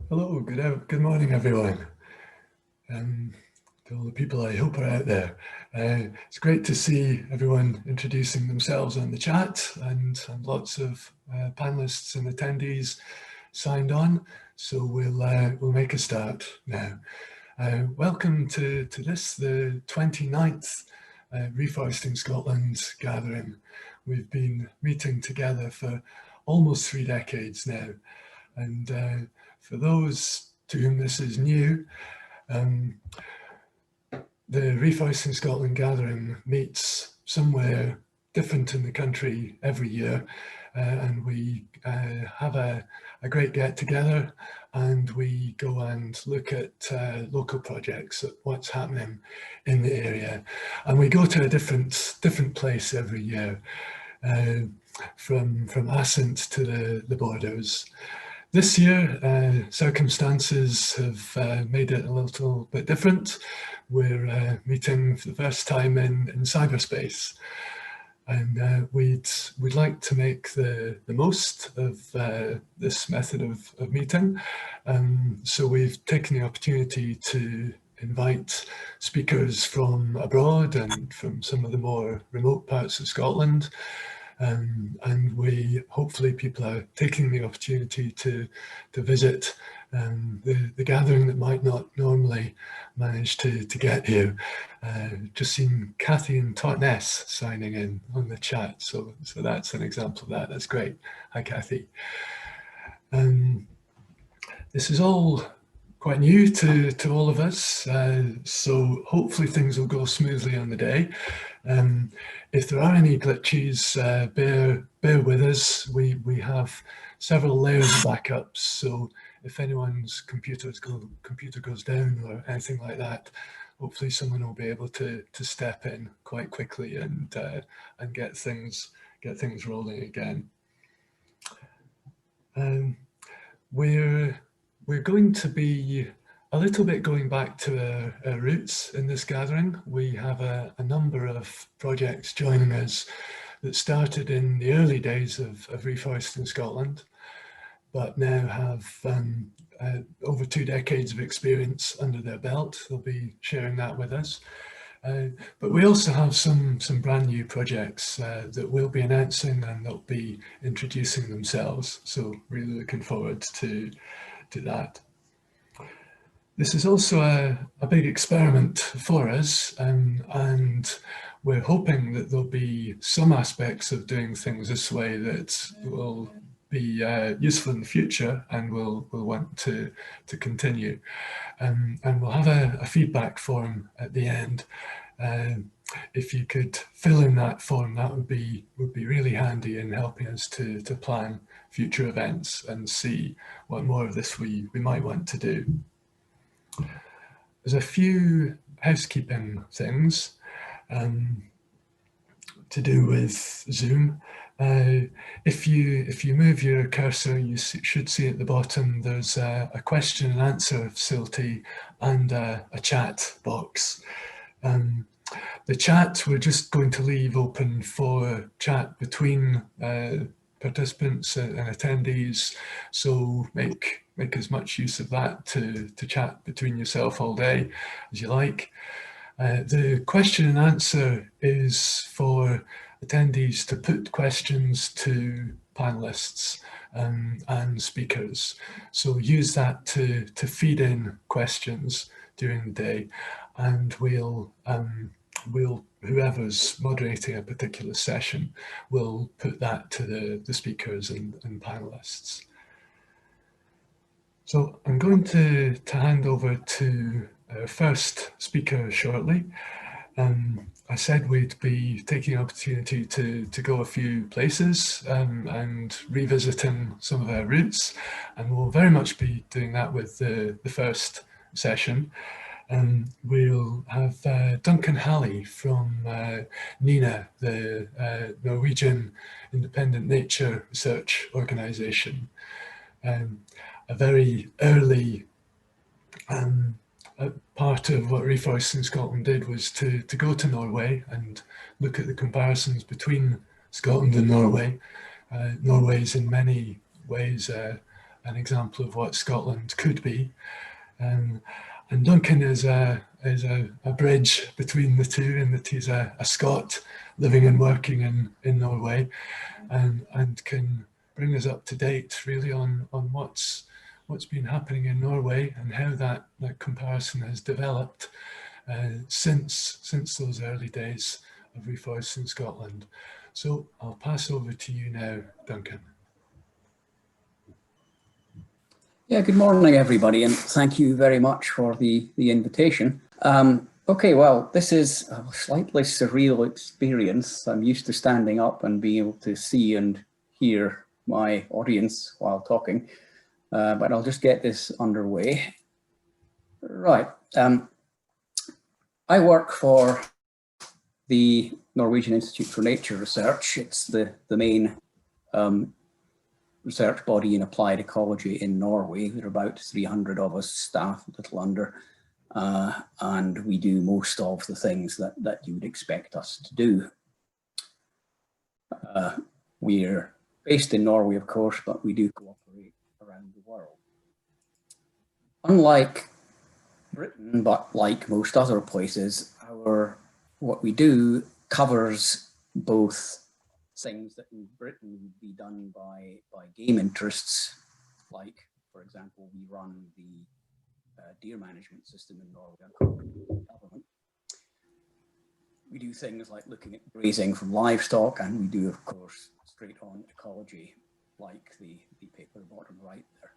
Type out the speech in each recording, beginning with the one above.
Hello, good morning, everyone. To all the people I hope are out there. It's great to see everyone introducing themselves on the chat and lots of panelists and attendees signed on. So we'll make a start now. Welcome to this, the 29th Reforesting Scotland Gathering. We've been meeting together for almost 3 decades now. And for those to whom this is new, the Reforesting Scotland Gathering meets somewhere different in the country every year, and we have a great get together, and we go and look at local projects, at what's happening in the area, and we go to a different place every year, from Assynt to the borders. This year, circumstances have made it a little bit different. We're meeting for the first time in cyberspace, and we'd like to make the most of this method of meeting. So we've taken the opportunity to invite speakers from abroad and from some of the more remote parts of Scotland. And hopefully people are taking the opportunity to visit the gathering that might not normally manage to get here. Just seen Kathy and Totnes signing in on the chat, so that's an example of that. That's great. Hi, Kathy. This is all quite new to all of us, so hopefully things will go smoothly on the day. If there are any glitches, bear with us. We have several layers of backups, so if anyone's computer goes down or anything like that, hopefully someone will be able to step in quite quickly and get things rolling again. We're going to be a little bit going back to our roots in this gathering. We have a number of projects joining us that started in the early days of Reforesting Scotland, but now have over 2 decades of experience under their belt. They'll be sharing that with us. But we also have some brand new projects that we'll be announcing, and they'll be introducing themselves. So really looking forward to that. This is also a big experiment for us, and we're hoping that there'll be some aspects of doing things this way that will be useful in the future, and we'll want to continue. And we'll have a feedback form at the end. If you could fill in that form, that would be really handy in helping us to plan future events and see what more of this we might want to do. There's a few housekeeping things to do with Zoom. If you move your cursor, you should see at the bottom there's a question and answer facility and a chat box. The chat we're just going to leave open for chat between participants and attendees, so make as much use of that to chat between yourself all day as you like. The question and answer is for attendees to put questions to panelists and speakers. So use that to feed in questions during the day, and whoever's moderating a particular session will put that to the speakers and panelists. So I'm going to hand over to our first speaker shortly. I said we'd be taking an opportunity to go a few places and revisiting some of our roots, and we'll very much be doing that with the first session. We'll have Duncan Halley from NINA, the Norwegian Independent Nature Research Organisation. A very early part of what Reforesting Scotland did was to go to Norway and look at the comparisons between Scotland and Norway. Norway is in many ways a an example of what Scotland could be. And Duncan is a bridge between the two, in that he's a Scot living and working in Norway, and can bring us up to date really on what's been happening in Norway and how that comparison has developed since those early days of Reforesting Scotland. So I'll pass over to you now, Duncan. Yeah, good morning, everybody, and thank you very much for the invitation. Okay, well, this is a slightly surreal experience. I'm used to standing up and being able to see and hear my audience while talking, but I'll just get this underway. Right. I work for the Norwegian Institute for Nature Research. It's the main research body in applied ecology in Norway. There are about 300 of us staff, a little under, and we do most of the things that you would expect us to do. We're based in Norway, of course, but we do cooperate around the world. Unlike Britain, but like most other places, what we do covers both things that in Britain would be done by game interests, like, for example, we run the deer management system in Norway under government. We do things like looking at grazing from livestock, and we do, of course, straight on ecology, like the paper bottom right there.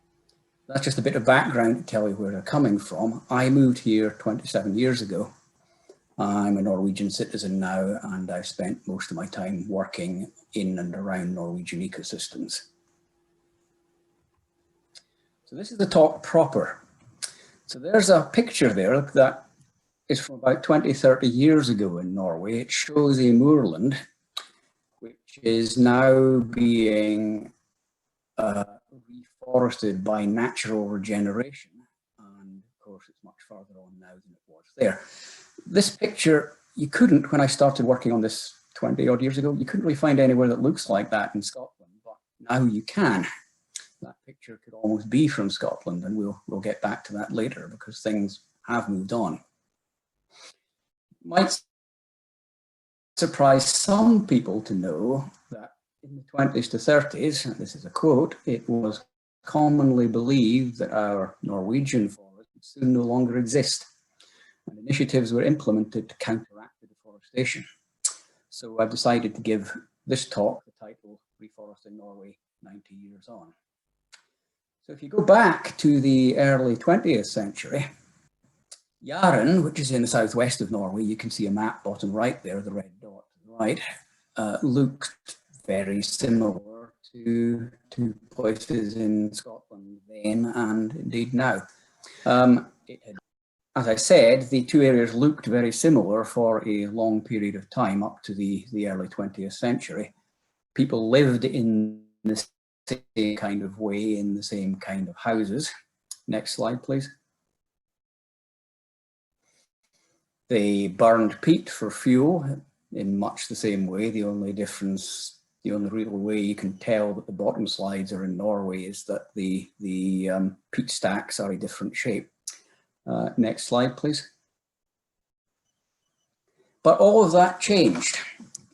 That's just a bit of background to tell you where they're coming from. I moved here 27 years ago. I'm a Norwegian citizen now, and I've spent most of my time working in and around Norwegian ecosystems. So this is the talk proper. So there's a picture there that is from about 20, 30 years ago in Norway. It shows a moorland, which is now being reforested by natural regeneration. And of course, it's much farther on now than it was there. This picture, you couldn't, when I started working on this 20 odd years ago, you couldn't really find anywhere that looks like that in Scotland, but now you can. That picture could almost be from Scotland, and we'll get back to that later because things have moved on. Might surprise some people to know that in the 20s to 30s, and this is a quote, it was commonly believed that our Norwegian forests would soon no longer exist, and initiatives were implemented to counteract the deforestation. So I've decided to give this talk the title Reforesting Norway 90 Years On. So if you go back to the early 20th century, Jæren, which is in the southwest of Norway, you can see a map bottom right there, the red dot to the right, looked very similar to places in Scotland then and indeed now. As I said, the two areas looked very similar for a long period of time up to the early 20th century. People lived in the same kind of way, in the same kind of houses. Next slide, please. They burned peat for fuel in much the same way. The only difference, the only real way you can tell that the bottom slides are in Norway is that the peat stacks are a different shape. Next slide, please. But all of that changed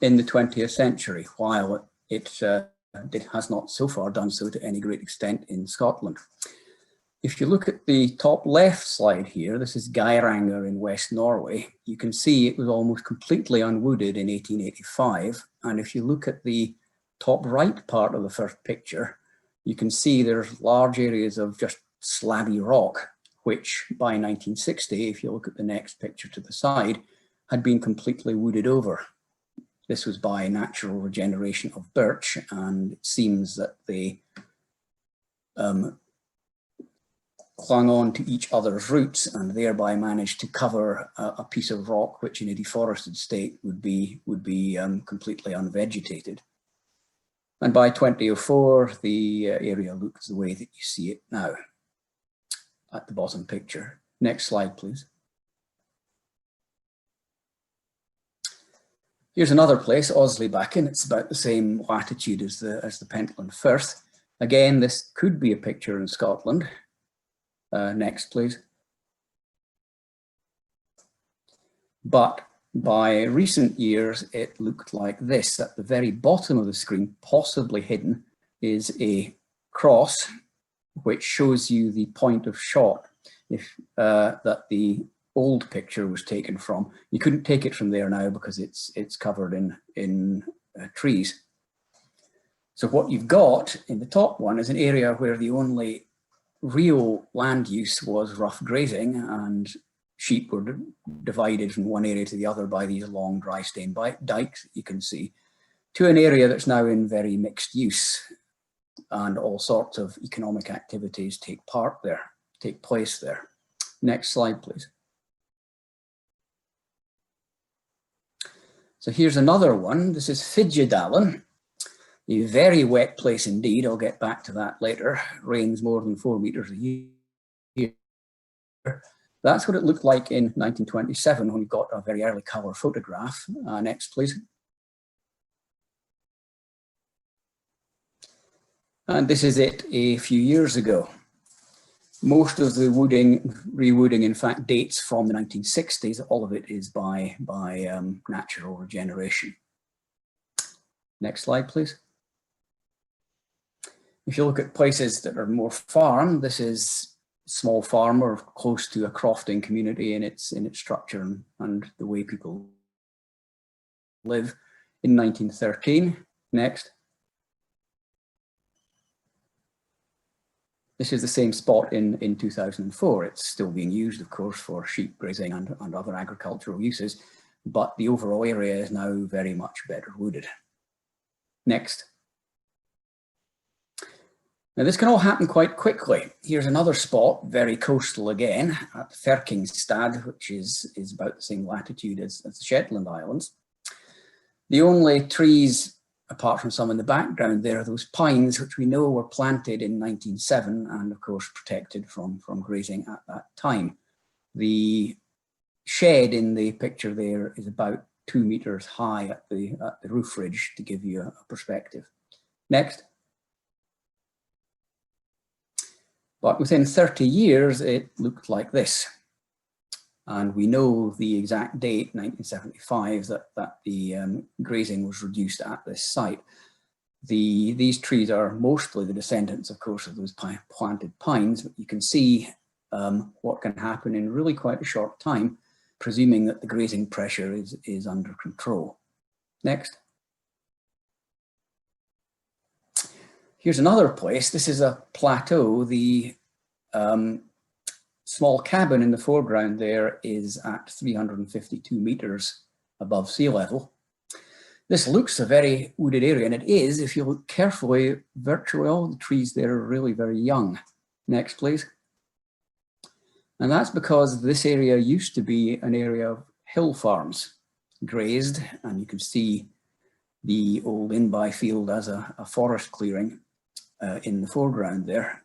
in the 20th century, while it has not so far done so to any great extent in Scotland. If you look at the top left slide here, this is Geiranger in West Norway. You can see it was almost completely unwooded in 1885. And if you look at the top right part of the first picture, you can see there's large areas of just slabby rock, which by 1960, if you look at the next picture to the side, had been completely wooded over. This was by natural regeneration of birch, and it seems that they clung on to each other's roots and thereby managed to cover a piece of rock which in a deforested state would be completely unvegetated. And by 2004, the area looked the way that you see it now at the bottom picture. Next slide, please. Here's another place, Oslibakken. It's about the same latitude as the Pentland Firth. Again, this could be a picture in Scotland. Next, please. But by recent years, it looked like this. At the very bottom of the screen, possibly hidden, is a cross, which shows you the point of shot that the old picture was taken from. You couldn't take it from there now because it's covered in trees. So what you've got in the top one is an area where the only real land use was rough grazing, and sheep were divided from one area to the other by these long dry stone dikes that you can see, to an area that's now in very mixed use, and all sorts of economic activities take place there. Next slide, please. So here's another one. This is Fidjadalen, a very wet place indeed. I'll get back to that later. Rains more than 4 meters a year. That's what it looked like in 1927 when we got a very early colour photograph. Next, please. And this is it a few years ago. Most of the rewooding, in fact, dates from the 1960s. All of it is by natural regeneration. Next slide, please. If you look at places that are more farm, this is a small farm or close to a crofting community in its structure and the way people live in 1913. Next. This is the same spot in 2004. It's still being used, of course, for sheep grazing and other agricultural uses, but the overall area is now very much better wooded. Next. Now this can all happen quite quickly. Here's another spot, very coastal again, at Ferkingstad, which is about the same latitude as the Shetland Islands. The only trees, apart from some in the background there, are those pines, which we know were planted in 1907 and of course protected from grazing at that time. The shed in the picture there is about 2 meters high at the roof ridge, to give you a perspective. Next. But within 30 years, it looked like this. And we know the exact date, 1975, that the grazing was reduced at this site. These trees are mostly the descendants, of course, of those planted pines, but you can see what can happen in really quite a short time, presuming that the grazing pressure is under control. Next. Here's another place. This is a plateau. The small cabin in the foreground there is at 352 meters above sea level. This looks a very wooded area, and it is. If you look carefully, virtually all the trees there are really very young. Next, please. And that's because this area used to be an area of hill farms, grazed, and you can see the old in-by field as a forest clearing in the foreground there.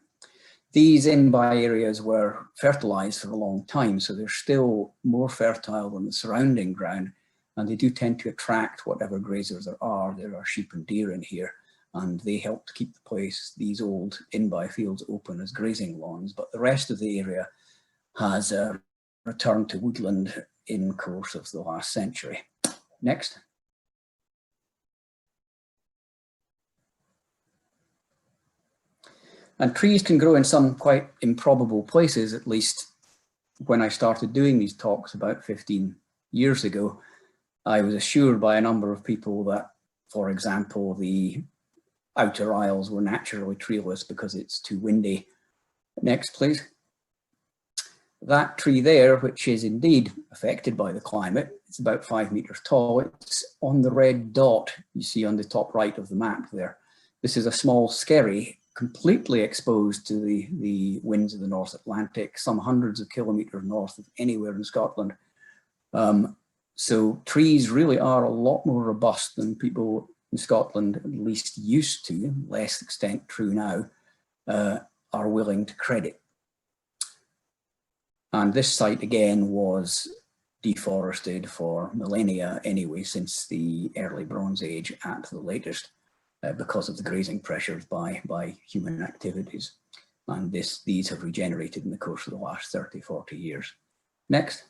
These in-by areas were fertilized for a long time, so they're still more fertile than the surrounding ground, and they do tend to attract whatever grazers there are. There are sheep and deer in here, and they help to keep the place, these old in-by fields, open as grazing lawns, but the rest of the area has returned to woodland in the course of the last century. Next. And trees can grow in some quite improbable places. At least when I started doing these talks about 15 years ago, I was assured by a number of people that, for example, the outer aisles were naturally treeless because it's too windy. Next, please. That tree there, which is indeed affected by the climate, it's about 5 meters tall. It's on the red dot you see on the top right of the map there. This is a small skerry, completely exposed to the winds of the North Atlantic, some hundreds of kilometers north of anywhere in Scotland. So trees really are a lot more robust than people in Scotland, at least used to, less extent true now, are willing to credit. And this site again was deforested for millennia anyway, since the early Bronze Age at the latest. because of the grazing pressures by human activities. And these have regenerated in the course of the last 30, 40 years. Next.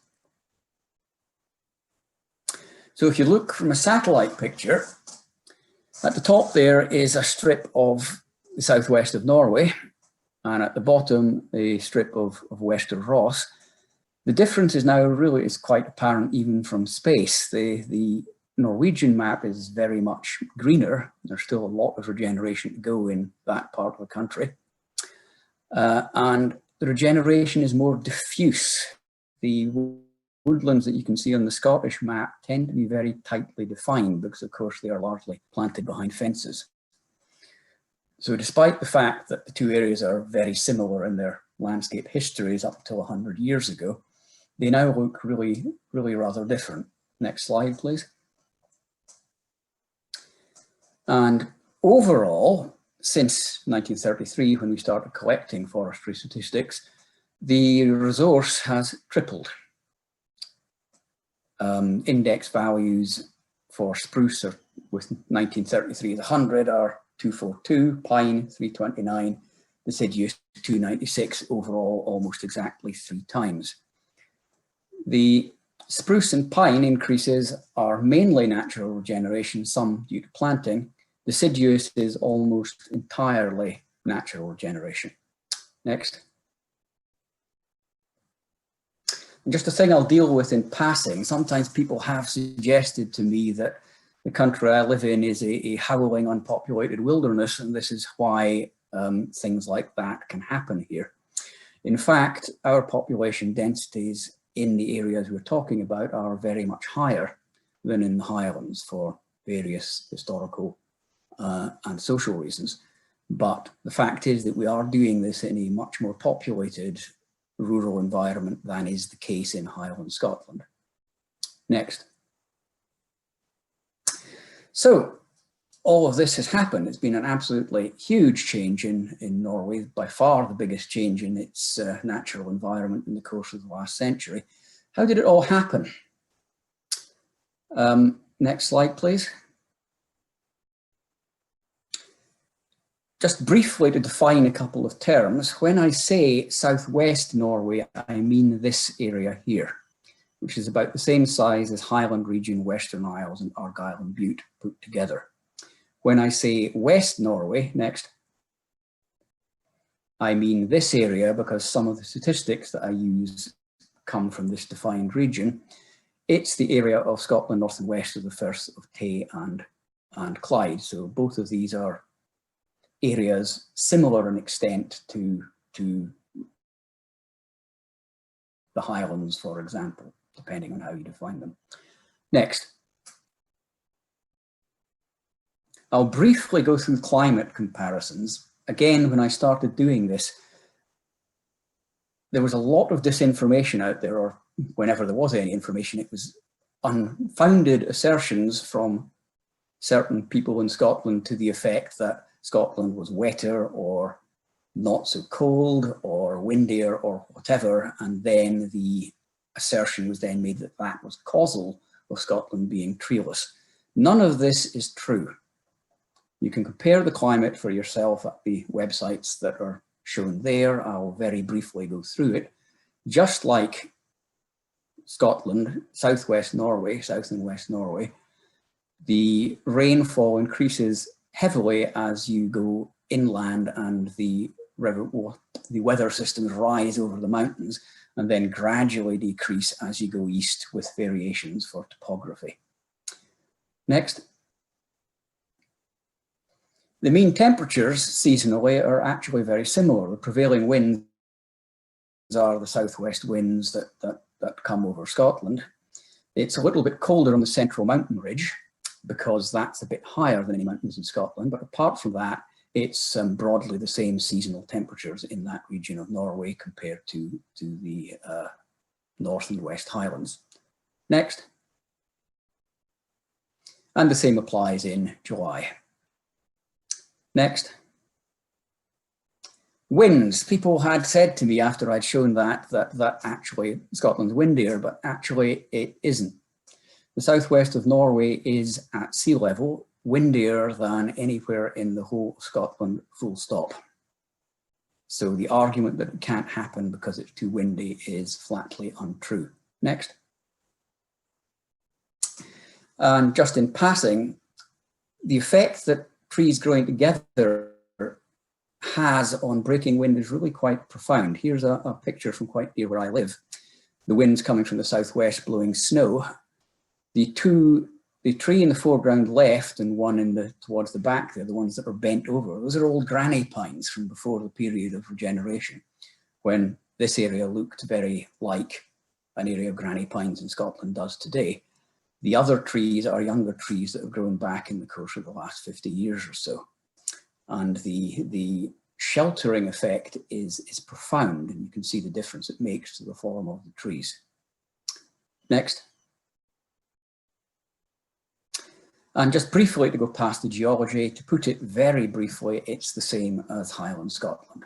So if you look from a satellite picture, at the top there is a strip of the southwest of Norway, and at the bottom a strip of Western Ross. The difference is now really is quite apparent even from space. The Norwegian map is very much greener. There's still a lot of regeneration to go in that part of the country. And the regeneration is more diffuse. The woodlands that you can see on the Scottish map tend to be very tightly defined because, of course, they are largely planted behind fences. So despite the fact that the two areas are very similar in their landscape histories up until 100 years ago, they now look really, really rather different. Next slide, please. And overall, since 1933, when we started collecting forestry statistics, the resource has tripled. Index values for spruce are, with 1933 as 100 are 242, pine 329, deciduous 296, overall almost exactly 3 times. The spruce and pine increases are mainly natural regeneration, some due to planting. Deciduous is almost entirely natural regeneration. Next. And just a thing I'll deal with in passing, sometimes people have suggested to me that the country I live in is a howling unpopulated wilderness, and this is why things like that can happen here. In fact, our population densities in the areas we're talking about are very much higher than in the Highlands for various historical and social reasons. But the fact is that we are doing this in a much more populated rural environment than is the case in Highland Scotland. Next. So all of this has happened. It's been an absolutely huge change in Norway, by far the biggest change in its natural environment in the course of the last century. How did it all happen? Next slide, please. Just briefly to define a couple of terms, when I say southwest Norway, I mean this area here, which is about the same size as Highland region, Western Isles and Argyll and Bute put together. When I say West Norway, next, I mean this area because some of the statistics that I use come from this defined region. It's the area of Scotland north and west of the Firth of Tay and Clyde. So both of these are areas similar in extent to the Highlands, for example, depending on how you define them. Next. I'll briefly go through climate comparisons. Again, when I started doing this, there was a lot of disinformation out there, or whenever there was any information, it was unfounded assertions from certain people in Scotland to the effect that Scotland was wetter or not so cold or windier or whatever, and then the assertion was then made that that was causal of Scotland being treeless. None of this is true. You can compare the climate for yourself at the websites that are shown there. I'll very briefly go through it. Just like Scotland, southwest Norway, south and west Norway, the rainfall increases heavily as you go inland and the weather systems rise over the mountains, and then gradually decrease as you go east with variations for topography. Next. The mean temperatures seasonally are actually very similar. The prevailing winds are the southwest winds that come over Scotland. It's a little bit colder on the central mountain ridge because that's a bit higher than any mountains in Scotland. But apart from that, it's broadly the same seasonal temperatures in that region of Norway compared to the North and West Highlands. Next. And the same applies in July. Next. Winds. People had said to me after I'd shown that actually Scotland's windier, but actually it isn't. The southwest of Norway is at sea level. windier than anywhere in the whole of Scotland, full stop. So the argument that it can't happen because it's too windy is flatly untrue. Next. And just in passing, the effect that trees growing together has on breaking wind is really quite profound. Here's a picture from quite near where I live. The wind's coming from the southwest blowing snow. The tree in the foreground left and one towards the back there, the ones that are bent over, those are old granny pines from before the period of regeneration, when this area looked very like an area of granny pines in Scotland does today. The other trees are younger trees that have grown back in the course of the last 50 years or so. And the sheltering effect is profound, and you can see the difference it makes to the form of the trees. Next. And just briefly to go past the geology, to put it very briefly, it's the same as Highland Scotland.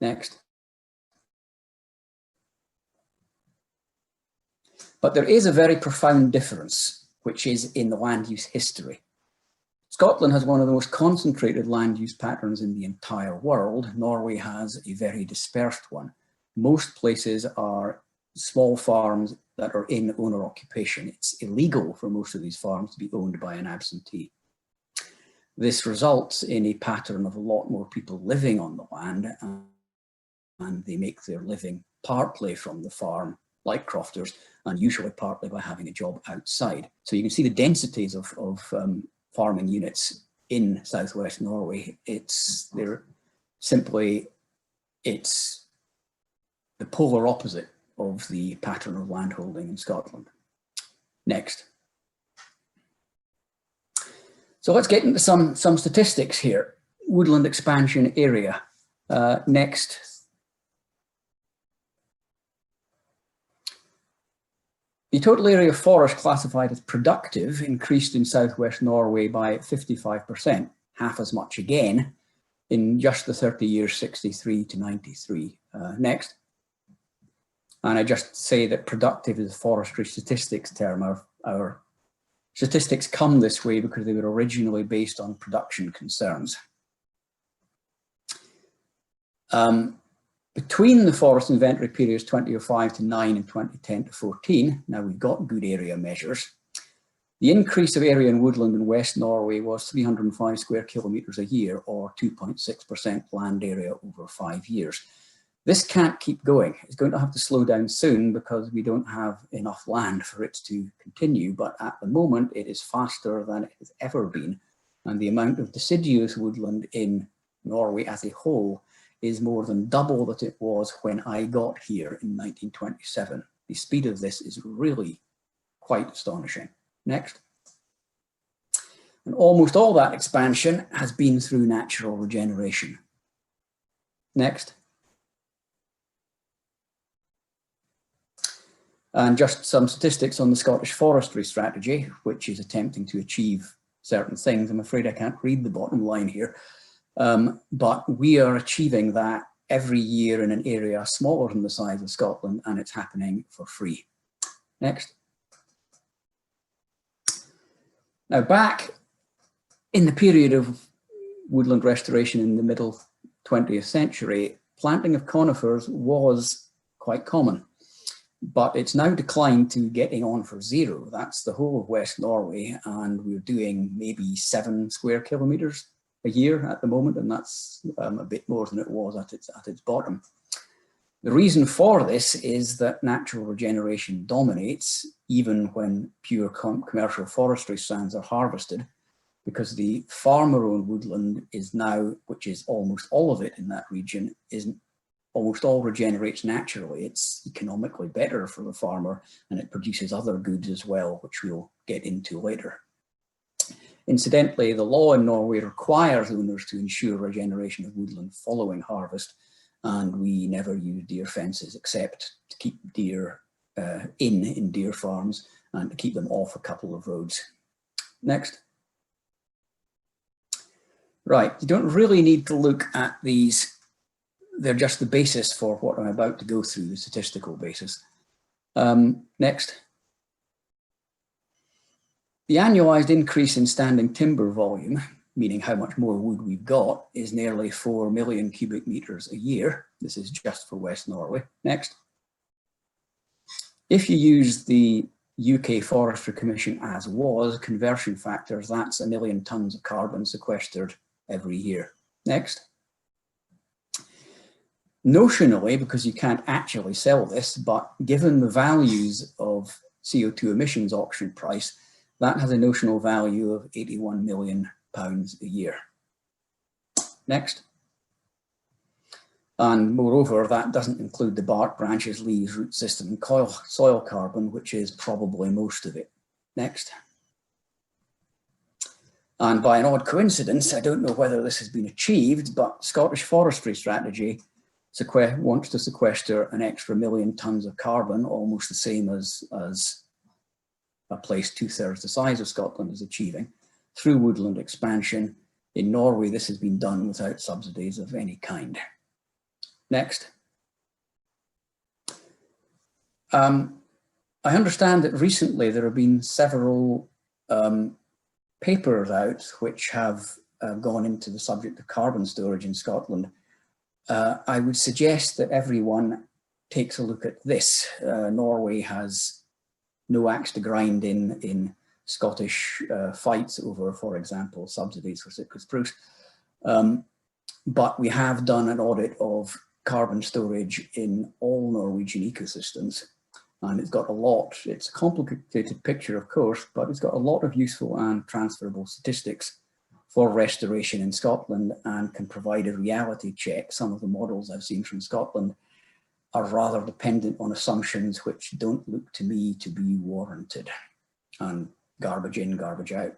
Next. But there is a very profound difference, which is in the land use history. Scotland has one of the most concentrated land use patterns in the entire world. Norway has a very dispersed one. Most places are small farms that are in owner occupation. It's illegal for most of these farms to be owned by an absentee. This results in a pattern of a lot more people living on the land, and they make their living partly from the farm, like crofters, and usually partly by having a job outside. So you can see the densities of farming units in southwest Norway. It's the polar opposite of the pattern of landholding in Scotland. Next. So let's get into some statistics here. Woodland expansion area. Next. The total area of forest classified as productive increased in southwest Norway by 55%, half as much again in just the 30 years 63 to 93. Next. And I just say that productive is a forestry statistics term. Our statistics come this way because they were originally based on production concerns. Between the forest inventory periods 2005 to 9 and 2010 to 14, now we've got good area measures. The increase of area in woodland in West Norway was 305 square kilometres a year, or 2.6% land area over 5 years. This can't keep going. It's going to have to slow down soon because we don't have enough land for it to continue, but at the moment it is faster than it has ever been, and the amount of deciduous woodland in Norway as a whole is more than double that it was when I got here in 1927. The speed of this is really quite astonishing. Next. And almost all that expansion has been through natural regeneration. Next. And just some statistics on the Scottish forestry strategy, which is attempting to achieve certain things. I'm afraid I can't read the bottom line here. But we are achieving that every year in an area smaller than the size of Scotland, and it's happening for free. Next. Now, back in the period of woodland restoration in the middle 20th century, planting of conifers was quite common, but it's now declined to getting on for zero. That's the whole of West Norway, and we're doing maybe 7 square kilometres a year at the moment, and that's a bit more than it was at its bottom. The reason for this is that natural regeneration dominates even when pure commercial forestry stands are harvested, because the farmer-owned woodland is now, which is almost all of it in that region, almost all regenerates naturally. It's economically better for the farmer, and it produces other goods as well, which we'll get into later. Incidentally, the law in Norway requires owners to ensure regeneration of woodland following harvest, and we never use deer fences except to keep deer in deer farms and to keep them off a couple of roads. Next. Right, you don't really need to look at these. They're just the basis for what I'm about to go through, the statistical basis. Next. The annualized increase in standing timber volume, meaning how much more wood we've got, is nearly 4 million cubic meters a year. This is just for West Norway. Next. If you use the UK Forestry Commission as was, conversion factors, that's 1 million tonnes of carbon sequestered every year. Next. Notionally, because you can't actually sell this, but given the values of CO2 emissions auction price, that has a notional value of £81 million a year. Next. And moreover, that doesn't include the bark, branches, leaves, root system, and soil carbon, which is probably most of it. Next. And by an odd coincidence, I don't know whether this has been achieved, but Scottish Forestry Strategy wants to sequester an extra 1 million tonnes of carbon, almost the same as a place 2/3 the size of Scotland is achieving, through woodland expansion. In Norway, this has been done without subsidies of any kind. Next. I understand that recently there have been several papers out which have gone into the subject of carbon storage in Scotland. I would suggest that everyone takes a look at this. Norway has no axe to grind in Scottish fights over, for example, subsidies for citrus spruce. But we have done an audit of carbon storage in all Norwegian ecosystems. And it's got a lot, it's a complicated picture, of course, but it's got a lot of useful and transferable statistics for restoration in Scotland and can provide a reality check. Some of the models I've seen from Scotland are rather dependent on assumptions which don't look to me to be warranted. And garbage in, garbage out.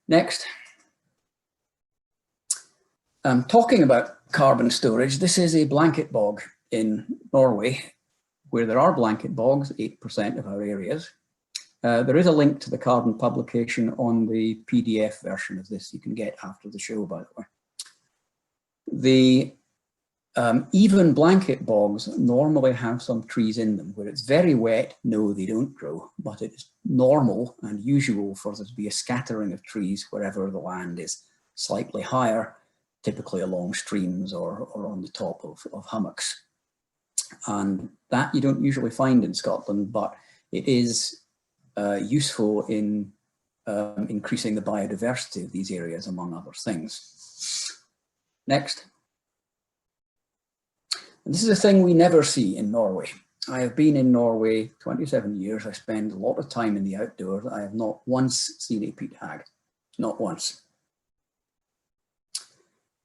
Next. Talking about carbon storage, this is a blanket bog in Norway, where there are blanket bogs, 8% of our areas. There is a link to the carbon publication on the PDF version of this you can get after the show, by the way. The even blanket bogs normally have some trees in them. Where it's very wet, no, they don't grow, but it's normal and usual for there to be a scattering of trees wherever the land is slightly higher, typically along streams or on the top of hummocks. And that you don't usually find in Scotland, but it is useful in increasing the biodiversity of these areas, among other things. Next. And this is a thing we never see in Norway. I have been in Norway 27 years. I spend a lot of time in the outdoors. I have not once seen a peat hag, not once.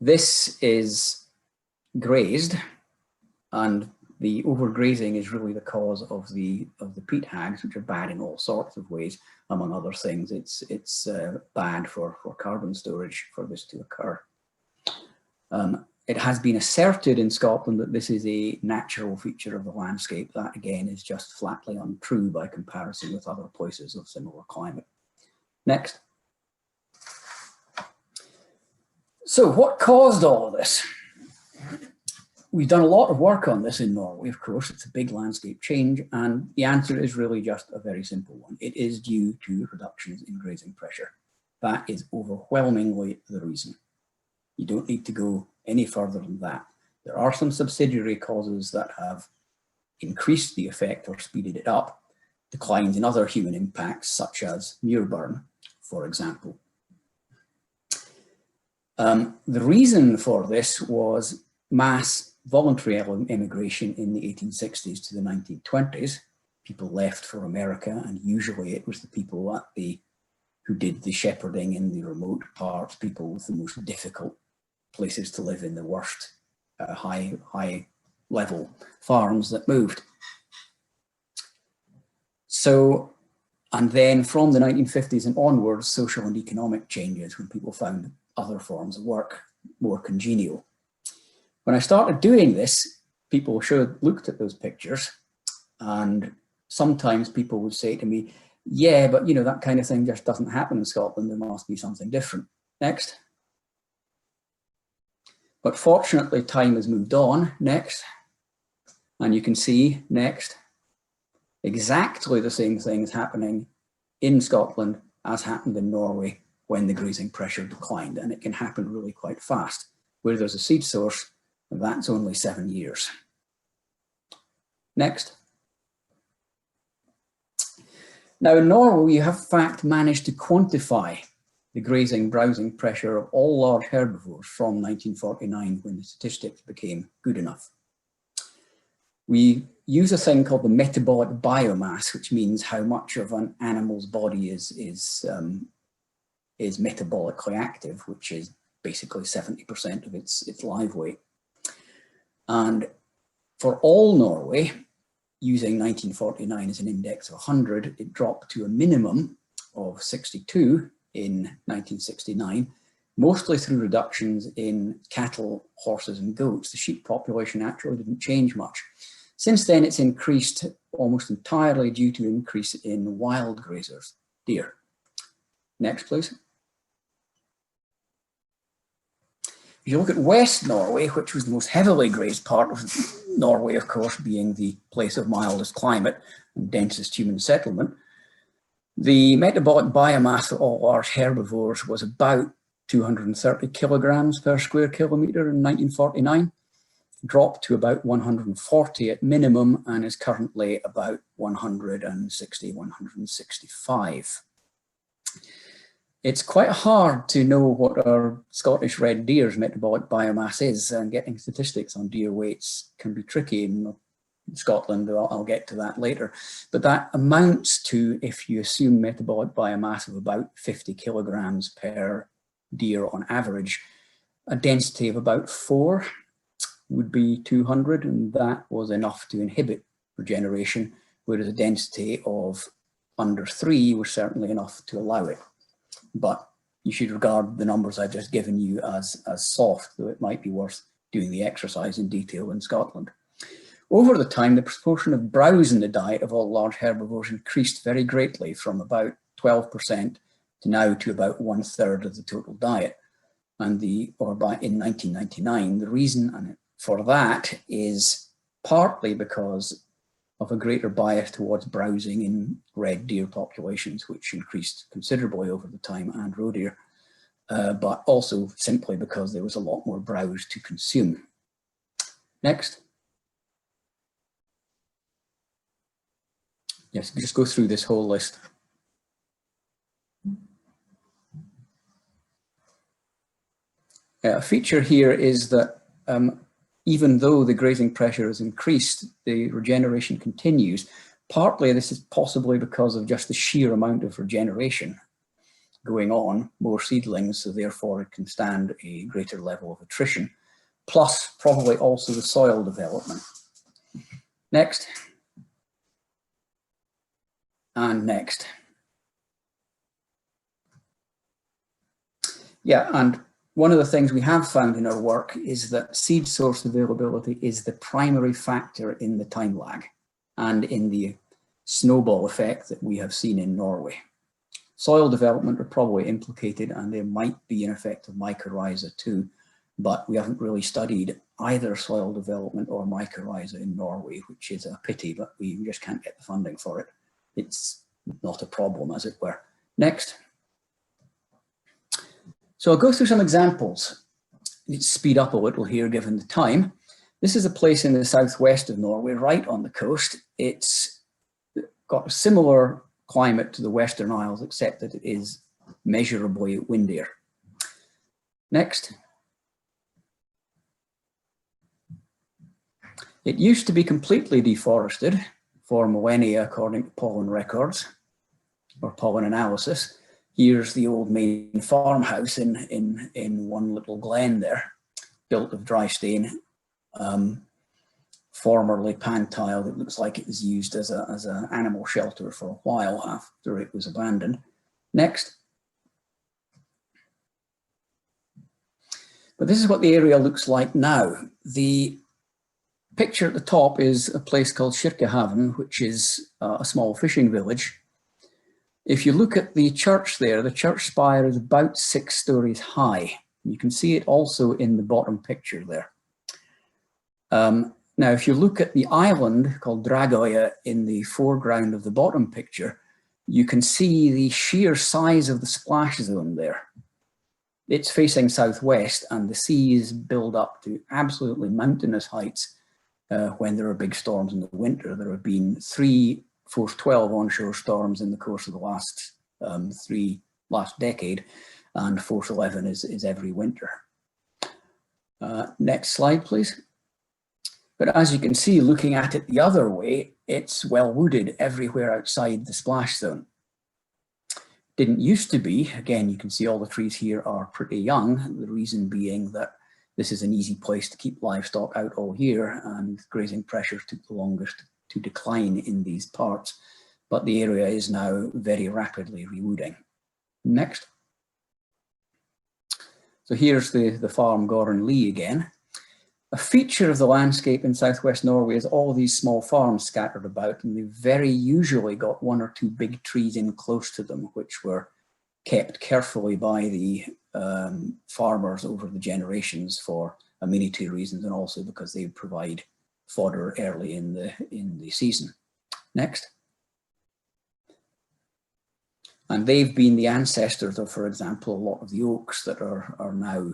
This is grazed, and the overgrazing is really the cause of the peat hags, which are bad in all sorts of ways. Among other things, it's bad for carbon storage for this to occur. It has been asserted in Scotland that this is a natural feature of the landscape. That again is just flatly untrue by comparison with other places of similar climate. Next. So what caused all of this? We've done a lot of work on this in Norway, of course. It's a big landscape change, and the answer is really just a very simple one. It is due to reductions in grazing pressure. That is overwhelmingly the reason. You don't need to go any further than that. There are some subsidiary causes that have increased the effect or speeded it up. Declines in other human impacts, such as muir burn, for example. The reason for this was mass voluntary immigration in the 1860s to the 1920s. People left for America, and usually it was the people who did the shepherding in the remote parts, people with the most difficult places to live in the worst high level farms that moved. So, and then from the 1950s and onwards, social and economic changes when people found other forms of work more congenial. When I started doing this, people looked at those pictures, and sometimes people would say to me, yeah, but you know, that kind of thing just doesn't happen in Scotland. There must be something different. Next. But fortunately, time has moved on. Next. And you can see, next, exactly the same thing is happening in Scotland as happened in Norway when the grazing pressure declined, and it can happen really quite fast. Where there's a seed source, that's only 7 years. Next. Now in Norway, we have in fact managed to quantify the grazing browsing pressure of all large herbivores from 1949, when the statistics became good enough. We use a thing called the metabolic biomass, which means how much of an animal's body is metabolically active, which is basically 70% of its live weight. And for all Norway, using 1949 as an index of 100, it dropped to a minimum of 62 in 1969, mostly through reductions in cattle, horses and goats. The sheep population actually didn't change much. Since then, it's increased almost entirely due to increase in wild grazers, deer. Next, please. If you look at West Norway, which was the most heavily grazed part of Norway, of course, being the place of mildest climate and densest human settlement, the metabolic biomass of all large herbivores was about 230 kilograms per square kilometre in 1949, dropped to about 140 at minimum, and is currently about 160, 165. It's quite hard to know what our Scottish red deer's metabolic biomass is, and getting statistics on deer weights can be tricky in Scotland. I'll get to that later. But that amounts to, if you assume metabolic biomass of about 50 kilograms per deer on average, a density of about 4 would be 200, and that was enough to inhibit regeneration, whereas a density of under 3 was certainly enough to allow it. But you should regard the numbers I've just given you as soft, though it might be worth doing the exercise in detail in Scotland. Over the time, the proportion of browse in the diet of all large herbivores increased very greatly, from about 12% to now to about 1/3 of the total diet. And in 1999, the reason for that is partly because of a greater bias towards browsing in red deer populations, which increased considerably over the time, and roe deer, but also simply because there was a lot more browse to consume. Next. Yes, just go through this whole list. A feature here is that even though the grazing pressure has increased, the regeneration continues. Partly this is possibly because of just the sheer amount of regeneration going on, more seedlings, so therefore it can stand a greater level of attrition, plus probably also the soil development. Next. And next. Yeah, and one of the things we have found in our work is that seed source availability is the primary factor in the time lag and in the snowball effect that we have seen in Norway. Soil development are probably implicated, and there might be an effect of mycorrhiza too, but we haven't really studied either soil development or mycorrhiza in Norway, which is a pity, but we just can't get the funding for it. It's not a problem, as it were. Next. So I'll go through some examples. Let's speed up a little here, given the time. This is a place in the southwest of Norway, right on the coast. It's got a similar climate to the Western Isles, except that it is measurably windier. Next. It used to be completely deforested for millennia, according to pollen records or pollen analysis. Here's the old main farmhouse in one little glen there, built of dry stone, formerly pan tile. It looks like it was used as an animal shelter for a while after it was abandoned. Next. But this is what the area looks like now. The picture at the top is a place called Kirkehaven, which is a small fishing village. If you look at the church there, the church spire is about 6 stories high. You can see it also in the bottom picture there. Now, if you look at the island called Dragøya in the foreground of the bottom picture, you can see the sheer size of the splash zone there. It's facing southwest, and the seas build up to absolutely mountainous heights when there are big storms in the winter. There have been 3 force 12 onshore storms in the course of the last decade, and force 11 is every winter. Next slide, please. But as you can see, looking at it the other way, it's well wooded everywhere outside the splash zone. Didn't used to be. Again, you can see all the trees here are pretty young, the reason being that this is an easy place to keep livestock out all year, and grazing pressures took the longest to decline in these parts. But the area is now very rapidly rewooding. Next. So here's the farm Goran Lee again. A feature of the landscape in southwest Norway is all these small farms scattered about, and they've very usually got 1 or 2 big trees in close to them, which were kept carefully by the farmers over the generations for amenity reasons, and also because they provide fodder early in the season. Next. And they've been the ancestors of, for example, a lot of the oaks that are now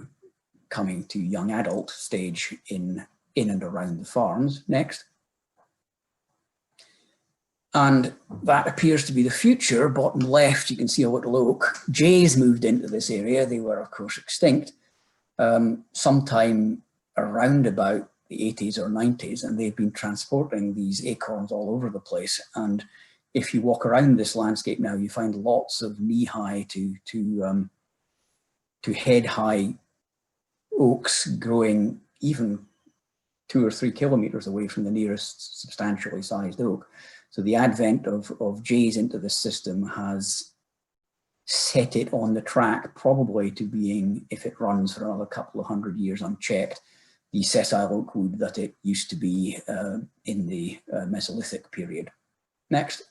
coming to young adult stage in and around the farms. Next. And that appears to be the future. Bottom left, you can see a little oak. Jays moved into this area. They were, of course, extinct sometime around about the 80s or 90s, and they've been transporting these acorns all over the place. And if you walk around this landscape now, you find lots of knee-high to head-high oaks growing even 2 or 3 kilometers away from the nearest substantially sized oak. So the advent of jays into this system has set it on the track, probably to being, if it runs for another couple of 100 years unchecked, the sessile oak wood that it used to be in the Mesolithic period. Next.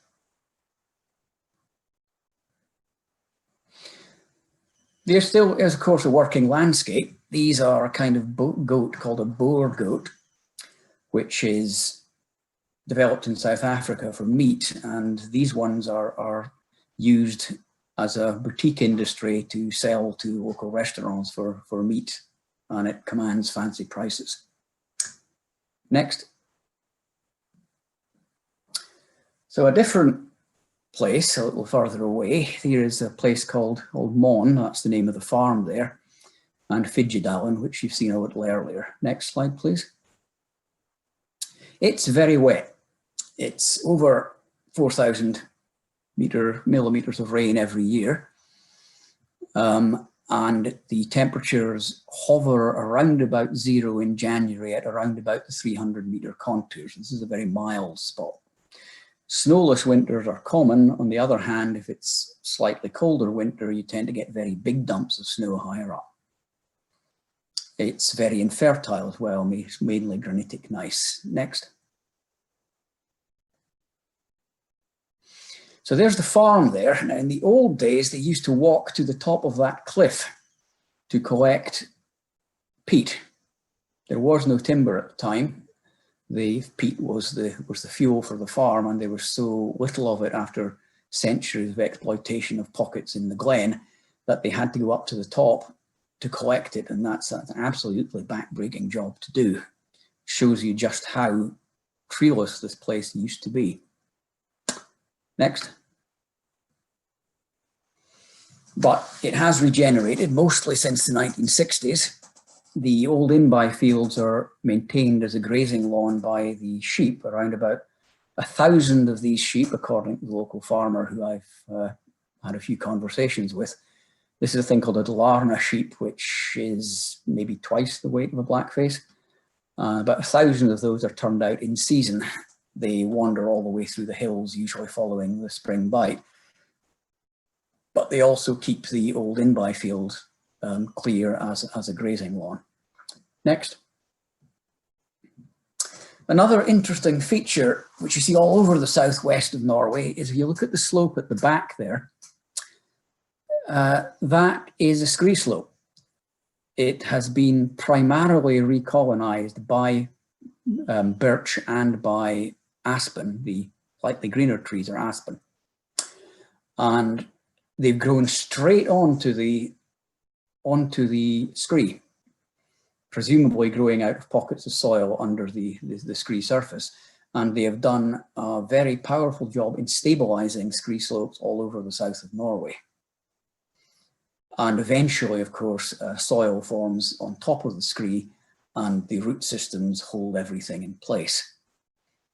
There still is, of course, a working landscape. These are a kind of goat called a boer goat, which is developed in South Africa for meat. And these ones are used as a boutique industry to sell to local restaurants for meat, and it commands fancy prices. Next. So a different place a little further away, here is a place called Mon, that's the name of the farm there, and Fidjidalen, which you've seen a little earlier. Next slide, please. It's very wet. It's over 4,000 millimeters of rain every year. And the temperatures hover around about 0 in January at around about the 300-meter contours. This is a very mild spot. Snowless winters are common. On the other hand, if it's slightly colder winter, you tend to get very big dumps of snow higher up. It's very infertile as well, mainly granitic gneiss. Next. So there's the farm there. Now, in the old days, they used to walk to the top of that cliff to collect peat. There was no timber at the time. The peat was the fuel for the farm, and there was so little of it after centuries of exploitation of pockets in the glen that they had to go up to the top to collect it, and that's an absolutely backbreaking job to do. Shows you just how treeless this place used to be. Next. But it has regenerated, mostly since the 1960s. The old in-by fields are maintained as a grazing lawn by the sheep, around about 1,000 of these sheep, according to the local farmer who I've had a few conversations with. This is a thing called a Dalarna sheep, which is maybe twice the weight of a blackface. About 1,000 of those are turned out in season. They wander all the way through the hills, usually following the spring bite. But they also keep the old in-by field clear as a grazing lawn. Next. Another interesting feature, which you see all over the southwest of Norway, is if you look at the slope at the back there, that is a scree slope. It has been primarily recolonized by birch and by aspen. The slightly greener trees are aspen. and they've grown straight onto the scree, presumably growing out of pockets of soil under the scree surface. And they have done a very powerful job in stabilizing scree slopes all over the south of Norway. And eventually, of course, soil forms on top of the scree and the root systems hold everything in place.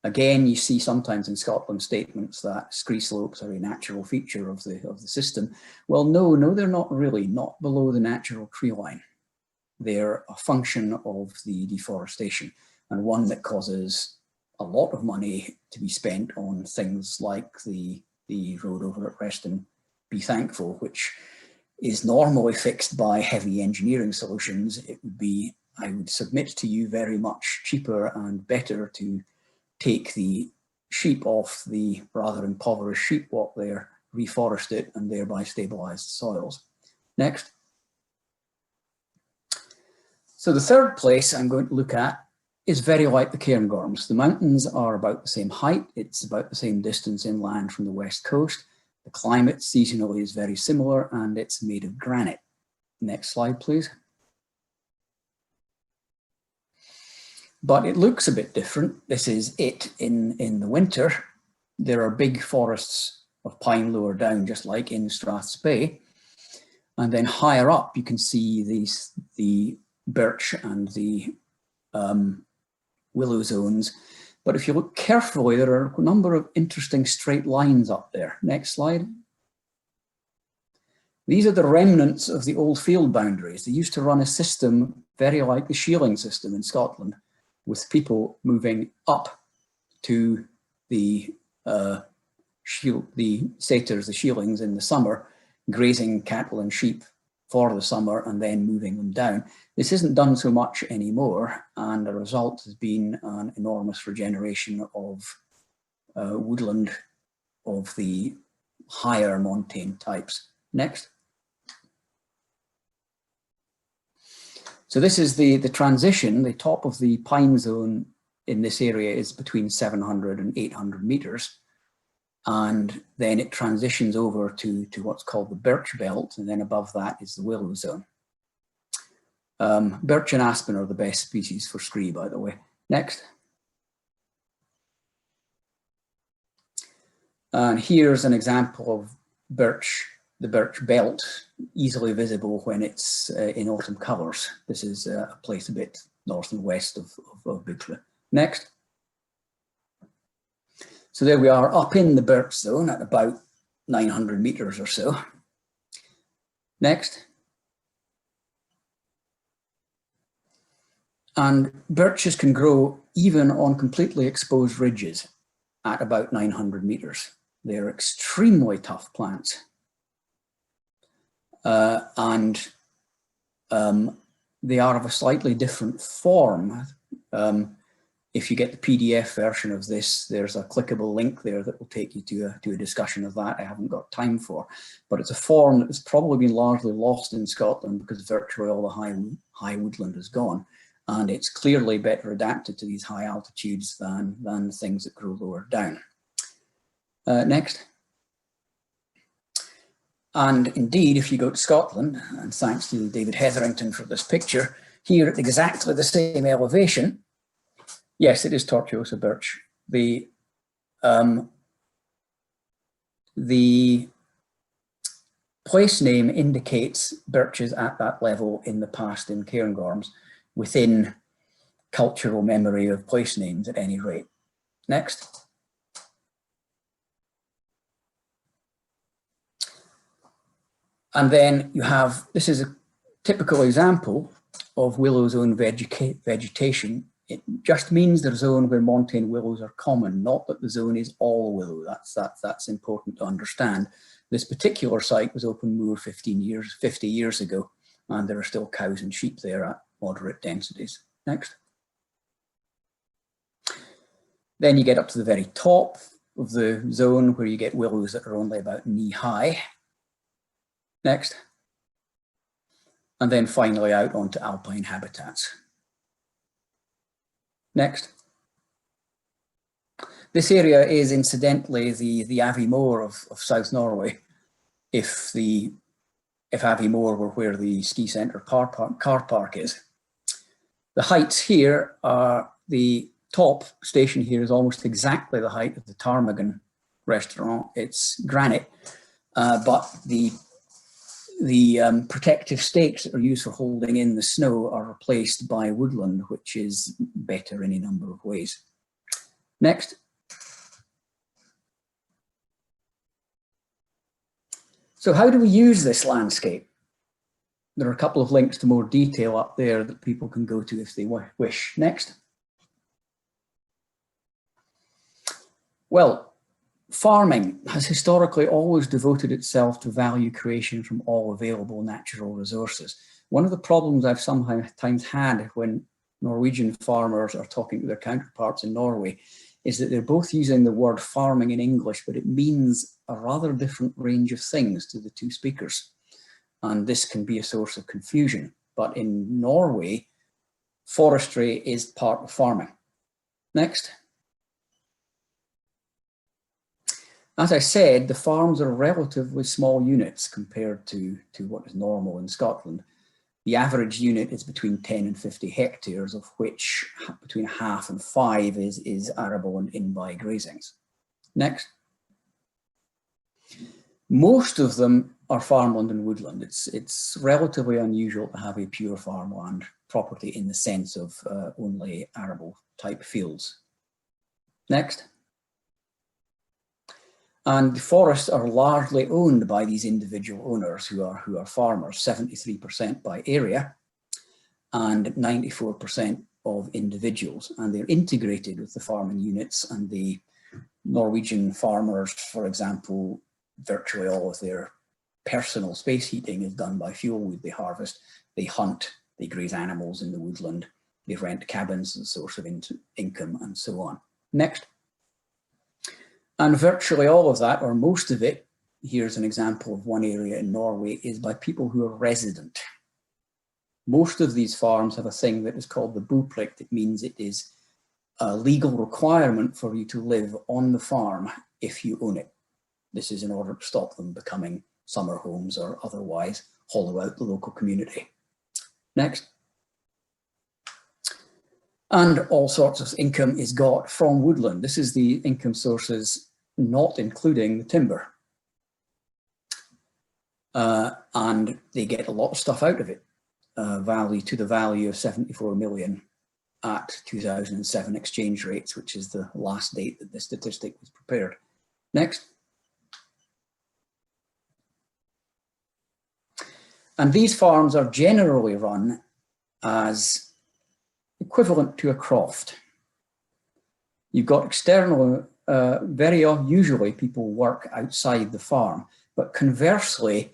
Again, you see sometimes in Scotland statements that scree slopes are a natural feature of the system. Well, no, they're not really, not below the natural tree line. They're a function of the deforestation, and one that causes a lot of money to be spent on things like the road over at Preston, Be Thankful, which is normally fixed by heavy engineering solutions. It would be, I would submit to you, very much cheaper and better to take the sheep off the rather impoverished sheep walk there, reforest it, and thereby stabilize the soils. Next. So the third place I'm going to look at is very like the Cairngorms. The mountains are about the same height. It's about the same distance inland from the west coast. The climate seasonally is very similar, and it's made of granite. Next slide, please. But it looks a bit different. This is it in the winter. There are big forests of pine lower down, just like in Strathspey. And then higher up, you can see the birch and the willow zones. But if you look carefully, there are a number of interesting straight lines up there. Next slide. These are the remnants of the old field boundaries. They used to run a system very like the shealing system in Scotland, with people moving up to the satyrs, the shealings in the summer, grazing cattle and sheep for the summer and then moving them down. This isn't done so much anymore, and the result has been an enormous regeneration of woodland of the higher montane types. Next. So this is the transition. The top of the pine zone in this area is between 700 and 800 meters. And then it transitions over to what's called the birch belt, and then above that is the willow zone. Birch and aspen are the best species for scree, by the way. Next. And here's an example of birch, the birch belt, easily visible when it's in autumn colours. This is a place a bit north and west of Bickley. Next. So there we are up in the birch zone at about 900 meters or so. Next. And birches can grow even on completely exposed ridges at about 900 meters. They're extremely tough plants. And they are of a slightly different form. If you get the PDF version of this, there's a clickable link there that will take you to a discussion of that. I haven't got time for, but it's a form that has probably been largely lost in Scotland because virtually all the high woodland is gone. And it's clearly better adapted to these high altitudes than things that grow lower down. Next. And indeed, if you go to Scotland, and thanks to David Hetherington for this picture, here at exactly the same elevation, yes, it is tortuosa birch. The place name indicates birches at that level in the past in Cairngorms, within cultural memory of place names at any rate. Next. And then you have, this is a typical example of willow zone vegetation. It just means the zone where montane willows are common, not that the zone is all willow. That's important to understand. This particular site was open moor 50 years ago, and there are still cows and sheep there at moderate densities. Next. Then you get up to the very top of the zone where you get willows that are only about knee high. Next. And then finally out onto alpine habitats. Next. This area is incidentally the Abbey Moor of South Norway. if Aviemore were where the ski centre car park is. The heights here are, the top station here is almost exactly the height of the Ptarmigan restaurant. It's granite, but the protective stakes that are used for holding in the snow are replaced by woodland, which is better in a number of ways. Next. So how do we use this landscape? There are a couple of links to more detail up there that people can go to if they wish. Next. Well, farming has historically always devoted itself to value creation from all available natural resources. One of the problems I've sometimes had when Norwegian farmers are talking to their counterparts in Norway is that they're both using the word farming in English, but it means a rather different range of things to the two speakers. And this can be a source of confusion. But in Norway, forestry is part of farming. Next. As I said, the farms are relatively small units compared to what is normal in Scotland. The average unit is between 10 and 50 hectares, of which between half and 5 is arable and in-by grazings. Next. Most of them are farmland and woodland. It's relatively unusual to have a pure farmland property in the sense of only arable type fields. Next. And the forests are largely owned by these individual owners who are farmers, 73% by area and 94% of individuals. And they're integrated with the farming units, and the Norwegian farmers, for example, virtually all of their personal space heating is done by fuel wood. They harvest, they hunt, they graze animals in the woodland, they rent cabins as a source of income, and so on. Next. And virtually all of that, or most of it, here's an example of one area in Norway, is by people who are resident. Most of these farms have a thing that is called the boplikt. It means it is a legal requirement for you to live on the farm if you own it. This is in order to stop them becoming summer homes or otherwise hollow out the local community. Next. And all sorts of income is got from woodland. This is the income sources, not including the timber. And they get a lot of stuff out of it. Value to the value of 74 million at 2007 exchange rates, which is the last date that the statistic was prepared. Next. And these farms are generally run as equivalent to a croft. You've got external, very usually people work outside the farm, but conversely,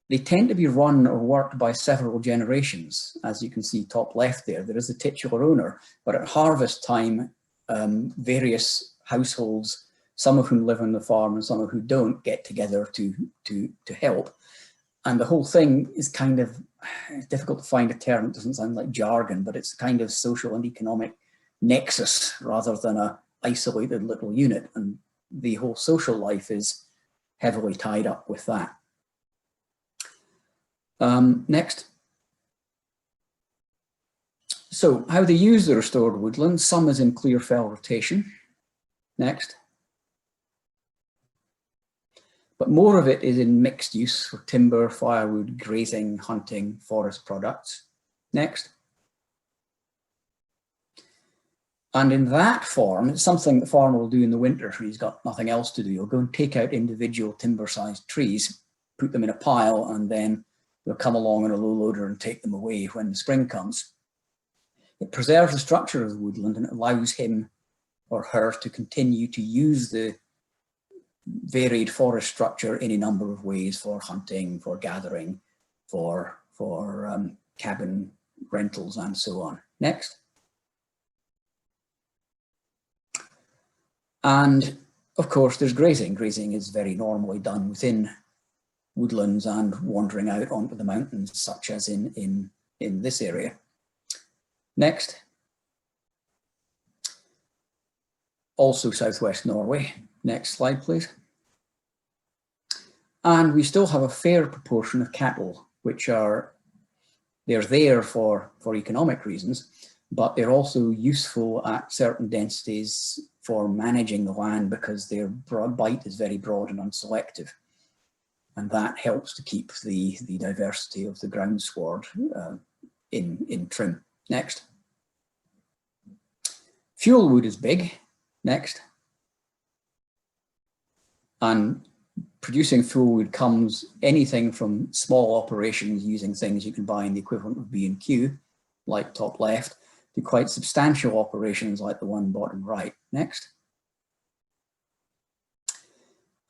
they tend to be run or worked by several generations. As you can see top left there, there is a titular owner, but at harvest time, various households, some of whom live on the farm and some of who don't, get together to help. And the whole thing is kind of, it's difficult to find a term, it doesn't sound like jargon, but it's kind of social and economic nexus rather than a isolated little unit. And the whole social life is heavily tied up with that. Next. So how they use the restored woodland, some is in clear fell rotation. Next. But more of it is in mixed use for timber, firewood, grazing, hunting, forest products. Next. And in that form, it's something the farmer will do in the winter if he's got nothing else to do. He'll go and take out individual timber-sized trees, put them in a pile, and then they'll come along on a low loader and take them away when the spring comes. It preserves the structure of the woodland and it allows him or her to continue to use the varied forest structure in a number of ways for hunting, for gathering, for cabin rentals and so on. Next. And of course there's grazing. Grazing is very normally done within woodlands and wandering out onto the mountains, such as in this area. Next. Also southwest Norway. Next slide, please. And we still have a fair proportion of cattle, which they're there for economic reasons, but they're also useful at certain densities for managing the land because their bite is very broad and unselective. And that helps to keep the diversity of the ground sward in trim. Next. Fuel wood is big. Next. And producing fuel wood comes anything from small operations using things you can buy in the equivalent of B&Q, like top left, to quite substantial operations like the one bottom right. Next.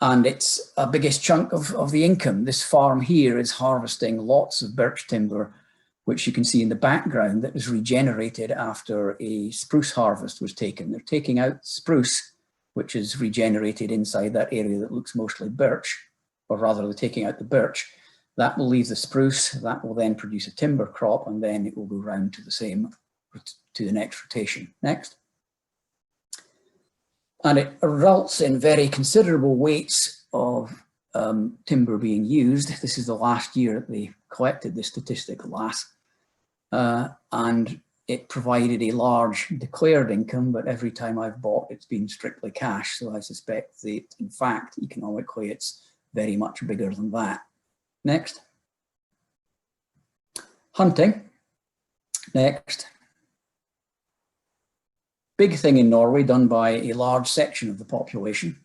And it's a biggest chunk of the income. This farm here is harvesting lots of birch timber, which you can see in the background, that was regenerated after a spruce harvest was taken. They're taking out spruce, which is regenerated inside that area that looks mostly birch, or rather they're taking out the birch. That will leave the spruce, that will then produce a timber crop, and then it will go round to the next rotation. Next. And it results in very considerable weights of timber being used. This is the last year that they collected this statistic last. And it provided a large declared income, but every time I've bought, it's been strictly cash. So I suspect that, in fact, economically, it's very much bigger than that. Next. Hunting. Next. Big thing in Norway, done by a large section of the population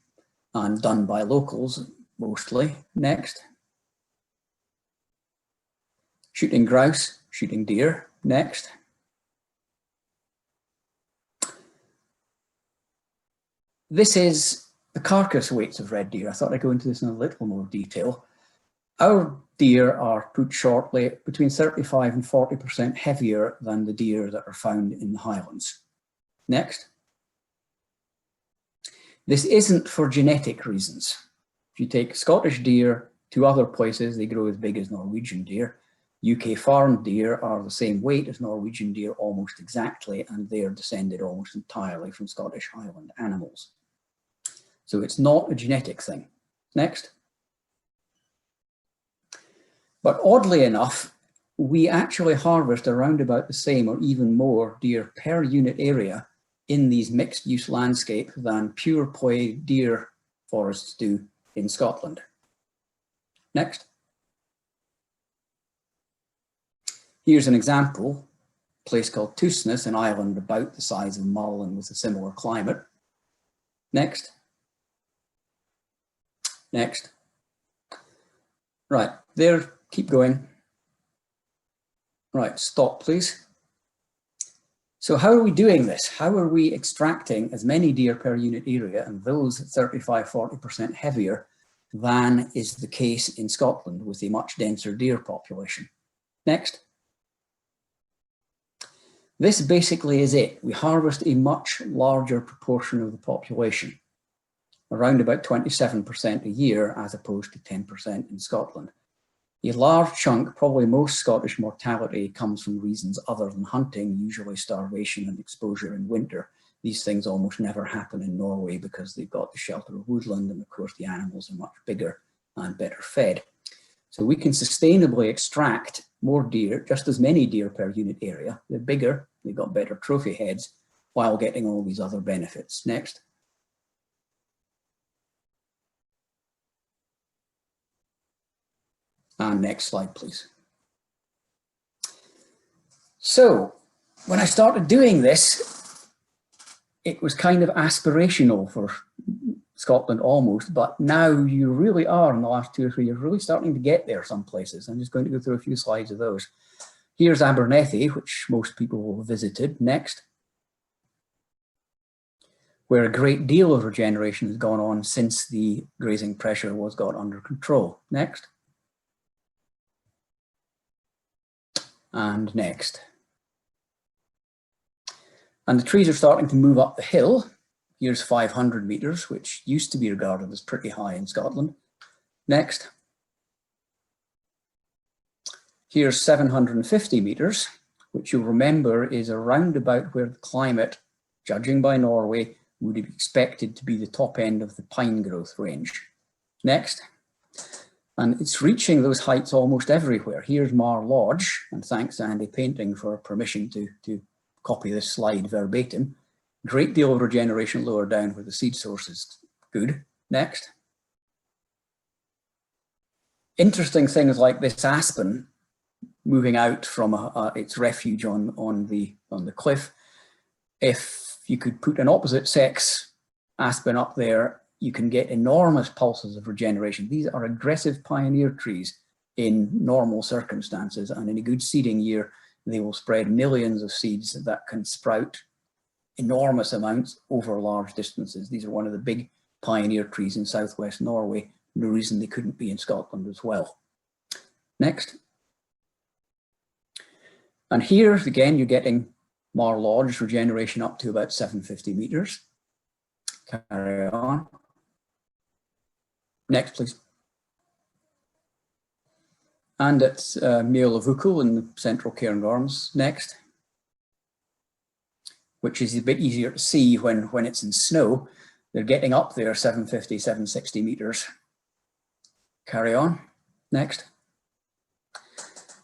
and done by locals mostly. Next. Shooting grouse, shooting deer. Next. This is the carcass weights of red deer. I thought I'd go into this in a little more detail. Our deer are put shortly between 35 and 40% heavier than the deer that are found in the Highlands. Next. This isn't for genetic reasons. If you take Scottish deer to other places, they grow as big as Norwegian deer. UK farmed deer are the same weight as Norwegian deer almost exactly, and they are descended almost entirely from Scottish Highland animals. So it's not a genetic thing. Next. But oddly enough, we actually harvest around about the same or even more deer per unit area in these mixed use landscape than pure play deer forests do in Scotland. Next. Here's an example, a place called Tusness, an island about the size of Mull and with a similar climate. Next. Next. Right, there, keep going. Right, stop please. So how are we doing this? How are we extracting as many deer per unit area, and those 35–40% heavier than is the case in Scotland with a much denser deer population? Next. This basically is it. We harvest a much larger proportion of the population, around about 27% a year as opposed to 10% in Scotland. A large chunk, probably most Scottish mortality, comes from reasons other than hunting, usually starvation and exposure in winter. These things almost never happen in Norway because they've got the shelter of woodland, and of course the animals are much bigger and better fed. So we can sustainably extract more deer, just as many deer per unit area. They're bigger, they've got better trophy heads, while getting all these other benefits. Next. And next slide, please. So when I started doing this, it was kind of aspirational for Scotland almost, but now you really are, in the last 2 or 3 years, really starting to get there some places. I'm just going to go through a few slides of those. Here's Abernethy, which most people will have visited. Next. Where a great deal of regeneration has gone on since the grazing pressure was got under control. Next. And next. And the trees are starting to move up the hill. Here's 500 meters, which used to be regarded as pretty high in Scotland. Next. Here's 750 meters, which you'll remember is around about where the climate, judging by Norway, would be expected to be the top end of the pine growth range. Next. And it's reaching those heights almost everywhere. Here's Mar Lodge, and thanks to Andy Painting for permission to copy this slide verbatim. Great deal of regeneration lower down where the seed source is good. Next. Interesting things like this aspen moving out from its refuge on the cliff. If you could put an opposite sex aspen up there, you can get enormous pulses of regeneration. These are aggressive pioneer trees in normal circumstances, and in a good seeding year, they will spread millions of seeds that can sprout enormous amounts over large distances. These are one of the big pioneer trees in southwest Norway. No reason they couldn't be in Scotland as well. Next. And here, again, you're getting Mar Lodge regeneration up to about 750 meters. Carry on. Next, please. And it's Mjølavukul in the central Cairngorms. Next. Which is a bit easier to see when it's in snow. They're getting up there 750, 760 meters. Carry on. Next.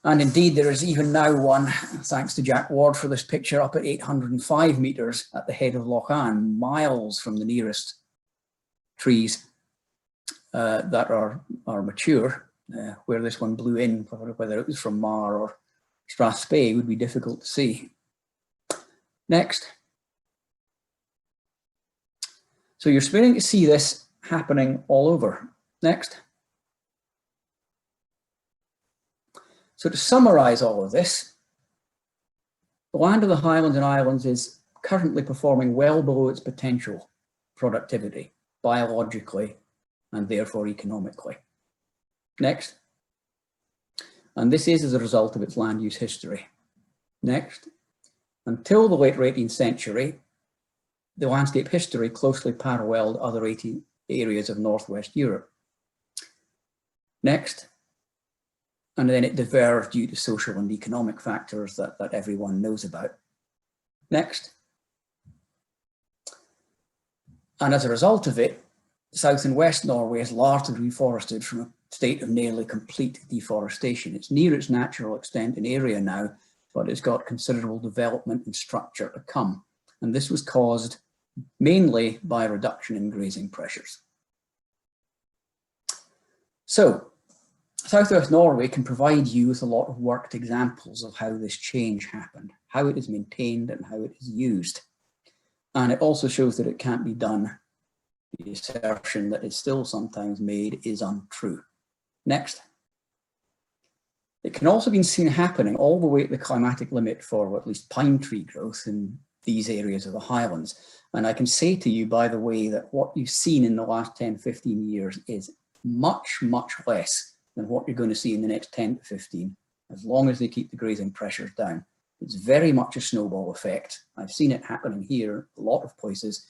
And indeed, there is even now one, thanks to Jack Ward for this picture, up at 805 meters at the head of Loch Ann, miles from the nearest trees that are mature. Where this one blew in, whether it was from Mar or Strathspey, would be difficult to see. Next. So you're beginning to see this happening all over. Next. So to summarize all of this, the land of the Highlands and Islands is currently performing well below its potential productivity, biologically, and therefore economically. Next. And this is as a result of its land use history. Next. Until the late 18th century, the landscape history closely paralleled other areas of Northwest Europe. Next. And then it diverged due to social and economic factors that everyone knows about. Next. And as a result of it, South and West Norway is largely reforested from a state of nearly complete deforestation. It's near its natural extent in area now, but it's got considerable development and structure to come. And this was caused mainly by a reduction in grazing pressures. So, Southwest Norway can provide you with a lot of worked examples of how this change happened, how it is maintained and how it is used. And it also shows that it can't be done. The assertion that is still sometimes made is untrue. Next. It can also be seen happening all the way at the climatic limit for at least pine tree growth in these areas of the Highlands. And I can say to you, by the way, that what you've seen in the last 10, 15 years is much, much less than what you're going to see in the next 10 to 15, as long as they keep the grazing pressures down. It's very much a snowball effect. I've seen it happening here, a lot of places,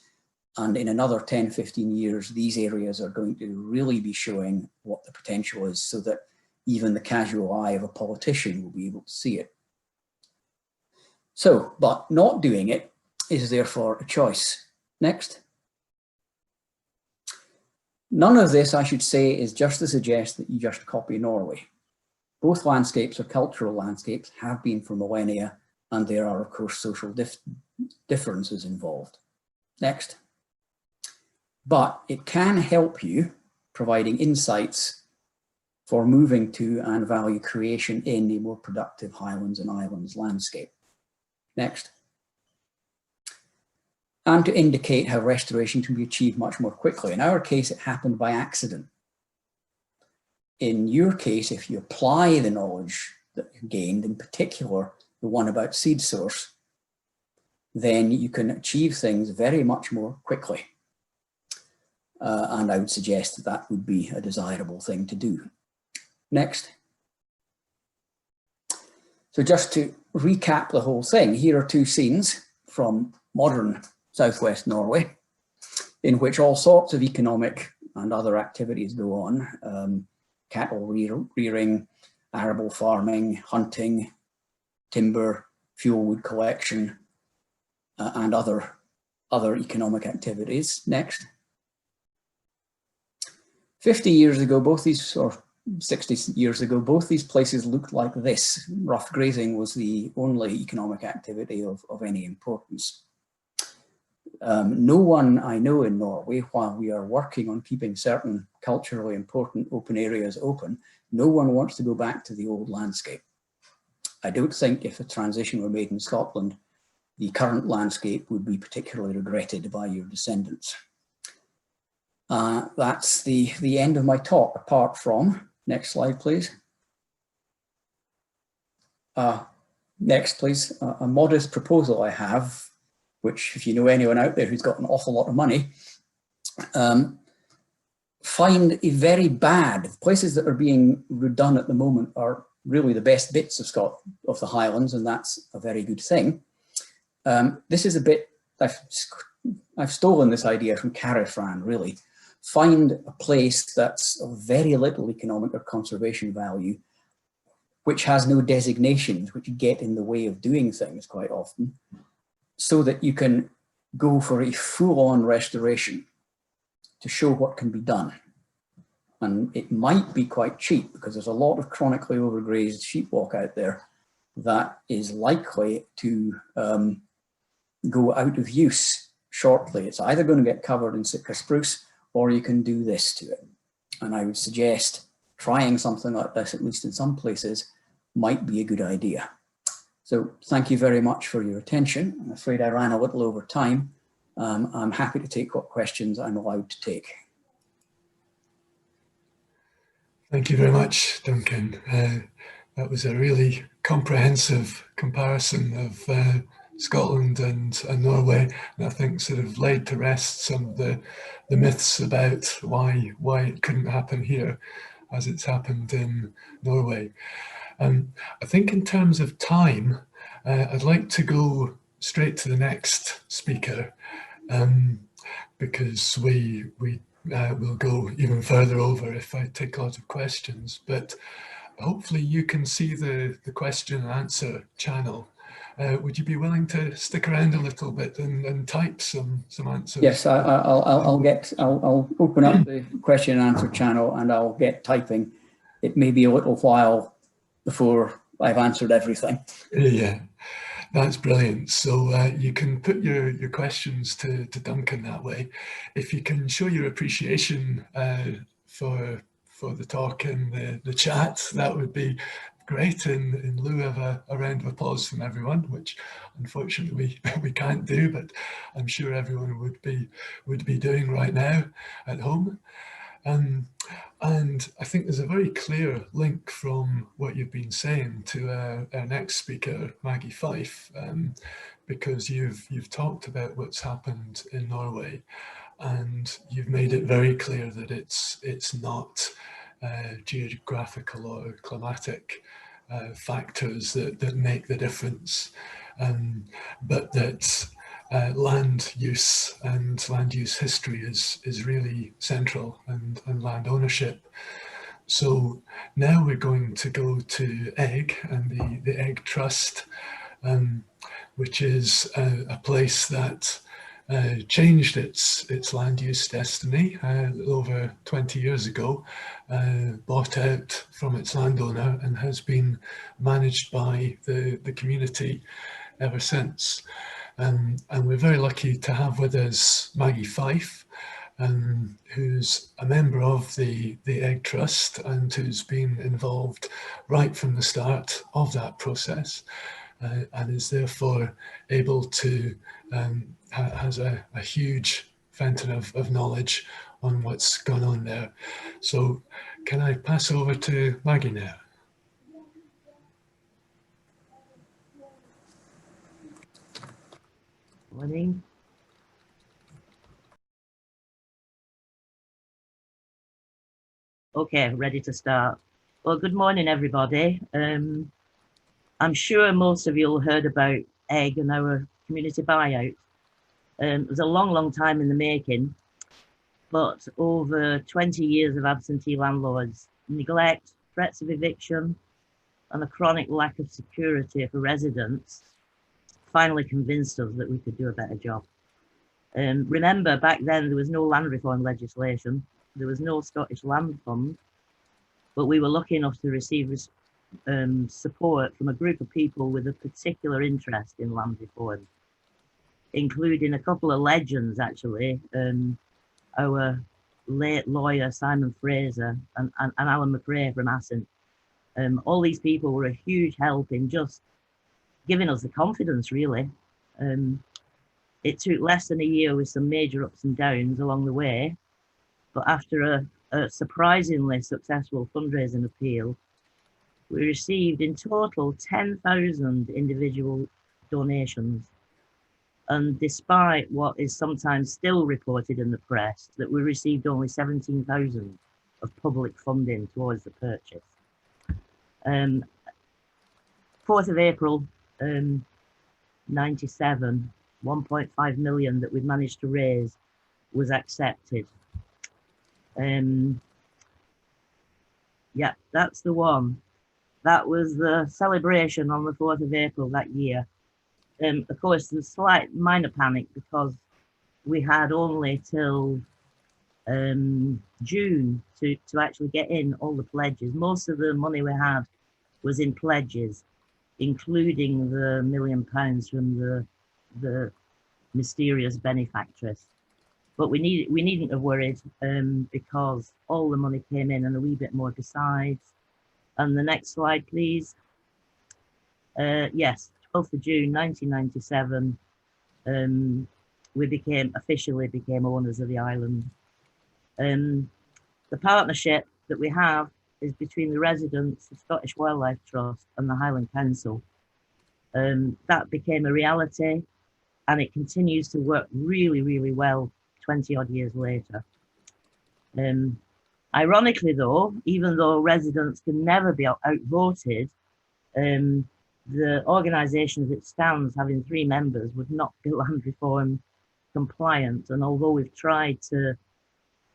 and in another 10, 15 years, these areas are going to really be showing what the potential is so that even the casual eye of a politician will be able to see it. So, but not doing it is therefore a choice. Next. None of this, I should say, is just to suggest that you just copy Norway. Both landscapes or cultural landscapes have been for millennia, and there are, of course, social differences involved. Next. But it can help you, providing insights for moving to and value creation in a more productive Highlands and Islands landscape. Next. And to indicate how restoration can be achieved much more quickly. In our case, it happened by accident. In your case, if you apply the knowledge that you gained, in particular, the one about seed source, then you can achieve things very much more quickly. And I would suggest that that would be a desirable thing to do. Next. So just to recap the whole thing, here are two scenes from modern Southwest Norway, in which all sorts of economic and other activities go on. Cattle rearing, arable farming, hunting, timber, fuel wood collection, and other economic activities. Next. 50 years ago, both these, or 60 years ago, both these places looked like this. Rough grazing was the only economic activity of any importance. No one I know in Norway, while we are working on keeping certain culturally important open areas open, no one wants to go back to the old landscape. I don't think if a transition were made in Scotland, the current landscape would be particularly regretted by your descendants. That's the end of my talk, apart from, next slide please. Next please, a modest proposal I have, which if you know anyone out there who's got an awful lot of money, find a very bad, places that are being redone at the moment are really the best bits of Scotland, of the Highlands, and that's a very good thing. This is a bit, I've stolen this idea from Carifran, really. Find a place that's of very little economic or conservation value, which has no designations, which get in the way of doing things quite often, so that you can go for a full-on restoration to show what can be done. And it might be quite cheap because there's a lot of chronically overgrazed sheepwalk out there that is likely to go out of use shortly. It's either going to get covered in Sitka spruce or you can do this to it. And I would suggest trying something like this, at least in some places, might be a good idea. So thank you very much for your attention. I'm afraid I ran a little over time. I'm happy to take what questions I'm allowed to take. Thank you very much, Duncan. That was a really comprehensive comparison of Scotland and Norway, and I think sort of laid to rest some of the myths about why it couldn't happen here as it's happened in Norway. I think in terms of time, I'd like to go straight to the next speaker because we will go even further over if I take a lot of questions, but hopefully you can see the question and answer channel. Would you be willing to stick around a little bit and type some answers? Yes, I'll open up the question and answer channel and I'll get typing. It may be a little while before I've answered everything. Yeah, that's brilliant. So you can put your questions to Duncan that way. If you can show your appreciation for the talk in the chat, that would be great in lieu of a round of applause from everyone, which unfortunately we can't do, but I'm sure everyone would be doing right now at home. And I think there's a very clear link from what you've been saying to our next speaker, Maggie Fife, because you've talked about what's happened in Norway, and you've made it very clear that it's not geographical or climatic factors that make the difference, but that land use and land use history is really central, and land ownership. So now we're going to go to Eigg and the Eigg Trust, which is a place that changed its land use destiny a little over 20 years ago, bought out from its landowner and has been managed by the community ever since. And we're very lucky to have with us Maggie Fife, who's a member of the Eigg Trust and who's been involved right from the start of that process, and is therefore able to has a huge fountain of knowledge on what's gone on there. So can I pass over to Maggie now? Morning. Okay, ready to start. Well, good morning, everybody. I'm sure most of you heard about Eigg and our community buyout. It was a long time in the making, but over 20 years of absentee landlords, neglect, threats of eviction, and a chronic lack of security for residents finally convinced us that we could do a better job. Remember, back then there was no land reform legislation, there was no Scottish Land Fund, but we were lucky enough to receive support from a group of people with a particular interest in land reform, including a couple of legends actually, our late lawyer Simon Fraser and Alan McRae from Assynt. All these people were a huge help in just giving us the confidence, really. It took less than a year with some major ups and downs along the way, but after a surprisingly successful fundraising appeal, we received in total 10,000 individual donations. And despite what is sometimes still reported in the press, that we received only 17,000 of public funding towards the purchase. 4th of April, 97, 1.5 million that we've managed to raise was accepted. Yeah, that's the one. That was the celebration on the 4th of April that year. Of course, there's slight minor panic because we had only till June to actually get in all the pledges. Most of the money we had was in pledges, including the £1 million from the mysterious benefactress. But we needn't have worried because all the money came in and a wee bit more besides. And the next slide, please. Yes, 12th of June 1997, we officially became owners of the island. The partnership that we have is between the residents, the Scottish Wildlife Trust and the Highland Council. That became a reality and it continues to work really, really well 20 odd years later. Ironically though, even though residents can never be outvoted, the organisation as it stands, having 3 members, would not be land reform compliant. And although we've tried to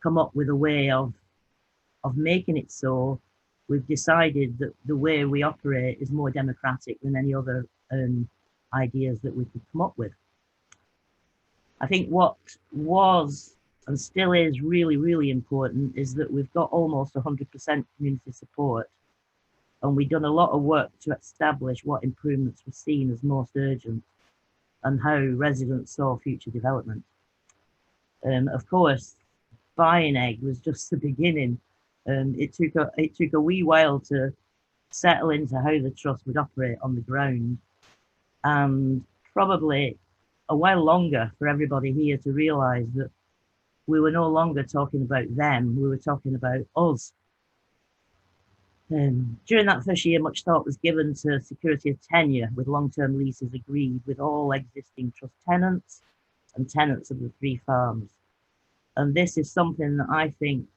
come up with a way of making it so, we've decided that the way we operate is more democratic than any other ideas that we could come up with. I think what was and still is really, really important is that we've got almost 100% community support. And we've done a lot of work to establish what improvements were seen as most urgent and how residents saw future development. Of course, buying Eigg was just the beginning. It took a wee while to settle into how the trust would operate on the ground, and probably a while longer for everybody here to realise that we were no longer talking about them, we were talking about us. During that first year, much thought was given to security of tenure, with long-term leases agreed with all existing trust tenants and tenants of the 3 farms. And this is something that I think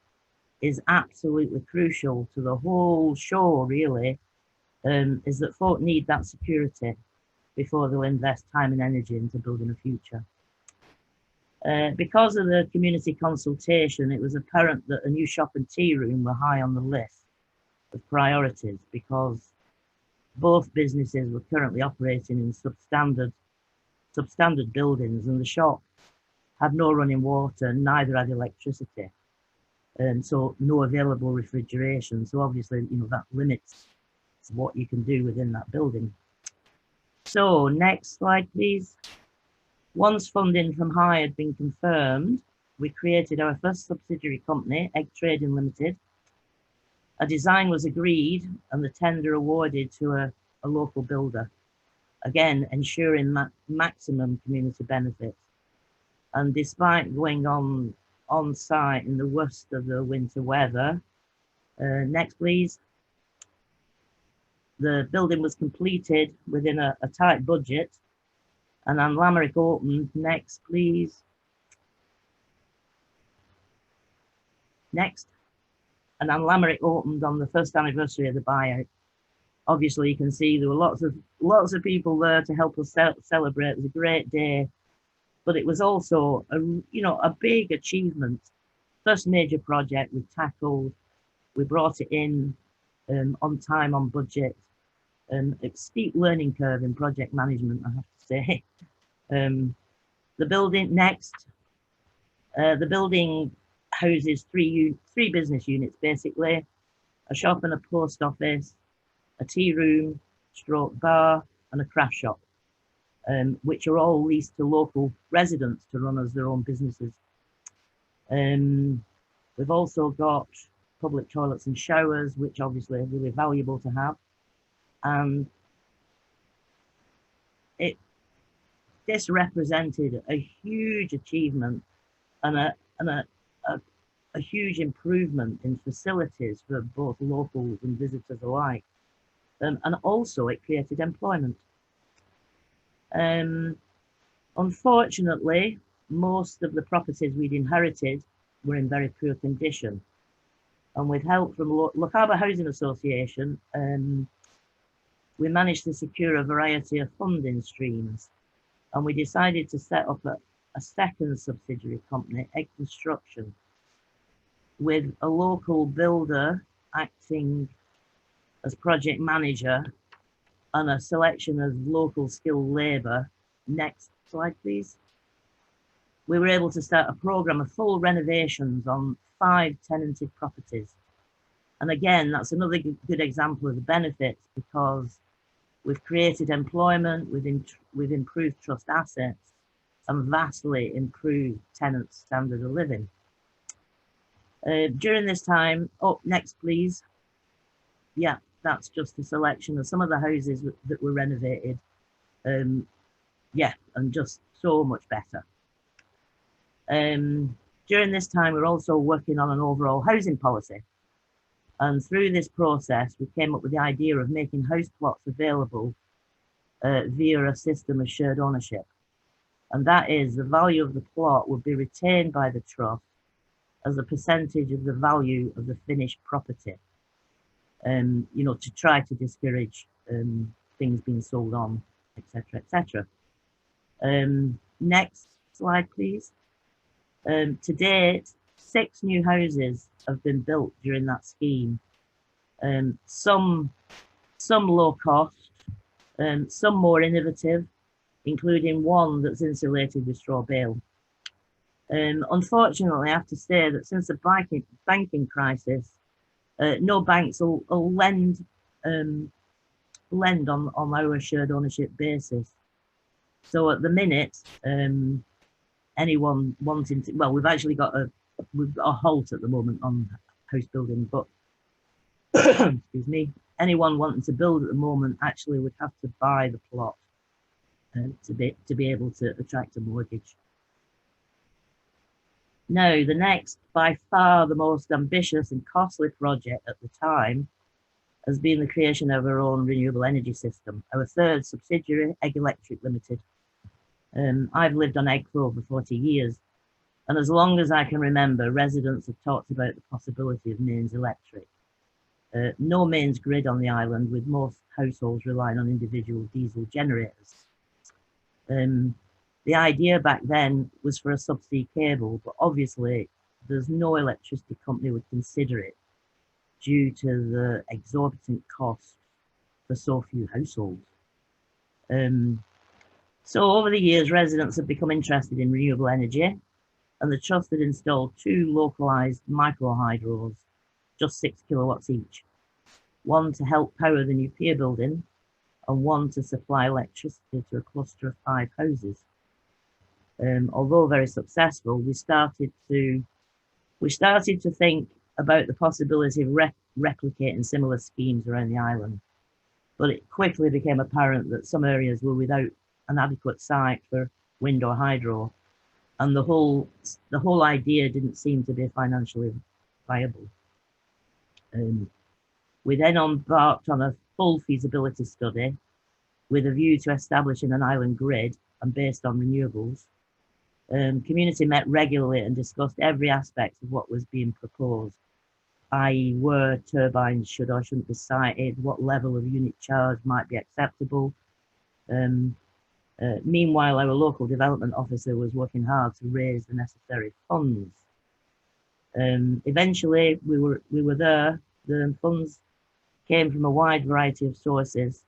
is absolutely crucial to the whole show, really, is that folk need that security before they'll invest time and energy into building a future. Because of the community consultation, it was apparent that a new shop and tea room were high on the list of priorities, because both businesses were currently operating in substandard buildings, and the shop had no running water, neither had electricity, and so no available refrigeration. So obviously, that limits what you can do within that building. So next slide, please. Once funding from High had been confirmed, we created our first subsidiary company, Eigg Trading Limited. A design was agreed and the tender awarded to a local builder, again ensuring maximum community benefit. And despite going on site in the worst of the winter weather, next please, the building was completed within a tight budget, and An Lamerick opened. Next please. Next. And An Lamerick opened on the 1st anniversary of the buyout. Obviously, you can see there were lots of people there to help us celebrate. It was a great day, but it was also a big achievement. First major project we tackled. We brought it in on time, on budget. A steep learning curve in project management, I have to say. The building next. The building houses three business units basically. a shop and a post office, a tea room, stroke bar, and a craft shop, which are all leased to local residents to run as their own businesses. We've also got public toilets and showers, which obviously are really valuable to have. And this represented a huge achievement and a huge improvement in facilities for both locals and visitors alike. And also it created employment. Unfortunately, most of the properties we'd inherited were in very poor condition. And with help from Lochaber Housing Association, we managed to secure a variety of funding streams. And we decided to set up a second subsidiary company, Eigg Construction, with a local builder acting as project manager and a selection of local skilled labour. Next slide, please. We were able to start a programme of full renovations on 5 tenanted properties. And again, that's another good example of the benefits, because we've created employment, we've improved trust assets, and vastly improved tenants' standard of living. During this time, next please. Yeah, that's just a selection of some of the houses that were renovated. Yeah, and just so much better. During this time, we're also working on an overall housing policy. And through this process, we came up with the idea of making house plots available via a system of shared ownership. And that is, the value of the plot would be retained by the trust as a percentage of the value of the finished property. You know, to try to discourage things being sold on, etc., etc. Next slide, please. To date, 6 new houses have been built during that scheme. Some low cost, some more innovative, including one that's insulated with straw bale. Unfortunately, I have to say that since the banking crisis, no banks will lend on our shared ownership basis. So at the minute, anyone wanting to, well, we've actually got a halt at the moment on house building, but excuse me, anyone wanting to build at the moment actually would have to buy the plot to be able to attract a mortgage. Now, the next, by far the most ambitious and costly project at the time, has been the creation of our own renewable energy system, our third subsidiary, Eigg Electric Limited. I've lived on Eigg for over 40 years, and as long as I can remember, residents have talked about the possibility of mains electric. No mains grid on the island, with most households relying on individual diesel generators. The idea back then was for a subsea cable, but obviously there's no electricity company would consider it due to the exorbitant cost for so few households. So over the years, residents have become interested in renewable energy, and the trust had installed 2 localized micro hydros, just 6 kilowatts each, one to help power the new pier building and one to supply electricity to a cluster of 5 houses. Although very successful, we started to think about the possibility of replicating similar schemes around the island, but it quickly became apparent that some areas were without an adequate site for wind or hydro, and the whole idea didn't seem to be financially viable. We then embarked on a full feasibility study with a view to establishing an island grid and based on renewables. Community met regularly and discussed every aspect of what was being proposed, i.e. where turbines should or shouldn't be sited, what level of unit charge might be acceptable. Meanwhile, our local development officer was working hard to raise the necessary funds. Eventually, we were there. The funds came from a wide variety of sources,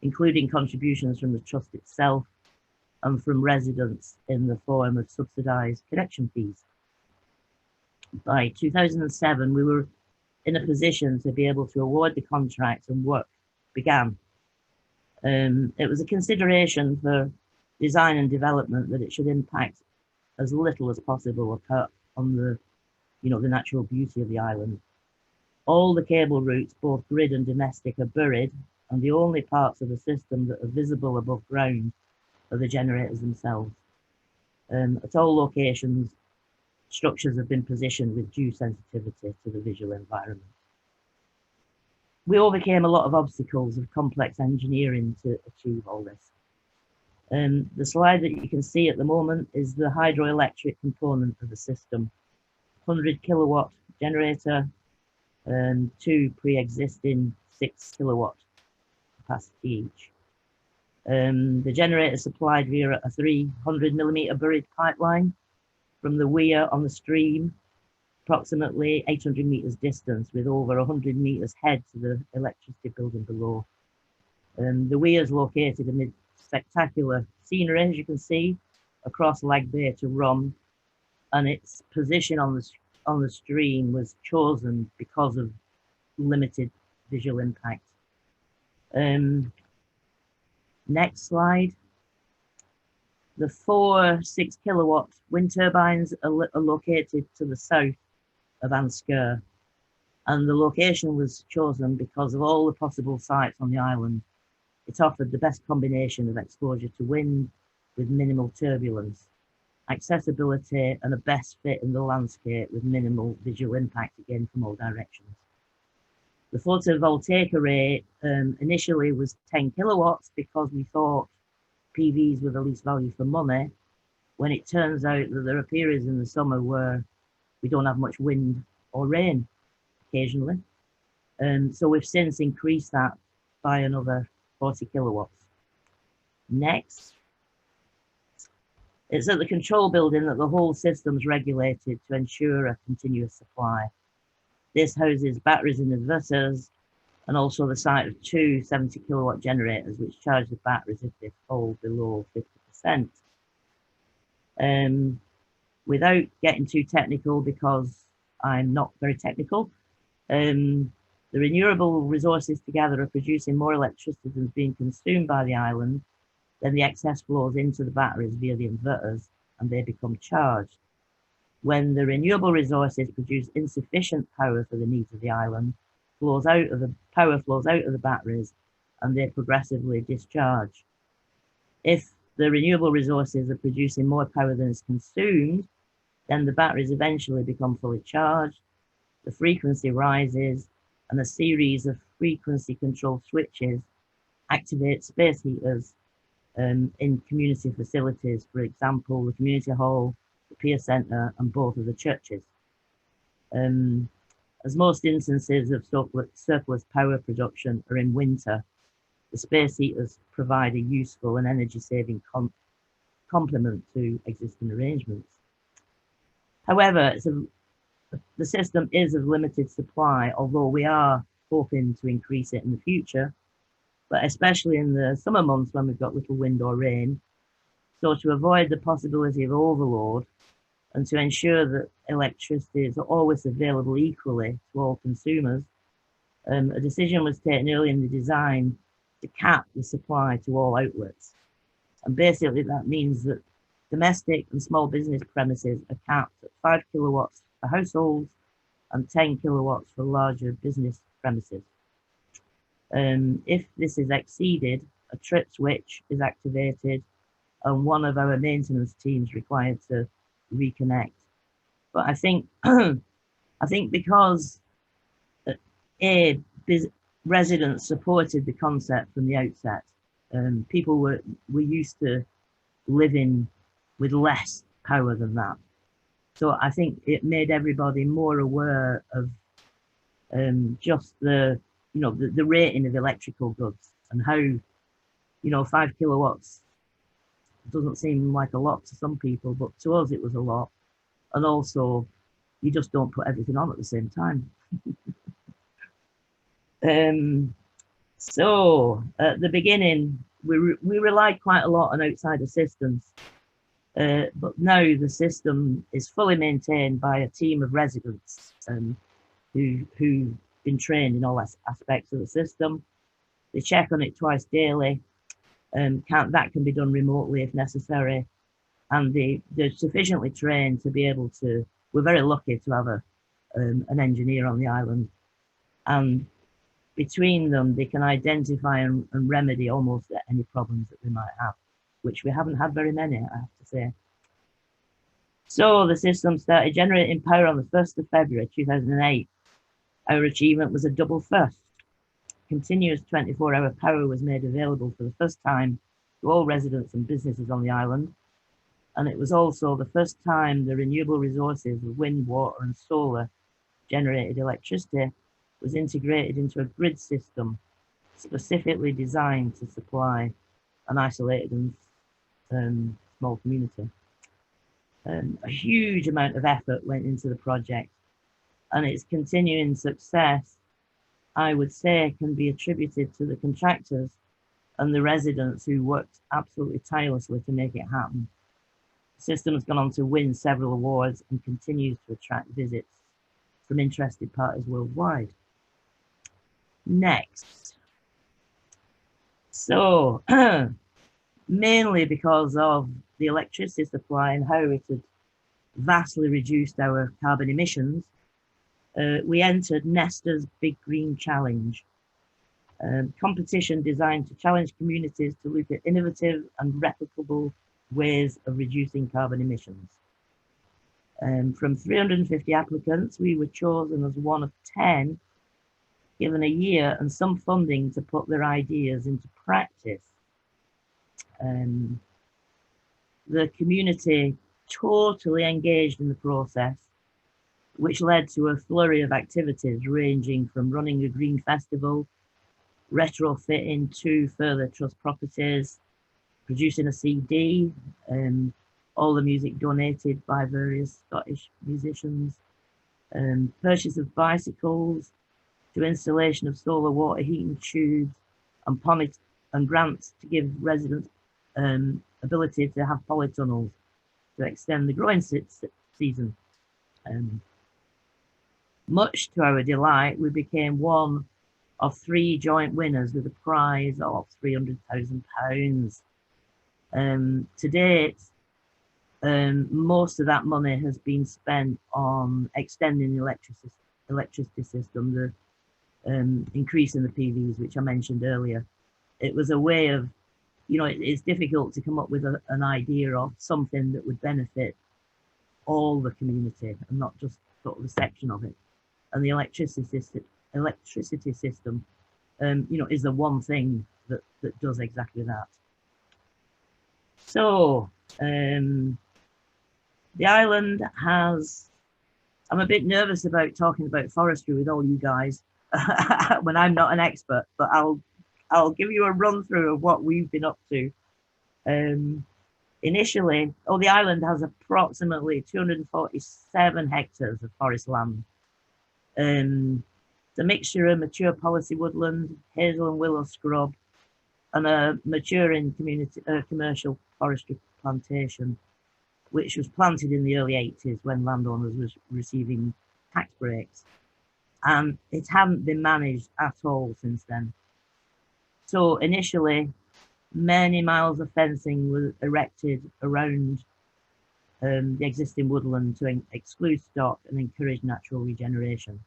including contributions from the trust itself and from residents in the form of subsidised connection fees. By 2007, we were in a position to be able to award the contract and work began. It was a consideration for design and development that it should impact as little as possible on the, the natural beauty of the island. All the cable routes, both grid and domestic, are buried, and the only parts of the system that are visible above ground are the generators themselves. At all locations, structures have been positioned with due sensitivity to the visual environment. We overcame a lot of obstacles of complex engineering to achieve all this. The slide that you can see at the moment is the hydroelectric component of the system. 100 kilowatt generator and 2 pre-existing 6 kilowatt capacity each. The generator supplied via a 300 millimeter buried pipeline from the weir on the stream, approximately 800 meters distance, with over 100 meters head to the electricity building below. The weir is located amid spectacular scenery, as you can see, across Lag Bay to Rum, and its position on the stream was chosen because of limited visual impact. Next slide. The 4 6 kilowatt wind turbines are located to the south of Ansker, and the location was chosen because of all the possible sites on the island. It offered the best combination of exposure to wind with minimal turbulence, accessibility, and a best fit in the landscape with minimal visual impact, again from all directions. The photovoltaic array initially was 10 kilowatts because we thought PVs were the least value for money, when it turns out that there are periods in the summer where we don't have much wind or rain occasionally. So we've since increased that by another 40 kilowatts. Next. It's at the control building that the whole system's regulated to ensure a continuous supply. This houses batteries and inverters, and also the site of 2 70 kilowatt generators, which charge the batteries if they fall below 50%. Without getting too technical, because I'm not very technical, the renewable resources together are producing more electricity than is being consumed by the island. Then the excess flows into the batteries via the inverters, and they become charged. When the renewable resources produce insufficient power for the needs of the island, power flows out of the batteries, and they progressively discharge. If the renewable resources are producing more power than is consumed, then the batteries eventually become fully charged, the frequency rises, and a series of frequency control switches activate space heaters in community facilities, for example, the community hall, the peer centre, and both of the churches. As most instances of surplus power production are in winter, the space heaters provide a useful and energy-saving complement to existing arrangements. However, the system is of limited supply, although we are hoping to increase it in the future, but especially in the summer months when we've got little wind or rain. So to avoid the possibility of overload and to ensure that electricity is always available equally to all consumers, a decision was taken early in the design to cap the supply to all outlets. And basically that means that domestic and small business premises are capped at 5 kilowatts for households and 10 kilowatts for larger business premises. If this is exceeded, a trip switch is activated and one of our maintenance teams required to reconnect. But I think because residents supported the concept from the outset, people were used to living with less power than that. So I think it made everybody more aware of just the rating of electrical goods and how, 5 kilowatts doesn't seem like a lot to some people, but to us it was a lot. And also, you just don't put everything on at the same time. So at the beginning, we relied quite a lot on outside assistance, but now the system is fully maintained by a team of residents. who've been trained in all aspects of the system. They check on it twice daily. That can be done remotely if necessary. And they're sufficiently trained to be able to, we're very lucky to have an engineer on the island. And between them, they can identify and remedy almost any problems that we might have, which we haven't had very many, I have to say. So the system started generating power on the 1st of February 2008. Our achievement was a double first. Continuous 24-hour power was made available for the first time to all residents and businesses on the island. And it was also the first time the renewable resources of wind, water and solar generated electricity was integrated into a grid system specifically designed to supply an isolated and small community. A huge amount of effort went into the project, and its continuing success, I would say, can be attributed to the contractors and the residents who worked absolutely tirelessly to make it happen. The system has gone on to win several awards and continues to attract visits from interested parties worldwide. Next. So, mainly because of the electricity supply and how it had vastly reduced our carbon emissions, we entered Nesta's Big Green Challenge, competition designed to challenge communities to look at innovative and replicable ways of reducing carbon emissions. From 350 applicants, we were chosen as one of 10, given a year and some funding to put their ideas into practice. The community totally engaged in the process, which led to a flurry of activities ranging from running a green festival, retrofitting 2 further trust properties, producing a CD, all the music donated by various Scottish musicians, purchase of bicycles, to installation of solar water heating tubes and grants to give residents ability to have polytunnels to extend the growing season. Much to our delight, we became one of 3 joint winners with a prize of £300,000. To date, most of that money has been spent on extending the electricity system, increasing the PVs, which I mentioned earlier. It was a way of, it's difficult to come up with an idea of something that would benefit all the community and not just sort of a section of it. And the electricity system, is the one thing that does exactly that. So the island has, I'm a bit nervous about talking about forestry with all you guys when I'm not an expert, but I'll give you a run through of what we've been up to. Initially, the island has approximately 247 hectares of forest land. It's a mixture of mature policy woodland, hazel and willow scrub, and a maturing commercial forestry plantation, which was planted in the early 80s when landowners was receiving tax breaks. And it hadn't been managed at all since then. So initially, many miles of fencing were erected around the existing woodland to exclude stock and encourage natural regeneration.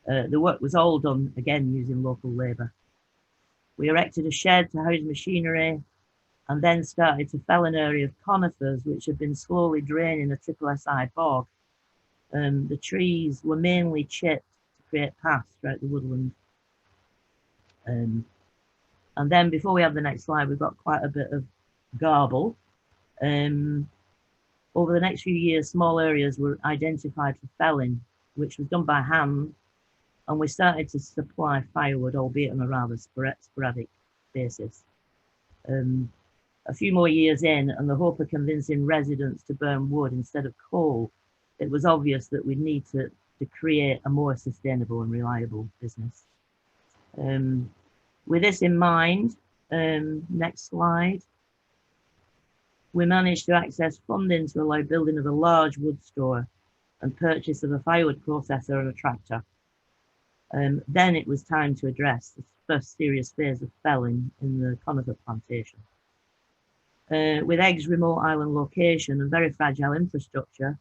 The work was all done, again, using local labour. We erected a shed to house machinery and then started to fell an area of conifers which had been slowly draining a triple SI bog. The trees were mainly chipped to create paths throughout the woodland. And then before we have the next slide, we've got quite a bit of garble. Over the next few years, small areas were identified for felling, which was done by hand, and we started to supply firewood, albeit on a rather sporadic basis. A few more years in, and the hope of convincing residents to burn wood instead of coal, it was obvious that we need to create a more sustainable and reliable business. With this in mind, next slide, we managed to access funding to allow building of a large wood store and purchase of a firewood processor and a tractor. Then it was time to address the first serious phase of felling in the conifer plantation. With Eigg's remote island location and very fragile infrastructure,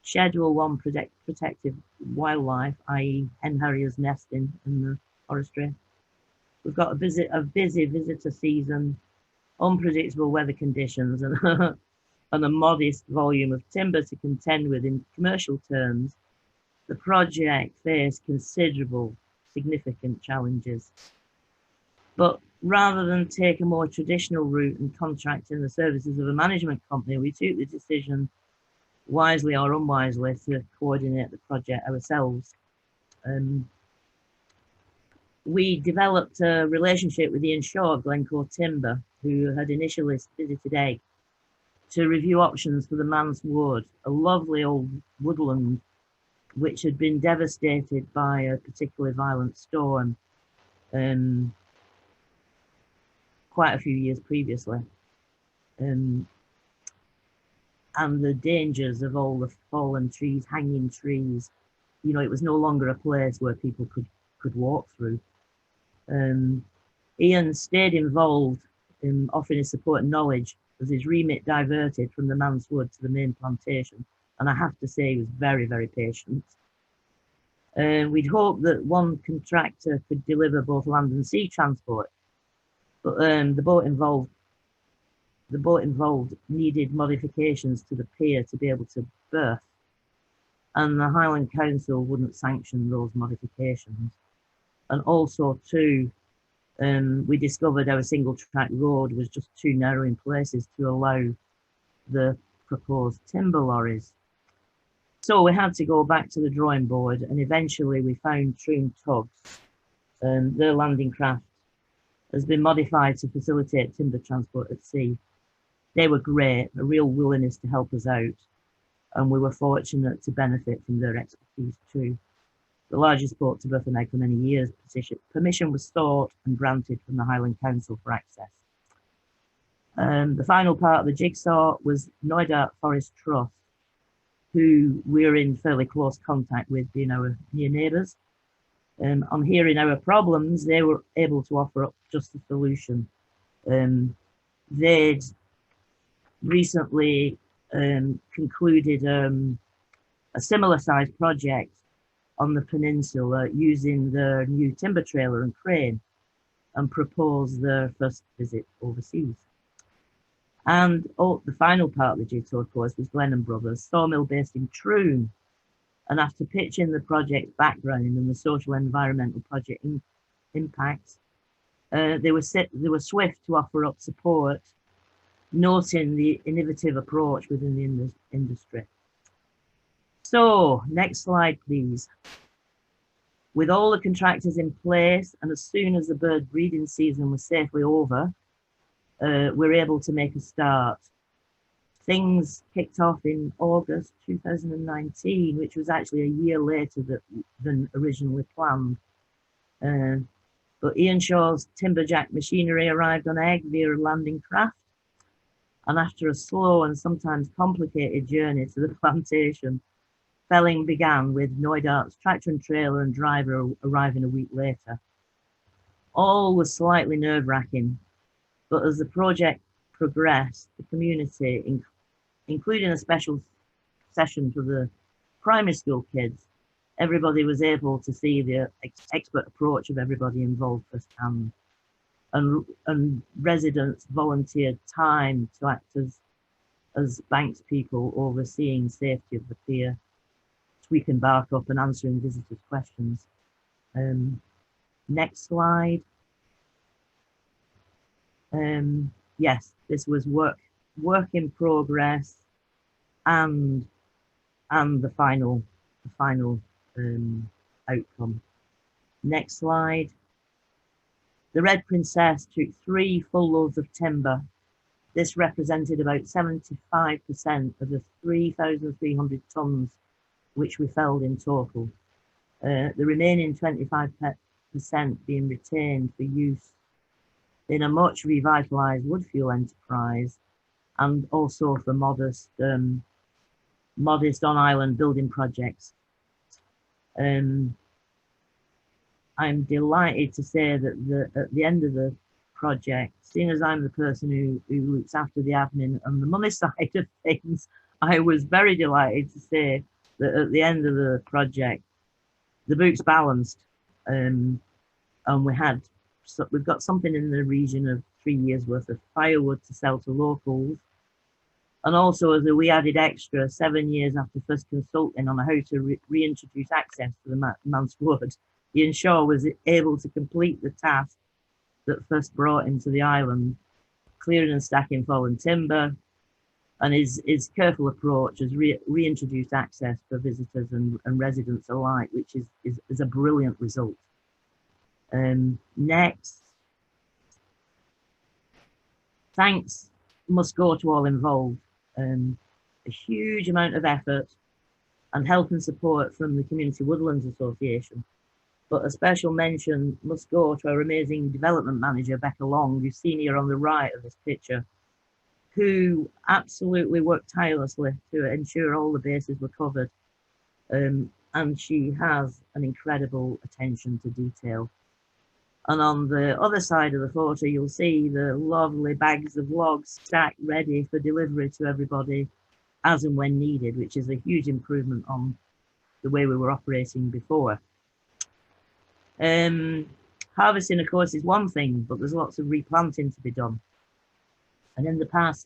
Schedule 1 protected wildlife, i.e. hen harriers nesting in the forestry. We've got a busy visitor season, unpredictable weather conditions, and, and a modest volume of timber to contend with in commercial terms. The project faced considerable, significant challenges. But rather than take a more traditional route and contracting the services of a management company, we took the decision, wisely or unwisely, to coordinate the project ourselves. We developed a relationship with Ian Shaw of Glencore Timber, who had initially visited Eigg, to review options for the Manse Wood, a lovely old woodland which had been devastated by a particularly violent storm quite a few years previously. And the dangers of all the fallen trees, hanging trees, you know, it was no longer a place where people could walk through. Ian stayed involved in offering his support and knowledge as his remit diverted from the Manse Wood to the main plantation. And I have to say, he was very, very patient. We'd hoped that one contractor could deliver both land and sea transport, but the boat involved needed modifications to the pier to be able to berth, and the Highland Council wouldn't sanction those modifications. And also too, we discovered our single track road was just too narrow in places to allow the proposed timber lorries. So we had to go back to the drawing board, and eventually we found Troon Tugs. Their landing craft has been modified to facilitate timber transport at sea. They were great, a real willingness to help us out, and we were fortunate to benefit from their expertise too. The largest port to berth an egg for many years, permission was sought and granted from the Highland Council for access. The final part of the jigsaw was Knoydart Forest Trust, who we're in fairly close contact with, being our near neighbours. On hearing our problems, they were able to offer up just a solution. They'd recently concluded a similar sized project on the peninsula using their new timber trailer and crane, and proposed their first visit overseas. And the final part of the jigsaw, of course, was Glennon Brothers, sawmill based in Troon. And after pitching the project's background and the social environmental project impacts, they were swift to offer up support, noting the innovative approach within the industry. So, next slide, please. With all the contractors in place, and as soon as the bird breeding season was safely over, we're able to make a start. Things kicked off in August 2019, which was actually a year later than originally planned. But Ian Shaw's timberjack machinery arrived on Eigg via a landing craft. And after a slow and sometimes complicated journey to the plantation, felling began with Knoydart's tractor and trailer and driver arriving a week later. All was slightly nerve-wracking, but as the project progressed, the community, including a special session for the primary school kids, everybody was able to see the expert approach of everybody involved firsthand. And residents volunteered time to act as banks people overseeing safety of the pier, sweeping bark up and answering visitors' questions. Next slide. Yes, this was work in progress, and the final outcome. Next slide. The Red Princess took 3 full loads of timber. This represented about 75% of the 3,300 tonnes which we felled in total. The remaining 25% being retained for use in a much revitalised wood fuel enterprise, and also for modest on-island building projects. I'm delighted to say that at the end of the project, seeing as I'm the person who looks after the admin and the money side of things, I was very delighted to say that at the end of the project, the books balanced, and we've got something in the region of 3 years worth of firewood to sell to locals. And also, as we added extra 7 years after first consulting on how to reintroduce access to the man's wood, the insurer was able to complete the task that first brought him to the island, clearing and stacking fallen timber, and his careful approach has reintroduced access for visitors and residents alike, which is a brilliant result. Next, thanks must go to all involved. A huge amount of effort and help and support from the Community Woodlands Association. But a special mention must go to our amazing development manager, Becca Long, who's seen here on the right of this picture, who absolutely worked tirelessly to ensure all the bases were covered. And she has an incredible attention to detail. And on the other side of the photo, you'll see the lovely bags of logs stacked ready for delivery to everybody as and when needed, which is a huge improvement on the way we were operating before. Harvesting, of course, is one thing, but there's lots of replanting to be done. And in the past,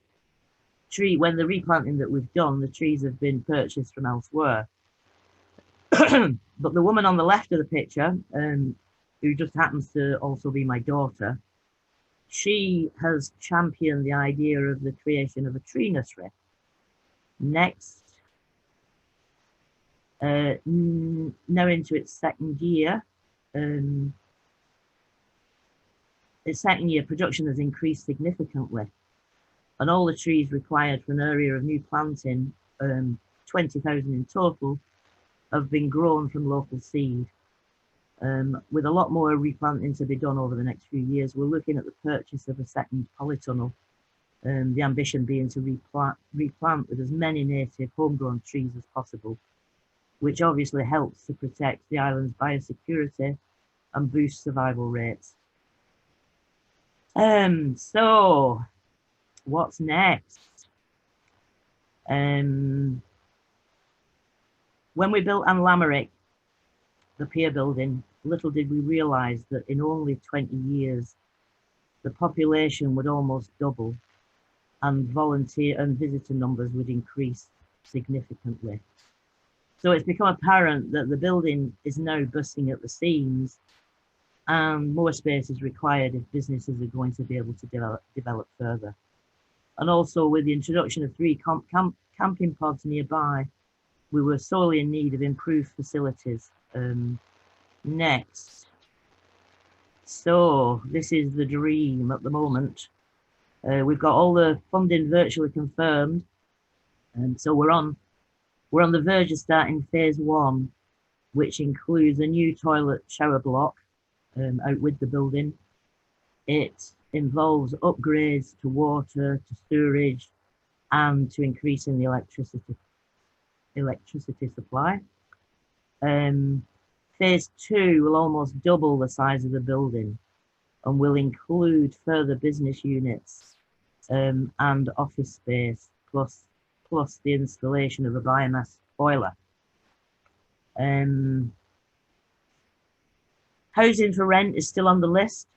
when the replanting that we've done, the trees have been purchased from elsewhere. But the woman on the left of the picture, who just happens to also be my daughter, she has championed the idea of the creation of a tree nursery. Next, now into its second year. Its second year production has increased significantly, and all the trees required for an area of new planting, 20,000 in total, have been grown from local seed. With a lot more replanting to be done over the next few years, we're looking at the purchase of a second polytunnel, the ambition being to replant with as many native homegrown trees as possible, which obviously helps to protect the island's biosecurity and boost survival rates. So what's next? When we built Ann Lamerick, the pier building, little did we realise that in only 20 years, the population would almost double and volunteer and visitor numbers would increase significantly. So it's become apparent that the building is now bursting at the seams and more space is required if businesses are going to be able to develop further. And also with the introduction of 3 camping pods nearby, we were sorely in need of improved facilities. Next. So this is the dream at the moment. We've got all the funding virtually confirmed. And so we're on the verge of starting phase 1, which includes a new toilet shower block out with the building. It involves upgrades to water, to storage, and to increasing the electricity supply. Phase 2 will almost double the size of the building and will include further business units and office space, plus the installation of a biomass boiler. Housing for rent is still on the list.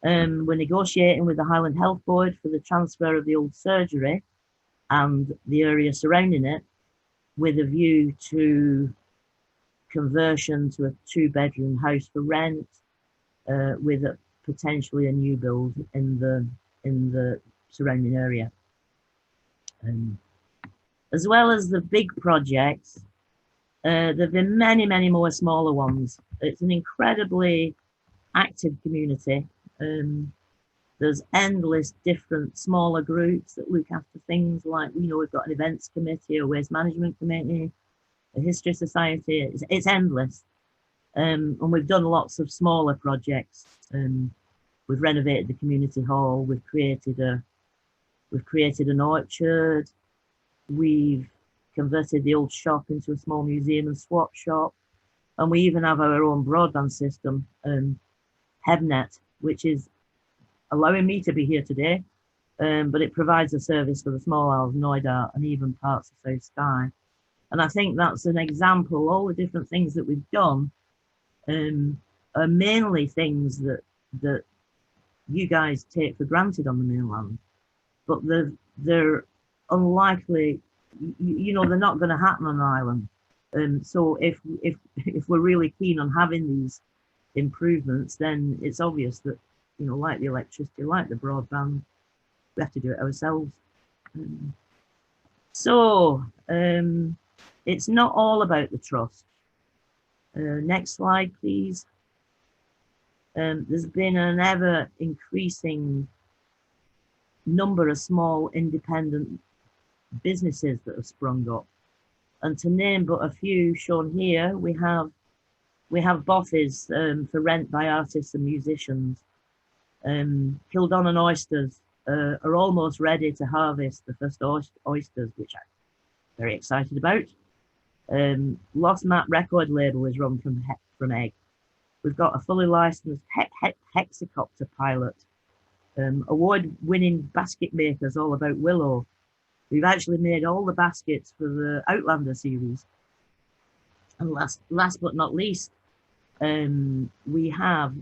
We're negotiating with the Highland Health Board for the transfer of the old surgery and the area surrounding it, with a view to conversion to a 2-bedroom house for rent, with potentially a new build in the surrounding area. As well as the big projects, there have been many, many more smaller ones. It's an incredibly active community. There's endless different smaller groups that look after things like, we've got an events committee, a waste management committee, a history society. It's endless. And we've done lots of smaller projects. We've renovated the community hall. We've created an orchard. We've converted the old shop into a small museum and swap shop. And we even have our own broadband system, HebNet, which is allowing me to be here today, but it provides a service for the Small Isles, Knoydart, and even parts of South Skye. And I think that's an example. All the different things that we've done are mainly things that you guys take for granted on the mainland, but they're unlikely. You know, they're not going to happen on an island. So if we're really keen on having these improvements, then it's obvious that, you know, like the electricity, like the broadband, we have to do it ourselves. It's not all about the trust. Next slide, please. There's been an ever increasing number of small independent businesses that have sprung up. And to name but a few shown here, we have bothies for rent by artists and musicians. Kildon Oysters are almost ready to harvest the first oysters, which I'm very excited about. Lost Map record label is run from Eigg. We've got a fully licensed hexacopter pilot, award-winning basket makers all about willow. We've actually made all the baskets for the Outlander series. And last but not least, we have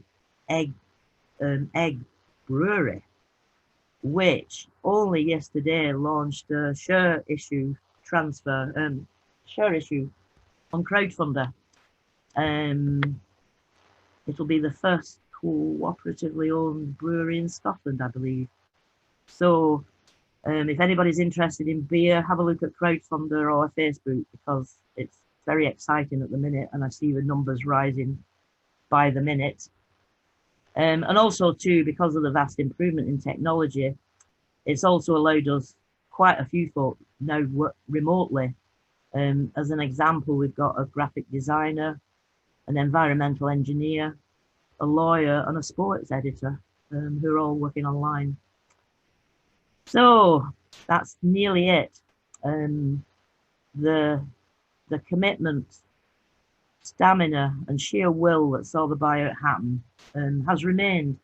Eigg Brewery, which only yesterday launched a share issue on crowdfunder. It'll be the first cooperatively owned brewery in Scotland, I believe. So if anybody's interested in beer, have a look at crowdfunder or Facebook, because it's very exciting at the minute, and I see the numbers rising by the minute. And also too, because of the vast improvement in technology, it's also allowed us, quite a few folk now work remotely. As an example, we've got a graphic designer, an environmental engineer, a lawyer, and a sports editor, who are all working online. So that's nearly it. The commitment, stamina, and sheer will that saw the buyout happen has remained.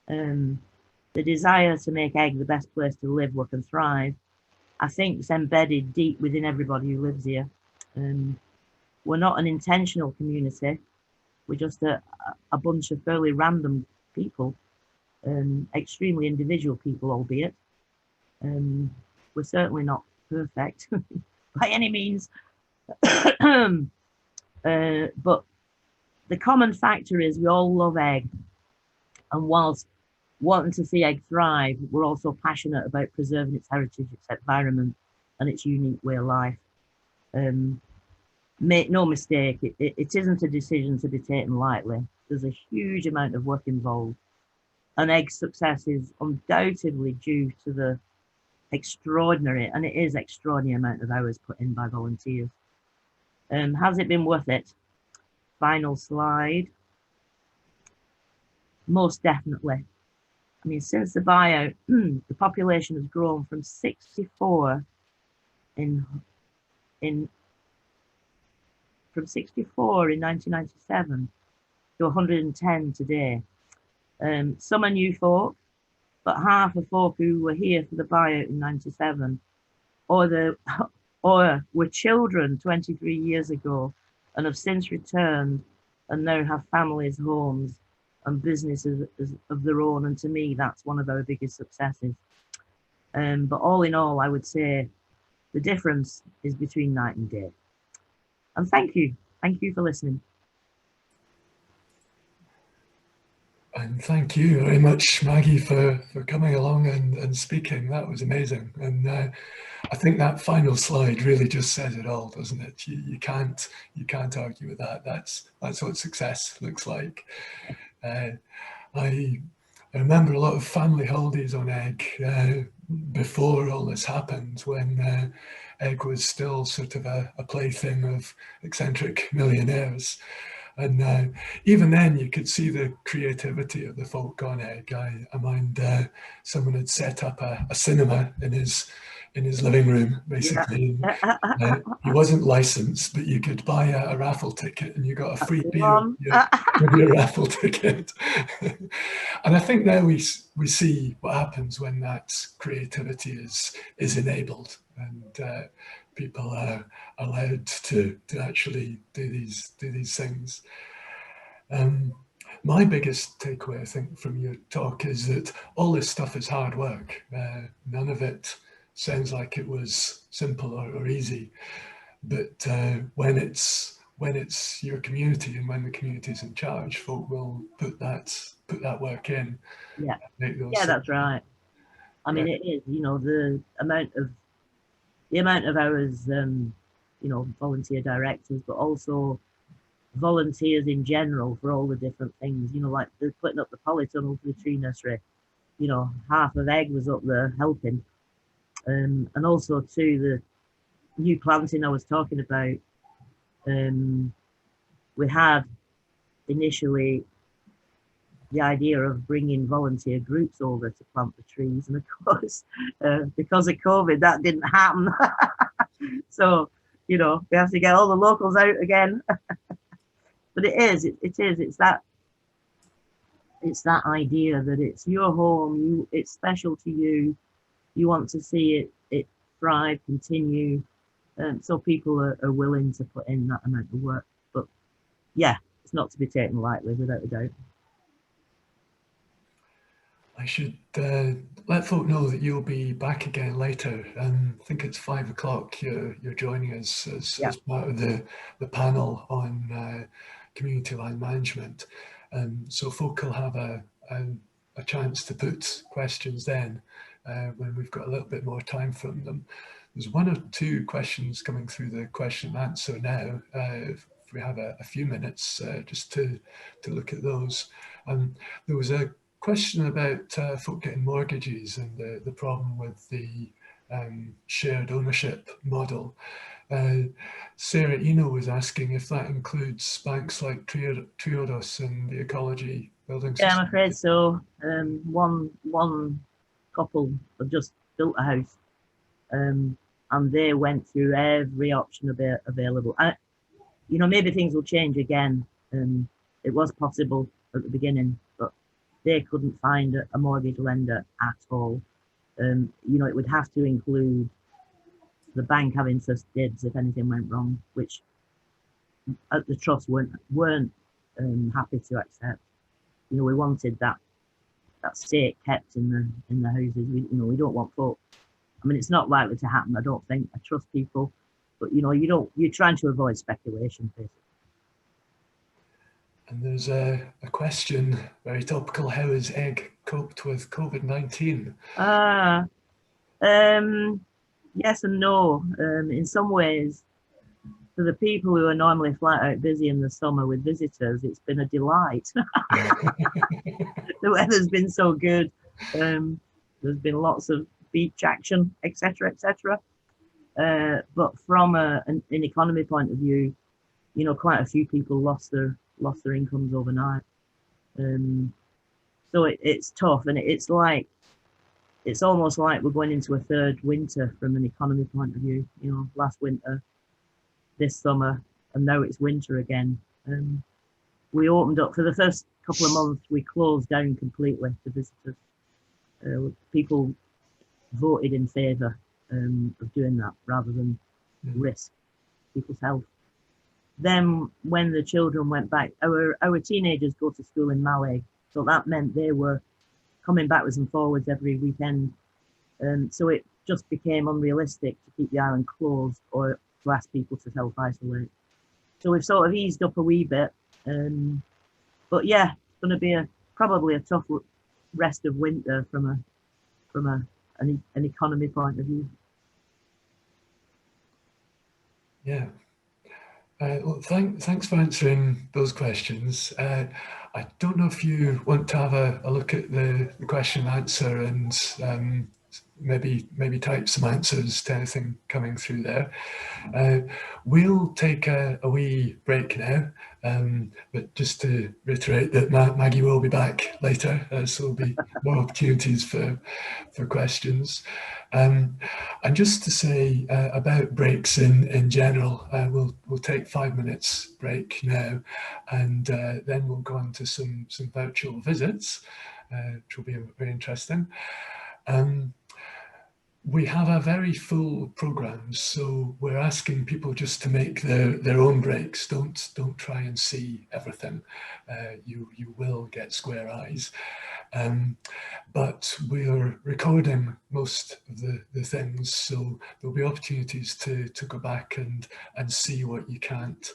The desire to make Eigg the best place to live, work, and thrive, I think, is embedded deep within everybody who lives here. We're not an intentional community. We're just a bunch of fairly random people, extremely individual people, albeit. We're certainly not perfect by any means. But the common factor is we all love Eigg. And whilst wanting to see Eigg thrive, we're also passionate about preserving its heritage, its environment, and its unique way of life. Make no mistake, it isn't a decision to be taken lightly. There's a huge amount of work involved, and Eigg's success is undoubtedly due to the extraordinary, and it is extraordinary, amount of hours put in by volunteers. Has it been worth it? Final slide. Most definitely. I mean, since the buyout, the population has grown from 64 in 1997 to 110 today. Some are new folk, but half of folk who were here for the buyout in 97 or were children 23 years ago and have since returned and now have families, homes, and businesses of their own. And to me, that's one of our biggest successes. But all in all, I would say the difference is between night and day. And thank you for listening. And thank you very much, Maggie, for coming along and speaking. That was amazing. And I think that final slide really just says it all, doesn't it? You can't argue with that. That's what success looks like. I remember a lot of family holidays on Eigg before all this happened, when Eigg was still sort of a plaything of eccentric millionaires. And even then you could see the creativity of the folk on Eigg. I mind someone had set up a cinema in his in his living room, basically. Yeah. He wasn't licensed, but you could buy a raffle ticket and you got a free beer with your raffle ticket. And I think now we see what happens when that creativity is enabled and people are allowed to actually do these things. My biggest takeaway, I think, from your talk is that all this stuff is hard work. None of it sounds like it was simple or easy, but when it's your community and when the community is in charge, folk will put that work in. Yeah, yeah, that's right. I mean, it is, you know, the amount of hours, you know, volunteer directors, but also volunteers in general for all the different things, you know, like the putting up the polytunnel for the tree nursery, you know, half of Eigg was up there helping. And also too, the new planting I was talking about, we had initially the idea of bringing volunteer groups over to plant the trees, and of course, because of COVID, that didn't happen. So, you know, we have to get all the locals out again. But it's that idea that it's your home, it's special to you, you want to see it thrive, continue, so people are willing to put in that amount of work. But yeah, it's not to be taken lightly, without a doubt. I should let folk know that you'll be back again later. I think it's 5 o'clock. You're joining us as part of the panel on community land management. So folk will have a chance to put questions then when we've got a little bit more time from them. There's one or two questions coming through the question and answer now. If we have a few minutes just to look at those. There was a question about folk getting mortgages and the problem with the shared ownership model. Sarah Eno was asking if that includes banks like Triodos and the Ecology Building System. Yeah, I'm afraid so. One couple have just built a house, and they went through every option available. You know, maybe things will change again. It was possible at the beginning, but they couldn't find a mortgage lender at all. You know, it would have to include the bank having first dibs if anything went wrong, which the trust weren't happy to accept. You know, we wanted that stake kept in the houses. We don't want folk. I mean, it's not likely to happen, I don't think. I trust people, but you know, you're trying to avoid speculation, basically. And there's a question, very topical. How has Eigg coped with COVID-19? Yes and no. In some ways, for the people who are normally flat out busy in the summer with visitors, it's been a delight. The weather's been so good. There's been lots of beach action, etc., etc. But from an economy point of view, you know, quite a few people lost their incomes overnight. So it's tough, and it's almost like we're going into a third winter from an economy point of view. You know, last winter, this summer, and now it's winter again. We opened up for the first couple of months. We closed down completely to visitors. People voted in favour of doing that rather than risk people's health. Then when the children went back, our teenagers go to school in Malé, so that meant they were coming backwards and forwards every weekend. So it just became unrealistic to keep the island closed or to ask people to self-isolate. So we've sort of eased up a wee bit. But yeah, it's going to be probably a tough rest of winter from an economy point of view. Yeah. Well, thanks for answering those questions. I don't know if you want to have a look at the question and answer and maybe type some answers to anything coming through there. We'll take a wee break now, But just to reiterate that Maggie will be back later, so there'll be more opportunities for questions. And just to say about breaks in general, we'll take 5 minutes break now, and then we'll go on to some virtual visits, which will be very interesting. We have a very full program, so we're asking people just to make their own breaks. Don't try and see everything. You will get square eyes. But we're recording most of the things, so there'll be opportunities to go back and see what you can't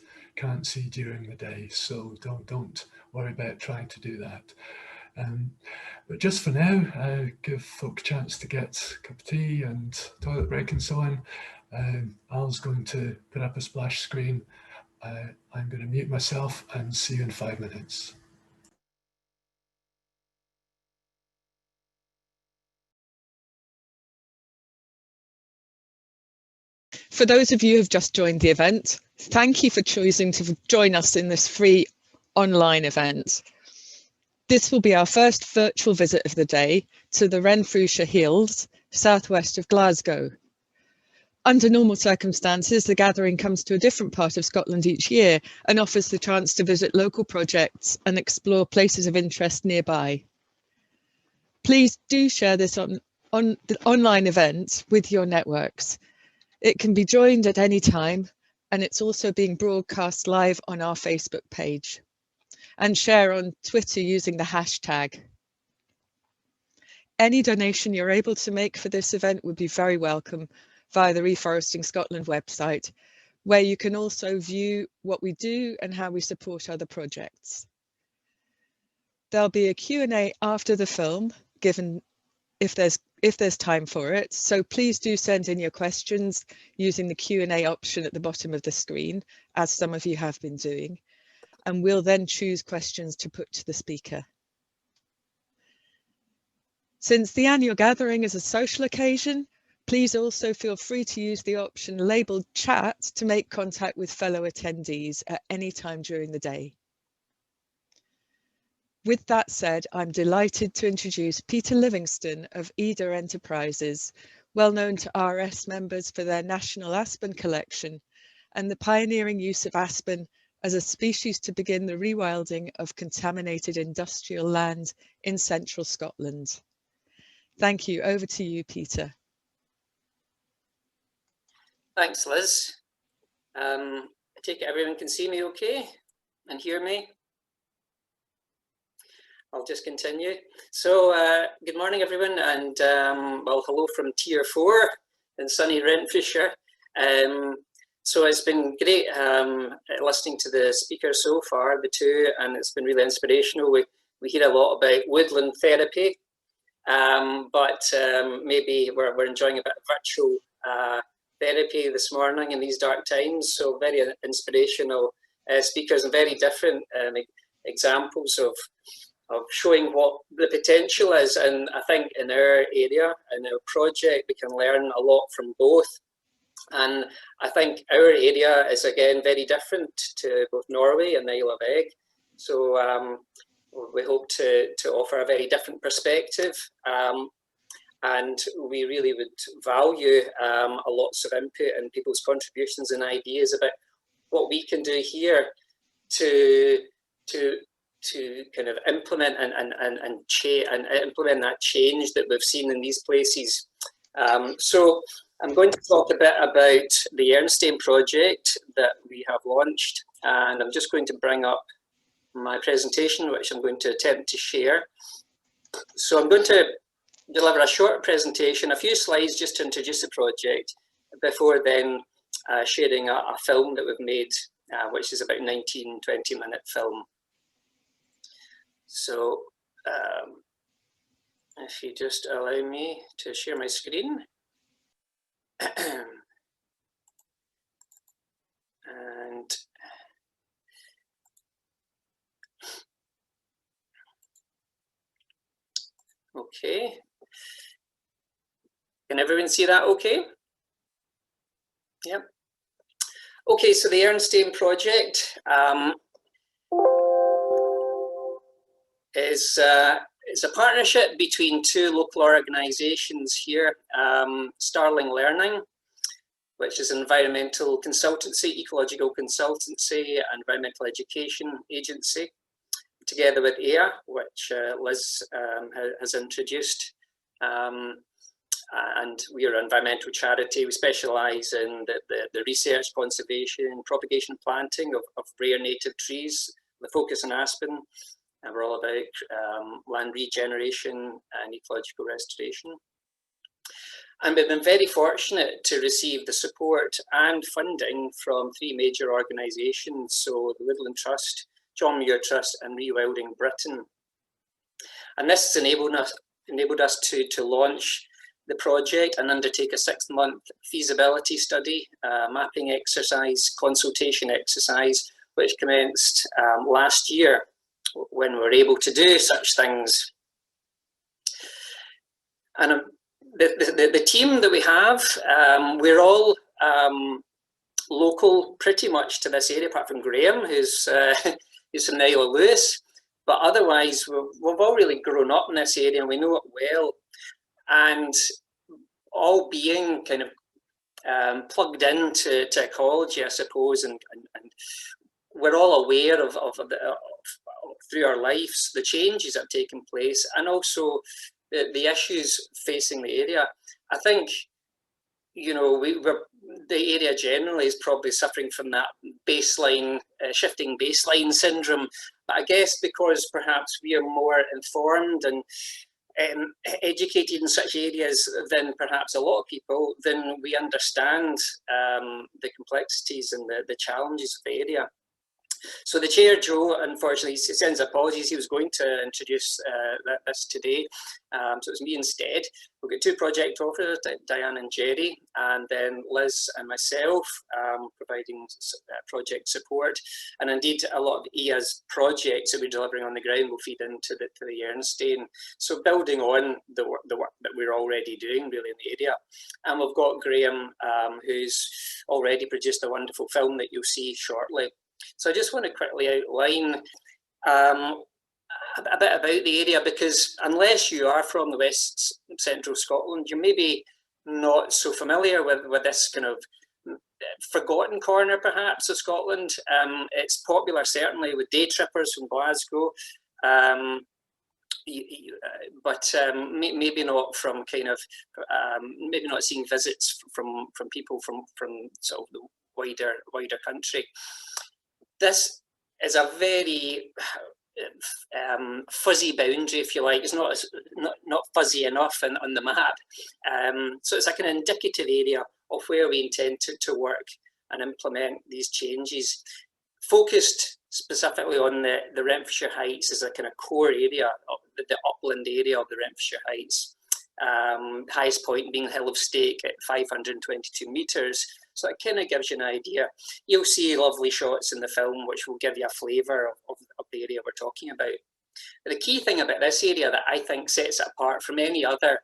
see during the day. So don't worry about trying to do that. But just for now, give folk a chance to get a cup of tea and toilet break and so on. Al's going to put up a splash screen. I'm going to mute myself and see you in 5 minutes. For those of you who've just joined the event, thank you for choosing to join us in this free online event. This will be our first virtual visit of the day to the Renfrewshire Hills, southwest of Glasgow. Under normal circumstances, the gathering comes to a different part of Scotland each year and offers the chance to visit local projects and explore places of interest nearby. Please do share this on the online event with your networks. It can be joined at any time, and it's also being broadcast live on our Facebook page. And share on Twitter using the hashtag. Any donation you're able to make for this event would be very welcome via the Reforesting Scotland website, where you can also view what we do and how we support other projects. There'll be a Q&A after the film, given if there's time for it. So please do send in your questions using the Q&A option at the bottom of the screen, as some of you have been doing. And we'll then choose questions to put to the speaker. Since the annual gathering is a social occasion, please also feel free to use the option labelled chat to make contact with fellow attendees at any time during the day. With that said, I'm delighted to introduce Peter Livingston of Eigg Enterprises, well known to RS members for their national aspen collection and the pioneering use of aspen as a species to begin the rewilding of contaminated industrial land in central Scotland. Thank you. Over to you, Peter. Thanks, Liz. I take it everyone can see me okay and hear me? I'll just continue. So good morning, everyone, and well, hello from Tier 4 in sunny Renfrewshire. So it's been great listening to the speakers so far, the two, and it's been really inspirational. We hear a lot about woodland therapy, but maybe we're enjoying a bit of virtual therapy this morning in these dark times. So very inspirational speakers and very different examples of showing what the potential is. And I think in our area, in our project, we can learn a lot from both. And I think our area is, again, very different to both Norway and the Isle of Eigg. So we hope to offer a very different perspective. And we really would value a lots of input and people's contributions and ideas about what we can do here to kind of implement and implement that change that we've seen in these places. So I'm going to talk a bit about the Ernstein project that we have launched, and I'm just going to bring up my presentation, which I'm going to attempt to share. So I'm going to deliver a short presentation, a few slides just to introduce the project, before then sharing a film that we've made, which is about a 19-20-minute film. So if you just allow me to share my screen. And okay. Can everyone see that okay? Yep. Okay, so the Ernstein project. is it's a partnership between two local organisations here, Starling Learning, which is an environmental consultancy, ecological consultancy, and environmental education agency, together with Eigg, which Liz has introduced. And we are an environmental charity. We specialise in the research, conservation, propagation, planting of rare native trees, the focus on aspen, and we're all about land regeneration and ecological restoration. And we've been very fortunate to receive the support and funding from three major organisations, so the Woodland Trust, John Muir Trust, and Rewilding Britain. And this has enabled us to launch the project and undertake a 6-month feasibility study, mapping exercise, consultation exercise, which commenced last year when we were able to do such things. And the team that we have, we're all local pretty much to this area, apart from Graham, who's from the Isle of Lewis. But otherwise, we've all really grown up in this area and we know it well. And all being kind of plugged into ecology, I suppose, and we're all aware of through our lives the changes that have taken place, and also the issues facing the area. I think, you know, the area generally is probably suffering from that baseline, shifting baseline syndrome. But I guess because perhaps we are more informed and educated in such areas than perhaps a lot of people, then we understand the complexities and the challenges of the area. So the chair, Joe, unfortunately sends apologies. He was going to introduce this today, so it's me instead. We've got two project officers, Diane and Jerry, and then Liz and myself providing project support. And indeed, a lot of Eigg's projects that we're delivering on the ground will feed into the Ernestine. So building on the work that we're already doing really in the area. And we've got Graham, who's already produced a wonderful film that you'll see shortly. So I just want to quickly outline a bit about the area, because unless you are from the West Central Scotland, you may be not so familiar with this kind of forgotten corner perhaps of Scotland. It's popular certainly with day trippers from Glasgow, but maybe not from kind of, maybe not seeing visits from people from sort of the wider country. This is a very fuzzy boundary, if you like. It's not fuzzy enough on the map. So it's like an indicative area of where we intend to work and implement these changes. Focused specifically on the Renfrewshire Heights as a kind of core area, of the upland area of the Renfrewshire Heights. Highest point being the Hill of Stake at 522 metres. So that kind of gives you an idea. You'll see lovely shots in the film which will give you a flavour of the area we're talking about. But the key thing about this area that I think sets it apart from any other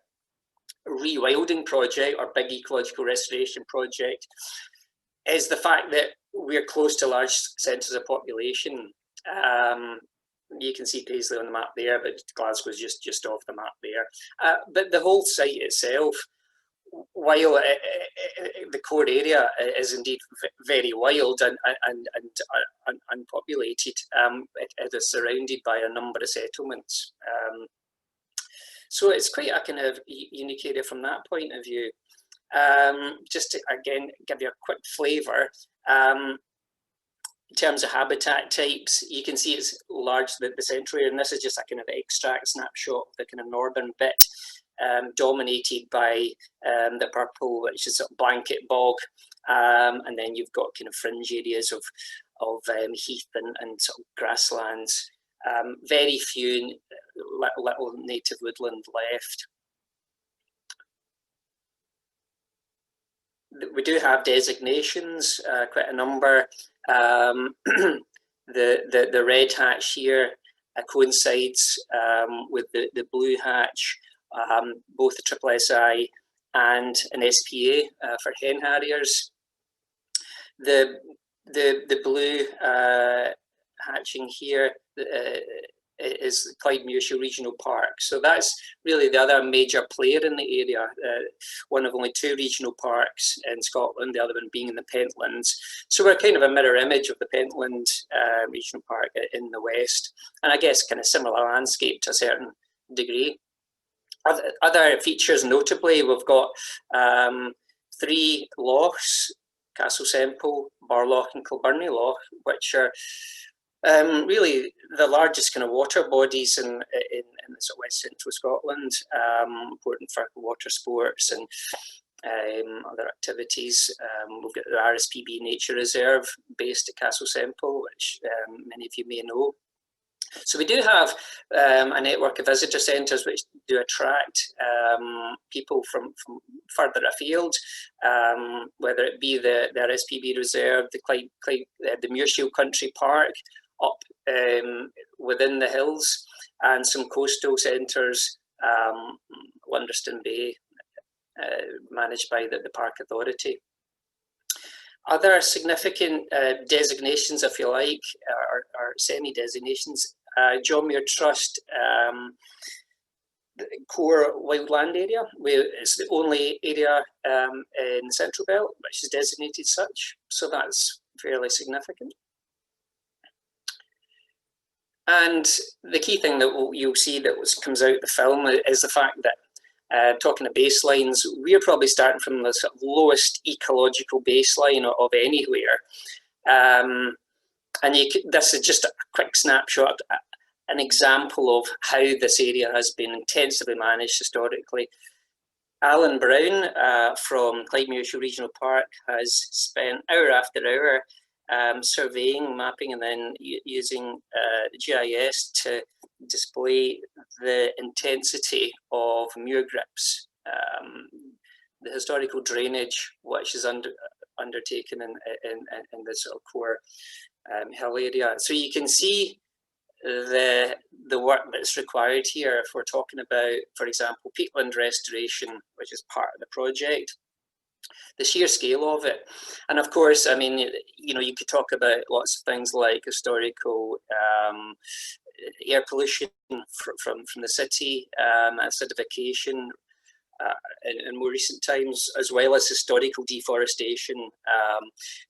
rewilding project or big ecological restoration project is the fact that we're close to large centres of population. You can see Paisley on the map there, but Glasgow's just off the map there. But the whole site itself, while the core area is indeed very wild and unpopulated, it is surrounded by a number of settlements. So it's quite a kind of unique area from that point of view. Just to again give you a quick flavour, in terms of habitat types, you can see it's large, the central area, and this is just a kind of extract snapshot of the kind of northern bit, dominated by the purple, which is sort of blanket bog, and then you've got kind of fringe areas of heath and sort of grasslands. Very few little native woodland left. We do have designations, quite a number. The red hatch here coincides with the blue hatch, both the SSSI and an SPA for hen harriers. The blue hatching here is Clyde-Muirshire Regional Park. So that's really the other major player in the area, one of only 2 regional parks in Scotland, the other one being in the Pentlands. So we're kind of a mirror image of the Pentland Regional Park in the west, and I guess kind of similar landscape to a certain degree. Other features, notably, we've got 3 lochs, Castle Semple, Barloch and Kilbirnie Loch, which are really the largest kind of water bodies in the sort of west central Scotland, important for water sports and other activities. We've got the RSPB Nature Reserve based at Castle Semple, which many of you may know. So we do have a network of visitor centres which do attract people from further afield, whether it be the RSPB Reserve, the Muirshield Country Park up within the hills, and some coastal centres, Lunderston Bay, managed by the Park Authority. Other significant designations, if you like, are semi-designations. John Muir Trust core wildland area, where it's the only area in the Central Belt which is designated such, so that's fairly significant. And the key thing that you'll see that comes out of the film is the fact that, talking of baselines, we're probably starting from the sort of lowest ecological baseline of anywhere. And this is just a quick snapshot, an example of how this area has been intensively managed historically. Alan Brown from Clyde-Muirshire Regional Park has spent hour after hour surveying, mapping, and then using GIS to display the intensity of muir grips, the historical drainage which is undertaken in the sort of core hill area. So you can see the work that's required here if we're talking about, for example, peatland restoration, which is part of the project. The sheer scale of it. And of course, I mean, you know, you could talk about lots of things like historical air pollution from the city, acidification, in more recent times, as well as historical deforestation.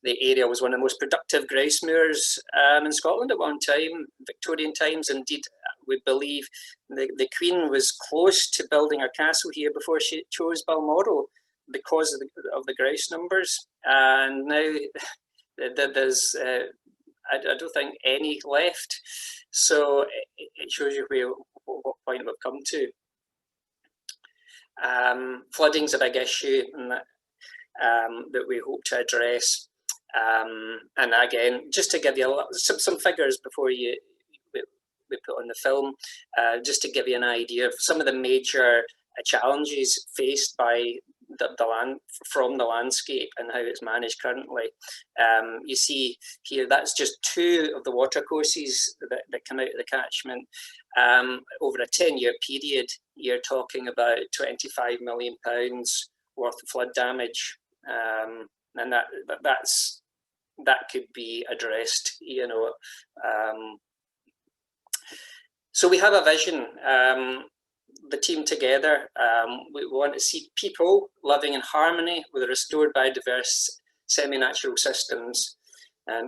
The area was one of the most productive grouse moors in Scotland at one time, Victorian times. Indeed, we believe the Queen was close to building her castle here before she chose Balmoral, because of the grouse numbers, and now there's I don't think any left. So it shows you what point we've come to. Flooding's a big issue that we hope to address. And again, just to give you some figures before we put on the film, just to give you an idea of some of the major challenges faced by the landscape and how it's managed currently. You see here, that's just 2 of the water courses that come out of the catchment. Over a 10-year period, you're talking about £25 million worth of flood damage, and that could be addressed, you know. So we have a vision. The team together, we want to see people living in harmony with restored biodiverse semi-natural systems,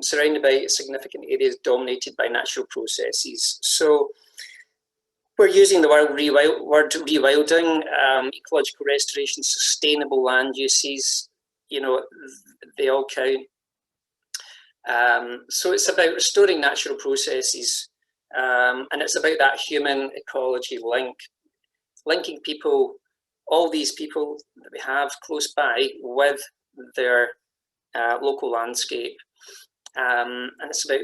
surrounded by significant areas dominated by natural processes. So we're using the word rewilding, ecological restoration, sustainable land uses, you know, they all count. So it's about restoring natural processes, and it's about that human ecology link, linking people, all these people that we have close by, with their local landscape. And it's about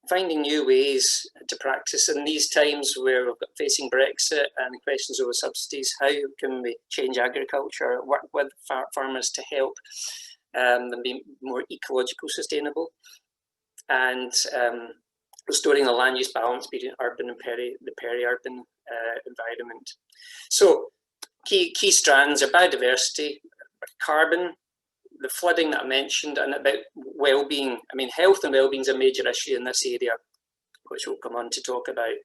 finding new ways to practice in these times where we're facing Brexit and questions over subsidies. How can we change agriculture, work with farmers to help them be more ecological sustainable, and restoring the land use balance between urban and the peri-urban environment. So key strands are biodiversity, carbon, the flooding that I mentioned, and about well-being. I mean, health and well-being is a major issue in this area. which we'll come on to talk about.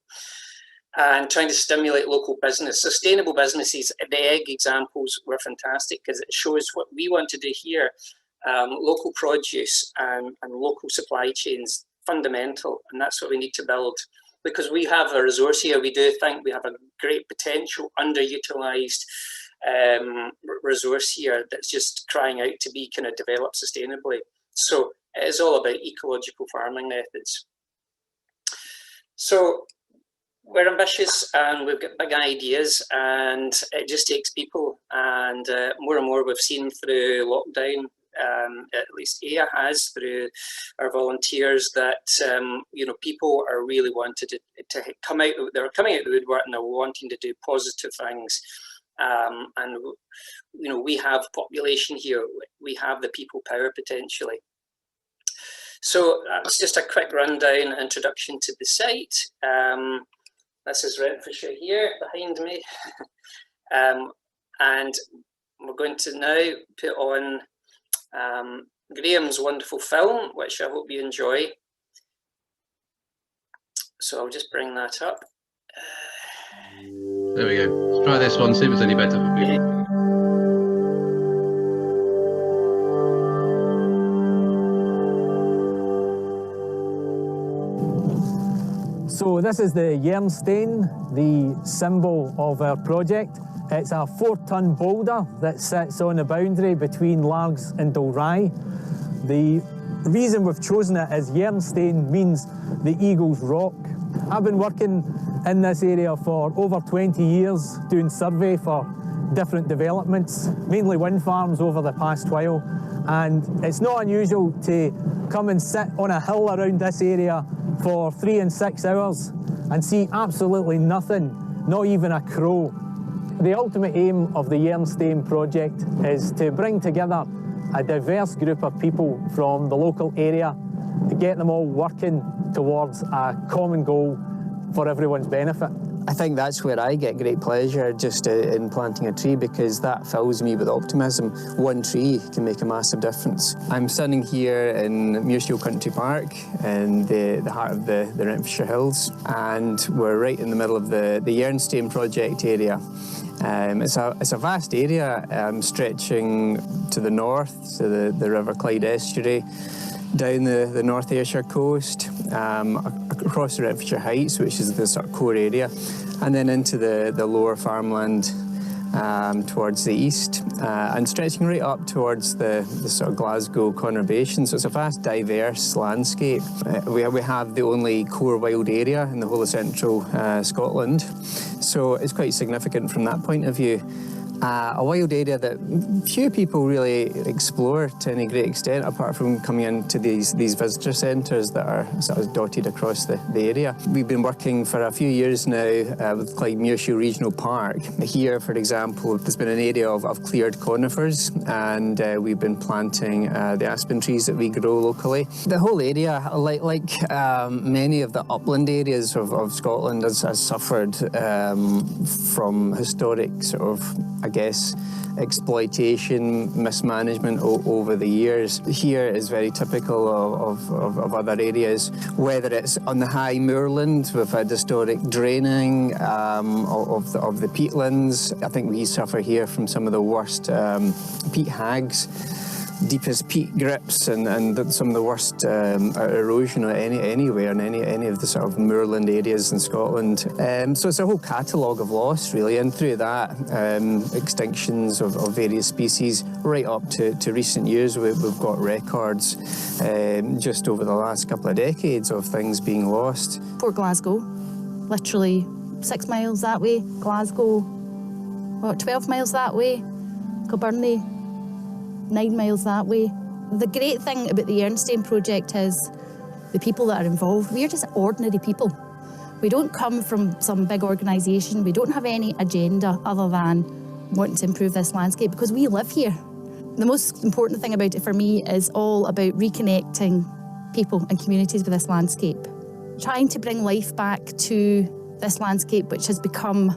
And trying to stimulate local business. Sustainable businesses, the Eigg examples were fantastic because it shows what we want to do here. Local produce and local supply chains, fundamental, and that's what we need to build. Because we have a resource here, we do think we have a great potential, underutilised resource here that's just crying out to be kind of developed sustainably. So it is all about ecological farming methods. So we're ambitious and we've got big ideas, and it just takes people. And more we've seen through lockdown, at least EA has, through our volunteers, that people are really wanted to come out. They're coming out of the woodwork and they're wanting to do positive things. And we have population here. We have the people power potentially. So that's just a quick rundown, introduction to the site. This is Renfrewshire here behind me. And we're going to now put on Graham's wonderful film, which I hope you enjoy. So I'll just bring that up. There we go. Let's try this one, see if it's any better for people. So this is the Jernstein, the symbol of our project. It's a 4-ton boulder that sits on the boundary between Largs and Dalry. The reason we've chosen it is Jernstein means the Eagle's Rock. I've been working in this area for over 20 years, doing survey for different developments, mainly wind farms over the past while. And it's not unusual to come and sit on a hill around this area for 3 and 6 hours and see absolutely nothing, not even a crow. The ultimate aim of the Jernstein project is to bring together a diverse group of people from the local area to get them all working towards a common goal for everyone's benefit. I think that's where I get great pleasure just in planting a tree, because that fills me with optimism. One tree can make a massive difference. I'm standing here in Muirshiel Country Park in the heart of the Renfrewshire Hills, and we're right in the middle of the Jernstein project area. It's a vast area stretching to the north, to the River Clyde estuary, down the North Ayrshire coast, across the Renfrewshire Heights, which is the sort of core area, and then into the lower farmland towards the east, and stretching right up towards the sort of Glasgow conurbation. So it's a vast, diverse landscape. We have the only core wild area in the whole of central Scotland, so it's quite significant from that point of view. A wild area that few people really explore to any great extent, apart from coming into these visitor centres that are sort of dotted across the area. We've been working for a few years now with Clyde Muirshiel Regional Park. Here, for example, there's been an area of cleared conifers, and we've been planting the aspen trees that we grow locally. The whole area, like many of the upland areas of Scotland, has suffered from historic sort of, I guess, exploitation, mismanagement over the years. Here is very typical of other areas, whether it's on the high moorland. We've had historic draining of the peatlands. I think we suffer here from some of the worst peat hags, deepest peat grips, and some of the worst erosion anywhere in any of the sort of moorland areas in Scotland. So it's a whole catalogue of loss, really, and through that, extinctions of various species, right up to recent years. We've got records just over the last couple of decades of things being lost. Port Glasgow, literally 6 miles that way. Glasgow, 12 miles that way. Kilbirnie, 9 miles that way. The great thing about the Jernstein project is the people that are involved. We're just ordinary people. We don't come from some big organisation. We don't have any agenda other than wanting to improve this landscape, because we live here. The most important thing about it for me is all about reconnecting people and communities with this landscape. Trying to bring life back to this landscape, which has become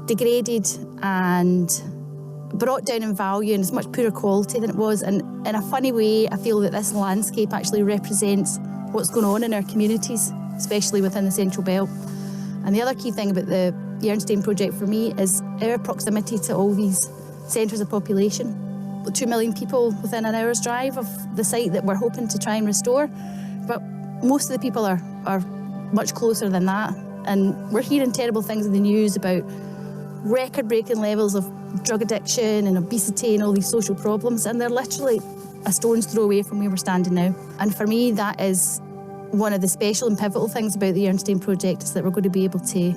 degraded and brought down in value, and it's much poorer quality than it was. And in a funny way, I feel that this landscape actually represents what's going on in our communities. especially within the Central Belt. And the other key thing about the Jernstein project for me is our proximity to all these centres of population. 2 million people within an hour's drive of the site that we're hoping to try and restore. But most of the people are much closer than that. And we're hearing terrible things in the news about record-breaking levels of drug addiction and obesity and all these social problems. And they're literally a stone's throw away from where we're standing now. And for me, that is one of the special and pivotal things about the Jernstein project, is that we're going to be able to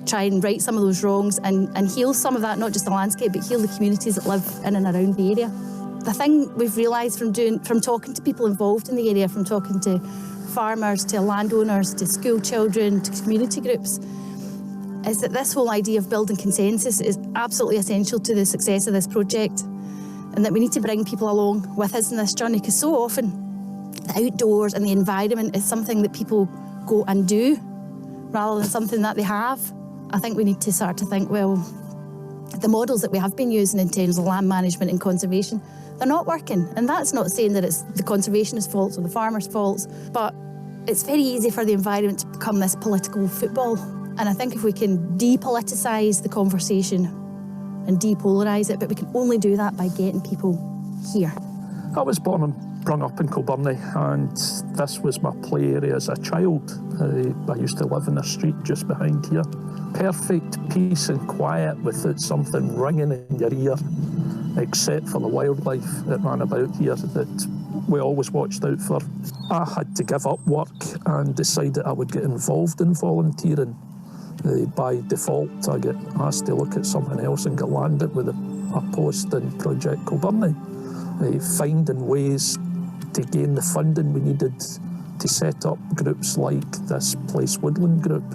try and right some of those wrongs and heal some of that, not just the landscape, but heal the communities that live in and around the area. The thing we've realised from talking to people involved in the area, from talking to farmers, to landowners, to school children, to community groups, is that this whole idea of building consensus is absolutely essential to the success of this project, and that we need to bring people along with us in this journey, because so often the outdoors and the environment is something that people go and do rather than something that they have. I think we need to start to think, well, the models that we have been using in terms of land management and conservation, they're not working. And that's not saying that it's the conservationist's faults or the farmer's faults, but it's very easy for the environment to become this political football. And I think if we can depoliticise the conversation and depolarise it, but we can only do that by getting people here. I was born and brought up in Kilbirnie, and this was my play area as a child. I used to live in the street just behind here. Perfect peace and quiet without something ringing in your ear, except for the wildlife that ran about here that we always watched out for. I had to give up work and decided I would get involved in volunteering. By default, I get asked to look at something else and get landed with a post in Project Kilbirnie, finding ways to gain the funding we needed to set up groups like this Place Woodland group,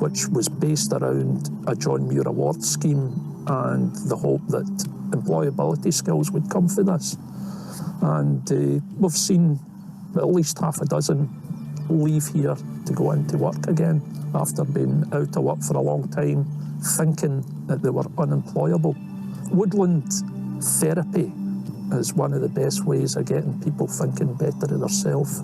which was based around a John Muir Award scheme and the hope that employability skills would come for this. And we've seen at least half a dozen leave here to go into work again after being out of work for a long time, thinking that they were unemployable. Woodland therapy is one of the best ways of getting people thinking better of themselves.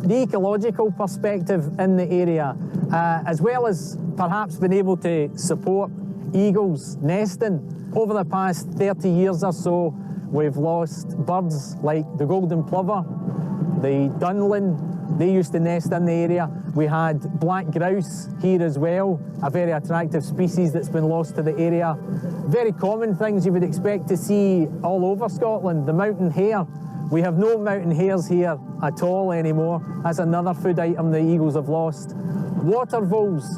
The ecological perspective in the area, as well as perhaps being able to support eagles nesting. Over the past 30 years or so, we've lost birds like the golden plover, the dunlin. They used to nest in the area. We had black grouse here as well, a very attractive species that's been lost to the area. Very common things you would expect to see all over Scotland. The mountain hare. We have no mountain hares here at all anymore. That's another food item the eagles have lost. Water voles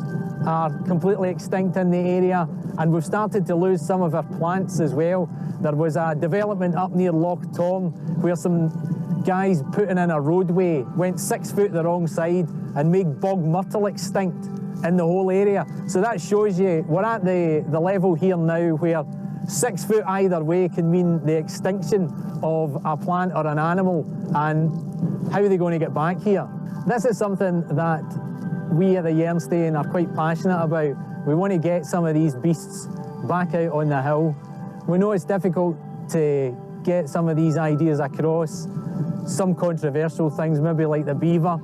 are completely extinct in the area, and we've started to lose some of our plants as well. There was a development up near Loch Tom where some guys putting in a roadway went 6 foot the wrong side and made bog myrtle extinct in the whole area. So that shows you we're at the level here now where 6 foot either way can mean the extinction of a plant or an animal, and how are they going to get back here? This is something that we at the Jernstein are quite passionate about. We want to get some of these beasts back out on the hill. We know it's difficult to get some of these ideas across. Some controversial things, maybe like the beaver,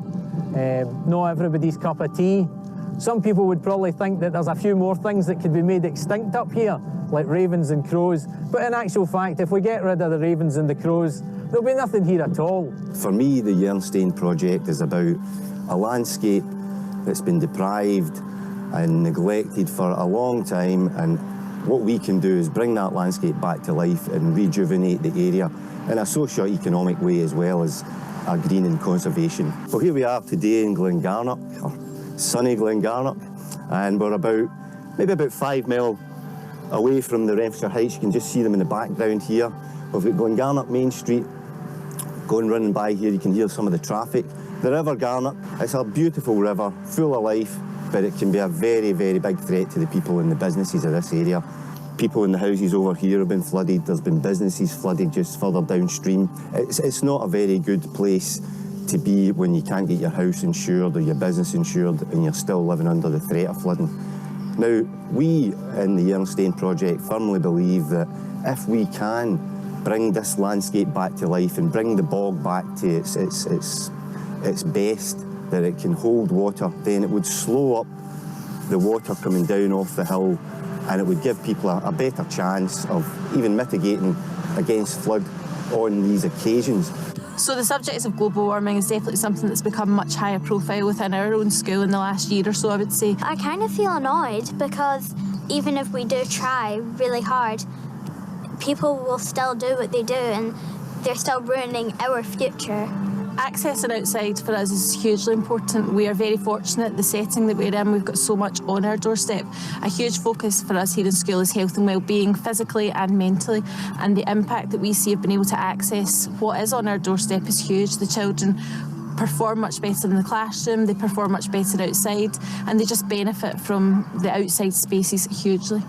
not everybody's cup of tea. Some people would probably think that there's a few more things that could be made extinct up here, like ravens and crows. But in actual fact, if we get rid of the ravens and the crows, there'll be nothing here at all. For me, the Jernstein project is about a landscape that's been deprived and neglected for a long time, and what we can do is bring that landscape back to life and rejuvenate the area in a socio-economic way as well as a green and conservation. Well, here we are today in Glengarnock, or sunny Glengarnock, and we're maybe about 5 mile away from the Renfrewshire Heights. You can just see them in the background here. We've got Glengarnock Main Street. Going running by here, you can hear some of the traffic. The River Garnock, it's a beautiful river, full of life, but it can be a very, very big threat to the people and the businesses of this area. People in the houses over here have been flooded. There's been businesses flooded just further downstream. It's not a very good place to be when you can't get your house insured or your business insured and you're still living under the threat of flooding. Now, we in the Jernstein project firmly believe that if we can bring this landscape back to life and bring the bog back to its best, that it can hold water, then it would slow up the water coming down off the hill, and it would give people a better chance of even mitigating against flood on these occasions. So the subject of global warming is definitely something that's become much higher profile within our own school in the last year or so, I would say. I kind of feel annoyed because even if we do try really hard, people will still do what they do and they're still ruining our future. Accessing outside for us is hugely important. We are very fortunate, the setting that we're in, we've got so much on our doorstep. A huge focus for us here in school is health and well-being, physically and mentally, and the impact that we see of being able to access what is on our doorstep is huge. The children perform much better in the classroom, they perform much better outside, and they just benefit from the outside spaces hugely.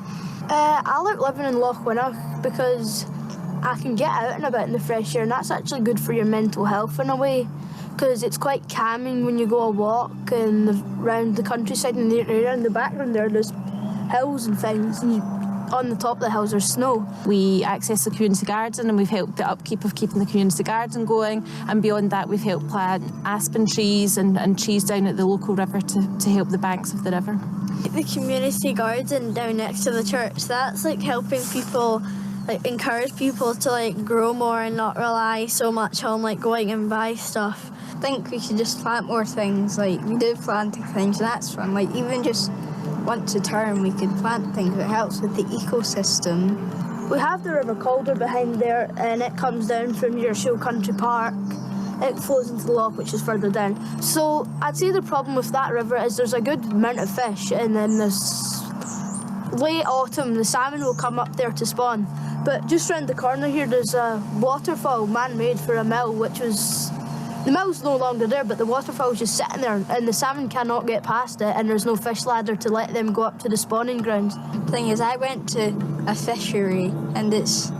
I like living in Loch Winnoch because I can get out and about in the fresh air, and that's actually good for your mental health in a way, because it's quite calming when you go a walk and around the countryside, and in the background there's hills and things, and on the top of the hills there's snow. We access the community garden and we've helped the upkeep of keeping the community garden going, and beyond that we've helped plant aspen trees and trees down at the local river to help the banks of the river. The community garden down next to the church, that's like helping people, like encourage people to like grow more and not rely so much on like going and buy stuff. I think we should just plant more things. Like we do planting things, and that's fun. Like even just once a term we could plant things. It helps with the ecosystem. We have the River Calder behind there, and it comes down from your Show Country Park. It flows into the loch, which is further down. So I'd say the problem with that river is there's a good amount of fish, and then this late autumn the salmon will come up there to spawn. But just round the corner here there's a waterfall man-made for a mill, which was... The mill's no longer there, but the waterfall's just sitting there, and the salmon cannot get past it, and there's no fish ladder to let them go up to the spawning grounds. The thing is, I went to a fishery, and it's...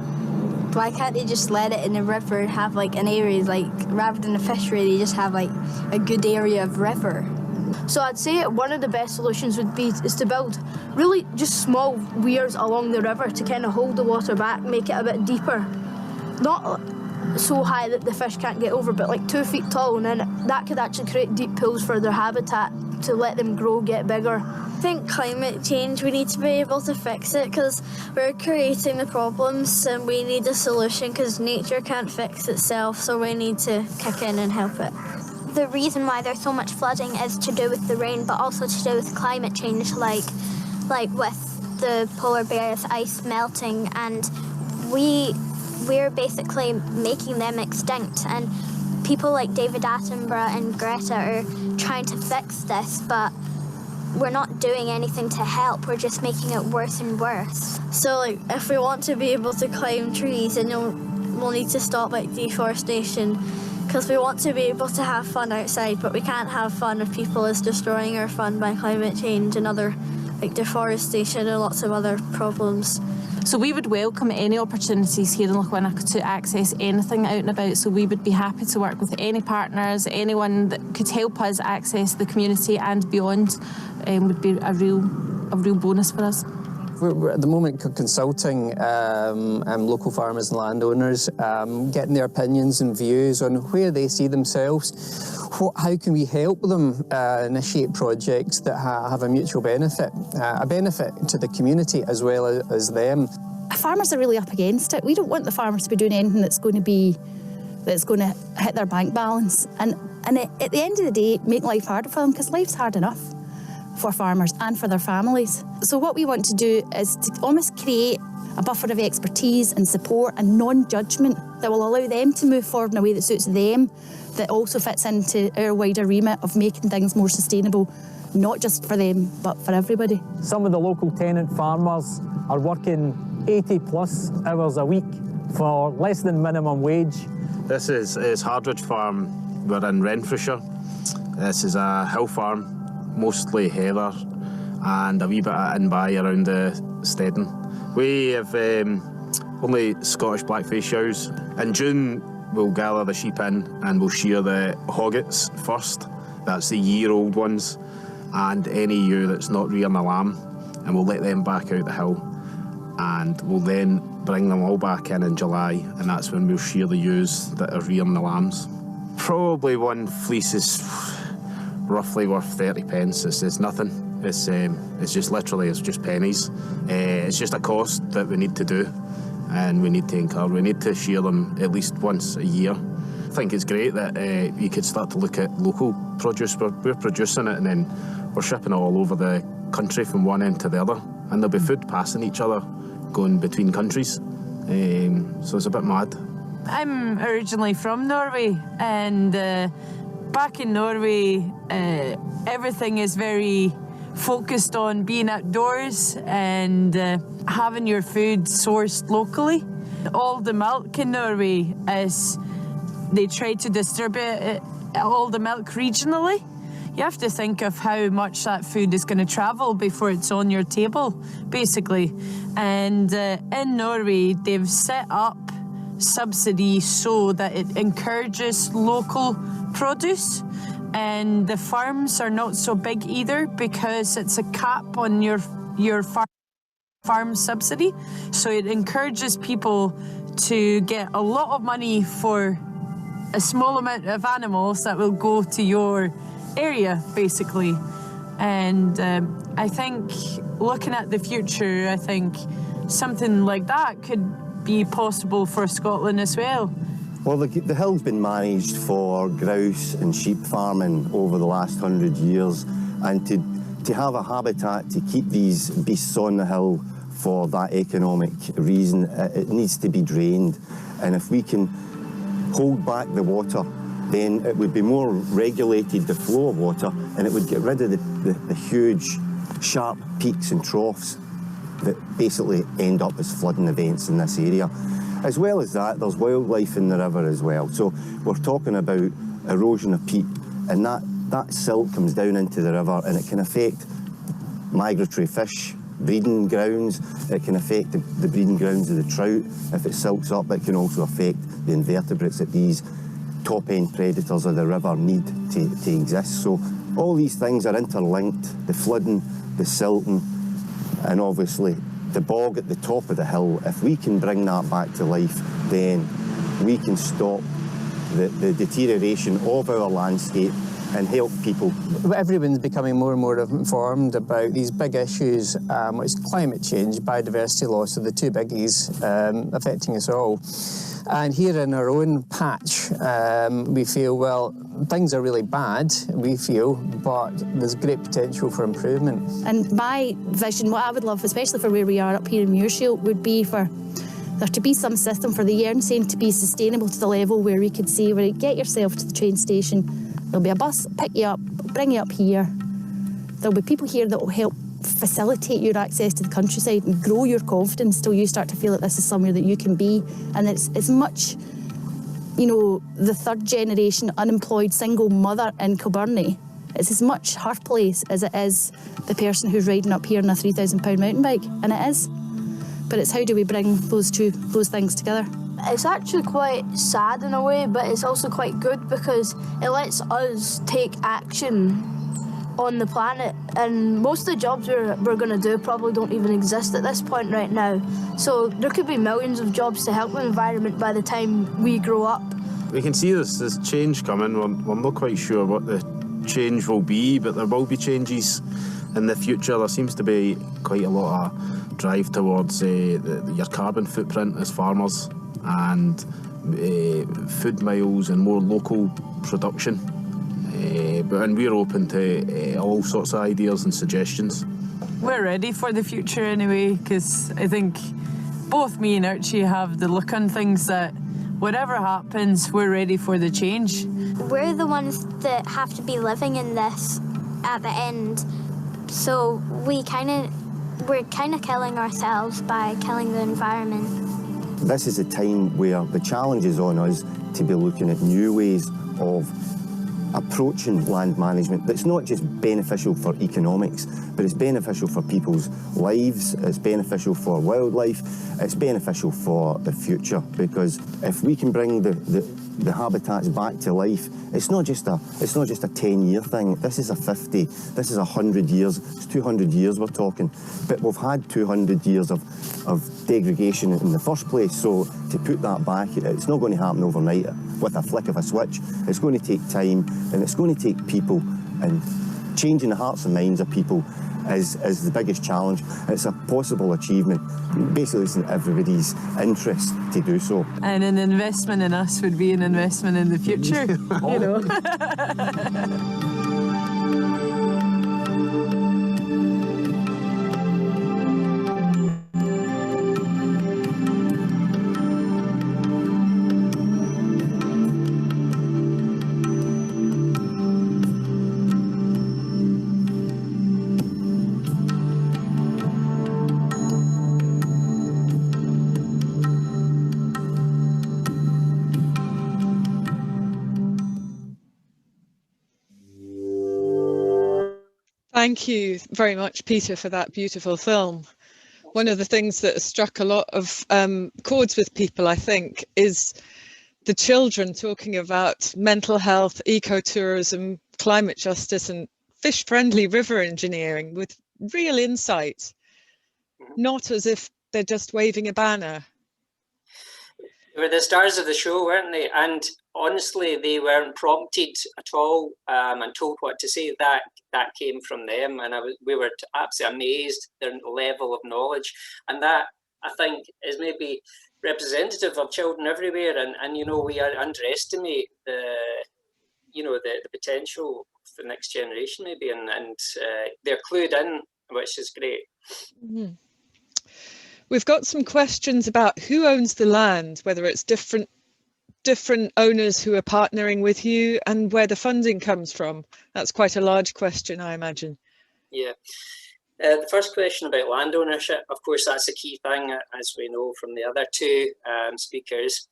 Why can't they just let it in the river and have like an area, like rather than a fishery, they just have like a good area of river? So I'd say one of the best solutions would be is to build really just small weirs along the river to kind of hold the water back, make it a bit deeper. Not so high that the fish can't get over, but like 2 feet tall, and then that could actually create deep pools for their habitat to let them grow, get bigger. I think climate change, we need to be able to fix it because we're creating the problems and we need a solution because nature can't fix itself, so we need to kick in and help it. The reason why there's so much flooding is to do with the rain, but also to do with climate change, like with the polar bears ice melting, and we're basically making them extinct, and people like David Attenborough and Greta are trying to fix this, but we're not doing anything to help, we're just making it worse and worse. So like if we want to be able to climb trees, then we'll need to stop like deforestation, because we want to be able to have fun outside, but we can't have fun if people is destroying our fun by climate change and other like deforestation and lots of other problems. So we would welcome any opportunities here in Loch Winnoch to access anything out and about, so we would be happy to work with any partners, anyone that could help us access the community and beyond would be a real bonus for us. We're at the moment consulting local farmers and landowners, getting their opinions and views on where they see themselves. How can we help them initiate projects that have a mutual benefit, a benefit to the community as well as them? Farmers are really up against it. We don't want the farmers to be doing anything that's going to hit their bank balance, and at the end of the day, make life harder for them, because life's hard enough for farmers and for their families. So what we want to do is to almost create a buffer of expertise and support and non-judgment that will allow them to move forward in a way that suits them, that also fits into our wider remit of making things more sustainable, not just for them, but for everybody. Some of the local tenant farmers are working 80 plus hours a week for less than minimum wage. This is Hardridge Farm. We're in Renfrewshire. This is a hill farm, mostly heather, and a wee bit of in-by around the steading. We have only Scottish blackface ewes. In June, we'll gather the sheep in and we'll shear the hoggets first. That's the year-old ones, and any ewe that's not rearing a lamb, and we'll let them back out the hill. And we'll then bring them all back in July, and that's when we'll shear the ewes that are rearing the lambs. Probably one fleece is roughly worth 30 pence. It's nothing. It's just literally, it's just pennies. It's just a cost that we need to do, and we need to incur. We need to share them at least once a year. I think it's great that you could start to look at local produce. We're producing it and then we're shipping it all over the country from one end to the other, and there'll be food passing each other, going between countries. So it's a bit mad. I'm originally from Norway, and back in Norway, everything is very focused on being outdoors and having your food sourced locally. All the milk in Norway they try to distribute all the milk regionally. You have to think of how much that food is going to travel before it's on your table, basically. And in Norway, they've set up subsidy so that it encourages local produce. And the farms are not so big either, because it's a cap on your farm subsidy. So it encourages people to get a lot of money for a small amount of animals that will go to your area, basically. And I think looking at the future, I think something like that could be possible for Scotland as well. Well, the hill's been managed for grouse and sheep farming over the last 100 years, and to have a habitat to keep these beasts on the hill for that economic reason, it needs to be drained. And if we can hold back the water, then it would be more regulated, the flow of water, and it would get rid of the huge, sharp peaks and troughs that basically end up as flooding events in this area. As well as that, there's wildlife in the river as well. So we're talking about erosion of peat, and that silt comes down into the river, and it can affect migratory fish, breeding grounds. It can affect the breeding grounds of the trout. If it silts up, it can also affect the invertebrates that these top-end predators of the river need to exist. So all these things are interlinked: the flooding, the silting, and obviously the bog at the top of the hill. If we can bring that back to life, then we can stop the deterioration of our landscape and help people. Everyone's becoming more and more informed about these big issues, which is climate change, biodiversity loss, are the two biggies affecting us all. And here in our own patch, we feel, well, things are really bad, we feel, but there's great potential for improvement. And my vision, what I would love, especially for where we are up here in Muirshiel, would be for there to be some system for the Yernsane to be sustainable to the level where we could say, well, get yourself to the train station, there'll be a bus, pick you up, bring you up here. There'll be people here that will help facilitate your access to the countryside and grow your confidence till you start to feel that this is somewhere that you can be. And it's much, you know, the third generation unemployed single mother in Kilbirnie. It's as much her place as it is the person who's riding up here on a £3,000 mountain bike, and it is. But it's how do we bring those things together? It's actually quite sad in a way, but it's also quite good because it lets us take action on the planet, and most of the jobs we're going to do probably don't even exist at this point right now. So there could be millions of jobs to help the environment by the time we grow up. We can see this change coming. We're not quite sure what the change will be, but there will be changes in the future. There seems to be quite a lot of drive towards your carbon footprint as farmers, and food miles and more local production. And we're open to all sorts of ideas and suggestions. We're ready for the future anyway, because I think both me and Archie have the look on things that whatever happens, we're ready for the change. We're the ones that have to be living in this at the end, so we're kind of killing ourselves by killing the environment. This is a time where the challenge is on us to be looking at new ways of approaching land management that's not just beneficial for economics, but it's beneficial for people's lives, it's beneficial for wildlife, it's beneficial for the future. Because if we can bring the habitats back to life, it's not just a 10-year thing. This is a 50, this is 100 years, it's 200 years we're talking. But we've had 200 years of degradation in the first place, so to put that back, it's not going to happen overnight with a flick of a switch. It's going to take time, and it's going to take people and changing the hearts and minds of people is the biggest challenge. It's a possible achievement. Basically, it's in everybody's interest to do so. And an investment in us would be an investment in the future, you know. Thank you very much, Peter, for that beautiful film. One of the things that has struck a lot of chords with people, I think, is the children talking about mental health, ecotourism, climate justice and fish-friendly river engineering with real insight, not as if they're just waving a banner. They were the stars of the show, weren't they? And honestly, they weren't prompted at all and told what to say. That came from them, and we were absolutely amazed at their level of knowledge. And that, I think, is maybe representative of children everywhere. And you know, we underestimate the potential for the next generation, maybe, and they're clued in, which is great. Mm-hmm. We've got some questions about who owns the land, whether it's different owners who are partnering with you, and where the funding comes from. That's quite a large question, I imagine. Yeah. The first question about land ownership, of course, that's a key thing, as we know from the other two speakers.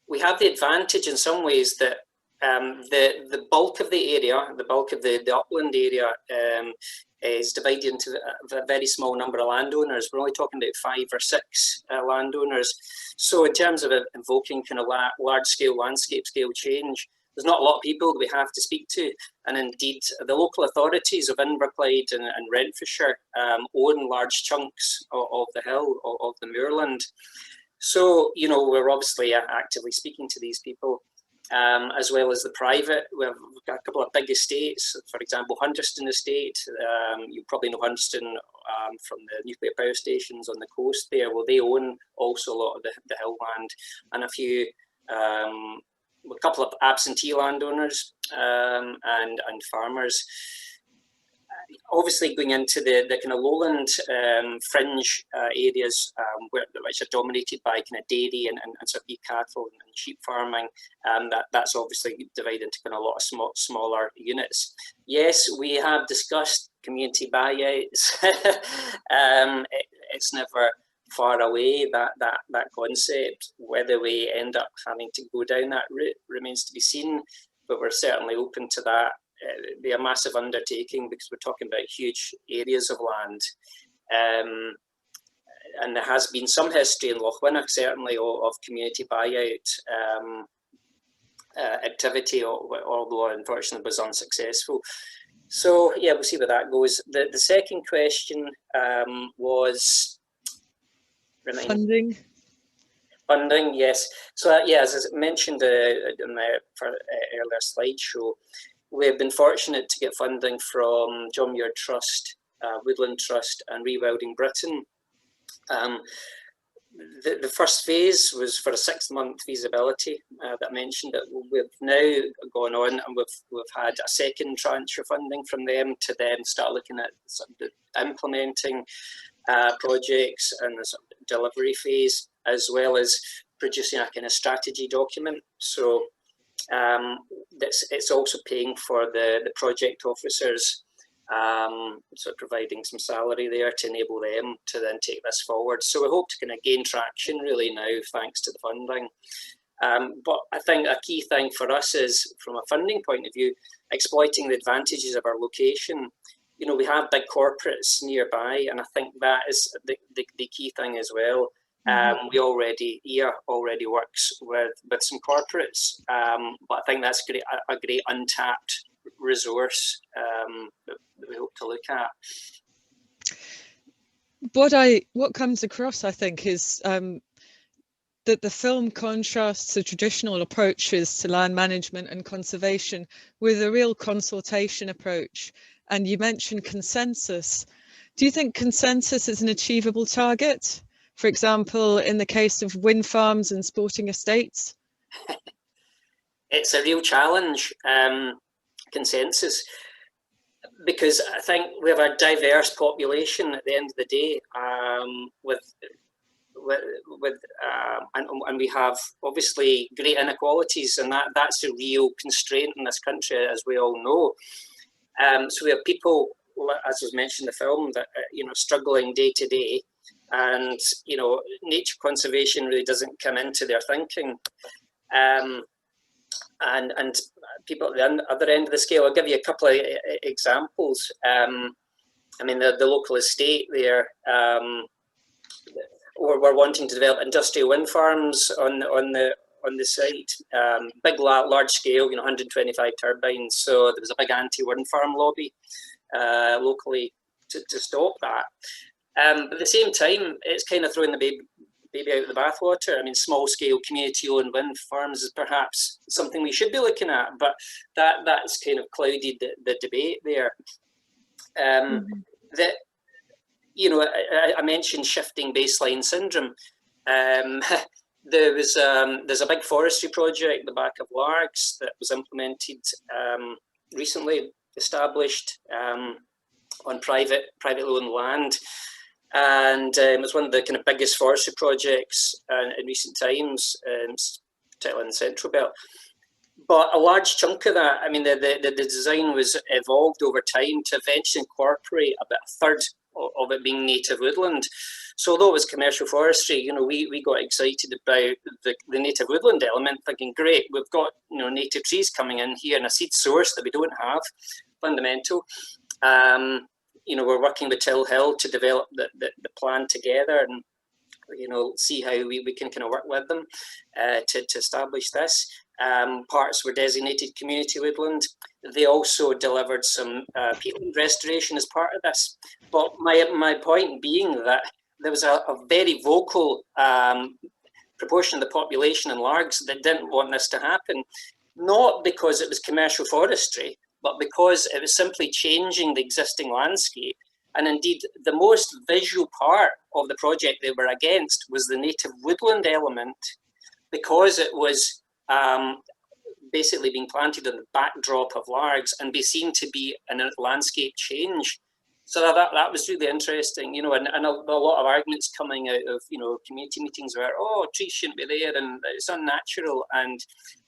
We have the advantage in some ways that the bulk of the area, the bulk of the upland area is divided into a very small number of landowners. We're only talking about 5 or 6 landowners. So in terms of invoking kind of large-scale landscape scale change, there's not a lot of people that we have to speak to. And indeed, the local authorities of Inverclyde and Renfrewshire own large chunks of the hill, of the moorland. So, you know, we're obviously actively speaking to these people. As well as the private. We've got a couple of big estates, for example, Hunterston Estate. You probably know Hunterston from the nuclear power stations on the coast there. Well, they own also a lot of the hill land, and a couple of absentee landowners and farmers. Obviously, going into the kind of lowland fringe areas, which are dominated by kind of dairy and sort of beef cattle and sheep farming, that's obviously divided into kind of a lot of smaller units. Yes, we have discussed community buyouts. It's never far away, that concept. Whether we end up having to go down that route remains to be seen, but we're certainly open to that. It'd be a massive undertaking because we're talking about huge areas of land. And there has been some history in Lochwinnoch, certainly, of community buyout activity, although unfortunately was unsuccessful. So yeah, we'll see where that goes. The second question was funding. Funding, yes. So yeah, as I mentioned in my earlier slideshow, we've been fortunate to get funding from John Muir Trust, Woodland Trust and Rewilding Britain. The first phase was for a 6-month feasibility that I mentioned. That we've now gone on and we've had a second tranche of funding from them to then start looking at sort of the implementing projects and the sort of delivery phase, as well as producing a kind of strategy document. So it's also paying for the project officers, so providing some salary there to enable them to then take this forward. So we hope to kind of gain traction really now thanks to the funding. But I think a key thing for us is, from a funding point of view, exploiting the advantages of our location. You know, we have big corporates nearby, and I think that is the key thing as well. We already works with some corporates, but I think that's a great untapped resource that we hope to look at. What comes across, I think, is that the film contrasts the traditional approaches to land management and conservation with a real consultation approach. And you mentioned consensus. Do you think consensus is an achievable target? For example, in the case of wind farms and sporting estates? It's a real challenge, consensus, because I think we have a diverse population at the end of the day, and we have obviously great inequalities, and that's a real constraint in this country, as we all know. So we have people, as was mentioned in the film, that struggling day to day, and nature conservation really doesn't come into their thinking. And people at the other end of the scale, I'll give you a couple of examples. I mean, the local estate there, we're wanting to develop industrial wind farms on the site, big, large scale, 125 turbines. So there was a big anti-wind farm lobby locally to stop that. But at the same time, it's kind of throwing the baby out of the bathwater. I mean, small-scale community-owned wind farms is perhaps something we should be looking at, but that's kind of clouded the debate there. That I mentioned shifting baseline syndrome. There's a big forestry project at the back of Largs that was implemented recently, established on privately owned land. And it was one of the kind of biggest forestry projects in recent times, particularly in the Central Belt. But a large chunk of that, I mean, the design was evolved over time to eventually incorporate about a third of it being native woodland. So although it was commercial forestry, we got excited about the native woodland element, thinking, great, we've got native trees coming in here and a seed source that we don't have, fundamental. We're working with Till Hill to develop the plan together and, see how we can kind of work with them to establish this. Parts were designated community woodland. They also delivered some peatland restoration as part of this. But my point being that there was a very vocal proportion of the population in Largs that didn't want this to happen, not because it was commercial forestry, but because it was simply changing the existing landscape. And indeed, the most visual part of the project they were against was the native woodland element, because it was basically being planted on the backdrop of Largs and be seen to be a landscape change. So that was really interesting, and a lot of arguments coming out of, community meetings where, oh, trees shouldn't be there and it's unnatural. And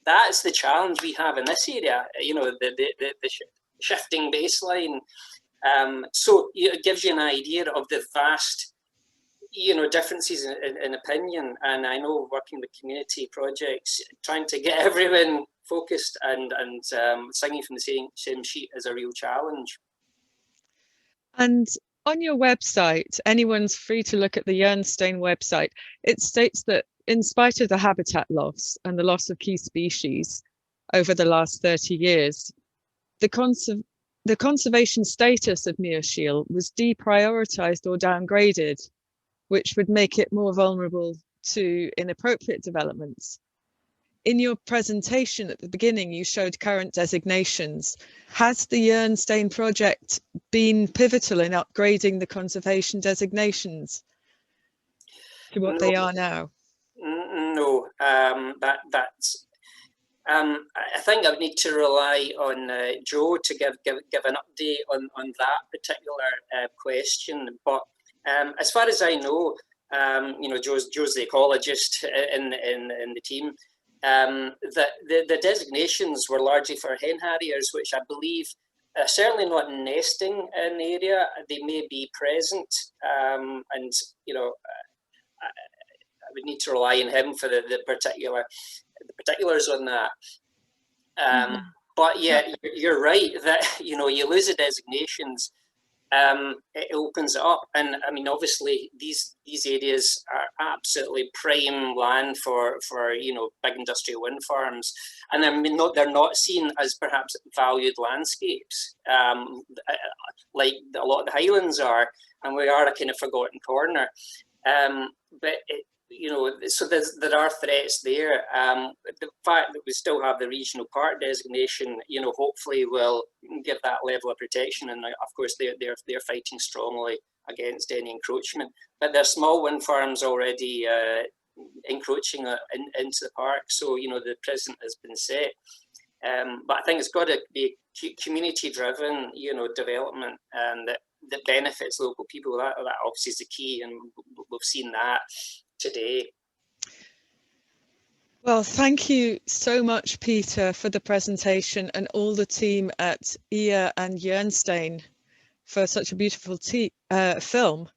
that's the challenge we have in this area, the shifting baseline. So it gives you an idea of the vast, differences in opinion. And I know working with community projects, trying to get everyone focused and singing from the same sheet is a real challenge. And on your website, anyone's free to look at the Jernstein website. It states that in spite of the habitat loss and the loss of key species over the last 30 years, the conservation status of Muirshiel was deprioritized or downgraded, which would make it more vulnerable to inappropriate developments. In your presentation at the beginning, you showed current designations. Has the Jernstein project been pivotal in upgrading the conservation designations to what they are now? No, that's. I think I would need to rely on Joe to give an update on that particular question. But as far as I know, Joe's the ecologist in the team. That the designations were largely for hen harriers, which I believe certainly not nesting in the area. They may be present, and I would need to rely on him for the particulars on that. But yeah, you're right that you lose the designations. It opens it up, and I mean, obviously these areas are absolutely prime land for big industrial wind farms, and they're not seen as perhaps valued landscapes like a lot of the Highlands are, and we are a kind of forgotten corner. But you know, so there are threats there. The fact that we still have the regional park designation, you know, hopefully will give that level of protection. And of course, they're fighting strongly against any encroachment. But there are small wind farms already encroaching into the park. So, you know, the precedent has been set. But I think it's got to be community-driven, you know, development, and that benefits local people. That obviously is the key, and we've seen that today. Well, thank you so much, Peter, for the presentation, and all the team at Eigg and Jernstein for such a beautiful film.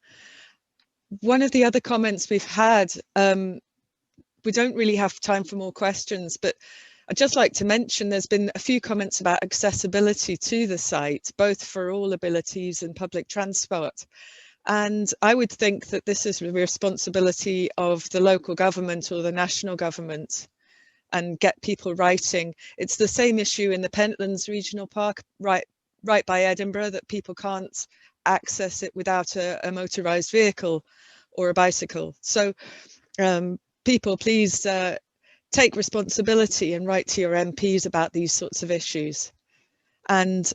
One of the other comments we've had, we don't really have time for more questions, but I'd just like to mention there's been a few comments about accessibility to the site, both for all abilities and public transport. And I would think that this is the responsibility of the local government or the national government, and get people writing. It's the same issue in the Pentlands Regional Park, right by Edinburgh, that people can't access it without a motorised vehicle or a bicycle. So people, please take responsibility and write to your MPs about these sorts of issues. And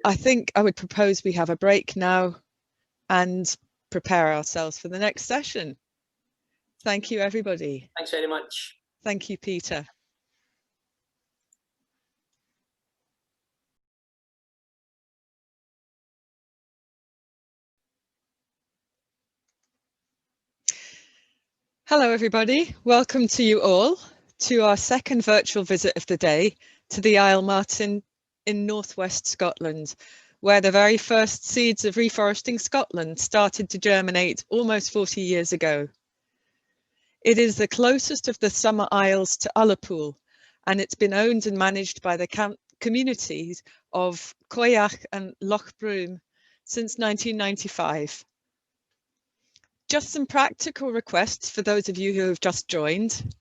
I think I would propose we have a break now and prepare ourselves for the next session. Thank you, everybody. Thanks very much. Thank you, Peter. Hello, everybody. Welcome to you all to our second virtual visit of the day to the Isle Martin in northwest Scotland, where the very first seeds of Reforesting Scotland started to germinate almost 40 years ago. It is the closest of the summer isles to Ullapool, and it's been owned and managed by the communities of Coiach and Loch Broom since 1995. Just some practical requests for those of you who have just joined.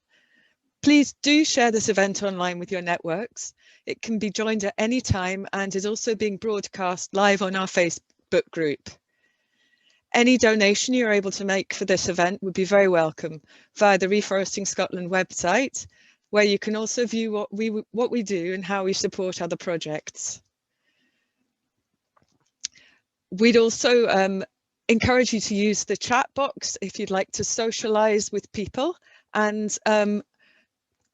Please do share this event online with your networks. It can be joined at any time and is also being broadcast live on our Facebook group. Any donation you're able to make for this event would be very welcome via the Reforesting Scotland website, where you can also view what we do and how we support other projects. We'd also encourage you to use the chat box if you'd like to socialise with people, and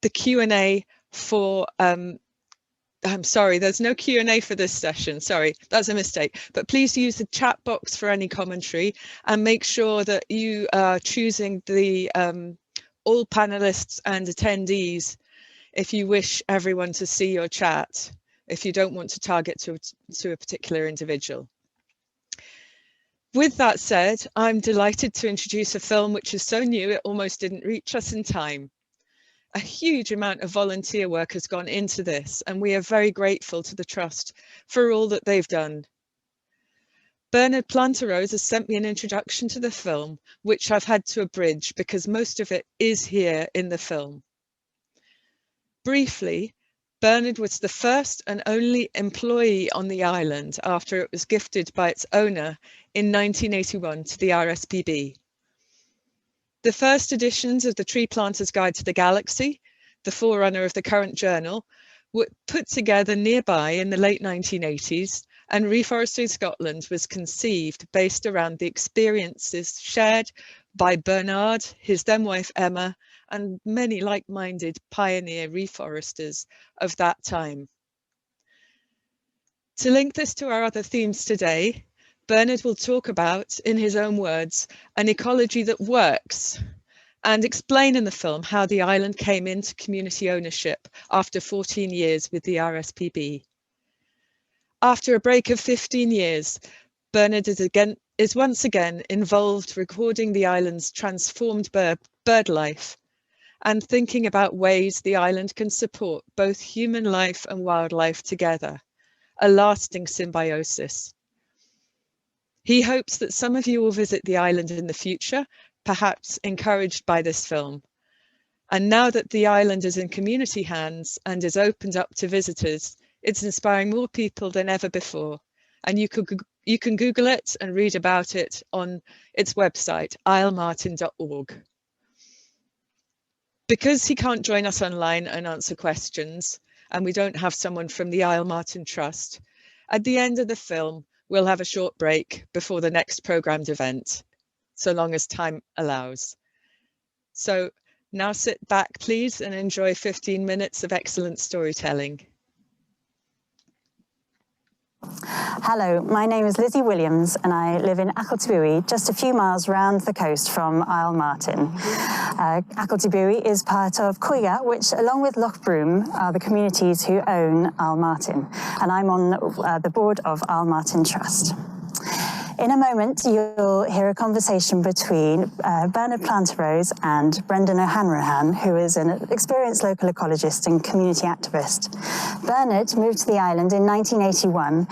the Q&A for I'm sorry, there's no Q&A for this session. Sorry, that's a mistake. But please use the chat box for any commentary, and make sure that you are choosing the all panelists and attendees if you wish everyone to see your chat, if you don't want to target to a particular individual. With that said, I'm delighted to introduce a film which is so new it almost didn't reach us in time. A huge amount of volunteer work has gone into this, and we are very grateful to the Trust for all that they've done. Bernard Planterose has sent me an introduction to the film, which I've had to abridge because most of it is here in the film. Briefly, Bernard was the first and only employee on the island after it was gifted by its owner in 1981 to the RSPB. The first editions of the Tree Planter's Guide to the Galaxy, the forerunner of the current journal, were put together nearby in the late 1980s, and Reforesting Scotland was conceived based around the experiences shared by Bernard, his then wife Emma, and many like-minded pioneer reforesters of that time. To link this to our other themes today, Bernard will talk about, in his own words, an ecology that works, and explain in the film how the island came into community ownership after 14 years with the RSPB. After a break of 15 years, Bernard is once again involved recording the island's transformed bird life and thinking about ways the island can support both human life and wildlife together, a lasting symbiosis. He hopes that some of you will visit the island in the future, perhaps encouraged by this film. And now that the island is in community hands and is opened up to visitors, it's inspiring more people than ever before. And you can Google it and read about it on its website, islemartin.org. Because he can't join us online and answer questions, and we don't have someone from the Isle Martin Trust, at the end of the film, we'll have a short break before the next programmed event, so long as time allows. So now sit back, please, and enjoy 15 minutes of excellent storytelling. Hello, my name is Lizzie Williams and I live in Achiltibuie, just a few miles round the coast from Isle Martin. Achiltibuie is part of Coiga, which along with Loch Broom are the communities who own Isle Martin, and I'm on the board of Isle Martin Trust. In a moment, you'll hear a conversation between Bernard Planterose and Brendan O'Hanrahan, who is an experienced local ecologist and community activist. Bernard moved to the island in 1981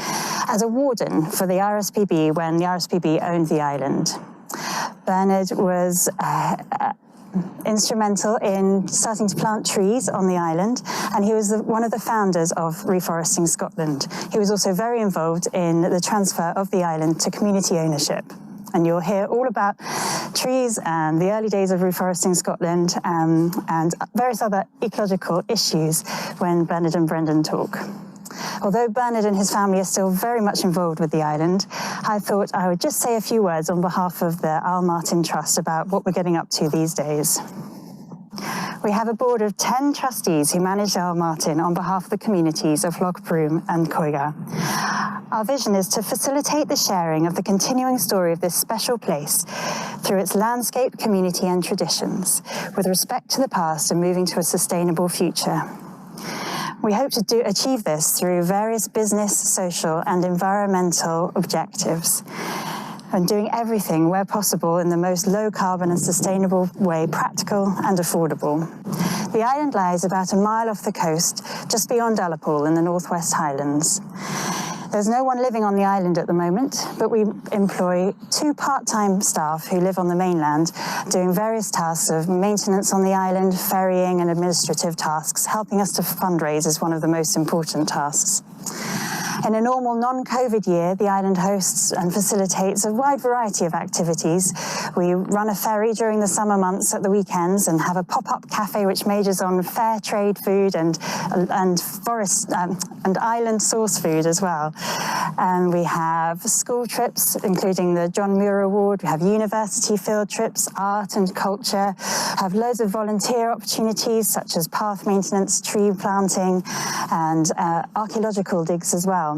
as a warden for the RSPB when the RSPB owned the island. Bernard was instrumental in starting to plant trees on the island, and he was one of the founders of Reforesting Scotland. He was also very involved in the transfer of the island to community ownership. And you'll hear all about trees and the early days of Reforesting Scotland and various other ecological issues when Bernard and Brendan talk. Although Bernard and his family are still very much involved with the island, I thought I would just say a few words on behalf of the Isle Martin Trust about what we're getting up to these days. We have a board of 10 trustees who manage Isle Martin on behalf of the communities of Loch Broom and Coiga. Our vision is to facilitate the sharing of the continuing story of this special place through its landscape, community and traditions, with respect to the past and moving to a sustainable future. We hope to achieve this through various business, social and environmental objectives, and doing everything where possible in the most low carbon and sustainable way, practical and affordable. The island lies about a mile off the coast, just beyond Ullapool in the Northwest Highlands. There's no one living on the island at the moment, but we employ 2 part-time staff who live on the mainland, doing various tasks of maintenance on the island, ferrying and administrative tasks. Helping us to fundraise is one of the most important tasks. In a normal non-COVID year, the island hosts and facilitates a wide variety of activities. We run a ferry during the summer months at the weekends and have a pop-up cafe which majors on fair trade food and forest and island source food as well. And we have school trips, including the John Muir Award. We have university field trips, art and culture. Have loads of volunteer opportunities such as path maintenance, tree planting, and archaeological digs as well.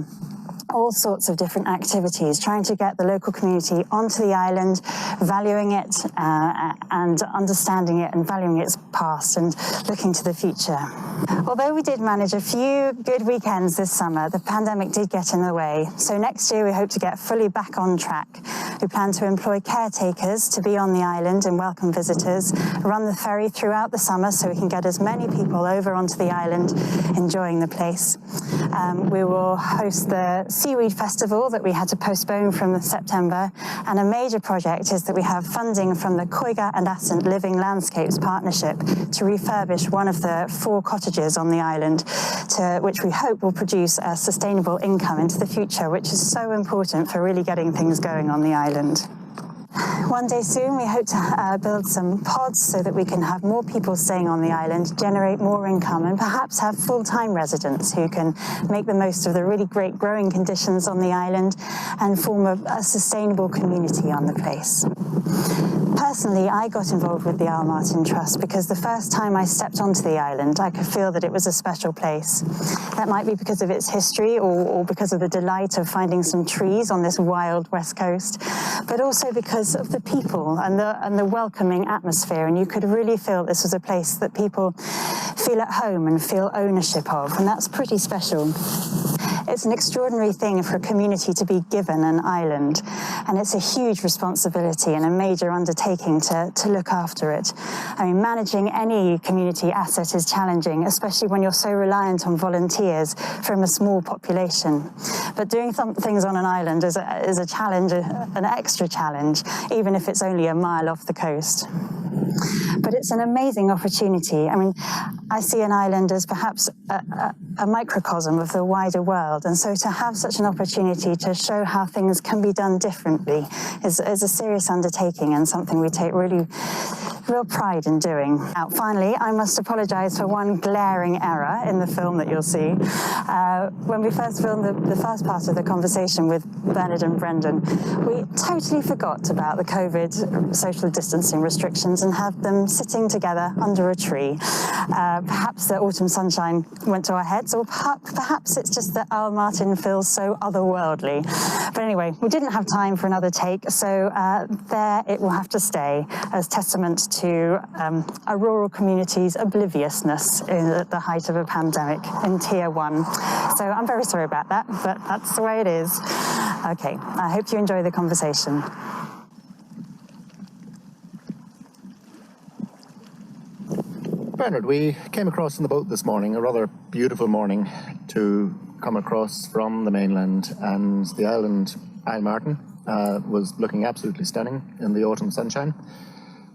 All sorts of different activities, trying to get the local community onto the island, valuing it and understanding it and valuing its past and looking to the future. Although we did manage a few good weekends this summer, the pandemic did get in the way. So next year we hope to get fully back on track. We plan to employ caretakers to be on the island and welcome visitors, run the ferry throughout the summer so we can get as many people over onto the island enjoying the place. We will host the Seaweed Festival that we had to postpone from September, and a major project is that we have funding from the Coiga and Ascent Living Landscapes Partnership to refurbish one of the 4 cottages on the island, which we hope will produce a sustainable income into the future, which is so important for really getting things going on the island. One day soon we hope to build some pods so that we can have more people staying on the island, generate more income and perhaps have full-time residents who can make the most of the really great growing conditions on the island and form a sustainable community on the place. Personally, I got involved with the Isle Martin Trust because the first time I stepped onto the island, I could feel that it was a special place. That might be because of its history or because of the delight of finding some trees on this wild west coast, but also because of the people and the welcoming atmosphere. And you could really feel this was a place that people feel at home and feel ownership of, and that's pretty special. It's an extraordinary thing for a community to be given an island, and it's a huge responsibility and a major undertaking to look after it. I mean, managing any community asset is challenging, especially when you're so reliant on volunteers from a small population. But doing things on an island is a challenge, an extra challenge, even if it's only a mile off the coast. But it's an amazing opportunity. I mean, I see an island as perhaps a microcosm of the wider world, and so to have such an opportunity to show how things can be done differently is a serious undertaking and something we take really take real pride in doing. Now, finally, I must apologise for one glaring error in the film that you'll see. When we first filmed the first part of the conversation with Bernard and Brendan, we totally forgot about the COVID social distancing restrictions and had them sitting together under a tree. Perhaps the autumn sunshine went to our heads, or perhaps it's just that Al Martin feels so otherworldly. But anyway, we didn't have time for another take, so there it will have to stay as testament to a rural community's obliviousness at the height of a pandemic in Tier 1. So I'm very sorry about that, but that's the way it is. Okay, I hope you enjoy the conversation. Bernard, we came across in the boat this morning, a rather beautiful morning to come across from the mainland, and the island Isle Martin was looking absolutely stunning in the autumn sunshine.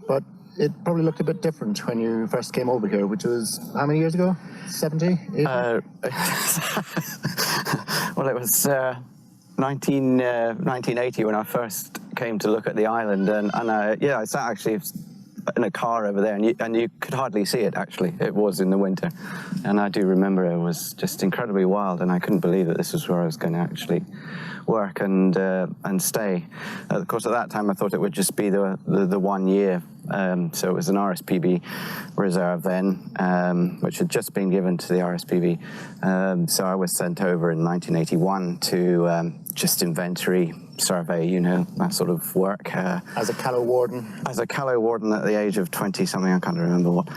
But it probably looked a bit different when you first came over here, which was how many years ago? 70? 80? Well, it was 1980 when I first came to look at the island, and yeah, I sat actually in a car over there, and you could hardly see it. Actually, it was in the winter, and I do remember it was just incredibly wild, and I couldn't believe that this was where I was going to actually work and stay. Of course, at that time I thought it would just be the 1 year. So it was an RSPB reserve then, which had just been given to the RSPB. So I was sent over in 1981 to just inventory, survey, you know, that sort of work. As a callow warden? As a callow warden at the age of 20-something, I can't remember what.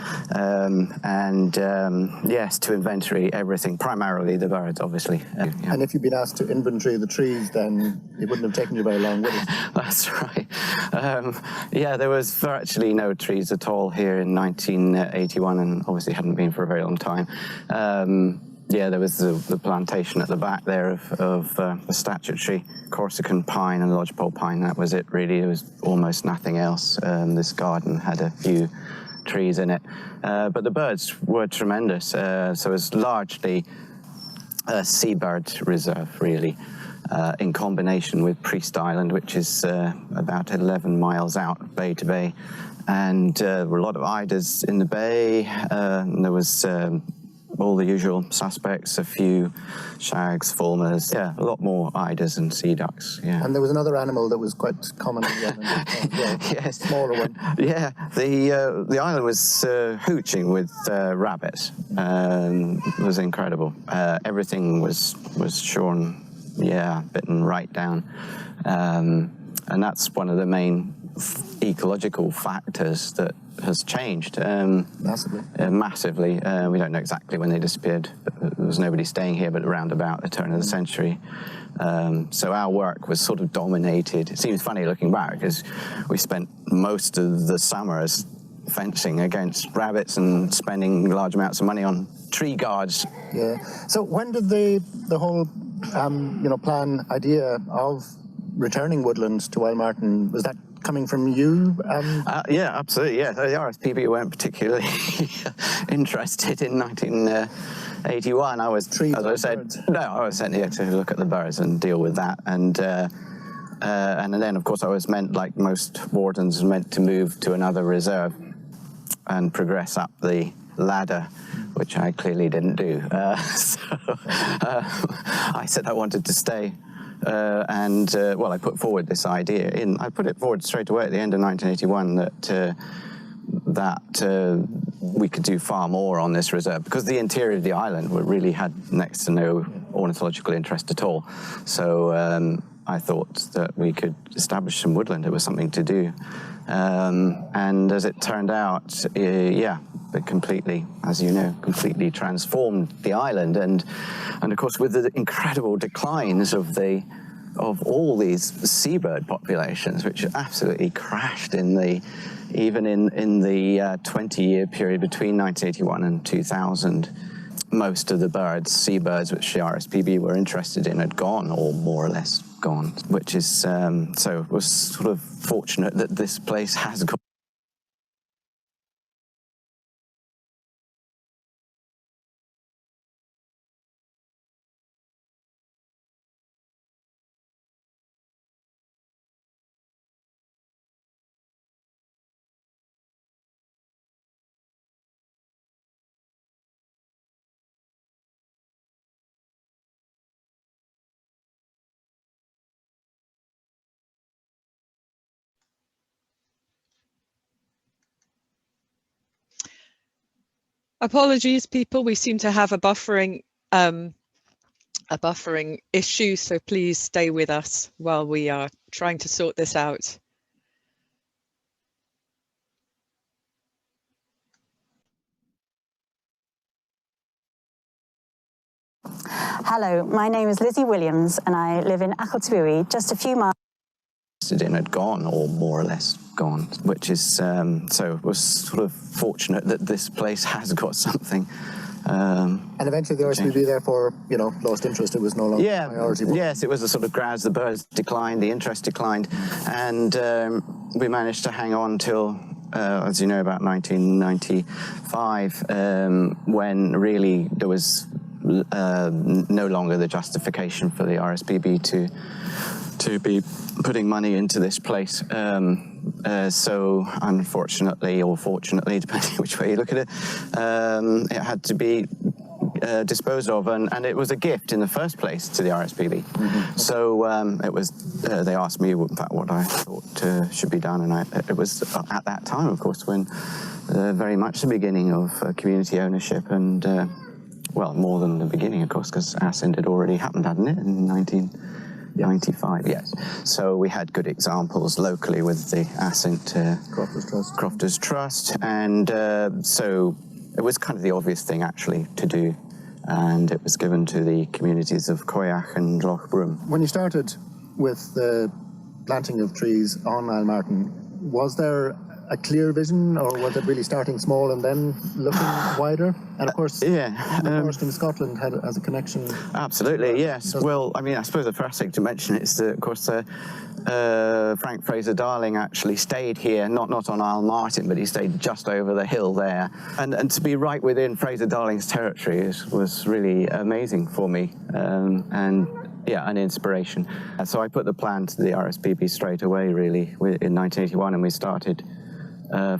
Yes, to inventory everything, primarily the birds, obviously. Yeah. And if you'd been asked to inventory the trees, then it wouldn't have taken you very long, would it? That's right. Yeah, there was virtually no trees at all here in 1981, and obviously hadn't been for a very long time. Yeah, there was the plantation at the back there of the statutory Corsican pine and lodgepole pine. That was it, really. There was almost nothing else. This garden had a few trees in it. But the birds were tremendous. So it was largely a seabird reserve, really, in combination with Priest Island, which is about 11 miles out, bay to bay. And there were a lot of eiders in the bay. And there was all the usual suspects, a few shags, fulmars, yeah, a lot more eiders and sea ducks, yeah. And there was another animal that was quite common on the island, well, yes. Smaller one. Yeah, the island was hooching with rabbits. It was incredible. Everything was shorn, yeah, bitten right down. And that's one of the main ecological factors that has changed. Massively. Massively. We don't know exactly when they disappeared. There was nobody staying here but around about the turn of the century. So our work was sort of dominated. It seems funny looking back, because we spent most of the summers fencing against rabbits and spending large amounts of money on tree guards. Yeah. So when did the whole plan idea of returning woodlands to Isle Martin, was that coming from you? Yeah, absolutely. Yeah, the RSPB weren't particularly interested in 1981. I was, as I said, I was sent here to look at the birds and deal with that. And then, of course, I was meant, like most wardens, meant to move to another reserve and progress up the ladder, which I clearly didn't do. I said I wanted to stay. Well, I put forward this idea I put it forward straight away at the end of 1981 that we could do far more on this reserve, because the interior of the island really had next to no ornithological interest at all. So I thought that we could establish some woodland. It was something to do. And as it turned out, yeah, it completely, as you know, completely transformed the island. And of course, with the incredible declines of all these seabird populations, which absolutely crashed even in the 20-year period between 1981 and 2000. Most of the seabirds which the RSPB were interested in had gone, or more or less gone, which is, so it was sort of fortunate that this place has gone. Apologies, people. We seem to have a buffering issue, so please stay with us while we are trying to sort this out. Hello, my name is Lizzie Williams and I live in Ackletebury, just a few miles. In had gone, or more or less gone, which is so it was sort of fortunate that this place has got something. And eventually the RSPB therefore, you know, lost interest. It was no longer a priority. Yes, it was a sort of as the birds declined, the interest declined, and we managed to hang on till, as you know, about 1995, when really there was no longer the justification for the RSPB to be putting money into this place. So unfortunately, or fortunately, depending which way you look at it, it had to be disposed of, and it was a gift in the first place to the RSPB. So it was, they asked me in fact what I thought should be done, and it was at that time, of course, when very much the beginning of community ownership, and well, more than the beginning, of course, because Ascent had already happened, hadn't it, in 1995, yes. So we had good examples locally with the Ascent Crofters Trust, and so it was kind of the obvious thing actually to do, and it was given to the communities of Coyach and Loch Broom. When you started with the planting of trees on Isle Martin, was there a clear vision, or was it really starting small and then looking wider? And of course, Reforesting Scotland has a connection. Absolutely, yes. Well, I mean, I suppose the first thing to mention is that, of course, Frank Fraser-Darling actually stayed here, not on Isle Martin, but he stayed just over the hill there. And to be right within Fraser-Darling's territory was really amazing for me, and yeah, an inspiration. So I put the plan to the RSPB straight away, really, in 1981, and we started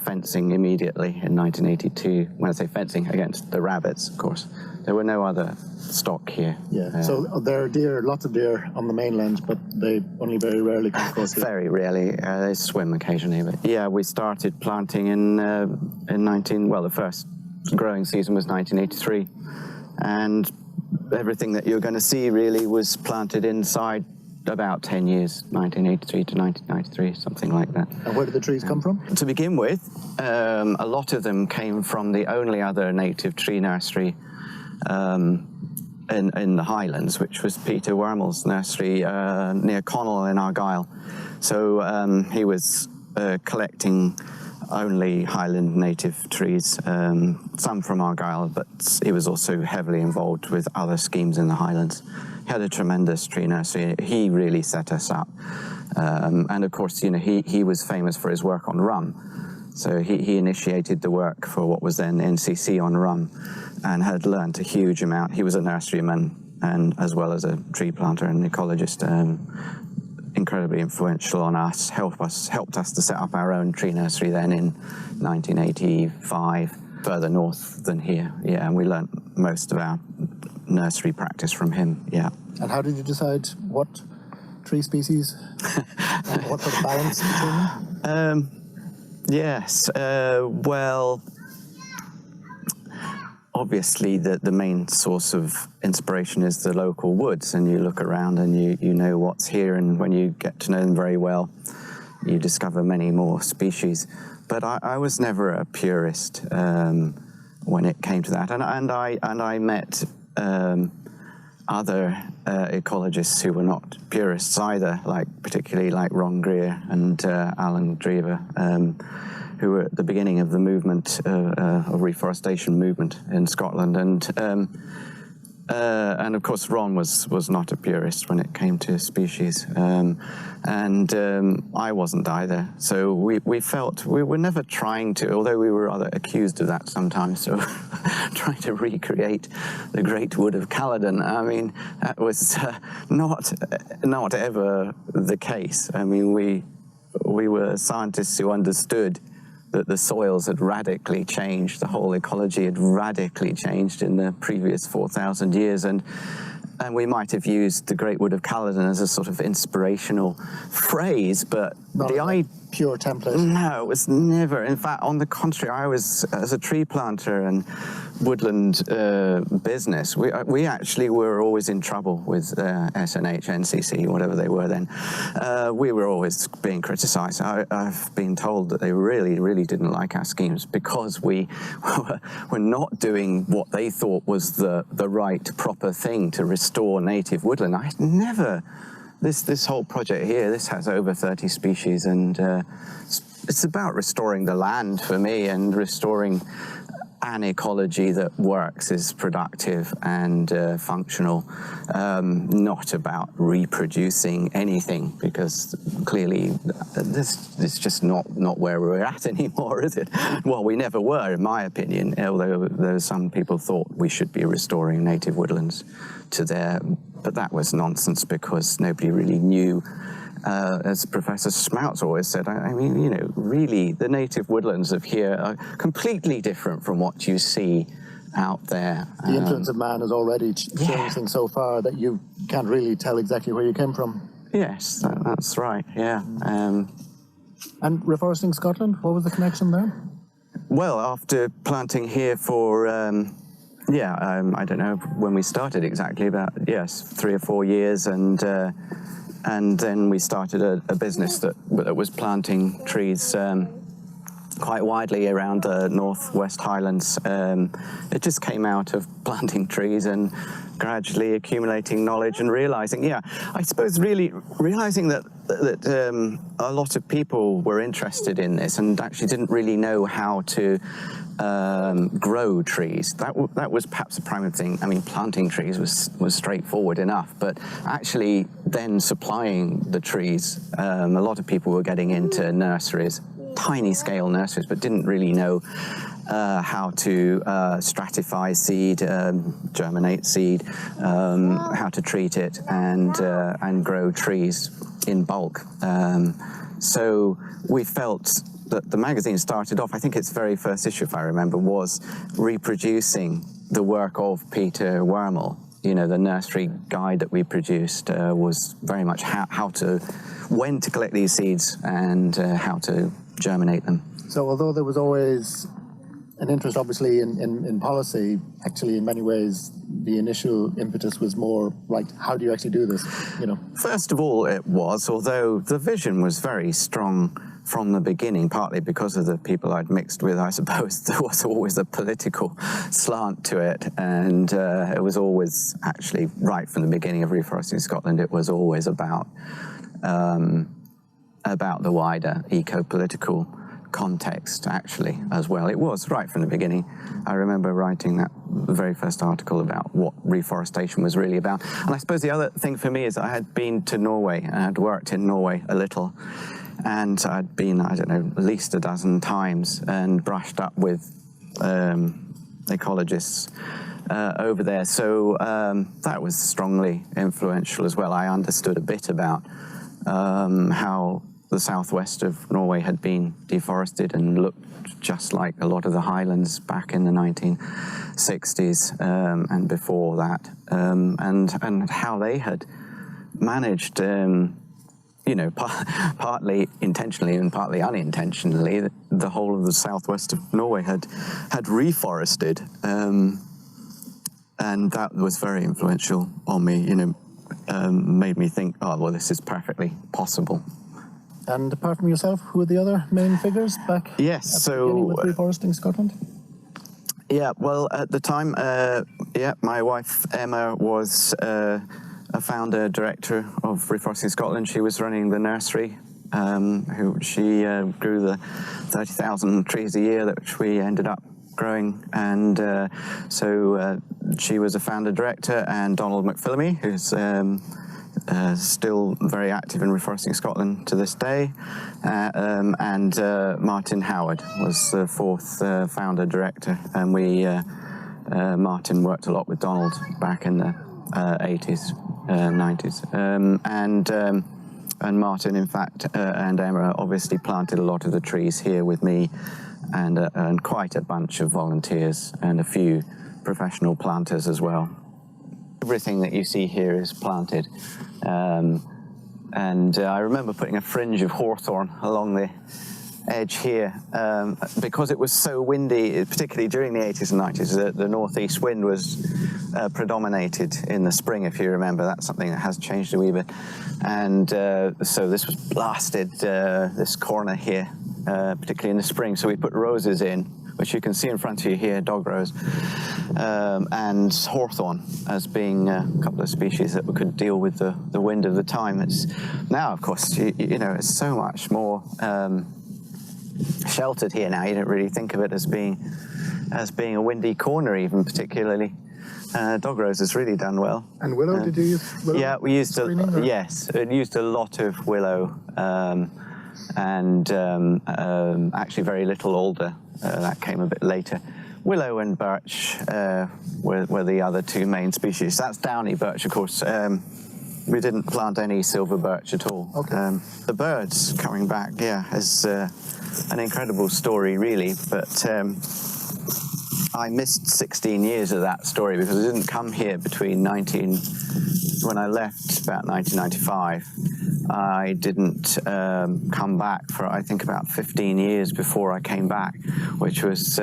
fencing immediately in 1982. When I say fencing, against the rabbits, of course. There were no other stock here. Yeah, so there are deer, lots of deer on the mainland, but they only very rarely come across here. Very rarely. They swim occasionally, but yeah, we started planting in the first growing season was 1983, and everything that you're going to see really was planted inside about 10 years, 1983 to 1993, something like that. And where did the trees come from? To begin with, a lot of them came from the only other native tree nursery in the Highlands, which was Peter Wormel's nursery near Connell in Argyll. So he was collecting only Highland native trees, some from Argyll, but he was also heavily involved with other schemes in the Highlands. He had a tremendous tree nursery. He really set us up. And of course, you know, he was famous for his work on rum. So he initiated the work for what was then NCC on rum, and had learned a huge amount. He was a nurseryman, and as well as a tree planter and ecologist, incredibly influential on us, helped us to set up our own tree nursery then in 1985, further north than here. Yeah, and we learnt most of our nursery practice from him, yeah. And how did you decide what tree species? What sort of balance between them? Yes, well, obviously the main source of inspiration is the local woods, and you look around and you know what's here, and when you get to know them very well, you discover many more species. But I was never a purist when it came to that, and I met other ecologists who were not purists either, particularly like Ron Greer and Alan Drever, who were at the beginning of the movement, of reforestation movement in Scotland, and of course Ron was not a purist when it came to species, and I wasn't either. So we felt we were never trying to, although we were rather accused of that sometimes, so trying to recreate the Great Wood of Caledon. I mean, that was not ever the case. I mean, we were scientists who understood that the soils had radically changed, the whole ecology had radically changed in the previous 4,000 years, and and we might have used the Great Wood of Caledon as a sort of inspirational phrase, but not the pure template. No, it was never. In fact, on the contrary, I was, as a tree planter and woodland business, we actually were always in trouble with SNH, NCC, whatever they were then. We were always being criticised. I've been told that they really, really didn't like our schemes because we were not doing what they thought was the right, proper thing to restore native woodland. I had never... This whole project here, this has over 30 species, and it's about restoring the land for me, and restoring an ecology that works, is productive and functional, not about reproducing anything, because clearly this is just not where we're at anymore, is it? Well, we never were, in my opinion, although some people thought we should be restoring native woodlands to their... But that was nonsense, because nobody really knew, as Professor Smouts always said, I mean, you know, really the native woodlands of here are completely different from what you see out there. The influence of man has already changed things so far that you can't really tell exactly where you came from. Yes, that's right, yeah. And Reforesting Scotland, what was the connection there? Well, after planting here for... I don't know when we started exactly, but yes, 3 or 4 years, and then we started a business that was planting trees quite widely around the Northwest Highlands. It just came out of planting trees and gradually accumulating knowledge and realizing, I suppose really realizing that a lot of people were interested in this and actually didn't really know how to grow trees. That was perhaps the primary thing. I mean, planting trees was straightforward enough, but actually then supplying the trees, a lot of people were getting into nurseries, tiny scale nurseries, but didn't really know how to stratify seed, germinate seed, how to treat it, and grow trees in bulk. So we felt that the magazine started off, I think its very first issue, if I remember, was reproducing the work of Peter Wormel. You know, the nursery guide that we produced was very much when to collect these seeds and how to germinate them. So although there was always an interest, obviously, in policy, actually, in many ways, the initial impetus was more, right, how do you actually do this, you know? First of all, it was, although the vision was very strong from the beginning, partly because of the people I'd mixed with, I suppose. There was always a political slant to it, and it was always, actually, right from the beginning of Reforesting Scotland, it was always about the wider eco-political context, actually, as well. It was right from the beginning. I remember writing that very first article about what reforestation was really about. And I suppose the other thing for me is I had been to Norway, and I'd worked in Norway a little, and I'd been, I don't know, at least a dozen times and brushed up with ecologists over there. So that was strongly influential as well. I understood a bit about how the southwest of Norway had been deforested and looked just like a lot of the highlands back in the 1960s and before that, and how they had managed, you know, partly intentionally and partly unintentionally, the whole of the southwest of Norway had reforested, and that was very influential on me. You know, made me think, oh well, this is perfectly possible. And apart from yourself, who are the other main figures back at the beginning with Reforesting Scotland? Yeah, well, at the time, my wife Emma was a founder director of Reforesting Scotland. She was running the nursery. She grew the 30,000 trees a year, which we ended up growing, and so she was a founder director, and Donald McPhillamy, who's still very active in Reforesting Scotland to this day, and Martin Howard was the fourth founder director, and Martin worked a lot with Donald back in the 80s, 90s, and Martin, in fact, and Emma obviously planted a lot of the trees here with me, and quite a bunch of volunteers and a few professional planters as well. everything that you see here is planted. And I remember putting a fringe of hawthorn along the edge here because it was so windy, particularly during the 80s and 90s. The northeast wind was predominated in the spring, if you remember. That's something that has changed a wee bit. And so this was blasted, this corner here, particularly in the spring. So we put roses in, which you can see in front of you here, dog rose, and hawthorn as being a couple of species that could deal with the wind of the time. It's now, of course, you know, it's so much more sheltered here now. You don't really think of it as being a windy corner, even particularly. Dog rose has really done well. And willow, did you use willow? Yeah, we used yes, it used a lot of willow and actually very little alder. That came a bit later. Willow and birch were the other two main species. That's downy birch, of course. We didn't plant any silver birch at all. Okay. The birds coming back, yeah, is an incredible story, really. But I missed 16 years of that story because I didn't come here between when I left about 1995. I didn't come back for, I think, about 15 years before I came back, which was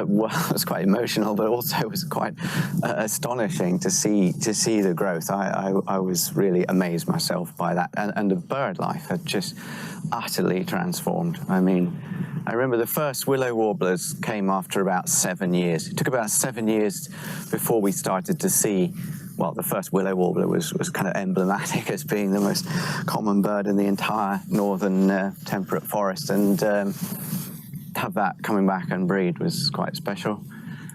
well, it was quite emotional, but also was quite astonishing to see the growth. I was really amazed myself by that, and the bird life had just utterly transformed. I mean, I remember the first willow warblers came after about 7 years. It took about 7 years before we started to see. Well, the first willow warbler was kind of emblematic as being the most common bird in the entire northern temperate forest, and have that coming back and breed was quite special.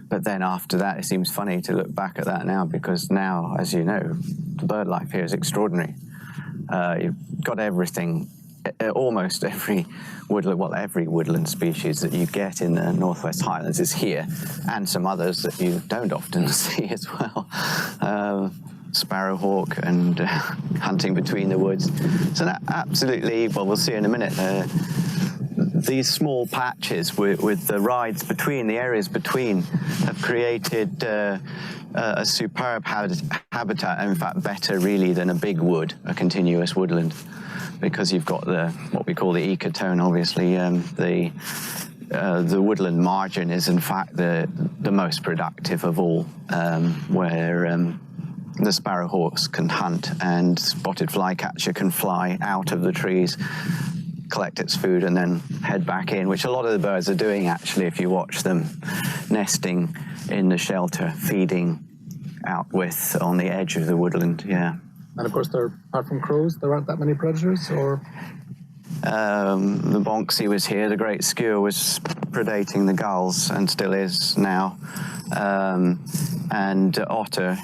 But then after that, it seems funny to look back at that now, because now, as you know, the bird life here is extraordinary. You've got everything, almost every woodland species that you get in the Northwest Highlands is here, and some others that you don't often see as well. Sparrowhawk and hunting between the woods. So that absolutely, well, we'll see in a minute. These small patches with the rides between, the areas between, have created a superb habitat, in fact better really than a big wood, a continuous woodland, because you've got what we call the ecotone, obviously. The woodland margin is in fact the most productive of all, where the sparrowhawks can hunt and spotted flycatcher can fly out of the trees, collect its food and then head back in, which a lot of the birds are doing actually if you watch them nesting in the shelter, feeding out on the edge of the woodland, yeah. And of course, apart from crows, there aren't that many predators, or? The bonxie was here, the great skua was predating the gulls and still is now. And otter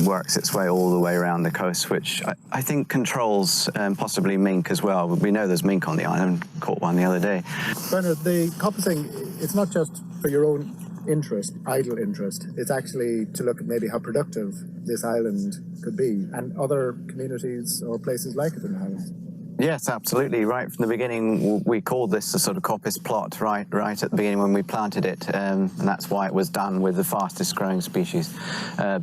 works its way all the way around the coast, which I think controls possibly mink as well. We know there's mink on the island, caught one the other day. Bernard, the coppicing, it's not just for your own interest, idle interest. It's actually to look at maybe how productive this island could be, and other communities or places like it in the Highlands. Yes, absolutely. Right from the beginning, we called this a sort of coppice plot right at the beginning when we planted it, and that's why it was done with the fastest growing species,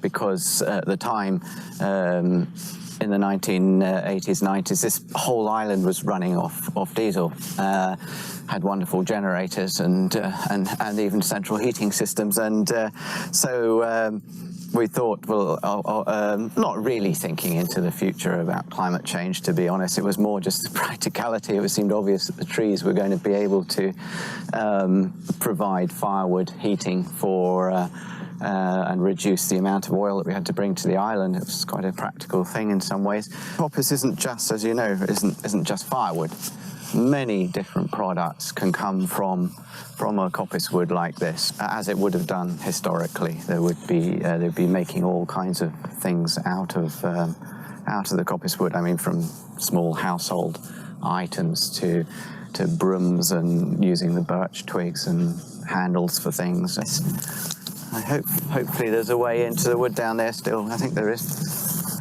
because at the time, in the 1980s, 90s, this whole island was running off diesel. Had wonderful generators and even central heating systems, and so we thought, well, not really thinking into the future about climate change, to be honest. It was more just practicality. It seemed obvious that the trees were going to be able to provide firewood, heating for and reduce the amount of oil that we had to bring to the island. It was quite a practical thing in some ways. Coppice isn't just, as you know, isn't just firewood. Many different products can come from a coppice wood like this, as it would have done historically. They'd be making all kinds of things out of the coppice wood. I mean, from small household items to brooms and using the birch twigs and handles for things. Hopefully there's a way into the wood down there still. I think there is.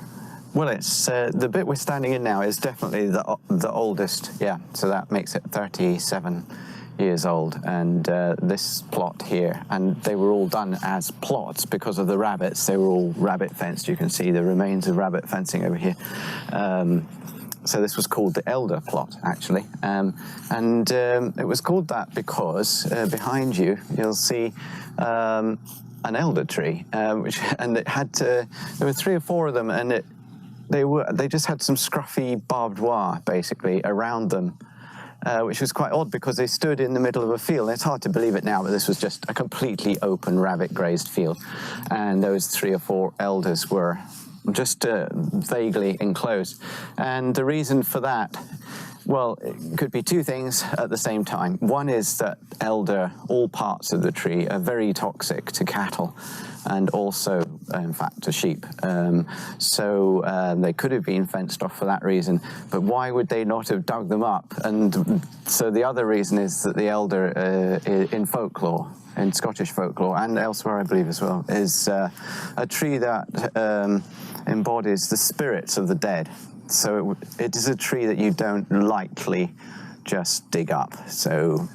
Well, it's the bit we're standing in now is definitely the oldest, yeah, so that makes it 37 years old, and this plot here, and they were all done as plots because of the rabbits. They were all rabbit fenced. You can see the remains of rabbit fencing over here. So this was called the elder plot, actually, and it was called that because behind you you'll see an elder tree, and it had there were 3 or 4 of them, and they just had some scruffy barbed wire basically around them, which was quite odd because they stood in the middle of a field. It's hard to believe it now, but this was just a completely open rabbit grazed field, and those 3 or 4 elders were just vaguely enclosed. And the reason for that, well, it could be 2 things at the same time. One is that elder, all parts of the tree, are very toxic to cattle and also, in fact, to sheep. So they could have been fenced off for that reason, but why would they not have dug them up? And so the other reason is that the elder in folklore, in Scottish folklore and elsewhere I believe as well, is a tree that embodies the spirits of the dead. So it is a tree that you don't lightly just dig up. So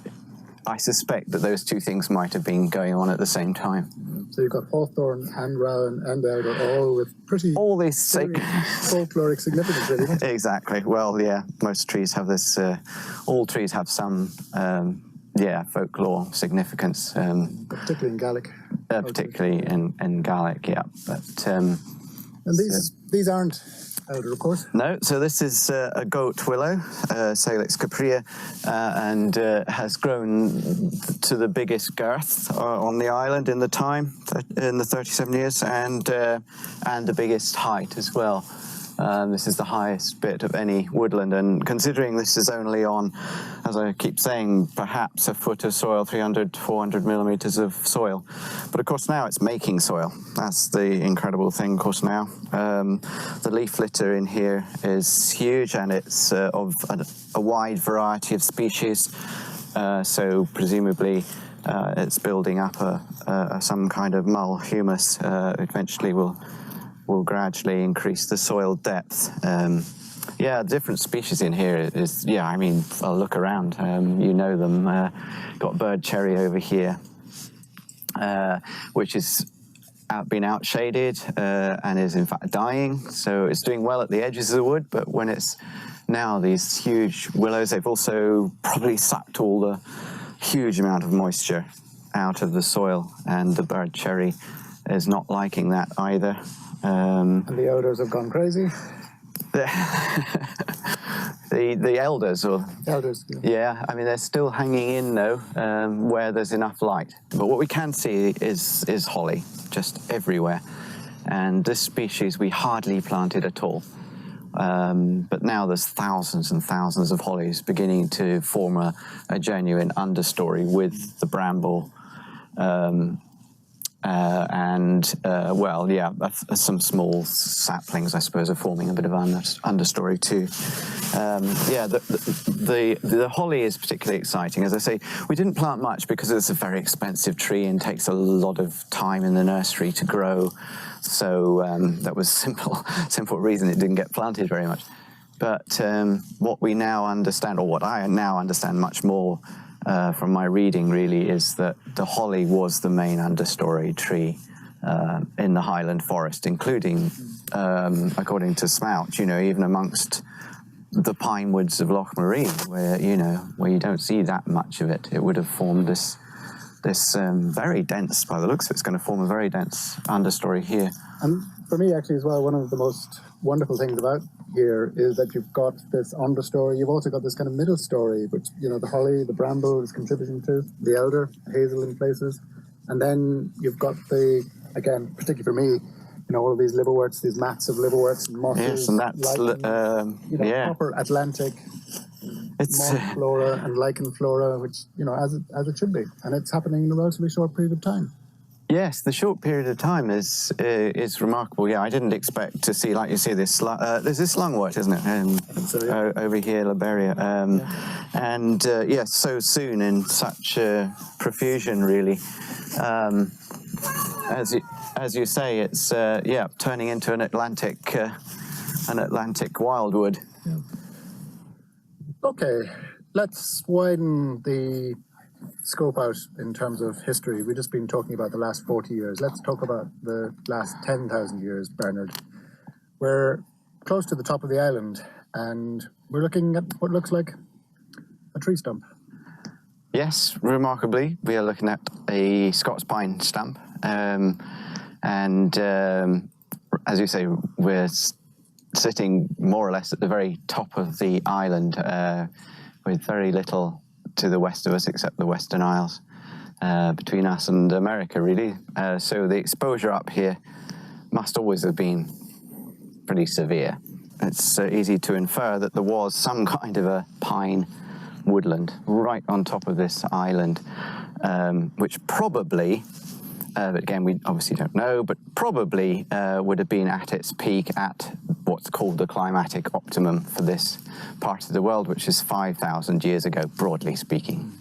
I suspect that those 2 things might have been going on at the same time. So you've got hawthorn and rowan and elder, all with pretty all these folkloric significance, really. Exactly. Well, yeah, most trees have this. All trees have some, folklore significance. Particularly in Gaelic. Particularly in Gaelic, yeah. But and these aren't elder, of course. No, so this is a goat willow, Salix caprea, and has grown to the biggest girth on the island in the 37 years, and the biggest height as well. This is the highest bit of any woodland, and considering this is only on, as I keep saying, perhaps a foot of soil, 300 to 400 millimeters of soil. But of course now it's making soil. That's the incredible thing, of course, now. The leaf litter in here is huge, and it's of a wide variety of species. So presumably it's building up some kind of mull humus. Eventually will gradually increase the soil depth. Different species in here is, I mean, I'll look around, you know them. Got bird cherry over here, which is been outshaded and is in fact dying. So it's doing well at the edges of the wood, but when it's now these huge willows, they've also probably sucked all the huge amount of moisture out of the soil, and the bird cherry is not liking that either. And the elders have gone crazy. The elders, or elders, I mean, they're still hanging in though, where there's enough light. But what we can see is holly just everywhere, and this species we hardly planted at all. But now there's thousands and thousands of hollies beginning to form a genuine understory with the bramble. Some small saplings, I suppose, are forming a bit of understory too. The holly is particularly exciting. As I say, we didn't plant much because it's a very expensive tree and takes a lot of time in the nursery to grow. So that was simple reason it didn't get planted very much. But what we now understand, or what I now understand much more from my reading, really, is that the holly was the main understory tree in the Highland forest, including, according to Smout, even amongst the pine woods of Loch Maree, where you don't see that much of it. It would have formed this very dense, by the looks of it, it's going to form a very dense understory here. And for me, actually, as well, one of the most wonderful things about here is that you've got this understory. You've also got this kind of middle story, which, the holly, the bramble is contributing to, the elder, hazel in places. And then you've got again, particularly for me, all of these liverworts, these mats of liverworts and mosses. Yes, and that's, proper Atlantic moss flora and lichen flora, which, as it should be. And it's happening in a relatively short period of time. Yes, the short period of time is remarkable. Yeah, I didn't expect to see, like you see, this. There's this lungwort, isn't it? Over here, Liberia, and so soon in such profusion, really. As you say, it's turning into an Atlantic wildwood. Yeah. Okay, let's widen the scope out in terms of history. We've just been talking about the last 40 years. Let's talk about the last 10,000 years, Bernard. We're close to the top of the island, and we're looking at what looks like a tree stump. Yes, remarkably, we are looking at a Scots pine stump. As you say, we're sitting more or less at the very top of the island with very little to the west of us except the Western Isles between us and America, really. So the exposure up here must always have been pretty severe. It's easy to infer that there was some kind of a pine woodland right on top of this island, which probably, but again, we obviously don't know, but probably would have been at its peak at what's called the climatic optimum for this part of the world, which is 5,000 years ago, broadly speaking,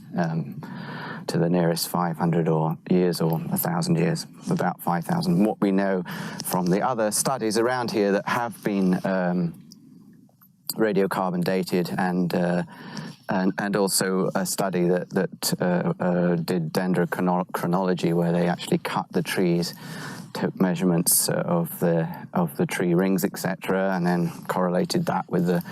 to the nearest 500 years or 1,000 years, about 5,000. What we know from the other studies around here that have been radiocarbon dated and also a study that did dendrochronology, where they actually cut the trees, took measurements of the tree rings, etc., and then correlated that with the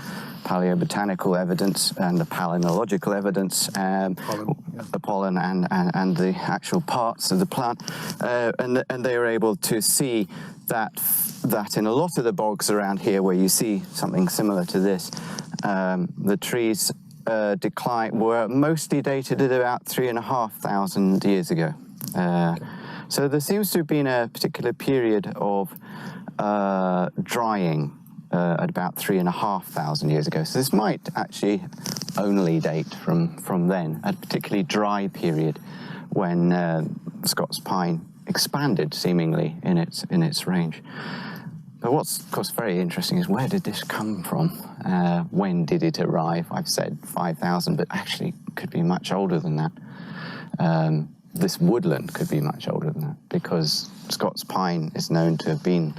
paleobotanical evidence and the palynological evidence, the pollen and the actual parts of the plant, and they were able to see that in a lot of the bogs around here, where you see something similar to this, the trees decline were mostly dated at about 3,500 years ago. So there seems to have been a particular period of drying at about 3,500 years ago. So this might actually only date from then, a particularly dry period when Scots pine expanded seemingly in its range. But what's, of course, very interesting is, where did this come from? When did it arrive? I've said 5,000, but actually could be much older than that. This woodland could be much older than that, because Scots pine is known to have been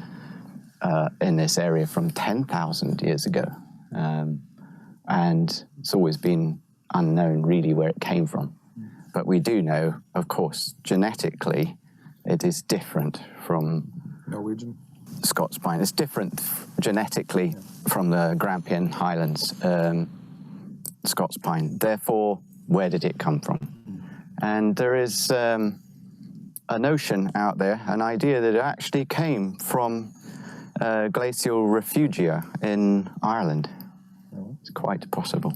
in this area from 10,000 years ago. And it's always been unknown really where it came from. But we do know, of course, genetically, it is different from Norwegian Scots pine. It's different genetically from the Grampian Highlands Scots pine. Therefore, where did it come from? And there is a notion out there, an idea that it actually came from glacial refugia in Ireland. It's quite possible.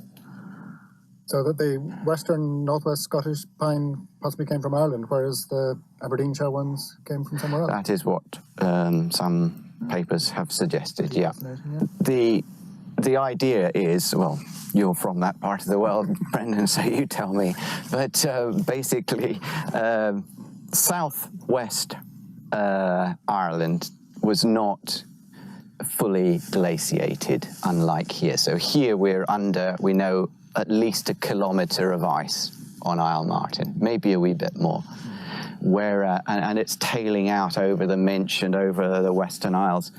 So that the western northwest Scottish pine possibly came from Ireland, whereas the Aberdeenshire ones came from somewhere else. That is what some papers have suggested, yeah. The idea is, well, you're from that part of the world, Brendan, so you tell me. But basically, southwest Ireland was not fully glaciated, unlike here. So here we know, at least 1 kilometre of ice on Isle Martin, maybe a wee bit more. Where and it's tailing out over the Minch and over the Western Isles.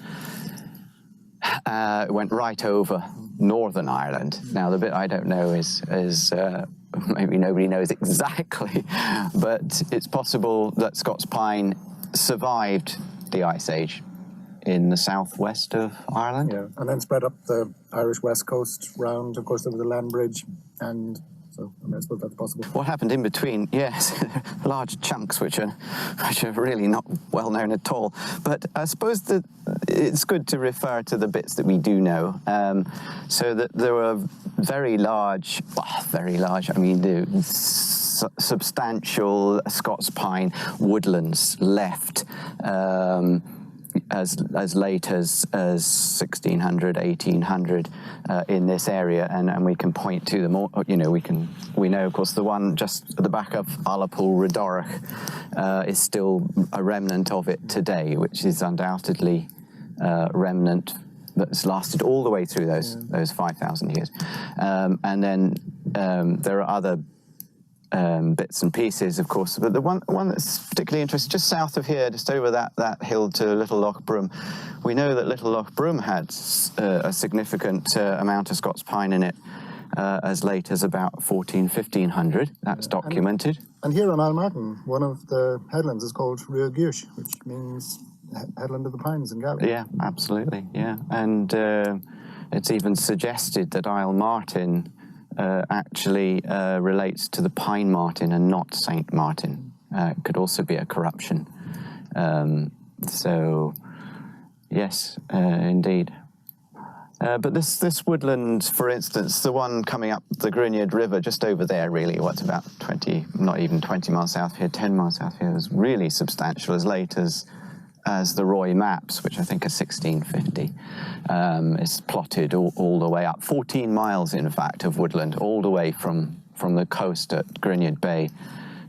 It went right over Northern Ireland. Now, the bit I don't know is maybe nobody knows exactly, but it's possible that Scots pine survived the Ice Age in the southwest of Ireland. Yeah, and then spread up the Irish west coast round. Of course, there was a land bridge, and so I suppose that's possible. What happened in between? Yes, large chunks which are really not well known at all. But I suppose that it's good to refer to the bits that we do know. So that there were very large, I mean, the substantial Scots pine woodlands left as late as 1600, 1800 in this area, and we can point to them all. You know, we know, of course, the one just at the back of Ullapool Redorach is still a remnant of it today, which is undoubtedly a remnant that's lasted all the way through those 5,000 years. And then there are other bits and pieces, of course, but the one that's particularly interesting, just south of here, just over that hill to Little Loch Broom, we know that Little Loch Broom had a significant amount of Scots pine in it as late as about 1500. That's documented. And here on Islemartin, one of the headlands is called Rewilding, which means headland of the pines in Gaelic. Yeah, absolutely, yeah. And it's even suggested that Islemartin actually relates to the Pine Martin and not Saint Martin. It could also be a corruption. So, yes, indeed. But this woodland, for instance, the one coming up the Gwynedd River, just over there, really, what's about 20, not even 20 miles south here, 10 miles south here, is really substantial, as late as the Roy maps, which I think are 1650. It's plotted all the way up, 14 miles, in fact, of woodland, all the way from the coast at Gwynedd Bay,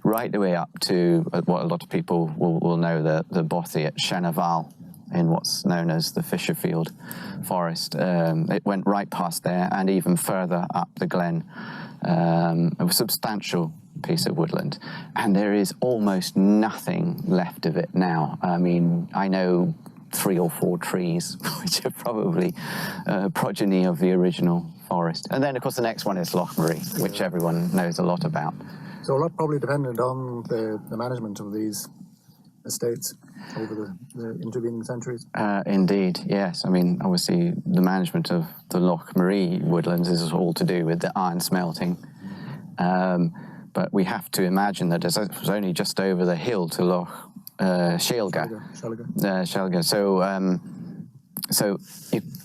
right the way up to what a lot of people will know, the bothy at Chenaval, in what's known as the Fisherfield Forest. It went right past there and even further up the glen. A substantial piece of woodland, and there is almost nothing left of it now. I mean, I know 3 or 4 trees, which are probably progeny of the original forest. And then, of course, the next one is Lochmarie, which everyone knows a lot about. So a lot probably dependent on the management of these estates over the intervening centuries. Indeed, yes. I mean, obviously, the management of the Lochmarie woodlands is all to do with the iron smelting. But we have to imagine that it was only just over the hill to Loch Shelga. So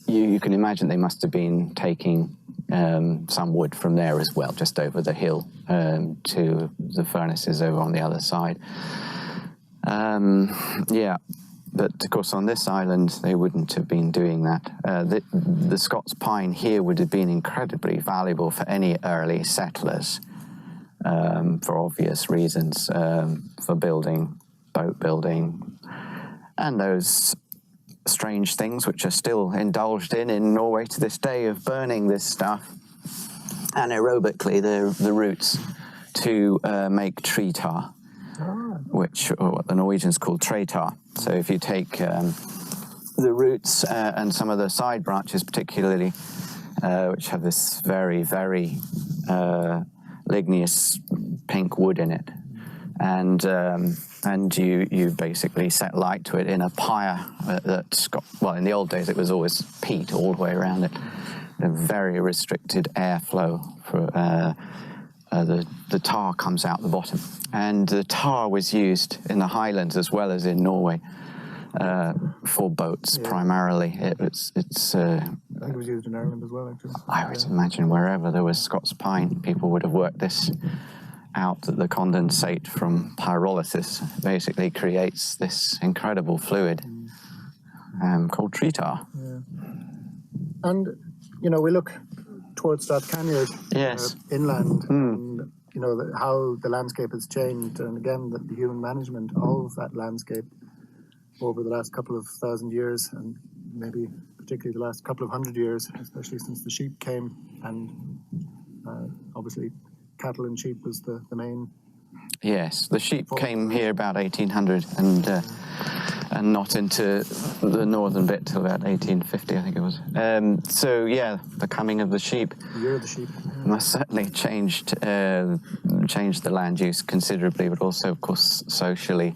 you can imagine they must have been taking some wood from there as well, just over the hill to the furnaces over on the other side. Yeah, but of course on this island they wouldn't have been doing that. The Scots pine here would have been incredibly valuable for any early settlers, for obvious reasons, for building, boat building, and those strange things which are still indulged in Norway to this day, of burning this stuff anaerobically, the roots, to make tree tar, which, or what the Norwegians call tree tar. So if you take the roots and some of the side branches particularly, which have this very, very ligneous pink wood in it, and you basically set light to it in a pyre that's got, well, in the old days it was always peat all the way around it, a very restricted airflow for the tar comes out the bottom, and the tar was used in the Highlands as well as in Norway for boats primarily. I think it was used in Ireland as well, actually. I would imagine wherever there was Scots pine, people would have worked this out, that the condensate from pyrolysis basically creates this incredible fluid called tree tar. Yeah. And, you know, we look towards Strathcanyard, yes, inland, and, you know, how the landscape has changed, and again, the human management of that landscape over the last couple of thousand years, and maybe particularly the last couple of 100 years, especially since the sheep came, and obviously cattle and sheep was the main. Yes, the sheep came here about 1800, and not into the northern bit till about 1850, I think it was. So yeah, the coming of the sheep. The year of the sheep. Must certainly changed the land use considerably, but also, of course, socially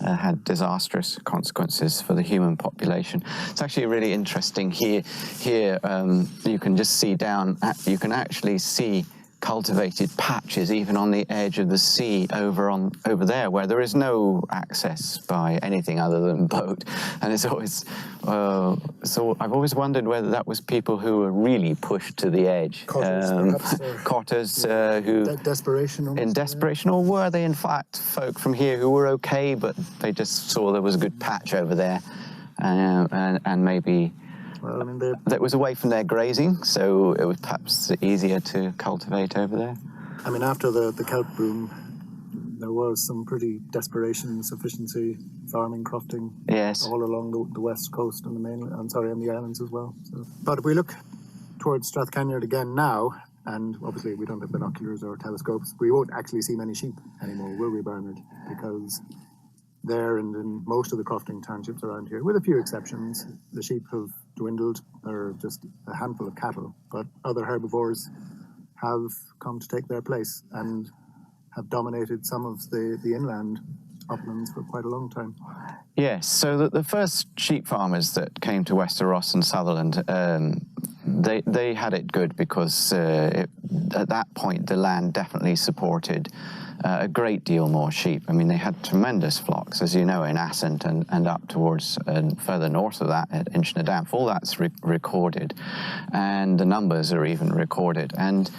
had disastrous consequences for the human population. It's actually really interesting here. Here, you can just see down. You can actually see cultivated patches even on the edge of the sea over there, where there is no access by anything other than boat. And it's always so I've always wondered whether that was people who were really pushed to the edge, cotters, who desperation almost, in desperation, or were they in fact folk from here who were okay, but they just saw there was a good patch over there, and maybe, well, I mean, that was away from their grazing, so it was perhaps easier to cultivate over there. I mean, after the kelp boom, there was some pretty desperation, sufficiency farming, crofting, yes, all along the west coast and the mainland, and on the islands as well. So, but if we look towards Strathcanyard again now, and obviously we don't have binoculars or telescopes, we won't actually see many sheep anymore, will we, Bernard? Because there and in most of the crofting townships around here, with a few exceptions, the sheep have dwindled. There are just a handful of cattle, but other herbivores have come to take their place and have dominated some of the inland uplands for quite a long time. Yes, so the first sheep farmers that came to Westeros and Sutherland, they had it good because at that point the land definitely supported a great deal more sheep. I mean, they had tremendous flocks, as you know, in Assynt and up towards further north of that at Inchinadamp. All that's recorded, and the numbers are even recorded. And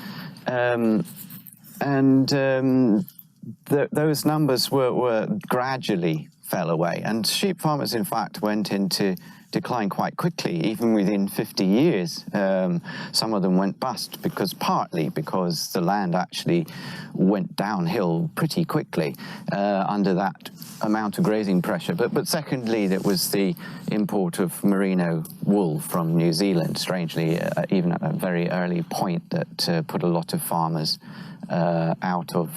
those numbers were gradually fell away, and sheep farmers in fact went into decline quite quickly, even within 50 years. Some of them went bust partly because the land actually went downhill pretty quickly under that amount of grazing pressure. But secondly, there was the import of merino wool from New Zealand, strangely, even at a very early point, that put a lot of farmers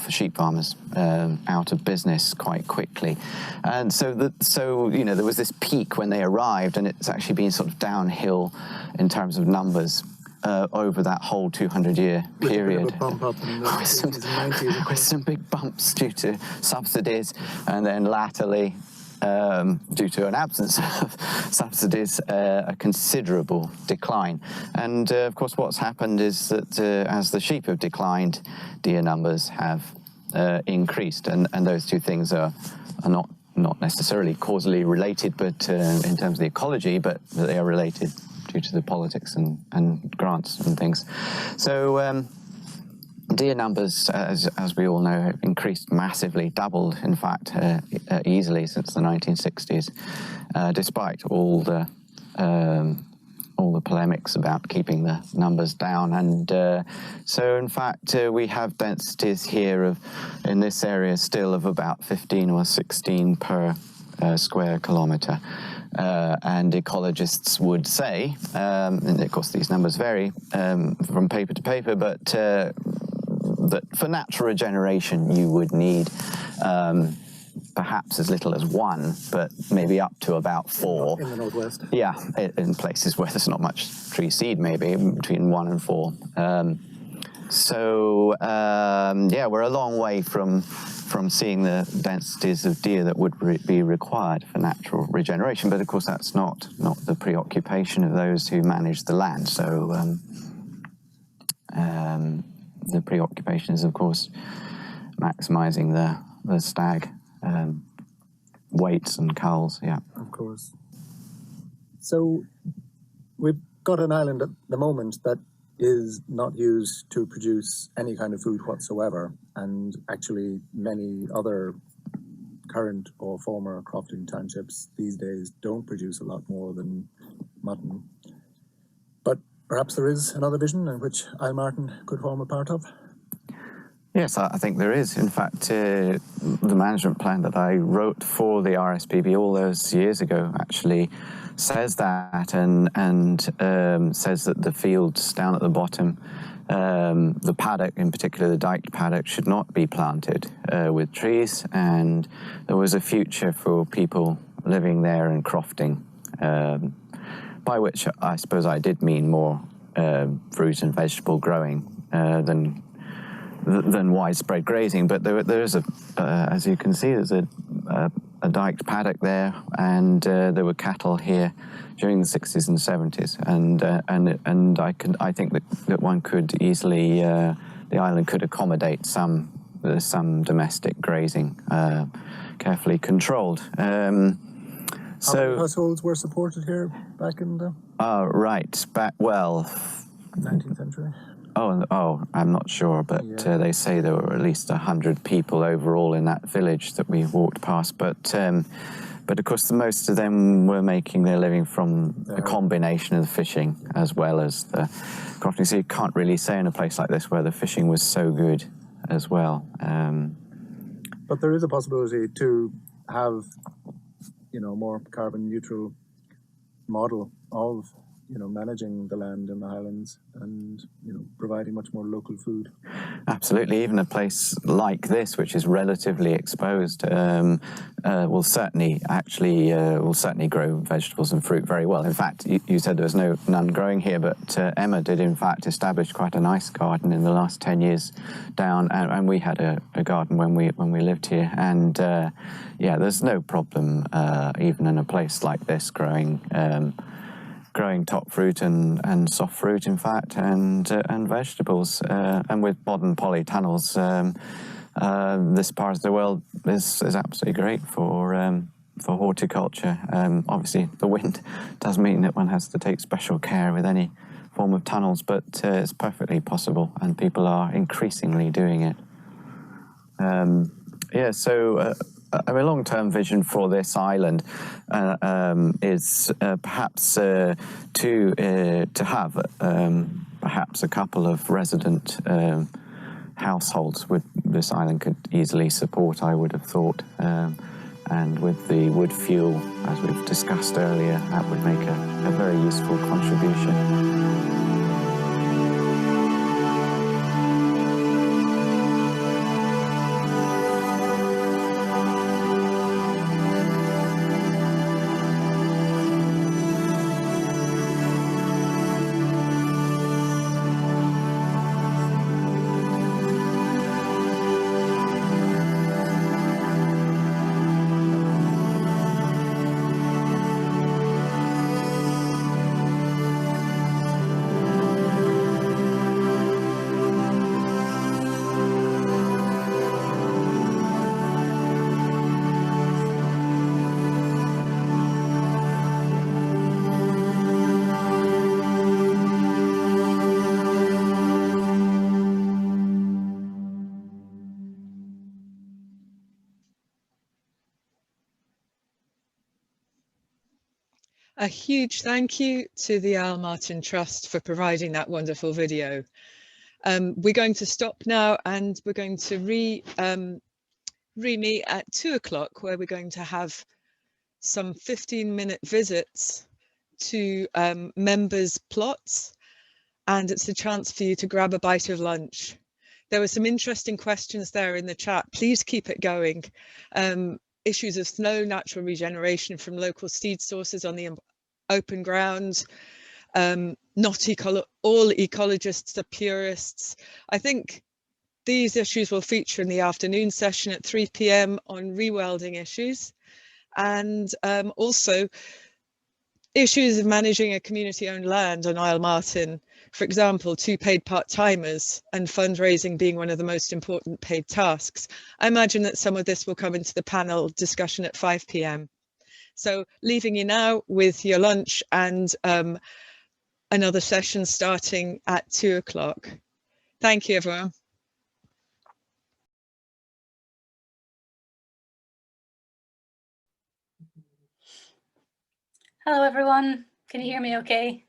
sheep farmers out of business quite quickly. And so there was this peak when they arrived, and it's actually been sort of downhill in terms of numbers over that whole 200-year period. With a bump up in the 80s and 90s. With some big bumps due to subsidies, and then latterly, due to an absence of subsidies, a considerable decline. And of course what's happened is that as the sheep have declined, deer numbers have increased, and those two things are not necessarily causally related, but in terms of the ecology, but they are related due to the politics and grants and things. So deer numbers, as we all know, have increased massively, doubled, in fact, easily since the 1960s, despite all the polemics about keeping the numbers down. And so, in fact, we have densities here in this area still of about 15 or 16 per square kilometre. And ecologists would say, and of course these numbers vary from paper to paper, but that for natural regeneration you would need perhaps as little as 1, but maybe up to about 4. In the northwest. Yeah, in places where there's not much tree seed, maybe between 1 and 4. Yeah, we're a long way from seeing the densities of deer that would be required for natural regeneration. But of course, that's not the preoccupation of those who manage the land. So the preoccupation is, of course, maximising the stag weights and culls. Yeah, of course. So we've got an island at the moment that is not used to produce any kind of food whatsoever, and actually many other current or former crofting townships these days don't produce a lot more than mutton. But perhaps there is another vision in which Islemartin could form a part of? Yes, I think there is. In fact, the management plan that I wrote for the RSPB all those years ago actually says that, and says that the fields down at the bottom, the paddock in particular, the diked paddock, should not be planted with trees, and there was a future for people living there and crofting, by which I suppose I did mean more fruit and vegetable growing than widespread grazing. But there is as you can see, there's a diked paddock there, and there were cattle here during the 60s and 70s, and I think that one could easily, the island could accommodate some domestic grazing, carefully controlled. How many households were supported here back in the 19th century? Oh, I'm not sure, but yeah. They say there were at least 100 people overall in that village that we walked past. But of course, most of them were making their living from a combination of the fishing as well as the crofting. So you can't really say in a place like this where the fishing was so good as well. But there is a possibility to have, more carbon neutral model of, managing the land in the Highlands and, providing much more local food. Absolutely. Even a place like this, which is relatively exposed, will certainly grow vegetables and fruit very well. In fact, you said there was none growing here, but Emma did in fact establish quite a nice garden in the last 10 years down, and we had a garden when we lived here, and yeah, there's no problem even in a place like this growing top fruit and soft fruit, in fact, and vegetables. And with modern polytunnels, this part of the world is absolutely great for horticulture. Obviously, the wind does mean that one has to take special care with any form of tunnels, but it's perfectly possible, and people are increasingly doing it. Yeah, so a long-term vision for this island is perhaps to have perhaps a couple of resident households with this island could easily support, I would have thought. And with the wood fuel, as we've discussed earlier, that would make a very useful contribution. A huge thank you to the Al Martin Trust for providing that wonderful video. We're going to stop now, and we're going to re-meet at 2 o'clock, where we're going to have some 15-minute visits to members' plots, and it's a chance for you to grab a bite of lunch. There were some interesting questions there in the chat. Please keep it going. Issues of snow, natural regeneration from local seed sources on the open ground. Not all ecologists are purists. I think these issues will feature in the afternoon session at 3 p.m. on rewilding issues, and also issues of managing a community-owned land on Isle Martin. For example, 2 paid part-timers and fundraising being one of the most important paid tasks. I imagine that some of this will come into the panel discussion at 5 p.m. So leaving you now with your lunch and another session starting at 2 o'clock. Thank you, everyone. Hello, everyone. Can you hear me okay?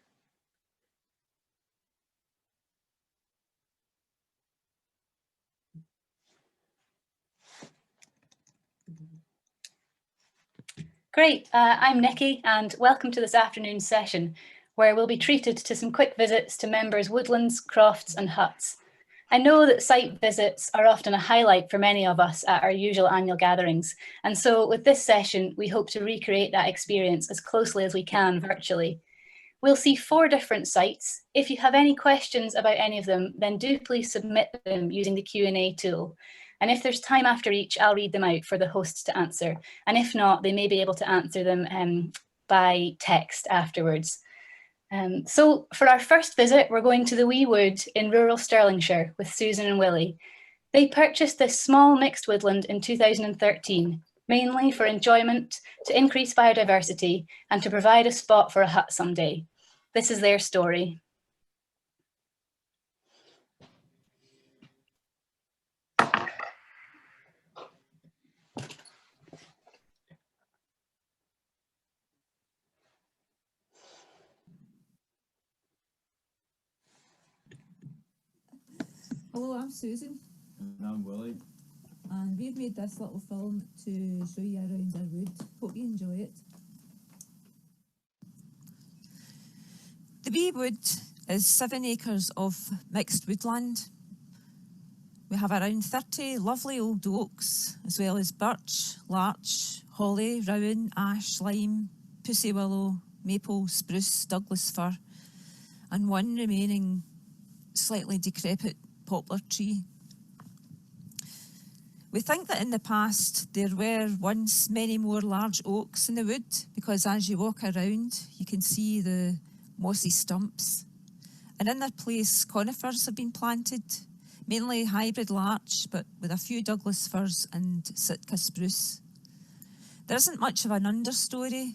Great, I'm Nikki, and welcome to this afternoon's session, where we'll be treated to some quick visits to members' woodlands, crofts and huts. I know that site visits are often a highlight for many of us at our usual annual gatherings, and so with this session, we hope to recreate that experience as closely as we can virtually. We'll see 4 different sites. If you have any questions about any of them, then do please submit them using the Q&A tool. And if there's time after each, I'll read them out for the hosts to answer. And if not, they may be able to answer them by text afterwards. So for our first visit, we're going to the Wee Wood in rural Stirlingshire with Susan and Willie. They purchased this small mixed woodland in 2013, mainly for enjoyment, to increase biodiversity, and to provide a spot for a hut someday. This is their story. Hello, I'm Susan. And I'm Willie. And we've made this little film to show you around our wood. Hope you enjoy it. wee wood is 7 acres of mixed woodland. We have around 30 lovely old oaks, as well as birch, larch, holly, rowan, ash, lime, pussy willow, maple, spruce, Douglas fir, and one remaining slightly decrepit poplar tree. We think that in the past there were once many more large oaks in the wood, because as you walk around you can see the mossy stumps. And in their place conifers have been planted, mainly hybrid larch, but with a few Douglas firs and Sitka spruce. There isn't much of an understory,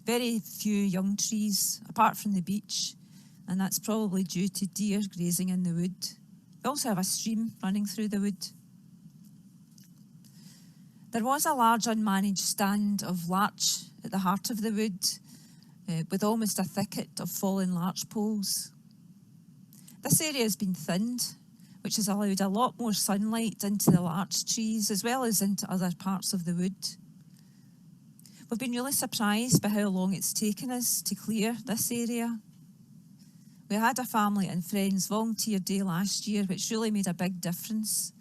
very few young trees, apart from the beech, and that's probably due to deer grazing in the wood. We also have a stream running through the wood. There was a large unmanaged stand of larch at the heart of the wood, with almost a thicket of fallen larch poles. This area has been thinned, which has allowed a lot more sunlight into the larch trees as well as into other parts of the wood. We've been really surprised by how long it's taken us to clear this area. We had a family and friends volunteer day last year, which really made a big difference.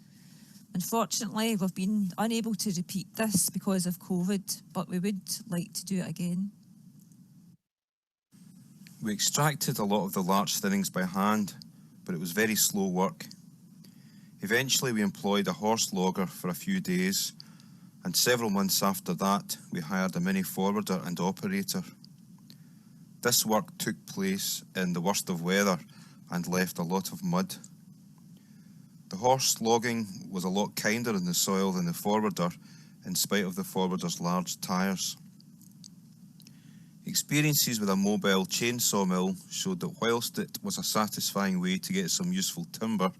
Unfortunately, we've been unable to repeat this because of COVID, but we would like to do it again. We extracted a lot of the larch thinnings by hand, but it was very slow work. Eventually we employed a horse logger for a few days, and several months after that we hired a mini forwarder and operator. This work took place in the worst of weather and left a lot of mud. The horse logging was a lot kinder in the soil than the forwarder, in spite of the forwarder's large tyres. Experiences with a mobile chainsaw mill showed that whilst it was a satisfying way to get some useful timber,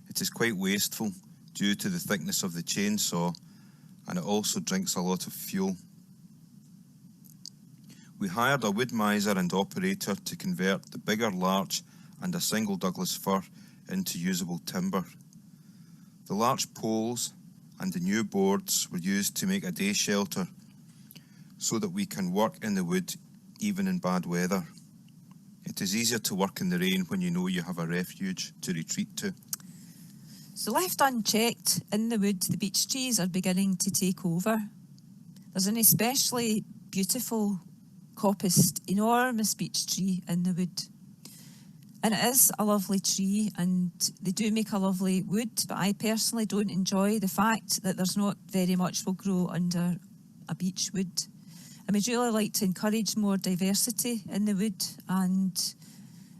it is quite wasteful due to the thickness of the chainsaw, and it also drinks a lot of fuel. We hired a wood miser and operator to convert the bigger larch and a single Douglas fir into usable timber. The larch poles and the new boards were used to make a day shelter so that we can work in the wood even in bad weather. It is easier to work in the rain when you know you have a refuge to retreat to. So left unchecked in the wood, the beech trees are beginning to take over. There's an especially beautiful coppiced, enormous beech tree in the wood. And it is a lovely tree and they do make a lovely wood, but I personally don't enjoy the fact that there's not very much will grow under a beech wood. And we'd really like to encourage more diversity in the wood, and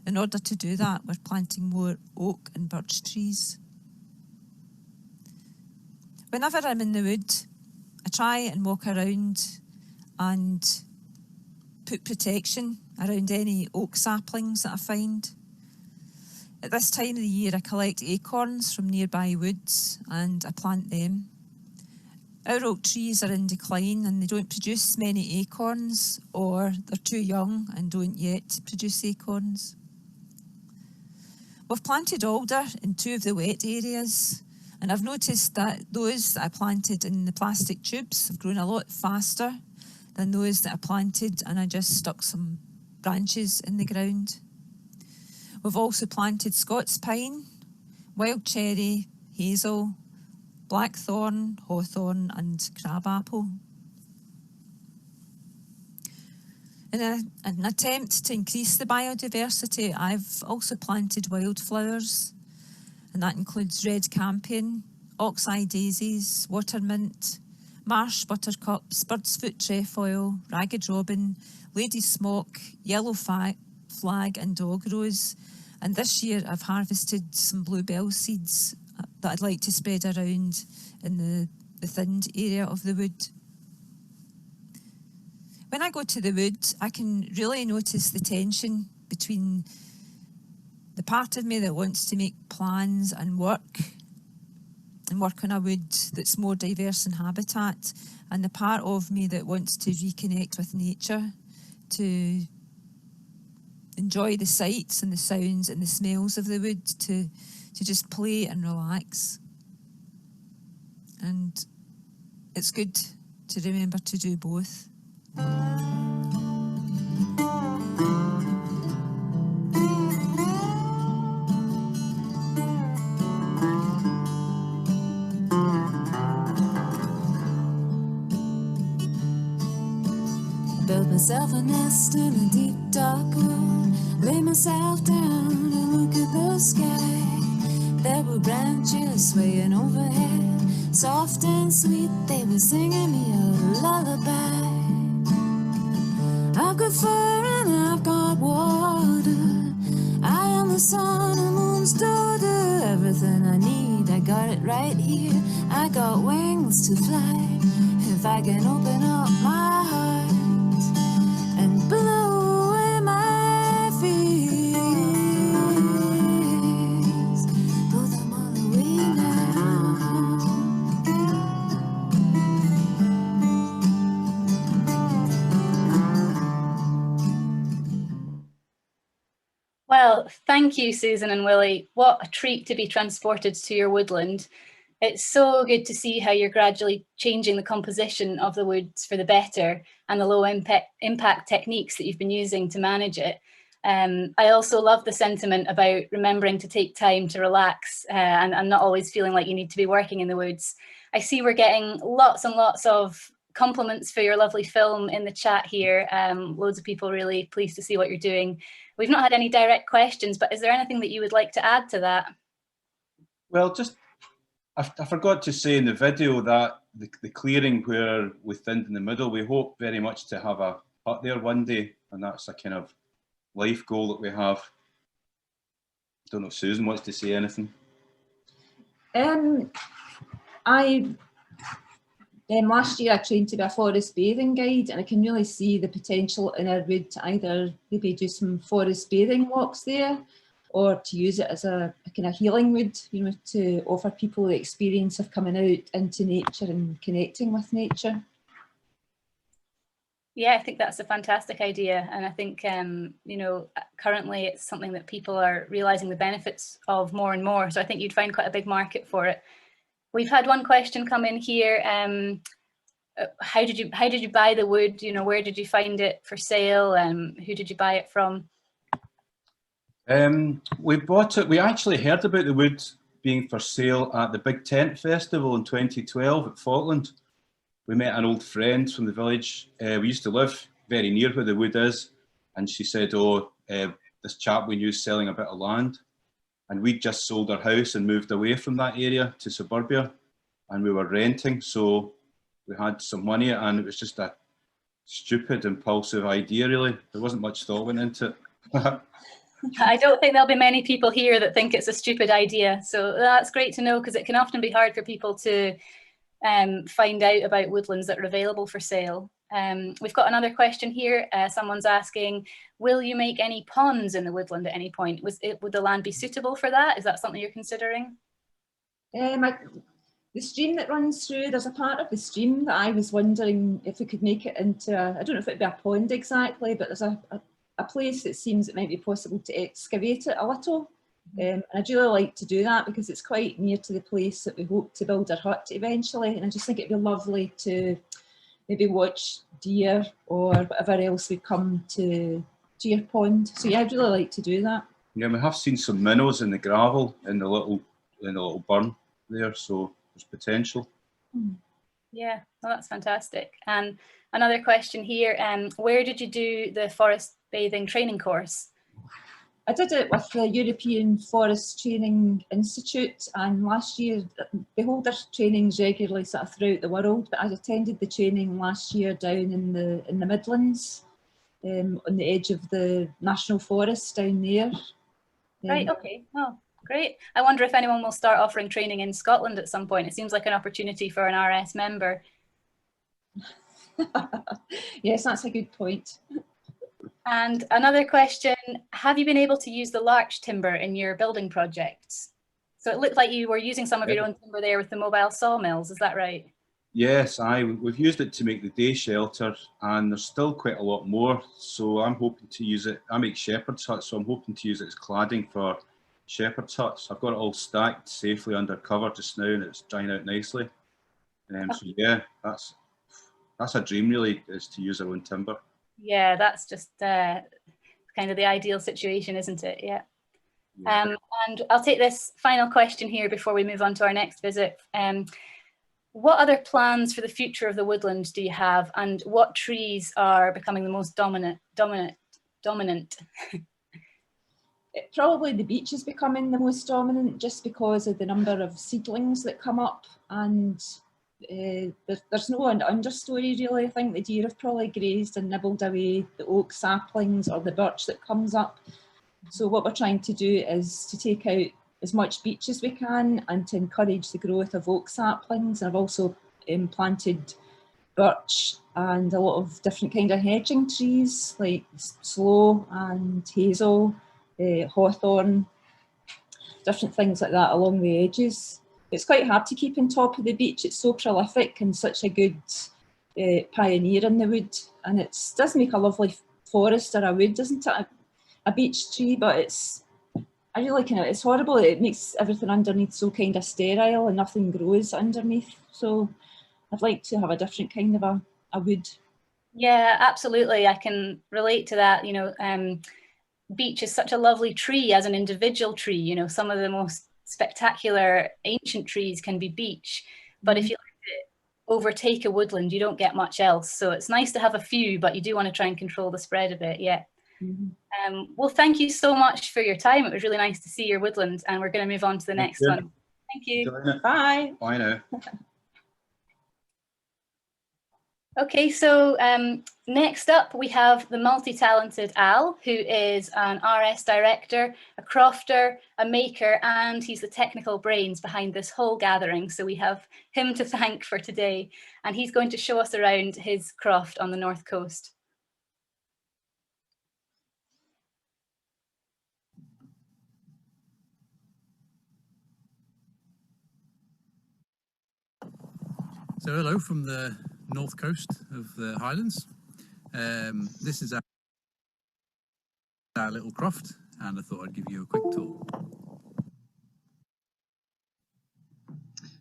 in order to do that we're planting more oak and birch trees. Whenever I'm in the wood, I try and walk around and put protection around any oak saplings that I find. At this time of the year I collect acorns from nearby woods and I plant them. Our oak trees are in decline and they don't produce many acorns, or they're too young and don't yet produce acorns. We've planted alder in 2 of the wet areas, and I've noticed that those that I planted in the plastic tubes have grown a lot faster than those that I planted and I just stuck some branches in the ground. We've also planted Scots pine, wild cherry, hazel, blackthorn, hawthorn and crabapple. In an attempt to increase the biodiversity, I've also planted wildflowers, and that includes red campion, oxeye daisies, watermint, marsh buttercups, bird's foot trefoil, ragged robin, lady smock, yellow flag and dog rose. And this year I've harvested some bluebell seeds that I'd like to spread around in the thinned area of the wood. When I go to the wood, I can really notice the tension between the part of me that wants to make plans and work on a wood that's more diverse in habitat, and the part of me that wants to reconnect with nature, to enjoy the sights and the sounds and the smells of the wood, to just play and relax. And it's good to remember to do both. Built myself a nest in a deep dark wood, lay myself down and look at the sky. There were branches swaying overhead, soft and sweet, they were singing me a lullaby. I've got fire and I've got water, I am the sun and moon's daughter. Everything I need, I got it right here. I got wings to fly, if I can open up my heart and blow away my fears. Blow them all away now. Well, thank you, Susan and Willie. What a treat to be transported to your woodland. It's so good to see how you're gradually changing the composition of the woods for the better and the low impact techniques that you've been using to manage it. I also love the sentiment about remembering to take time to relax and not always feeling like you need to be working in the woods. I see we're getting lots and lots of compliments for your lovely film in the chat here. Loads of people really pleased to see what you're doing. We've not had any direct questions, but is there anything that you would like to add to that? Well, just I forgot to say in the video that the clearing where we thinned in the middle, we hope very much to have a hut there one day, and that's a kind of life goal that we have. I don't know if Susan wants to say anything. Last year I trained to be a forest bathing guide, and I can really see the potential in our wood to either maybe do some forest bathing walks there, or to use it as a kind of healing wood, you know, to offer people the experience of coming out into nature and connecting with nature. Yeah, I think that's a fantastic idea. And I think, you know, currently it's something that people are realising the benefits of more and more. So I think you'd find quite a big market for it. We've had one question come in here. How did you buy the wood? You know, where did you find it for sale? Who did you buy it from? We bought it. We actually heard about the wood being for sale at the Big Tent Festival in 2012 at Falkland. We met an old friend from the village. We used to live very near where the wood is, and she said, "Oh, this chap we knew is selling a bit of land." And we'd just sold our house and moved away from that area to suburbia, and we were renting, so we had some money, and it was just a stupid, impulsive idea, really. There wasn't much thought went into it. I don't think there'll be many people here that think it's a stupid idea. So that's great to know, because it can often be hard for people to find out about woodlands that are available for sale. We've got another question here. Someone's asking, will you make any ponds in the woodland at any point? Would the land be suitable for that? Is that something you're considering? The stream that runs through, there's a part of the stream that I was wondering if we could make it into, I don't know if it'd be a pond exactly, but there's a place that seems it might be possible to excavate it a little. And I'd really like to do that because it's quite near to the place that we hope to build our hut eventually. And I just think it'd be lovely to maybe watch deer or whatever else would come to your pond. So yeah, I'd really like to do that. Yeah, we have seen some minnows in the gravel in the little burn there, so there's potential. Yeah, well, that's fantastic. And another question here, where did you do the forest bathing training course? I did it with the European Forest Training Institute, and last year they hold their trainings regularly sort of throughout the world, but I attended the training last year down in the Midlands, on the edge of the National Forest down there. Right, okay, well, great. I wonder if anyone will start offering training in Scotland at some point. It seems like an opportunity for an RS member. Yes, that's a good point. And another question, have you been able to use the larch timber in your building projects? So it looked like you were using some of your own timber there with the mobile sawmills, is that right? Yes, we've used it to make the day shelter, and there's still quite a lot more. So I'm hoping to use it. I make shepherd's huts, so I'm hoping to use it as cladding for shepherd's huts. I've got it all stacked safely under cover just now, and it's drying out nicely. So yeah, that's a dream really, is to use our own timber. Yeah, that's just kind of the ideal situation, isn't it? Yeah. And I'll take this final question here before we move on to our next visit. what other plans for the future of the woodland do you have, and what trees are becoming the most dominant? Probably the beech is becoming the most dominant, just because of the number of seedlings that come up, and there's no understory really. I think the deer have probably grazed and nibbled away the oak saplings or the birch that comes up. So what we're trying to do is to take out as much beech as we can and to encourage the growth of oak saplings. And I've also planted birch and a lot of different kind of hedging trees like sloe and hazel, hawthorn, different things like that along the edges. It's quite hard to keep on top of the beech. It's so prolific and such a good pioneer in the wood, and it does make a lovely forest or a wood, doesn't it? A beech tree, but I really kind of, it's horrible. It makes everything underneath so kind of sterile and nothing grows underneath. So I'd like to have a different kind of a wood. Yeah, absolutely. I can relate to that. You know, beech is such a lovely tree as an individual tree. You know, some of the most spectacular ancient trees can be beech, but if you let it overtake a woodland, you don't get much else. So it's nice to have a few, but you do want to try and control the spread a bit. Yeah. Well, thank you so much for your time. It was really nice to see your woodland, and we're going to move on to the next one. Thank you. Bye. Bye now. Okay, so next up we have the multi-talented Al, who is an RS director, a crofter, a maker, and he's the technical brains behind this whole gathering. So we have him to thank for today, and he's going to show us around his croft on the north coast. So hello from the north coast of the Highlands. This is our little croft, and I thought I'd give you a quick tour.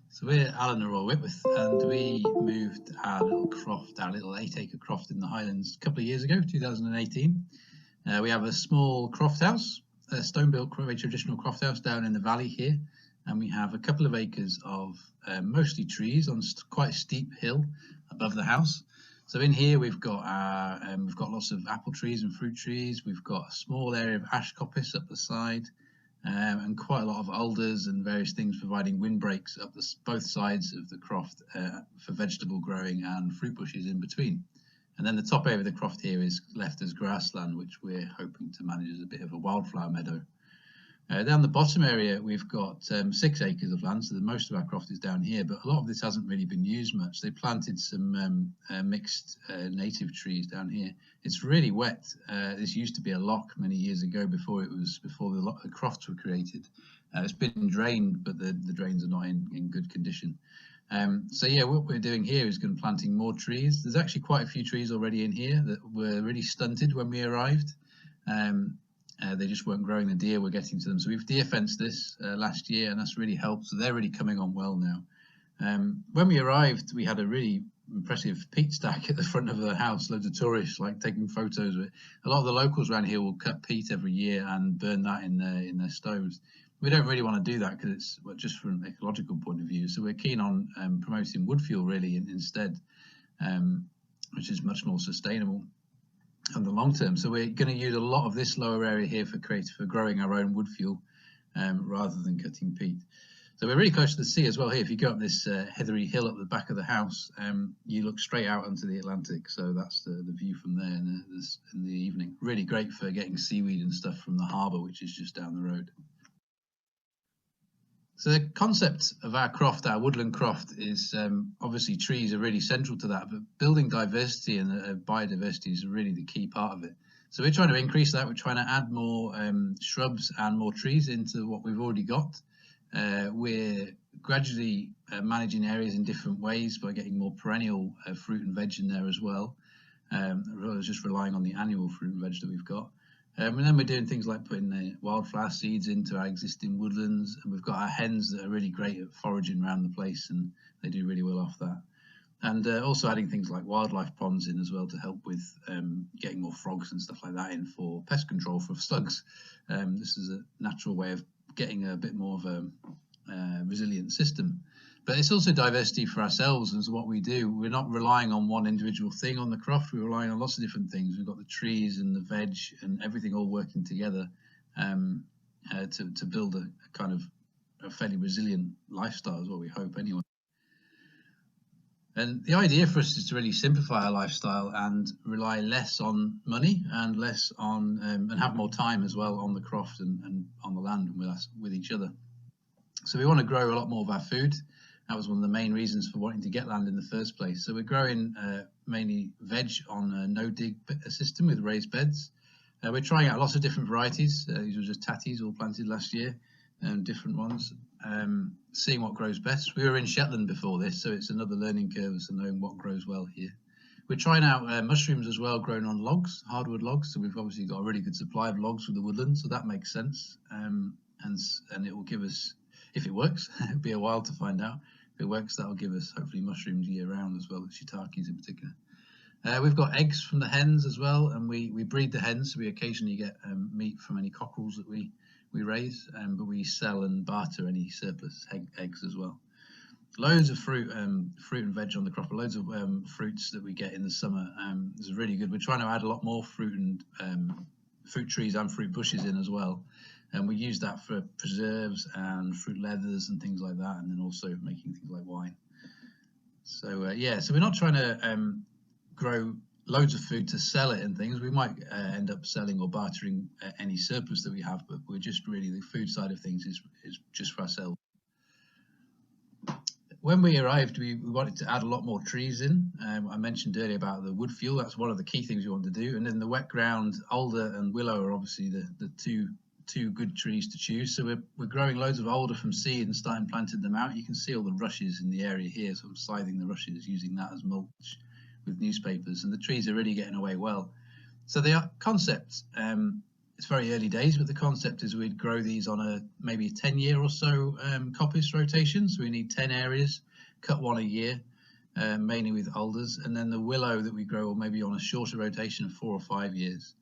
So we're Alan and Roy Whitworth, and we moved our little croft, our little 8-acre croft in the Highlands a couple of years ago, 2018. We have a small croft house, a stone-built, very traditional croft house down in the valley here, and we have a couple of acres of mostly trees on quite a steep hill above the house. So in here we've got lots of apple trees and fruit trees. We've got a small area of ash coppice up the side, and quite a lot of alders and various things providing windbreaks up both sides of the croft for vegetable growing and fruit bushes in between. And then the top area of the croft here is left as grassland, which we're hoping to manage as a bit of a wildflower meadow. Down the bottom area, we've got 6 acres of land, so most of our croft is down here, but a lot of this hasn't really been used much. They planted some mixed native trees down here. It's really wet. This used to be a loch many years ago before the crofts were created. It's been drained, but the drains are not in good condition. So yeah, what we're doing here is going to planting more trees. There's actually quite a few trees already in here that were really stunted when we arrived. They just weren't growing. The deer were getting to them. So we've deer fenced this last year, and that's really helped. So they're really coming on well now. When we arrived, we had a really impressive peat stack at the front of the house. Loads of tourists like taking photos of it. A lot of the locals around here will cut peat every year and burn that in their stoves. We don't really want to do that because it's just from an ecological point of view. So we're keen on promoting wood fuel really instead, which is much more sustainable in the long term. So we're going to use a lot of this lower area here for growing our own wood fuel rather than cutting peat. So we're really close to the sea as well here. If you go up this heathery hill at the back of the house, you look straight out onto the Atlantic. So that's the view from there in the evening. Really great for getting seaweed and stuff from the harbour, which is just down the road. So the concept of our croft, our woodland croft, is obviously trees are really central to that, but building diversity and biodiversity is really the key part of it. So we're trying to increase that. We're trying to add more shrubs and more trees into what we've already got. We're gradually managing areas in different ways by getting more perennial fruit and veg in there as well, rather than just relying on the annual fruit and veg that we've got. And then we're doing things like putting wildflower seeds into our existing woodlands, and we've got our hens that are really great at foraging around the place, and they do really well off that. And also adding things like wildlife ponds in as well to help with getting more frogs and stuff like that in for pest control for slugs. This is a natural way of getting a bit more of a resilient system. But it's also diversity for ourselves as what we do. We're not relying on one individual thing on the croft. We're relying on lots of different things. We've got the trees and the veg and everything all working together to build a kind of a fairly resilient lifestyle is what we hope anyway. And the idea for us is to really simplify our lifestyle and rely less on money and less on and have more time as well on the croft and on the land and with each other. So we want to grow a lot more of our food. That was one of the main reasons for wanting to get land in the first place. So we're growing mainly veg on a no-dig system with raised beds. We're trying out lots of different varieties. These were just tatties all planted last year, different ones, seeing what grows best. We were in Shetland before this, so it's another learning curve as to knowing what grows well here. We're trying out mushrooms as well, grown on logs, hardwood logs. So we've obviously got a really good supply of logs with the woodland, so that makes sense. And it will give us, if it works, it'll be a while to find out. If it works, that'll give us hopefully mushrooms year round as well, shiitakes in particular. We've got eggs from the hens as well, and we breed the hens, so we occasionally get meat from any cockerels that we raise, but we sell and barter any surplus eggs as well. Loads of fruit and veg on the crop, loads of fruits that we get in the summer. This is really good. We're trying to add a lot more fruit and fruit trees and fruit bushes in as well. And we use that for preserves and fruit leathers and things like that, and then also making things like wine. So yeah, so we're not trying to grow loads of food to sell it and things. We might end up selling or bartering any surplus that we have, but we're just really, the food side of things is just for ourselves. When we arrived, we wanted to add a lot more trees in. I mentioned earlier about the wood fuel. That's one of the key things we want to do. And then the wet ground, alder and willow are obviously the two good trees to choose. So we're growing loads of alder from seed and starting planting them out. You can see all the rushes in the area here. So I'm scything the rushes, using that as mulch with newspapers, and the trees are really getting away well. So the concept, it's very early days, but the concept is we'd grow these on a maybe a 10-year or so coppice rotation. So we need 10 areas, cut one a year, mainly with alders, and then the willow that we grow maybe on a shorter rotation of 4 or 5 years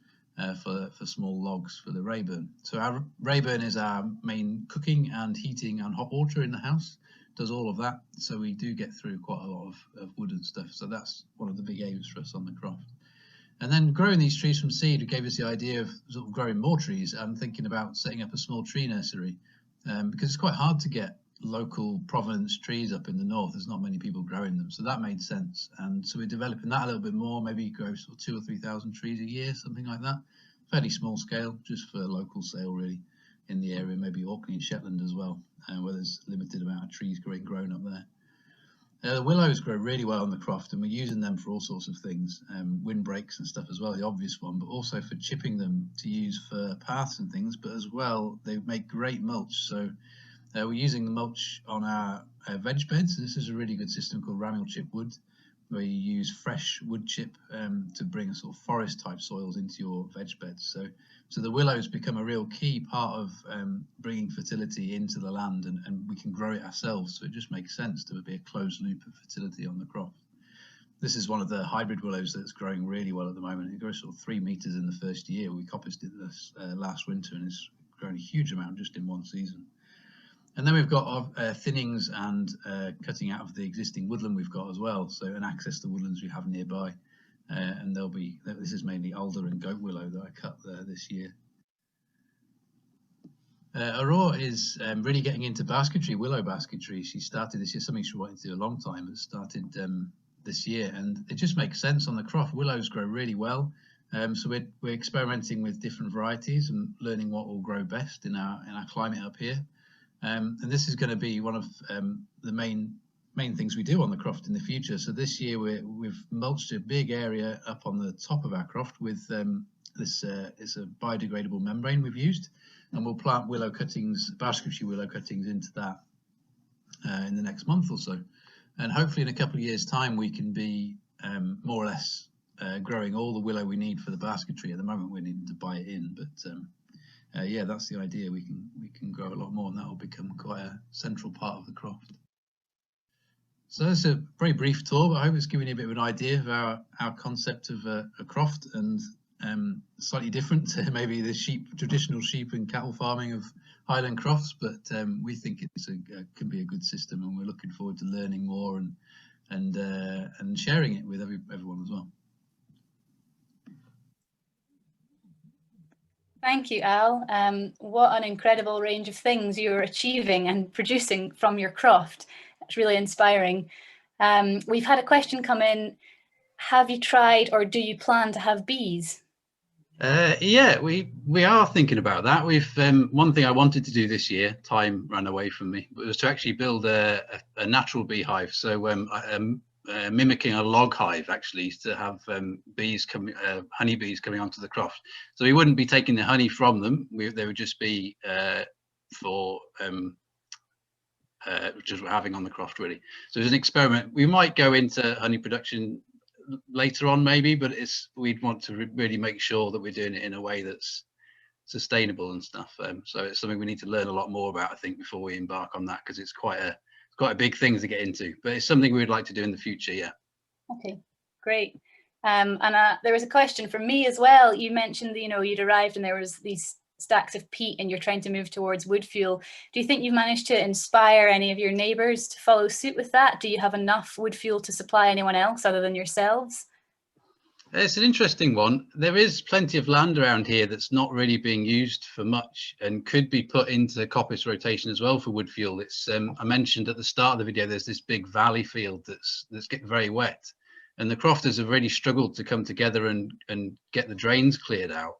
for small logs for the Rayburn. So our Rayburn is our main cooking and heating and hot water in the house. Does all of that, so we do get through quite a lot of wood and stuff. So that's one of the big aims for us on the croft. And then growing these trees from seed gave us the idea of sort of growing more trees and thinking about setting up a small tree nursery, because it's quite hard to get local provenance trees up in the north. There's not many people growing them, so that made sense. And so we're developing that a little bit more, maybe grow sort of 2,000 or 3,000 trees a year, something like that. Fairly small scale, just for local sale really in the area, maybe Orkney and Shetland as well, where there's a limited amount of trees grown up there. The willows grow really well on the croft, and we're using them for all sorts of things, windbreaks and stuff as well, the obvious one, but also for chipping them to use for paths and things, but as well they make great mulch. So we're using the mulch on our veg beds. This is a really good system called Ramil chip wood, where you use fresh wood chip to bring a sort of forest type soils into your veg beds. So the willows become a real key part of bringing fertility into the land, and we can grow it ourselves. So it just makes sense to be a closed loop of fertility on the croft. This is one of the hybrid willows that's growing really well at the moment. It grows sort of 3 meters in the first year. We coppiced it this last winter, and it's grown a huge amount just in one season. And then we've got thinnings and cutting out of the existing woodland we've got as well, so and access to woodlands we have nearby. And this is mainly alder and goat willow that I cut there this year. Aurora is really getting into basketry, willow basketry. She started this year, something she wanted to do a long time, but started this year, and it just makes sense on the croft. Willows grow really well, so we're experimenting with different varieties and learning what will grow best in our climate up here. And this is going to be one of the main things we do on the croft in the future. So this year we've mulched a big area up on the top of our croft with this is a biodegradable membrane we've used, and we'll plant willow cuttings, basketry willow cuttings into that in the next month or so. And hopefully in a couple of years' time we can be more or less growing all the willow we need for the basketry. At the moment we're needing to buy it in, but yeah, that's the idea. We can grow a lot more, and that will become quite a central part of the croft. So that's a very brief tour, but I hope it's given you a bit of an idea of our concept of a croft, and slightly different to maybe the traditional sheep and cattle farming of Highland crofts, but we think it's can be a good system, and we're looking forward to learning more and sharing it with everyone as well. Thank you, Al. What an incredible range of things you're achieving and producing from your croft. It's really inspiring. We've had a question come in. Have you tried or do you plan to have bees? Yeah, we are thinking about that. We've one thing I wanted to do this year, time ran away from me, but was to actually build a natural beehive. So mimicking a log hive, actually, to have bees coming, honeybees coming onto the croft. So we wouldn't be taking the honey from them. They would just be for just having on the croft, really. So it's an experiment. We might go into honey production later on, maybe, but we'd want to really make sure that we're doing it in a way that's sustainable and stuff. So it's something we need to learn a lot more about, I think, before we embark on that, because it's quite a big thing to get into, but it's something we would like to do in the future. Yeah. Okay, great. And there was a question from me as well. You mentioned that, you know, you'd arrived and there was these stacks of peat and you're trying to move towards wood fuel. Do you think you've managed to inspire any of your neighbours to follow suit with that? Do you have enough wood fuel to supply anyone else other than yourselves? It's an interesting one. There is plenty of land around here that's not really being used for much and could be put into coppice rotation as well for wood fuel. It's I mentioned at the start of the video, there's this big valley field that's getting very wet, and the crofters have really struggled to come together and get the drains cleared out.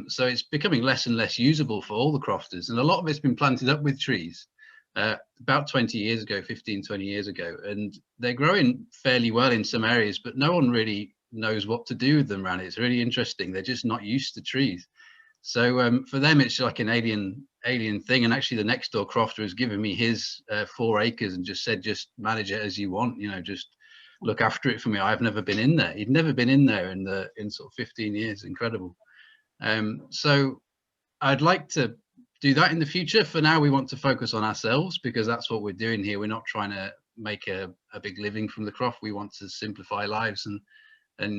So it's becoming less and less usable for all the crofters, and a lot of it's been planted up with trees about 20 years ago, 15, 20 years ago, and they're growing fairly well in some areas, but no one really knows what to do with them around it. It's really interesting. They're just not used to trees. So for them, it's like an alien thing. And actually the next door crofter has given me his 4 acres and just said, just manage it as you want, you know, just look after it for me. I've never been in there. He'd never been in there in sort of 15 years. Incredible. So I'd like to do that in the future. For now, we want to focus on ourselves, because that's what we're doing here. We're not trying to make a big living from the croft. We want to simplify lives and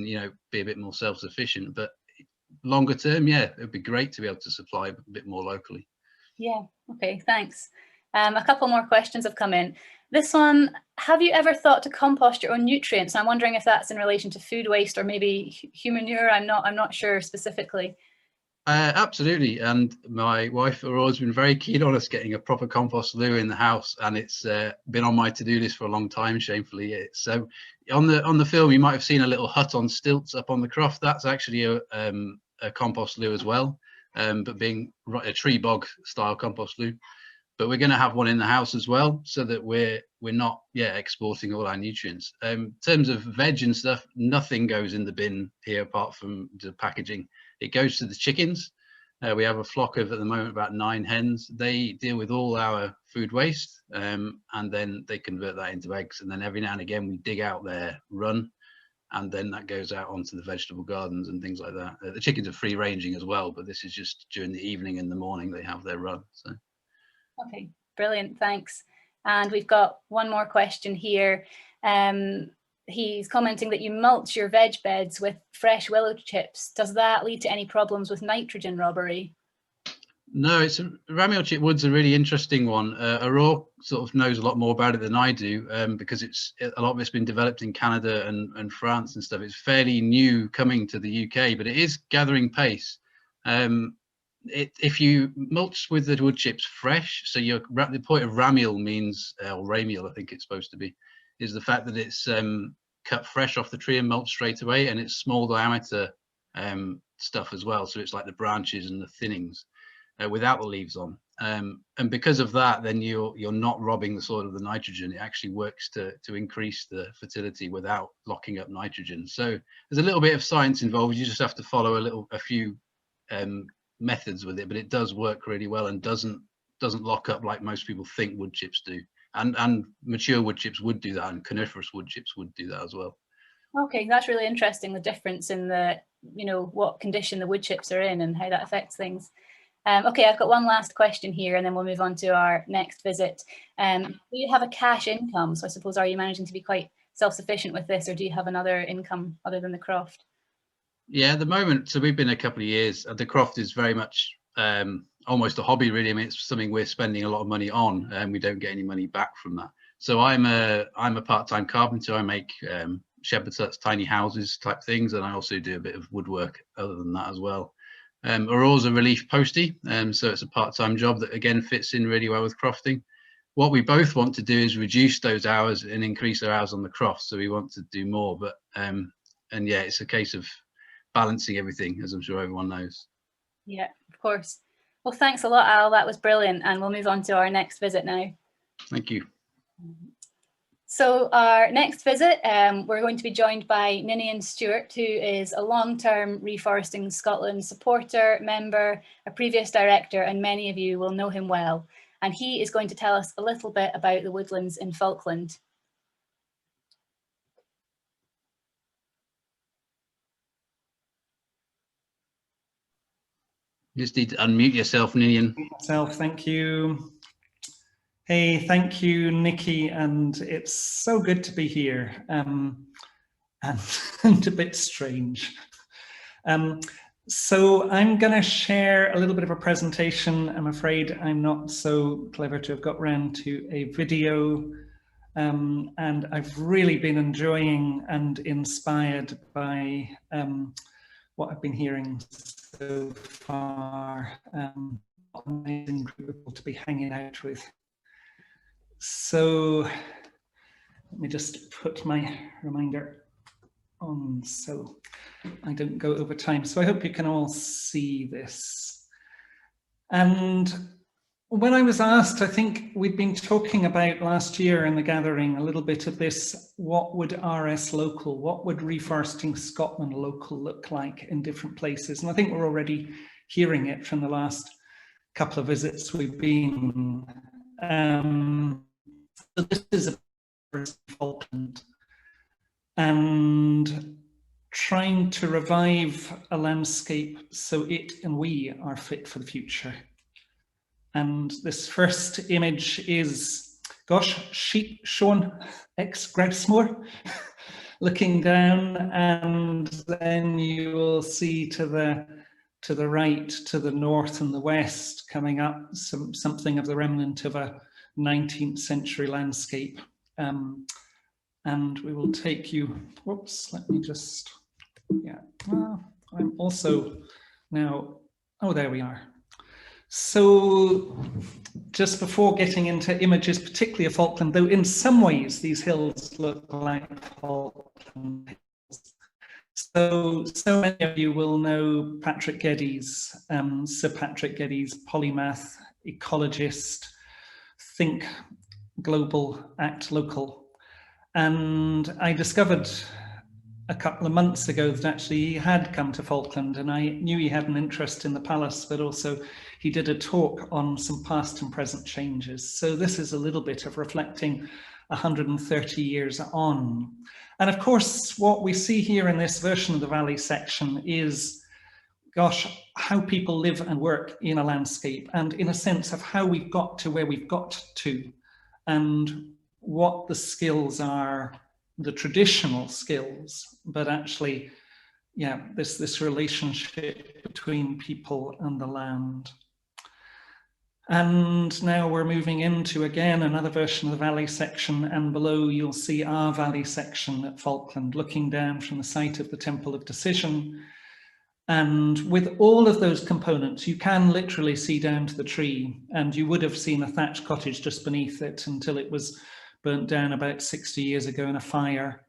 you know, be a bit more self-sufficient. But longer term, yeah, it would be great to be able to supply a bit more locally. Yeah, okay, thanks. A couple more questions have come in. This one, have you ever thought to compost your own nutrients? I'm wondering if that's in relation to food waste or maybe human manure. I'm not sure specifically. Absolutely, and my wife has always been very keen on us getting a proper compost loo in the house, and it's been on my to-do list for a long time. Shamefully, it's so on the film you might have seen a little hut on stilts up on the croft. That's actually a compost loo as well, but being a tree bog style compost loo. But we're going to have one in the house as well, so that we're not exporting all our nutrients. In terms of veg and stuff, nothing goes in the bin here apart from the packaging. It goes to the chickens. We have a flock of, at the moment, about 9 hens. They deal with all our food waste, and then they convert that into eggs. And then every now and again, we dig out their run, and then that goes out onto the vegetable gardens and things like that. The chickens are free ranging as well, but this is just during the evening and the morning they have their run. So. Okay, brilliant, thanks. And we've got one more question here. He's commenting that you mulch your veg beds with fresh willow chips. Does that lead to any problems with nitrogen robbery? No, ramial chip wood's a really interesting one. Aurora sort of knows a lot more about it than I do, because a lot of it's been developed in Canada and France and stuff. It's fairly new coming to the UK, but it is gathering pace. If you mulch with the wood chips fresh, so the point of ramial means, or ramial I think it's supposed to be, is the fact that it's cut fresh off the tree and mulched straight away, and it's small diameter stuff as well, so it's like the branches and the thinnings without the leaves on, and because of that, then you're not robbing the soil of the nitrogen. It actually works to increase the fertility without locking up nitrogen. So there's a little bit of science involved. You just have to follow a few methods with it, but it does work really well and doesn't lock up like most people think wood chips do. And mature wood chips would do that, and coniferous wood chips would do that as well. Okay, that's really interesting, the difference in the, you know, what condition the wood chips are in and how that affects things. Okay, I've got one last question here and then we'll move on to our next visit. Do you have a cash income? So I suppose, are you managing to be quite self-sufficient with this, or do you have another income other than the croft? Yeah, at the moment, so we've been a couple of years, the croft is very much almost a hobby really. I mean, it's something we're spending a lot of money on, and we don't get any money back from that. So I'm a part-time carpenter. I make shepherd's huts, tiny houses type things, and I also do a bit of woodwork other than that as well. Aurore's a relief postie, so it's a part-time job that again fits in really well with crofting. What we both want to do is reduce those hours and increase our hours on the croft, so we want to do more, but and yeah, it's a case of balancing everything, as I'm sure everyone knows. Yeah, of course. Well, thanks a lot, Al. That was brilliant, and we'll move on to our next visit now. Thank you. So our next visit, we're going to be joined by Ninian Stewart, who is a long-term Reforesting Scotland supporter, member, a previous director, and many of you will know him well. And he is going to tell us a little bit about the woodlands in Falkland. You just need to unmute yourself, Ninian. Thank you. Hey, thank you, Nikki, and it's so good to be here, and a bit strange. So I'm going to share a little bit of a presentation. I'm afraid I'm not so clever to have got round to a video, and I've really been enjoying and inspired by what I've been hearing so far. Amazing group of people to be hanging out with. So let me just put my reminder on so I don't go over time. So I hope you can all see this. And when I was asked, I think we'd been talking about last year in the gathering a little bit of this, what would RS local, what would Reforesting Scotland local look like in different places? And I think we're already hearing it from the last couple of visits we've been. So this is a Falkland, and trying to revive a landscape so it and we are fit for the future. And this first image is, gosh, Sean ex Grousemore, looking down, and then you will see to the right, to the north and the west, coming up something of the remnant of a 19th century landscape. And we will take you, whoops, let me just, yeah, I'm also now, oh, there we are. So just before getting into images, particularly of Falkland, though in some ways these hills look like Falkland hills. So many of you will know Patrick Geddes, Sir Patrick Geddes, polymath, ecologist, think global, act local. And I discovered a couple of months ago that actually he had come to Falkland, and I knew he had an interest in the palace, but also he did a talk on some past and present changes. So this is a little bit of reflecting 130 years on. And of course, what we see here in this version of the Valley section is, gosh, how people live and work in a landscape, and in a sense of how we've got to where we've got to, and what the skills are, the traditional skills, but actually, yeah, this relationship between people and the land. And now we're moving into, again, another version of the Valley section, and below you'll see our Valley section at Falkland, looking down from the site of the Temple of Decision. And with all of those components, you can literally see down to the tree, and you would have seen a thatched cottage just beneath it until it was burnt down about 60 years ago in a fire.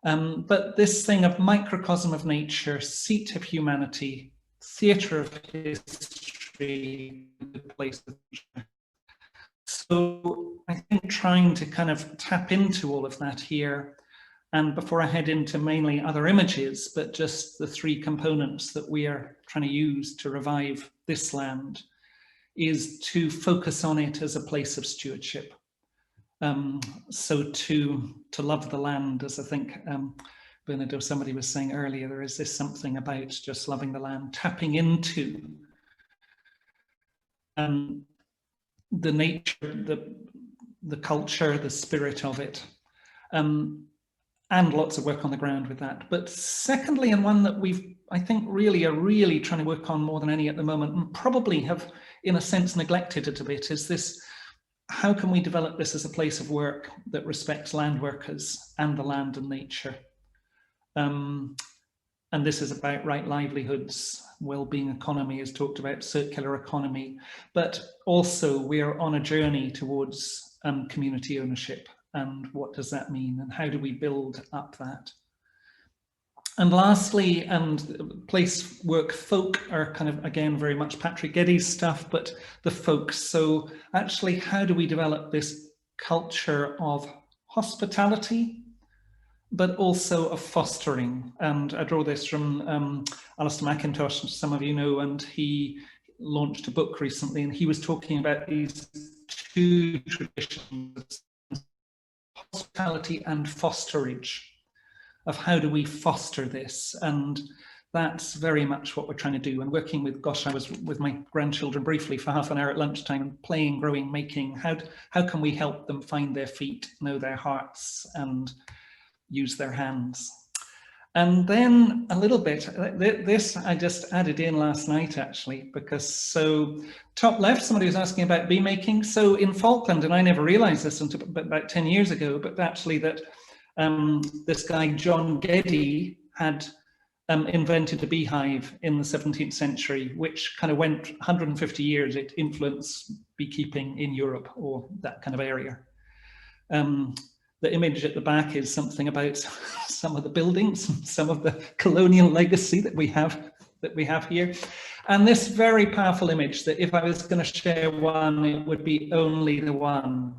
But this thing of microcosm of nature, seat of humanity, theatre of history, the place of nature. So I think trying to kind of tap into all of that here, and before I head into mainly other images, but just the three components that we are trying to use to revive this land, is to focus on it as a place of stewardship. So to love the land, as I think Bernard or somebody was saying earlier, there is this something about just loving the land, tapping into the nature, the culture, the spirit of it, and lots of work on the ground with that. But secondly, and one that I think really are trying to work on more than any at the moment, and probably have in a sense neglected it a bit, is this: how can we develop this as a place of work that respects land workers and the land and nature? And this is about right livelihoods, well-being economy is talked about, circular economy, but also we are on a journey towards community ownership. And what does that mean? And how do we build up that? And lastly, and place work folk are kind of, again, very much Patrick Geddes stuff, but the folks. So actually, how do we develop this culture of hospitality, but also of fostering? And I draw this from Alistair McIntosh, some of you know, and he launched a book recently, and he was talking about these two traditions, hospitality and fosterage, of how do we foster this. And that's very much what we're trying to do. And working with, gosh, I was with my grandchildren briefly for half an hour at lunchtime, and playing, growing, making. How can we help them find their feet, know their hearts, and use their hands? And then a little bit, this I just added in last night actually, because so top left, somebody was asking about bee making. So in Falkland, and I never realized this until about 10 years ago, but actually that this guy, John Geddy, had invented a beehive in the 17th century, which kind of went 150 years. It influenced beekeeping in Europe, or that kind of area. The image at the back is something about some of the buildings, some of the colonial legacy that we have here. And this very powerful image that if I was going to share one, it would be only the one,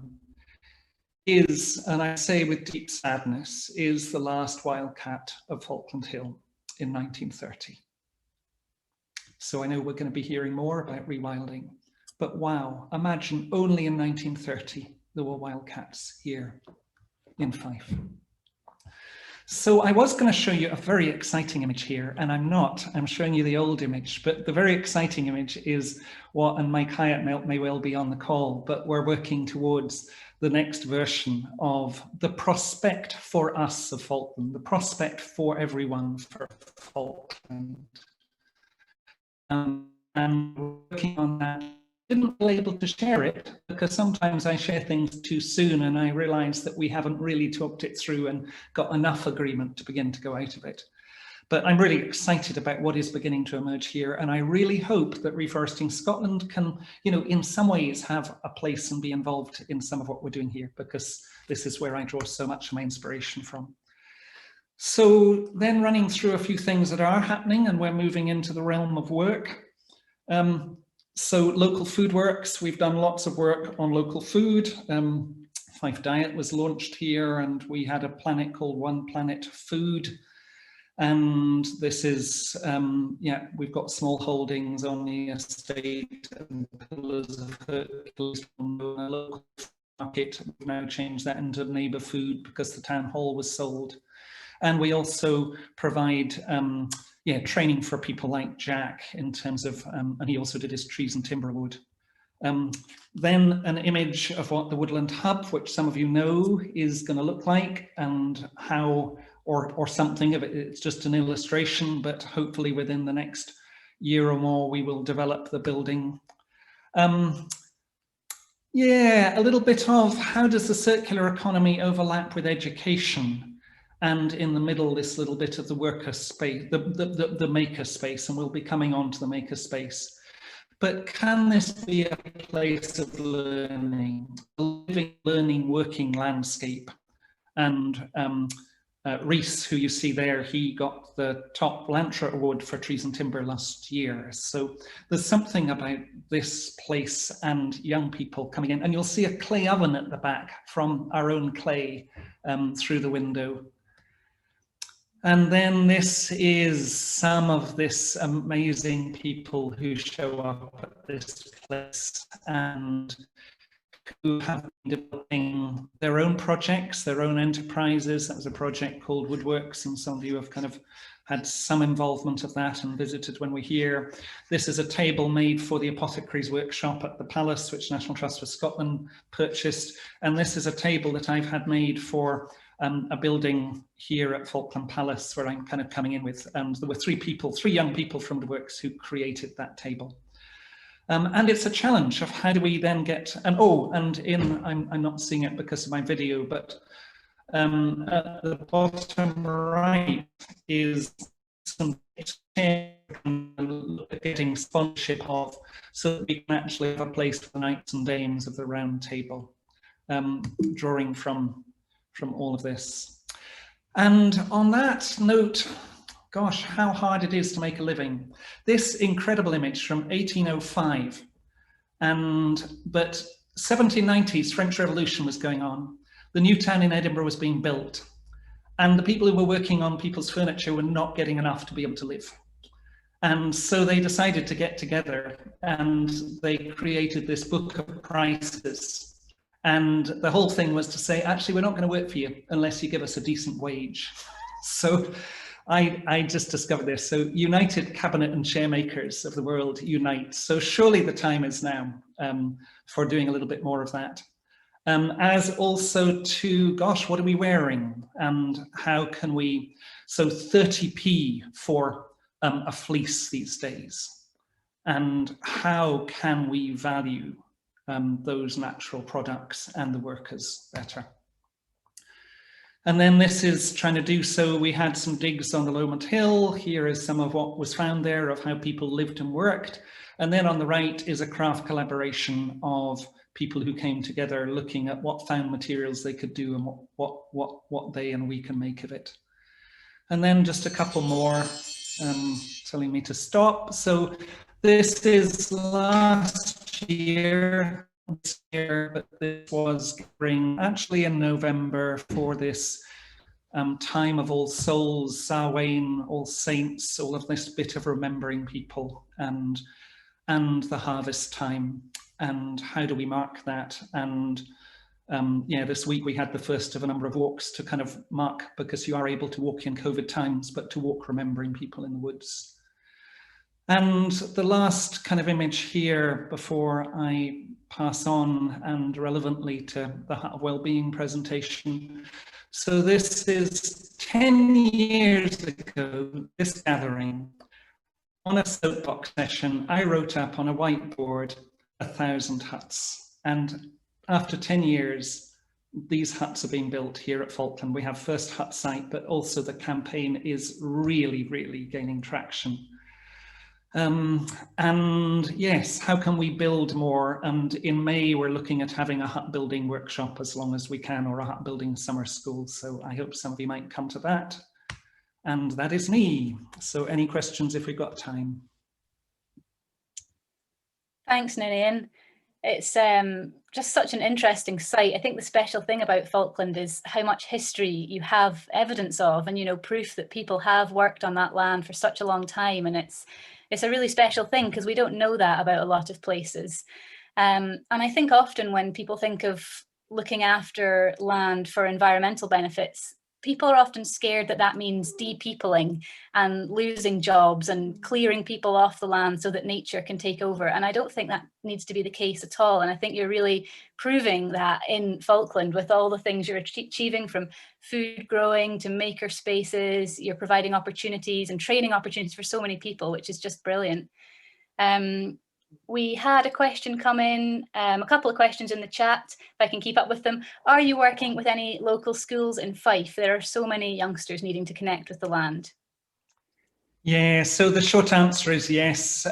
is, and I say with deep sadness, is the last wildcat of Falkland Hill in 1930. So I know we're going to be hearing more about rewilding, but wow, imagine only in 1930 there were wildcats here in Fife. So I was going to show you a very exciting image here, and I'm showing you the old image, but the very exciting image is what, and Mike Hyatt may well be on the call, but we're working towards the next version of the prospect for us of Falkland, the prospect for everyone for Falkland. And working on that, didn't feel able to share it because sometimes I share things too soon and I realize that we haven't really talked it through and got enough agreement to begin to go out of it. But I'm really excited about what is beginning to emerge here, and I really hope that Reforesting Scotland can, in some ways have a place and be involved in some of what we're doing here, because this is where I draw so much of my inspiration from. So then running through a few things that are happening, and we're moving into the realm of work. So local food works, we've done lots of work on local food. Fife Diet was launched here, and we had a planet called One Planet Food. And this is, we've got small holdings on the estate and pillars of Hercules from a local market. We've now changed that into neighbour food because the town hall was sold. And we also provide training for people like Jack in terms of, and he also did his trees and timber wood. Then an image of what the Woodland Hub, which some of you know, is going to look like, and how, or something of it. It's just an illustration, but hopefully within the next year or more, we will develop the building. A little bit of how does the circular economy overlap with education? And in the middle, this little bit of the worker space, the maker space, and we'll be coming on to the maker space. But can this be a place of learning, a living, learning, working landscape? And Rhys, who you see there, he got the top Lantra Award for trees and timber last year. So there's something about this place and young people coming in. And you'll see a clay oven at the back from our own clay through the window. And then this is some of this amazing people who show up at this place and who have been developing their own projects, their own enterprises. That was a project called Woodworks, and some of you have kind of had some involvement of that and visited when we're here. This is a table made for the Apothecaries Workshop at the Palace, which National Trust for Scotland purchased. And this is a table that I've had made for a building here at Falkland Palace, where I'm kind of coming in with, and there were three young people from the works who created that table. And it's a challenge of how do we then get, and I'm not seeing it because of my video, but at the bottom right is some getting sponsorship of, so that we can actually have a place for the knights and dames of the round table, drawing from all of this. And on that note, gosh, how hard it is to make a living. This incredible image from 1805, but 1790s French Revolution was going on. The new town in Edinburgh was being built, and the people who were working on people's furniture were not getting enough to be able to live. And so they decided to get together, and they created this book of prices. And the whole thing was to say, actually, we're not going to work for you unless you give us a decent wage. So I just discovered this. So United Cabinet and Chairmakers of the world unite. So surely the time is now for doing a little bit more of that. As also to, gosh, what are we wearing? And how can we, so 30p for a fleece these days. And how can we value those natural products and the workers better? And then this is trying to do so. We had some digs on the Lomond Hill. Here is some of what was found there of how people lived and worked. And then on the right is a craft collaboration of people who came together looking at what found materials they could do and what they and we can make of it. And then just a couple more telling me to stop. So this is last year, but this was actually in November for this time of All Souls, Samhain, All Saints, all of this bit of remembering people and the harvest time, and how do we mark that? And yeah, this week we had the first of a number of walks to kind of mark, because you are able to walk in COVID times, but to walk remembering people in the woods. And the last kind of image here before I pass on, and relevantly to the Hut of Wellbeing presentation. So this is 10 years ago, this gathering, on a soapbox session, I wrote up on a whiteboard 1,000 huts. And after 10 years, these huts are being built here at Falkland. We have first hut site, but also the campaign is really, really gaining traction. And yes, how can we build more? And in May, we're looking at having a hut building workshop as long as we can, or a hut building summer school. So I hope some of you might come to that. And that is me. So any questions if we've got time? Thanks, Ninian. It's just such an interesting site. I think the special thing about Falkland is how much history you have evidence of, and, you know, proof that people have worked on that land for such a long time. And it's a really special thing because we don't know that about a lot of places. And I think often when people think of looking after land for environmental benefits, people are often scared that that means de-peopling and losing jobs and clearing people off the land so that nature can take over. And I don't think that needs to be the case at all. And I think you're really proving that in Falkland with all the things you're achieving, from food growing to maker spaces. You're providing opportunities and training opportunities for so many people, which is just brilliant. We had a question come in, a couple of questions in the chat, if I can keep up with them. Are you working with any local schools in Fife? There are so many youngsters needing to connect with the land. Yeah, so the short answer is yes.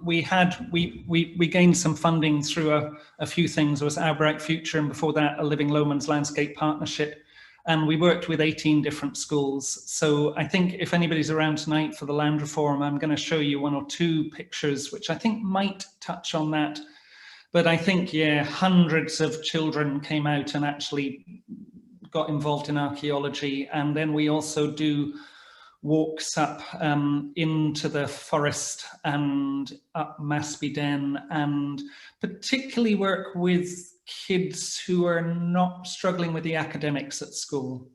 We gained some funding through a few things. There was Our Bright Future, and before that, a Living Lowlands Landscape Partnership. And we worked with 18 different schools. So I think if anybody's around tonight for the land reform, I'm going to show you one or two pictures, which I think might touch on that. But I think, yeah, hundreds of children came out and actually got involved in archaeology. And then we also do walks up into the forest and up Masby Den, and particularly work with kids who are not struggling with the academics at school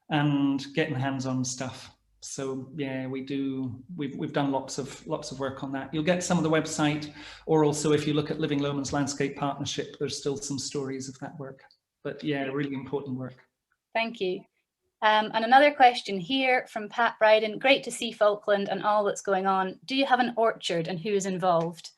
and getting hands-on stuff. So yeah, we've done lots of work on that. You'll get some of the website, or also if you look at Living Lowlands Landscape Partnership, there's still some stories of that work. But yeah, really important work. Thank you. And another question here from Pat Bryden. Great to see Falkland and all that's going on. Do you have an orchard, and who is involved?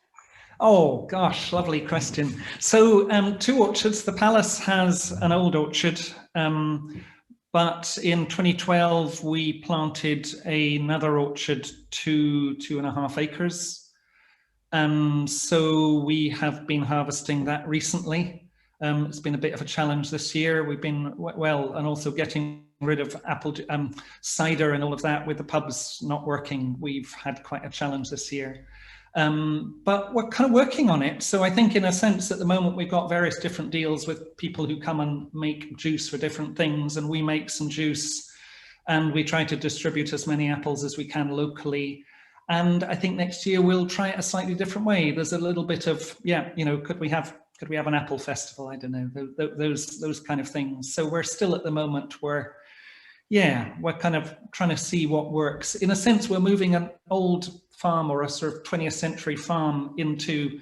Oh gosh, lovely question. So 2 orchards. The Palace has an old orchard, but in 2012 we planted another orchard, 2.5 acres. So we have been harvesting that recently. It's been a bit of a challenge this year. We've been, well, and also getting rid of apple cider and all of that with the pubs not working. We've had quite a challenge this year. But we're kind of working on it. So I think in a sense at the moment we've got various different deals with people who come and make juice for different things, and we make some juice and we try to distribute as many apples as we can locally. And I think next year we'll try it a slightly different way. There's a little bit of, yeah, you know, could we have an apple festival? I don't know, those kind of things. So we're still at the moment where, yeah, we're kind of trying to see what works. In a sense, we're moving an old farm or a sort of 20th century farm into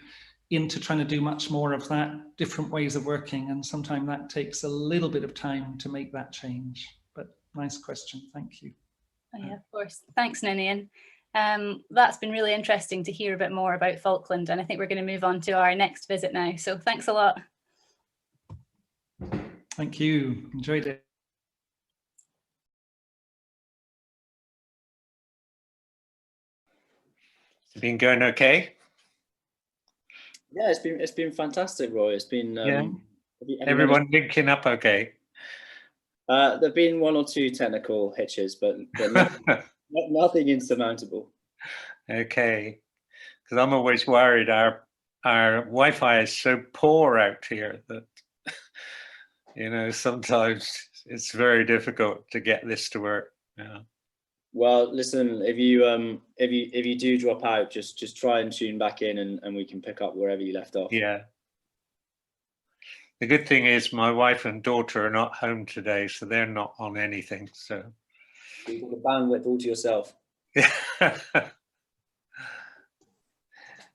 trying to do much more of that, different ways of working. And sometimes that takes a little bit of time to make that change. But nice question, thank you. Oh, yeah, of course. Thanks, Ninian. That's been really interesting to hear a bit more about Falkland, and I think we're going to move on to our next visit now. So thanks a lot. Thank you, enjoyed it. It's been going okay? Yeah, it's been fantastic, Roy. It's been Everyone linking up okay? There've been 1 or 2 technical hitches, but nothing insurmountable. Okay, because I'm always worried our Wi-Fi is so poor out here that you know sometimes it's very difficult to get this to work. Yeah. Well, listen, if you do drop out, just try and tune back in, and we can pick up wherever you left off. Yeah. The good thing is my wife and daughter are not home today, so they're not on anything. So you've got the bandwidth all to yourself.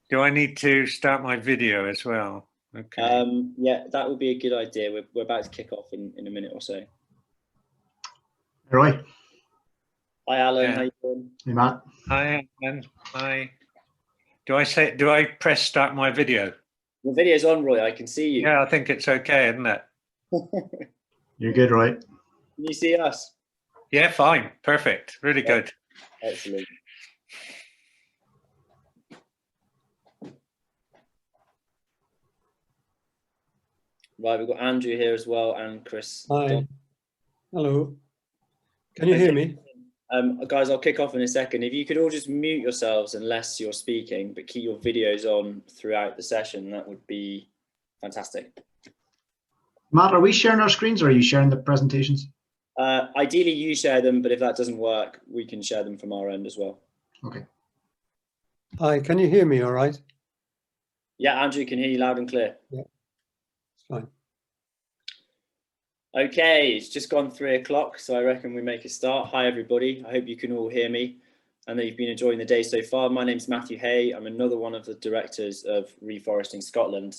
Do I need to start my video as well? Okay. Yeah, that would be a good idea. We're about to kick off in a minute or so. Roy. Hi, Alan. Yeah. How you doing? Hey, Matt. Hi, Alan. Hi. Do I press start my video? The video's on, Roy. I can see you. Yeah, I think it's okay, isn't it? You're good, Roy. Can you see us? Yeah, fine. Perfect. Really good. Excellent. Right, we've got Andrew here as well, and Chris. Hi. Hello. Can you hear me? Guys, I'll kick off in a second. If you could all just mute yourselves unless you're speaking, but keep your videos on throughout the session, that would be fantastic. Matt, are we sharing our screens or are you sharing the presentations? Ideally, you share them, but if that doesn't work, we can share them from our end as well. Okay. Hi, can you hear me all right? Yeah, Andrew can hear you loud and clear. Yeah, it's fine. Okay, it's just gone 3 o'clock, so I reckon we make a start. Hi, everybody. I hope you can all hear me and that you've been enjoying the day so far. My name's Matthew Hay. I'm another one of the directors of Reforesting Scotland,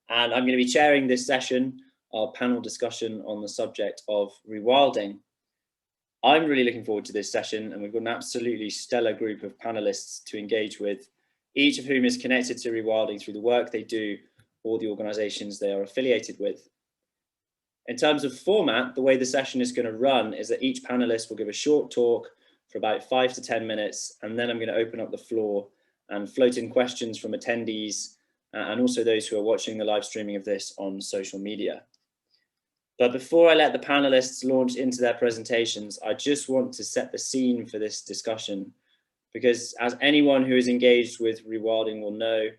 and I'm going to be chairing this session, our panel discussion on the subject of rewilding. I'm really looking forward to this session, and we've got an absolutely stellar group of panelists to engage with, each of whom is connected to rewilding through the work they do or the organisations they are affiliated with. In terms of format, the way the session is going to run is that each panelist will give a short talk for about 5 to 10 minutes, and then I'm going to open up the floor and float in questions from attendees and also those who are watching the live streaming of this on social media. But before I let the panelists launch into their presentations, I just want to set the scene for this discussion, because as anyone who is engaged with rewilding will know,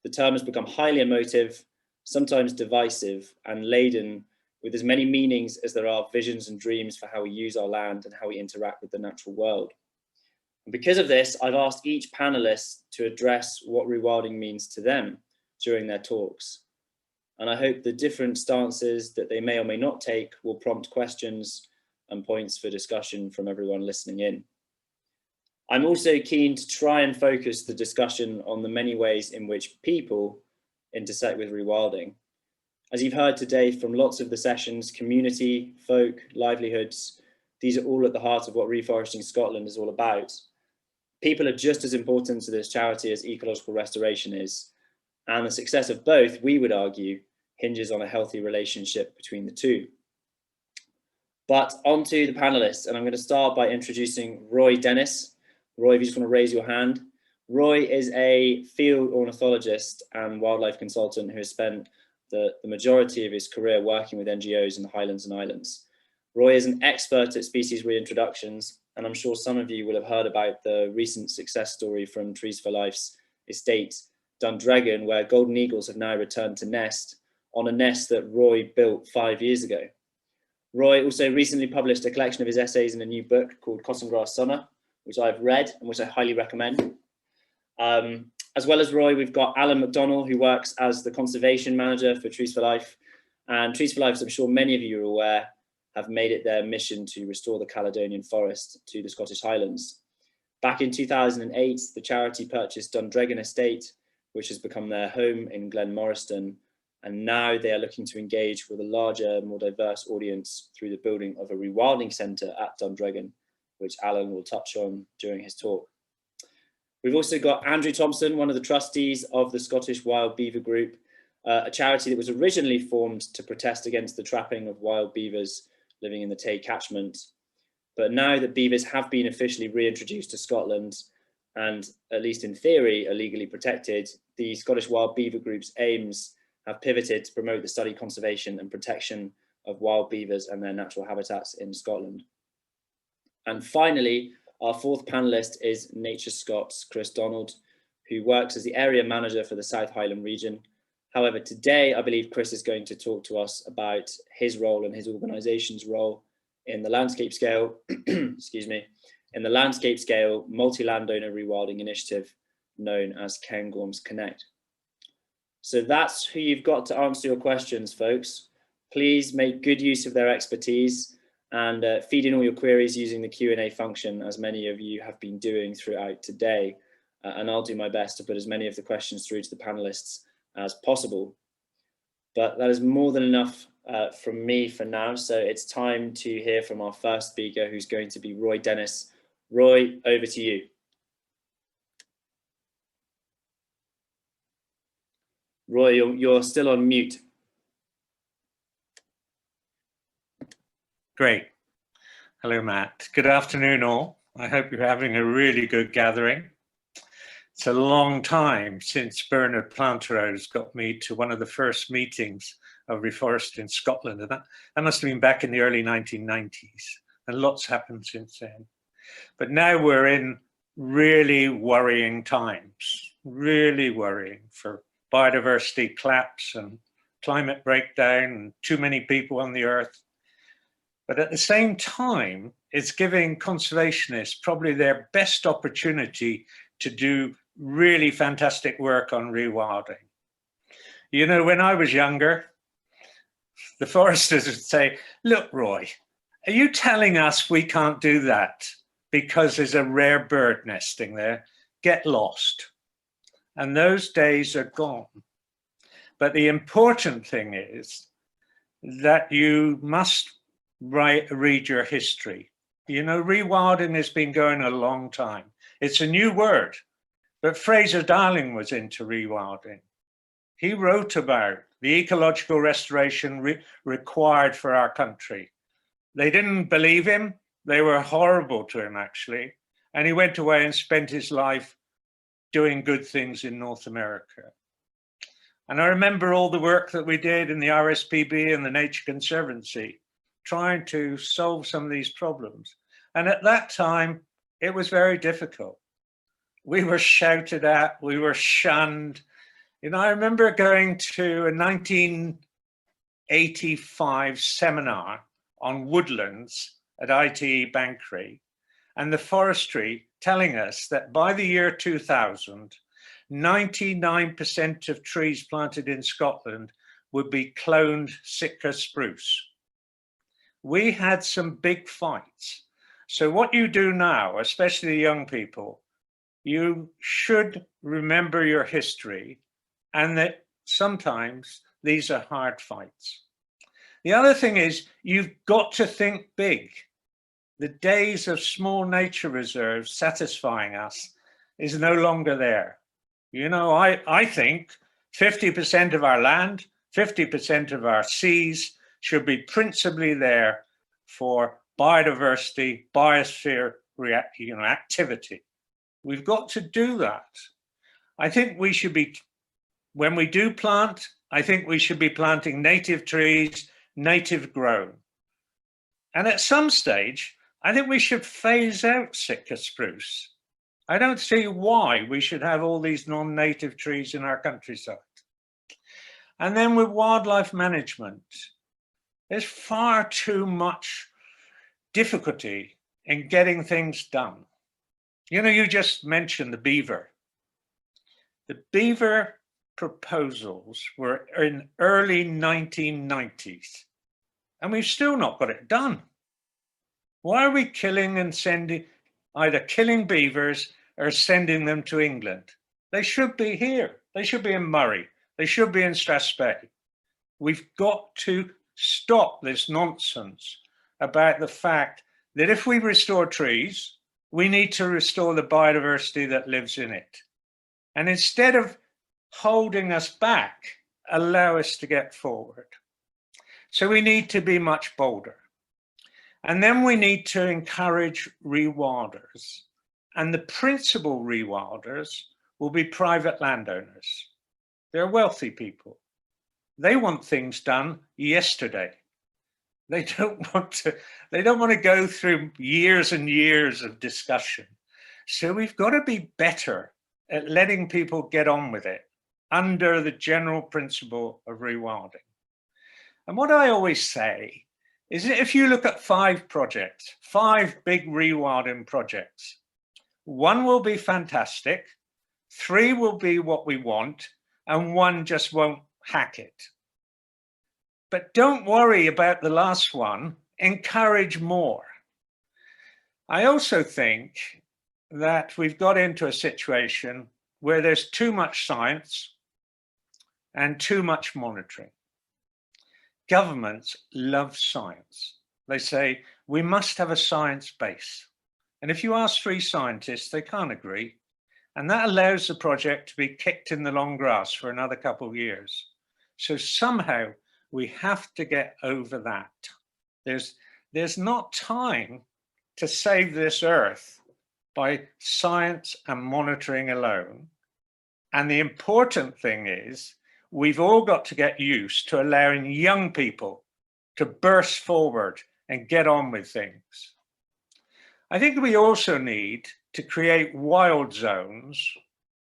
the term has become highly emotive, sometimes divisive, and laden with as many meanings as there are visions and dreams for how we use our land and how we interact with the natural world. And because of this, I've asked each panelist to address what rewilding means to them during their talks. And I hope the different stances that they may or may not take will prompt questions and points for discussion from everyone listening in. I'm also keen to try and focus the discussion on the many ways in which people intersect with rewilding. As you've heard today from lots of the sessions, community, folk, livelihoods, these are all at the heart of what Reforesting Scotland is all about. People are just as important to this charity as ecological restoration is. And the success of both, we would argue, hinges on a healthy relationship between the two. But on to the panelists, and I'm going to start by introducing Roy Dennis. Roy, if you just want to raise your hand. Roy is a field ornithologist and wildlife consultant who has spent the majority of his career working with NGOs in the Highlands and Islands. Roy is an expert at species reintroductions, and I'm sure some of you will have heard about the recent success story from Trees for Life's estate, Dundregan, where golden eagles have now returned to nest on a nest that Roy built 5 years ago. Roy also recently published a collection of his essays in a new book called Cottongrass Summer, which I've read and which I highly recommend. As well as Roy, we've got Alan McDonnell, who works as the conservation manager for Trees for Life. And Trees for Life, as I'm sure many of you are aware, have made it their mission to restore the Caledonian forest to the Scottish Highlands. Back in 2008, the charity purchased Dundregan Estate, which has become their home in Glenmoriston. And now they are looking to engage with a larger, more diverse audience through the building of a rewilding centre at Dundregan, which Alan will touch on during his talk. We've also got Andrew Thompson, one of the trustees of the Scottish Wild Beaver Group, a charity that was originally formed to protest against the trapping of wild beavers living in the Tay catchment. But now that beavers have been officially reintroduced to Scotland, and at least in theory are legally protected, the Scottish Wild Beaver Group's aims have pivoted to promote the study, conservation and protection of wild beavers and their natural habitats in Scotland. And finally, our fourth panellist is Nature Scott's Chris Donald, who works as the area manager for the South Highland region. However, today I believe Chris is going to talk to us about his role and his organisation's role in the landscape scale, excuse me, in the landscape scale multi-landowner rewilding initiative known as Cairngorms Connect. So that's who you've got to answer your questions, folks. Please make good use of their expertise and feed in all your queries using the Q&A function, as many of you have been doing throughout today. And I'll do my best to put as many of the questions through to the panelists as possible. But that is more than enough from me for now. So it's time to hear from our first speaker, who's going to be Roy Dennis. Roy, over to you. Roy, you're still on mute. Great. Hello, Matt. Good afternoon, all. I hope you're having a really good gathering. It's a long time since Bernard Planterose got me to one of the first meetings of Reforesting Scotland, and that must have been back in the early 1990s, and lots happened since then. But now we're in really worrying times, really worrying for biodiversity collapse and climate breakdown and too many people on the earth. But at the same time, it's giving conservationists probably their best opportunity to do really fantastic work on rewilding. You know, when I was younger, the foresters would say, look, Roy, are you telling us we can't do that because there's a rare bird nesting there? Get lost. And those days are gone. But the important thing is that you must read your history. You know, rewilding has been going a long time. It's a new word, but Fraser Darling was into rewilding. He wrote about the ecological restoration required for our country. They didn't believe him. They were horrible to him, actually. And he went away and spent his life doing good things in North America. And I remember all the work that we did in the RSPB and the Nature Conservancy, trying to solve some of these problems. And at that time, it was very difficult. We were shouted at, we were shunned. You know, I remember going to a 1985 seminar on woodlands at ITE Bankery, and the forestry telling us that by the year 2000, 99% of trees planted in Scotland would be cloned Sitka spruce. We had some big fights. So what you do now, especially the young people, you should remember your history and that sometimes these are hard fights. The other thing is you've got to think big. The days of small nature reserves satisfying us is no longer there. You know, I think 50% of our land, 50% of our seas should be principally there for biodiversity, biosphere activity. We've got to do that. I think we should be, when we do plant, I think we should be planting native trees, native grown. And at some stage, I think we should phase out Sitka spruce. I don't see why we should have all these non-native trees in our countryside. And then with wildlife management, there's far too much difficulty in getting things done. You know, you just mentioned the beaver. The beaver proposals were in early 1990s, and we've still not got it done. Why are we killing and sending, either killing beavers or sending them to England? They should be here. They should be in Murray. They should be in Strathspey. We've got to stop this nonsense about the fact that if we restore trees, we need to restore the biodiversity that lives in it. And instead of holding us back, allow us to get forward. So we need to be much bolder. And then we need to encourage rewilders. And the principal rewilders will be private landowners. They're wealthy people. They want things done yesterday. They don't want to go through years and years of discussion. So we've got to be better at letting people get on with it under the general principle of rewilding. And what I always say is that if you look at 5 projects, 5 big rewilding projects, 1 will be fantastic, 3 will be what we want, and 1 just won't hack it. But don't worry about the last one, encourage more. I also think that we've got into a situation where there's too much science and too much monitoring. Governments love science. They say, we must have a science base. And if you ask 3 scientists, they can't agree. And that allows the project to be kicked in the long grass for another couple of years. So somehow we have to get over that. There's not time to save this earth by science and monitoring alone. And the important thing is, we've all got to get used to allowing young people to burst forward and get on with things. I think we also need to create wild zones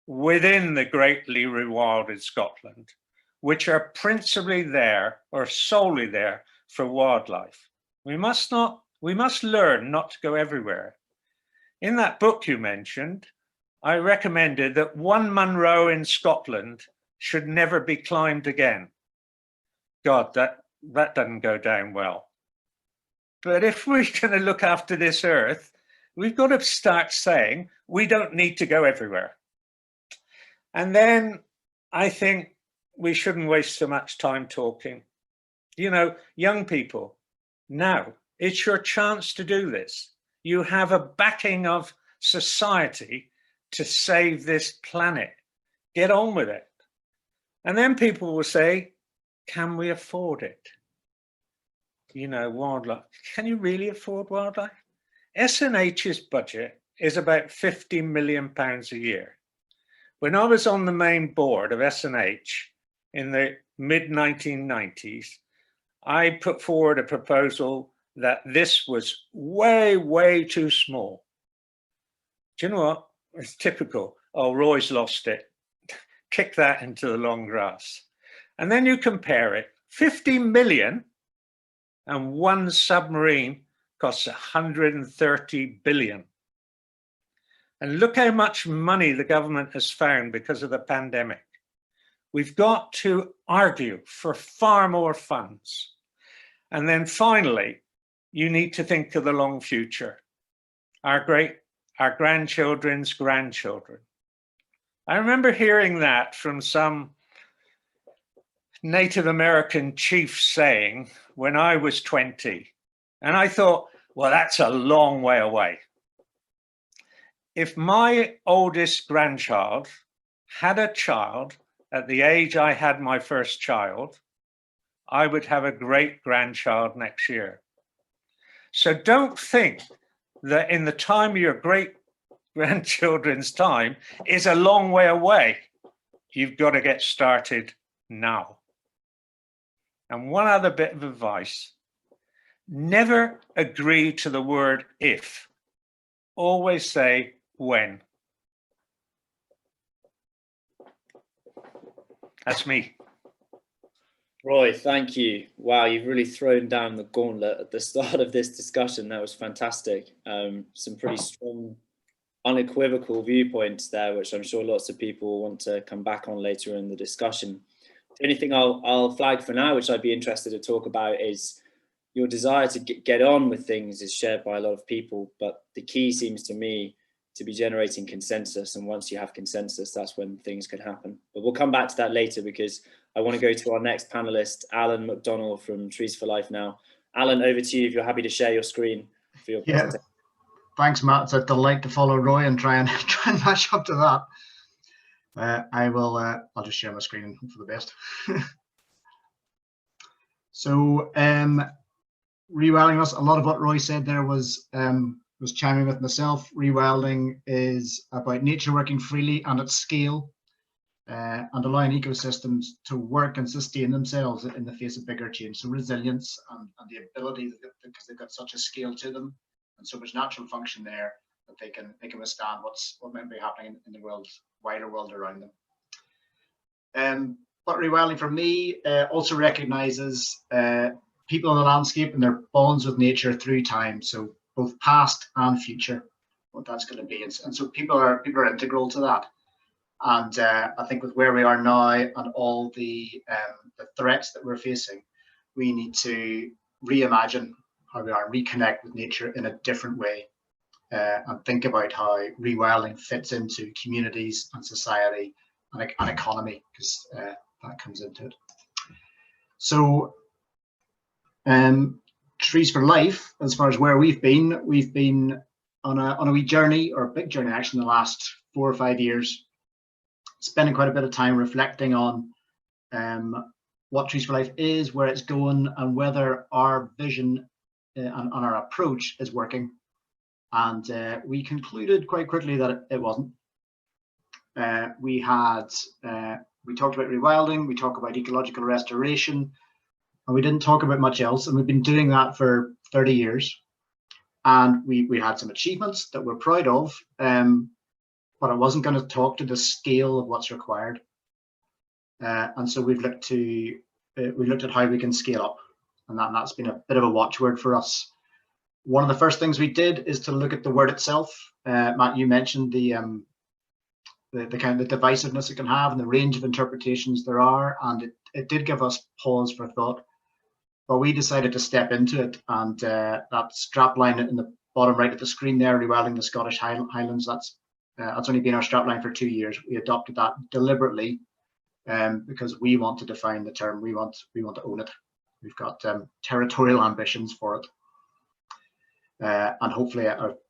within the greatly rewilded Scotland, which are principally there or solely there for wildlife. We must learn not to go everywhere. In that book you mentioned, I recommended that one Munro in Scotland should never be climbed again. God, that doesn't go down well. But if we're going to look after this earth, we've got to start saying we don't need to go everywhere. And then I think we shouldn't waste so much time talking. You know, young people, now it's your chance to do this. You have a backing of society to save this planet. Get on with it. And then people will say, can we afford it? You know, wildlife. Can you really afford wildlife? SNH's budget is about £50 million a year. When I was on the main board of SNH in the mid-1990s, I put forward a proposal that this was way, way too small. Do you know what? It's typical. Oh, Roy's lost it. Kick that into the long grass. And then you compare it, 50 million and 1 submarine costs 130 billion. And look how much money the government has found because of the pandemic. We've got to argue for far more funds. And then finally, you need to think of the long future, our grandchildren's grandchildren. I remember hearing that from some Native American chief saying when I was 20, and I thought, well, that's a long way away. If my oldest grandchild had a child at the age I had my first child, I would have a great-grandchild next year. So don't think that in the time of your great-grandchildren's time is a long way away. You've got to get started now. And one other bit of advice, never agree to the word if. Always say when. That's me. Roy, thank you. Wow, you've really thrown down the gauntlet at the start of this discussion. That was fantastic. Some pretty strong, unequivocal viewpoints there, which I'm sure lots of people want to come back on later in the discussion. The only thing I'll flag for now, which I'd be interested to talk about, is your desire to get on with things is shared by a lot of people, but the key seems to me to be generating consensus. And once you have consensus, that's when things can happen. But we'll come back to that later, because I want to go to our next panelist, Alan McDonnell from Trees for Life now. Alan, over to you if you're happy to share your screen for your presentation. Thanks, Matt. It's a delight to follow Roy and try and match up to that. I'll just share my screen and hope for the best. So, rewilding us, a lot of what Roy said there was chiming with myself. Rewilding is about nature working freely and at scale, and allowing ecosystems to work and sustain themselves in the face of bigger change. So resilience and the ability, because they've got such a scale to them and so much natural function there, that they can withstand what might be happening in the wider world around them. But rewilding for me also recognises people in the landscape and their bonds with nature through time, so both past and future, what that's going to be, and so people are integral to that. And I think with where we are now and all the threats that we're facing, we need to reimagine how we are, reconnect with nature in a different way, and think about how rewilding fits into communities and society and economy, because that comes into it. So, Trees for Life, as far as where we've been on a wee journey, or a big journey actually, in the last 4 or 5 years, spending quite a bit of time reflecting on what Trees for Life is, where it's going, and whether our vision and our approach is working. And we concluded quite quickly that it wasn't. We talked about rewilding, we talked about ecological restoration, and we didn't talk about much else. And we've been doing that for 30 years. And we had some achievements that we're proud of, but I wasn't going to talk to the scale of what's required. And so we looked at how we can scale up, and that's been a bit of a watchword for us. One of the first things we did is to look at the word itself. Matt, you mentioned the kind of the divisiveness it can have and the range of interpretations there are, and it did give us pause for thought. But we decided to step into it, and that strapline in the bottom right of the screen there, Rewilding the Scottish Highlands, that's only been our strapline for 2 years. We adopted that deliberately because we want to define the term. We want to own it. We've got territorial ambitions for it, and hopefully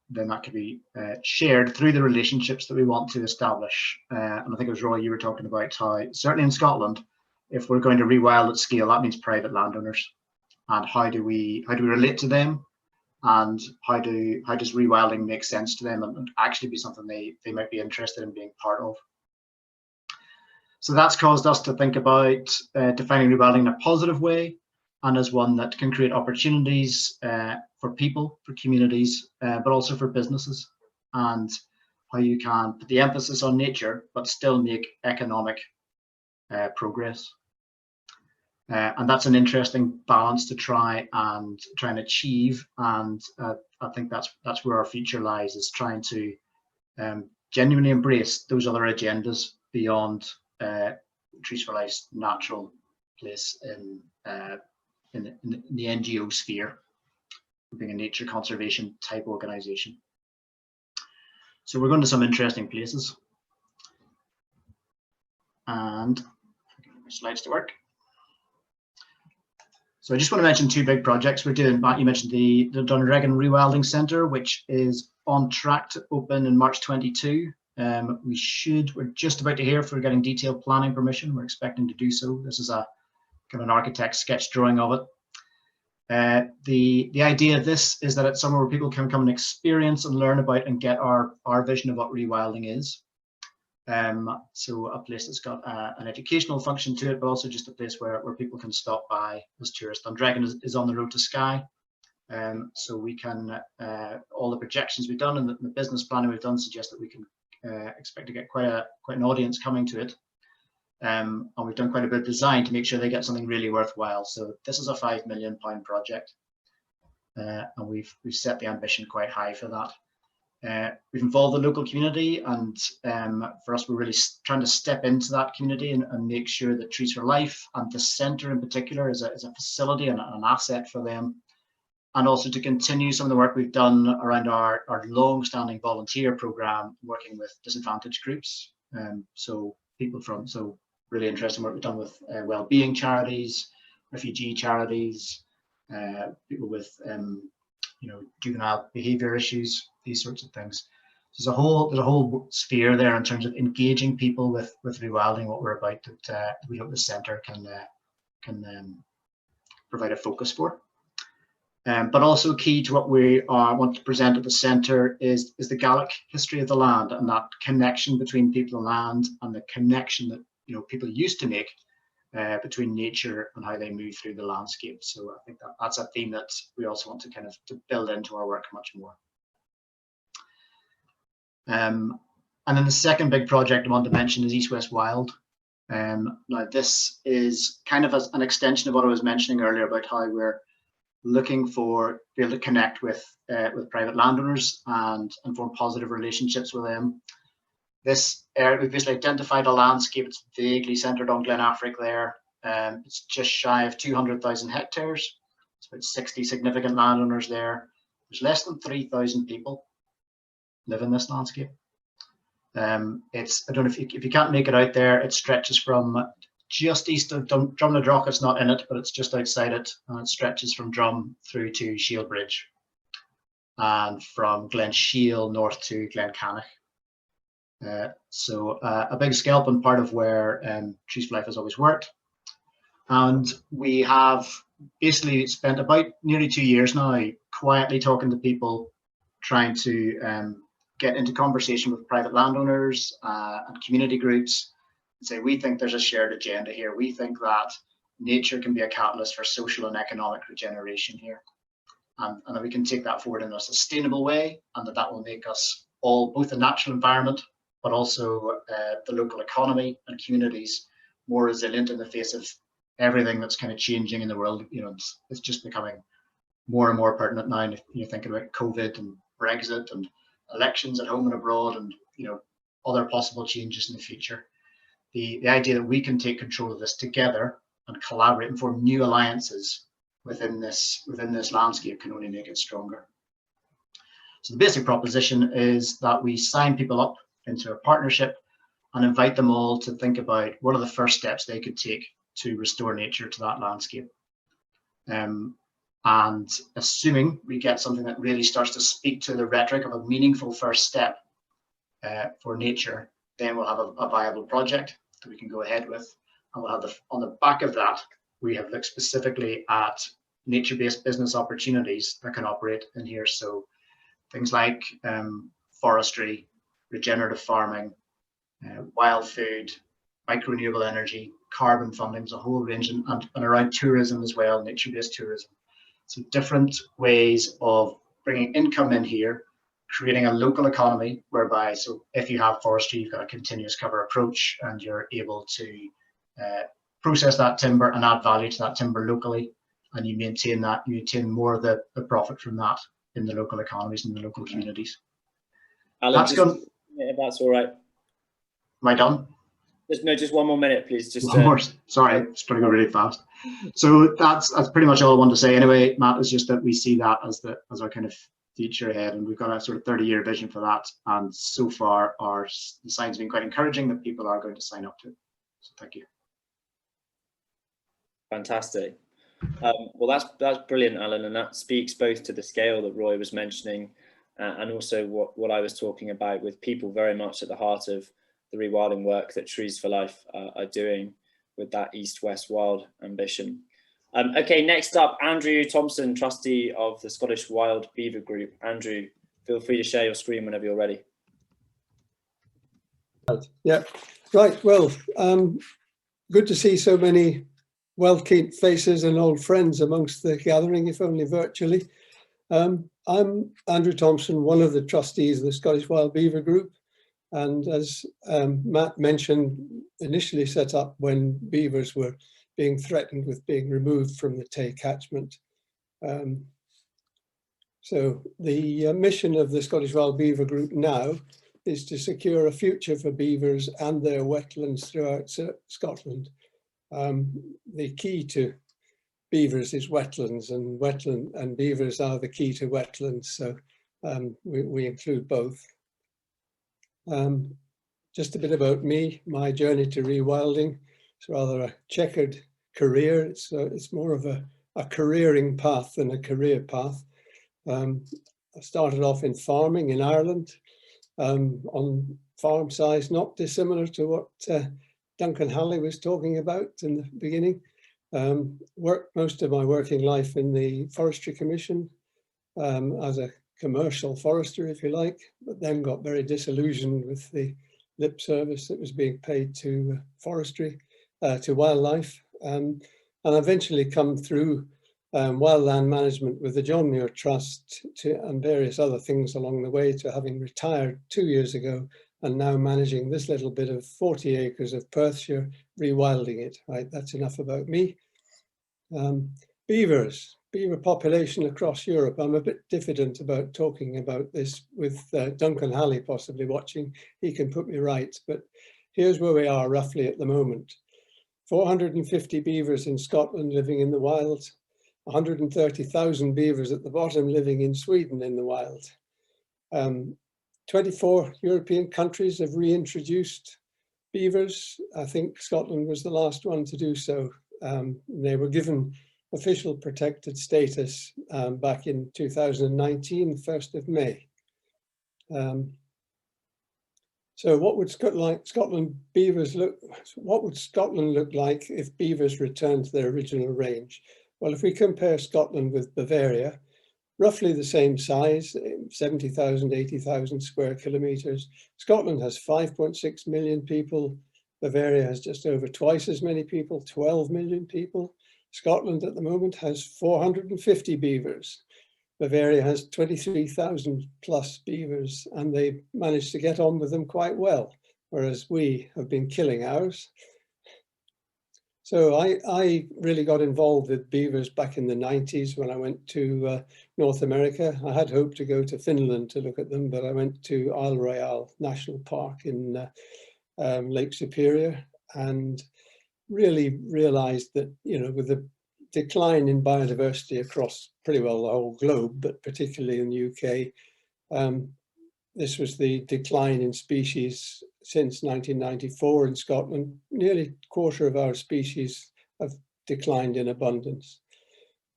then that can be shared through the relationships that we want to establish. And I think it was Roy, you were talking about how, certainly in Scotland, if we're going to rewild at scale, that means private landowners. And how do we relate to them, and how does rewilding make sense to them and actually be something they might be interested in being part of? So that's caused us to think about defining rewilding in a positive way, and as one that can create opportunities for people, for communities, but also for businesses, and how you can put the emphasis on nature but still make economic progress. And that's an interesting balance to try and achieve, and I think that's where our future lies, is trying to genuinely embrace those other agendas beyond Trees for Life's natural place in the NGO sphere, being a nature conservation type organization. So we're going to some interesting places, and slides to work. So I just want to mention 2 big projects we're doing. Matt, you mentioned the Donregan Rewilding Centre, which is on track to open in March 22. We're just about to hear if we're getting detailed planning permission. We're expecting to do so. This is a kind of an architect's sketch drawing of it. The idea of this is that it's somewhere where people can come and experience and learn about and get our vision of what rewilding is. So a place that's got an educational function to it, but also just a place where people can stop by as tourists. Dundragon is on the road to Skye. So we can, all the projections we've done and the business planning we've done suggest that we can expect to get quite an audience coming to it. And we've done quite a bit of design to make sure they get something really worthwhile. So this is a £5 million project, and we've set the ambition quite high for that. We've involved the local community, and for us, we're really trying to step into that community and make sure that Trees for Life and the centre in particular is a facility and an asset for them. And also to continue some of the work we've done around our long-standing volunteer programme, working with disadvantaged groups. So really interesting work we've done with well-being charities, refugee charities, people with juvenile behaviour issues, these sorts of things. There's a whole sphere there in terms of engaging people with rewilding, what we're about, that we hope the centre can provide a focus for. But also key to what we want to present at the centre is the Gaelic history of the land, and that connection between people and land, and the connection that people used to make between nature and how they move through the landscape. So I think that's a theme that we also want to build into our work much more. And then the second big project I want to mention is East West Wild. Now this is kind of an extension of what I was mentioning earlier about how we're looking to be able to connect with private landowners and form positive relationships with them. This area, we've basically identified a landscape. It's vaguely centred on Glen Affric there. It's just shy of 200,000 hectares. It's about 60 significant landowners there. There's less than 3,000 people live in this landscape. I don't know if you can't make it out there, it stretches from just east of Drumnadroch. It's not in it, but it's just outside it, and it stretches from Drum through to Shield Bridge, and from Glen Shiel north to Glen Canach. So a big scalp part of where Trees for Life has always worked. And we have basically spent about nearly 2 years now quietly talking to people, trying to get into conversation with private landowners and community groups, and say, we think there's a shared agenda here. We think that nature can be a catalyst for social and economic regeneration here. And that we can take that forward in a sustainable way, and that will make us all, both the natural environment, but also the local economy and communities, more resilient in the face of everything that's kind of changing in the world. It's just becoming more and more pertinent now. And if you think about COVID and Brexit and elections at home and abroad, and other possible changes in the future, the idea that we can take control of this together and collaborate and form new alliances within this landscape can only make it stronger. So the basic proposition is that we sign people up into a partnership and invite them all to think about what are the first steps they could take to restore nature to that landscape. And assuming we get something that really starts to speak to the rhetoric of a meaningful first step for nature, then we'll have a viable project that we can go ahead with. And we'll have on the back of that, we have looked specifically at nature-based business opportunities that can operate in here. So things like forestry, regenerative farming, wild food, micro-renewable energy, carbon funding, there's a whole range, and around tourism as well, nature-based tourism. So different ways of bringing income in here, creating a local economy whereby, so if you have forestry, you've got a continuous cover approach, and you're able to process that timber and add value to that timber locally, and you maintain more of the profit from that in the local economies and the local communities. Alan, if that's all right. Am I done? Just one more minute, please. One more. Sorry, it's going to go really fast. So that's pretty much all I want to say. Anyway, Matt, is just that we see that as our kind of future ahead, and we've got a sort of 30-year vision for that. And so far, the signs have been quite encouraging that people are going to sign up to it. So thank you. Fantastic. Well, that's brilliant, Alan, and that speaks both to the scale that Roy was mentioning, and also what I was talking about, with people very much at the heart of the rewilding work that Trees for Life are doing with that East-West Wild ambition. Okay, next up, Andrew Thompson, trustee of the Scottish Wild Beaver Group. Andrew, feel free to share your screen whenever you're ready. Yeah, right. Well, good to see so many well-kept faces and old friends amongst the gathering, if only virtually. I'm Andrew Thompson, one of the trustees of the Scottish Wild Beaver Group, and as Matt mentioned, initially set up when beavers were being threatened with being removed from the Tay catchment. So the mission of the Scottish Wild Beaver Group now is to secure a future for beavers and their wetlands throughout Scotland. The key to beavers is wetlands, and beavers are the key to wetlands, so we include both. Just a bit about me, my journey to rewilding. It's rather a checkered career. It's more of a careering path than a career path. I started off in farming in Ireland, on farm size, not dissimilar to what Duncan Halley was talking about in the beginning. Worked most of my working life in the Forestry Commission as a commercial forester, if you like, but then got very disillusioned with the lip service that was being paid to forestry, to wildlife, and eventually come through wildland management with the John Muir Trust and various other things along the way to having retired 2 years ago and now managing this little bit of 40 acres of Perthshire, rewilding it. Right, that's enough about me. Beaver population across Europe. I'm a bit diffident about talking about this with Duncan Halley possibly watching. He can put me right, but here's where we are roughly at the moment. 450 beavers in Scotland living in the wild, 130,000 beavers at the bottom living in Sweden in the wild. 24 European countries have reintroduced beavers. I think Scotland was the last one to do so. They were given official protected status back in 2019, 1st of May. So what would Scotland look like if beavers returned to their original range? Well, if we compare Scotland with Bavaria, roughly the same size, 70,000, 80,000 square kilometres. Scotland has 5.6 million people. Bavaria has just over twice as many people, 12 million people. Scotland at the moment has 450 beavers. Bavaria has 23,000 plus beavers, and they managed to get on with them quite well, whereas we have been killing ours. So I really got involved with beavers back in the 90s when I went to North America. I had hoped to go to Finland to look at them, but I went to Isle Royale National Park in Lake Superior, and really realized that, you know, with the decline in biodiversity across pretty well the whole globe, but particularly in the UK, this was the decline in species since 1994 in Scotland. Nearly a quarter of our species have declined in abundance.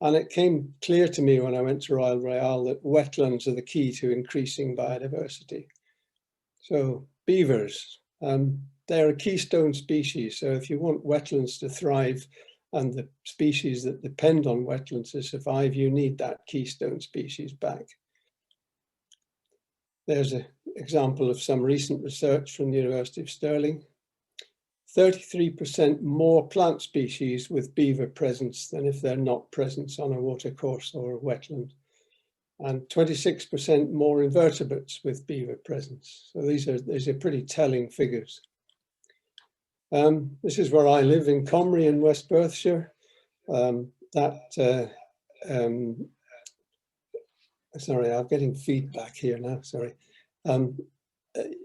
And it came clear to me when I went to Isle Royale that wetlands are the key to increasing biodiversity. So beavers, they're a keystone species. So if you want wetlands to thrive and the species that depend on wetlands to survive, you need that keystone species back. There's an example of some recent research from the University of Stirling. 33% more plant species with beaver presence than if they're not present on a watercourse or a wetland. And 26% more invertebrates with beaver presence. So these are pretty telling figures. This is where I live in Comrie in West Perthshire. Sorry, I'm getting feedback here now, sorry.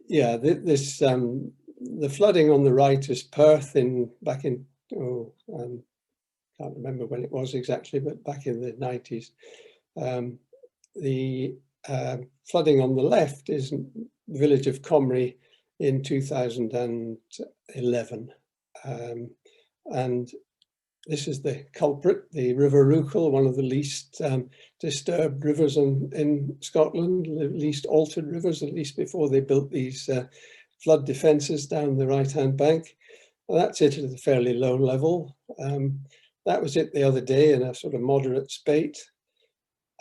Yeah, the flooding on the right is Perth back in, can't remember when it was exactly, but back in the 90s. The flooding on the left is the village of Comrie in 2011. And this is the culprit, the River Rúchal, one of the least disturbed rivers in Scotland, the least altered rivers, at least before they built these flood defences down the right-hand bank. And that's it at a fairly low level. That was it the other day in a sort of moderate spate.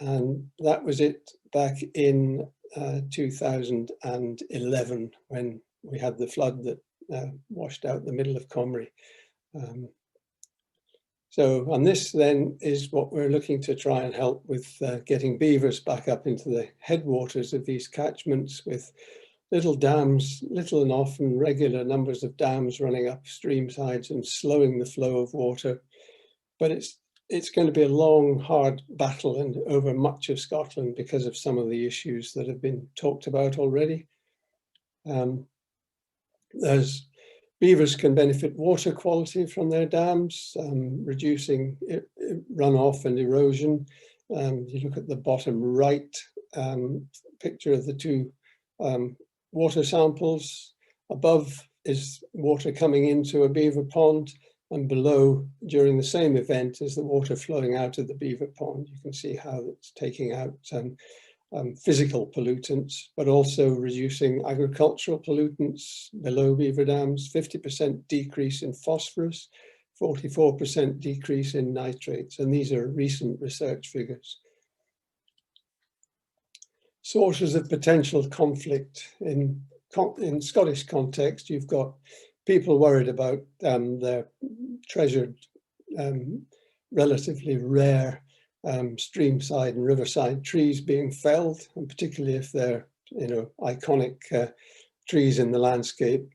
And that was it back in 2011 when we had the flood that washed out the middle of Comrie. And this then is what we're looking to try and help with, getting beavers back up into the headwaters of these catchments with little dams, little and often regular numbers of dams running up stream sides and slowing the flow of water. But it's going to be a long, hard battle and over much of Scotland because of some of the issues that have been talked about already. Beavers can benefit water quality from their dams, reducing runoff and erosion. You look at the bottom right picture of the two water samples. Above is water coming into a beaver pond, and below, during the same event, is the water flowing out of the beaver pond. You can see how it's taking out physical pollutants, but also reducing agricultural pollutants below beaver dams, 50% decrease in phosphorus, 44% decrease in nitrates, and these are recent research figures. Sources of potential conflict. In Scottish context, you've got people worried about their treasured, relatively rare streamside and riverside trees being felled, and particularly if they're, iconic trees in the landscape,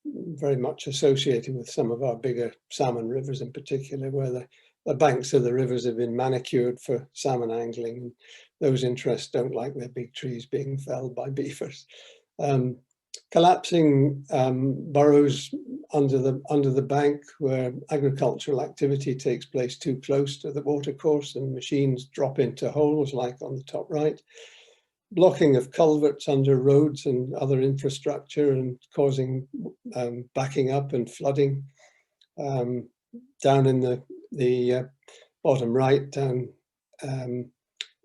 very much associated with some of our bigger salmon rivers in particular, where the banks of the rivers have been manicured for salmon angling, and those interests don't like their big trees being felled by beavers. Collapsing burrows under the bank where agricultural activity takes place too close to the watercourse and machines drop into holes like on the top right. Blocking of culverts under roads and other infrastructure and causing backing up and flooding. Down in the bottom right,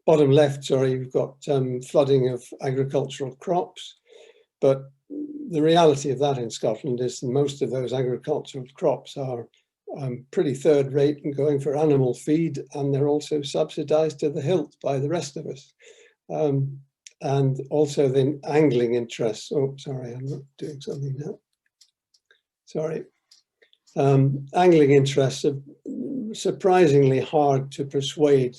bottom left, sorry, you've got flooding of agricultural crops. But the reality of that in Scotland is that most of those agricultural crops are pretty third rate and going for animal feed, and they're also subsidised to the hilt by the rest of us. And also the angling interests. Oh, sorry, I'm not doing something now. Sorry. Angling interests are surprisingly hard to persuade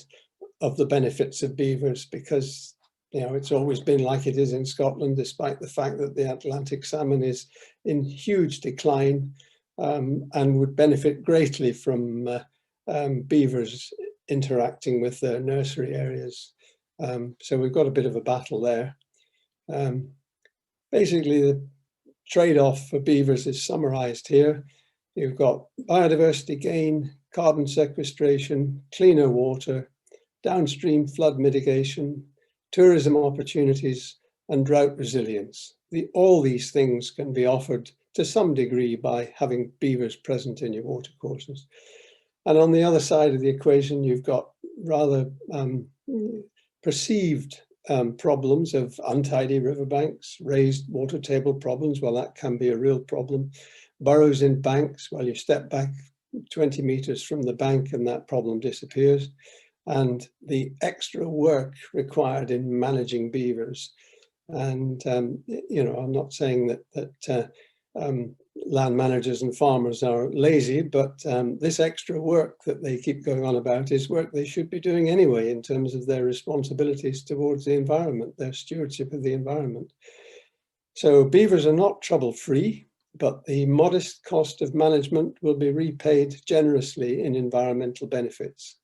of the benefits of beavers because it's always been like it is in Scotland, despite the fact that the Atlantic salmon is in huge decline and would benefit greatly from beavers interacting with their nursery areas. So we've got a bit of a battle there. Basically, the trade-off for beavers is summarised here. You've got biodiversity gain, carbon sequestration, cleaner water, downstream flood mitigation, tourism opportunities, and drought resilience. All these things can be offered to some degree by having beavers present in your watercourses. And on the other side of the equation, you've got rather perceived problems of untidy riverbanks, raised water table problems. Well, that can be a real problem. Burrows in banks, well, you step back 20 metres from the bank and that problem disappears. And the extra work required in managing beavers. And, I'm not saying that land managers and farmers are lazy, but this extra work that they keep going on about is work they should be doing anyway in terms of their responsibilities towards the environment, their stewardship of the environment. So beavers are not trouble-free, but the modest cost of management will be repaid generously in environmental benefits.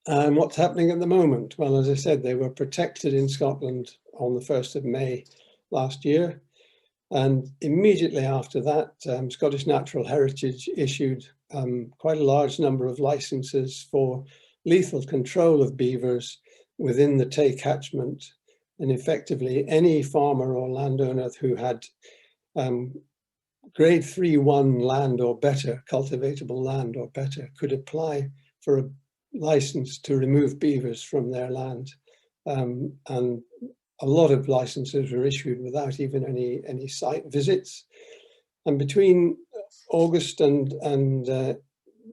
And what's happening at the moment? Well, as I said, they were protected in Scotland on the 1st of May last year. And immediately after that, Scottish Natural Heritage issued quite a large number of licenses for lethal control of beavers within the Tay catchment. And effectively, any farmer or landowner who had grade 3(1) land or better, cultivatable land or better, could apply for a license to remove beavers from their land. And a lot of licenses were issued without even any site visits. And between August and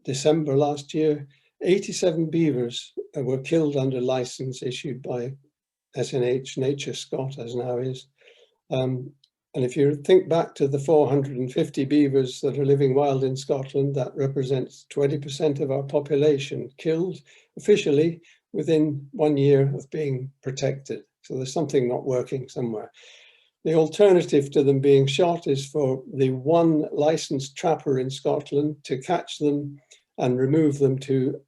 December last year, 87 beavers were killed under license issued by SNH Nature Scot, as now is. And if you think back to the 450 beavers that are living wild in Scotland, that represents 20% of our population killed officially within 1 year of being protected. So there's something not working somewhere. The alternative to them being shot is for the one licensed trapper in Scotland to catch them and remove them to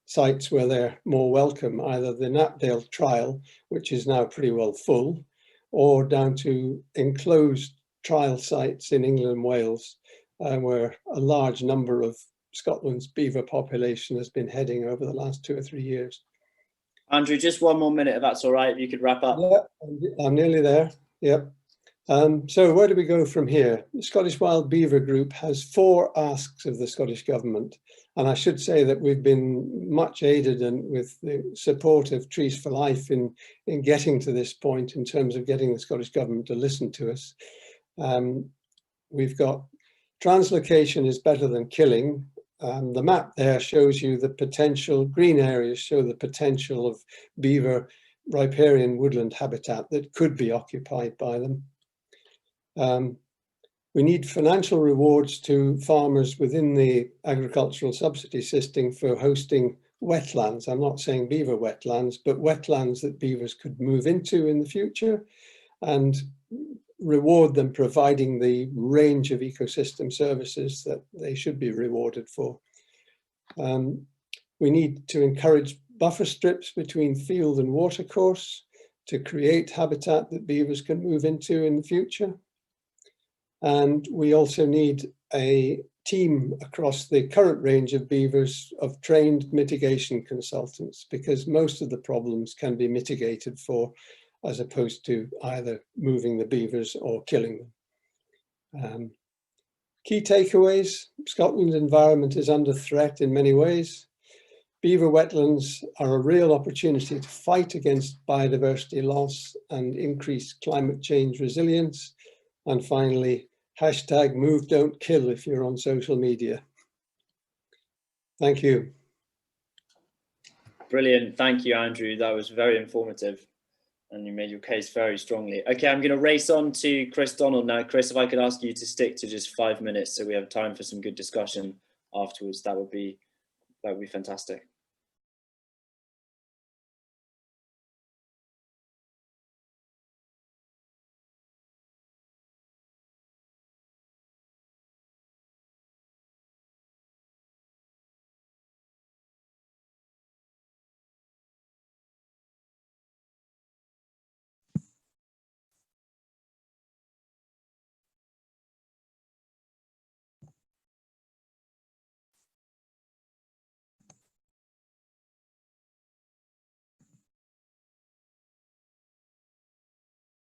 sites where they're more welcome, either the Knapdale trial, which is now pretty well full, or down to enclosed trial sites in England and Wales, where a large number of Scotland's beaver population has been heading over the last 2 or 3 years. Andrew, just one more minute, if that's all right, if you could wrap up. Yeah, I'm nearly there. Yep. So where do we go from here? The Scottish Wild Beaver Group has 4 asks of the Scottish Government. And I should say that we've been much aided and with the support of Trees for Life in getting to this point in terms of getting the Scottish Government to listen to us. We've got translocation is better than killing. The map there shows you the potential, green areas show the potential of beaver riparian woodland habitat that could be occupied by them. We need financial rewards to farmers within the agricultural subsidy system for hosting wetlands. I'm not saying beaver wetlands, but wetlands that beavers could move into in the future, and reward them providing the range of ecosystem services that they should be rewarded for. We need to encourage buffer strips between field and watercourse to create habitat that beavers can move into in the future. And we also need a team across the current range of beavers of trained mitigation consultants, because most of the problems can be mitigated for, as opposed to either moving the beavers or killing them. Key takeaways: Scotland's environment is under threat in many ways. Beaver wetlands are a real opportunity to fight against biodiversity loss and increase climate change resilience. And finally, hashtag move don't kill if you're on social media. Thank you. Brilliant. Thank you, Andrew. That was very informative and you made your case very strongly. Okay, I'm going to race on to Chris Donald now. Chris, if I could ask you to stick to just 5 minutes so we have time for some good discussion afterwards, that would be fantastic.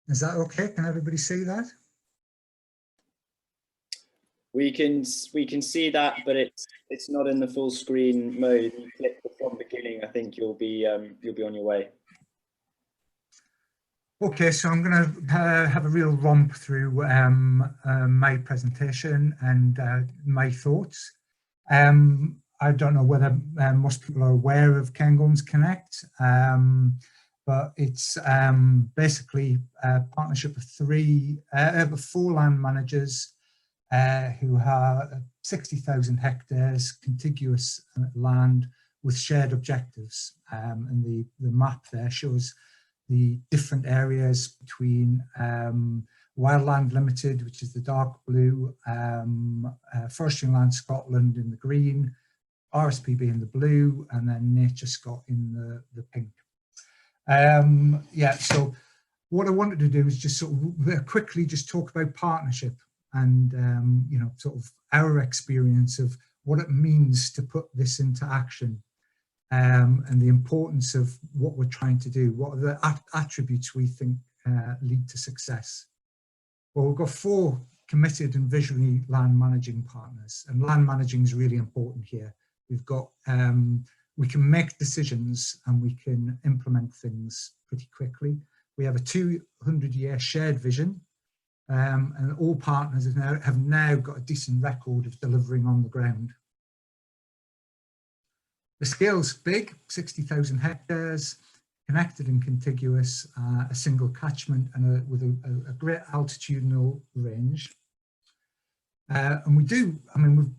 Is that okay? Can everybody see that? We can see that, but it's not in the full screen mode. If you click the from beginning, I think you'll be on your way. Okay, so I'm going to have a real romp through my presentation and my thoughts. I don't know whether most people are aware of Cairngorms Connect, but it's basically a partnership of 4 land managers who have 60,000 hectares contiguous land with shared objectives. And the map there shows the different areas between Wildland Limited, which is the dark blue, Forestry Land Scotland in the green, RSPB in the blue, and then Nature Scot in the pink. Yeah, so what I wanted to do is just sort of quickly just talk about partnership and you know, sort of our experience of what it means to put this into action, and the importance of what we're trying to do. What are the attributes we think lead to success? Well, we've got 4 committed and visionary land managing partners. And land managing is really important here. We've got, we can make decisions and we can implement things pretty quickly. We have a 200-year shared vision, and all partners have now got a decent record of delivering on the ground. The scale's big, 60,000 hectares, connected and contiguous, a single catchment and with a great altitudinal range. And we do, I mean,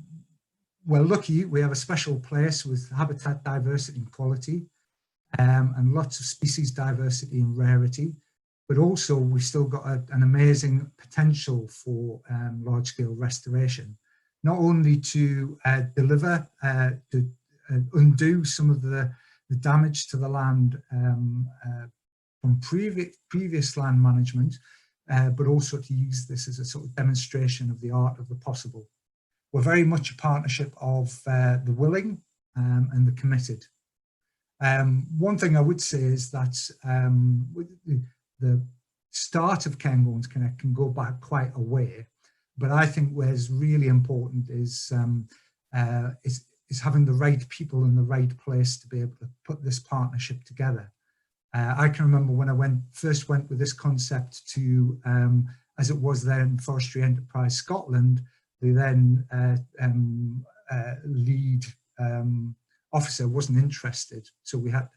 we're lucky, we have a special place with habitat diversity and quality, and lots of species diversity and rarity, but also we've still got an amazing potential for large-scale restoration, not only to deliver, to undo some of the damage to the land from previous land management, but also to use this as a sort of demonstration of the art of the possible. We're very much a partnership of the willing and the committed. One thing I would say is that the start of Cairngorms Connect can go back quite a way, but I think where's really important is having the right people in the right place to be able to put this partnership together. I can remember when I first went with this concept to, as it was then, Forestry Enterprise Scotland, the then lead officer wasn't interested, so we had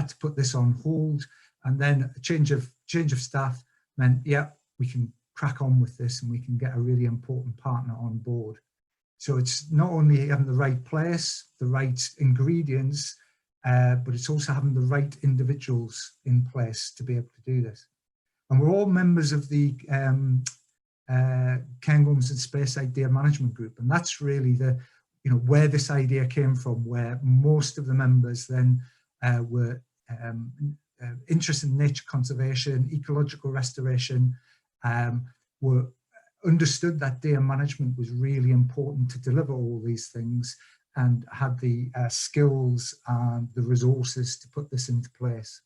to put this on hold, and then a change of staff meant, yeah, we can crack on with this and we can get a really important partner on board. So it's not only having the right place, the right ingredients, but it's also having the right individuals in place to be able to do this. And we're all members of the Cairngorms and Space Idea Management Group, and that's really where this idea came from, where most of the members then were interested in nature conservation, ecological restoration, were understood that data management was really important to deliver all these things, and had the skills and the resources to put this into place.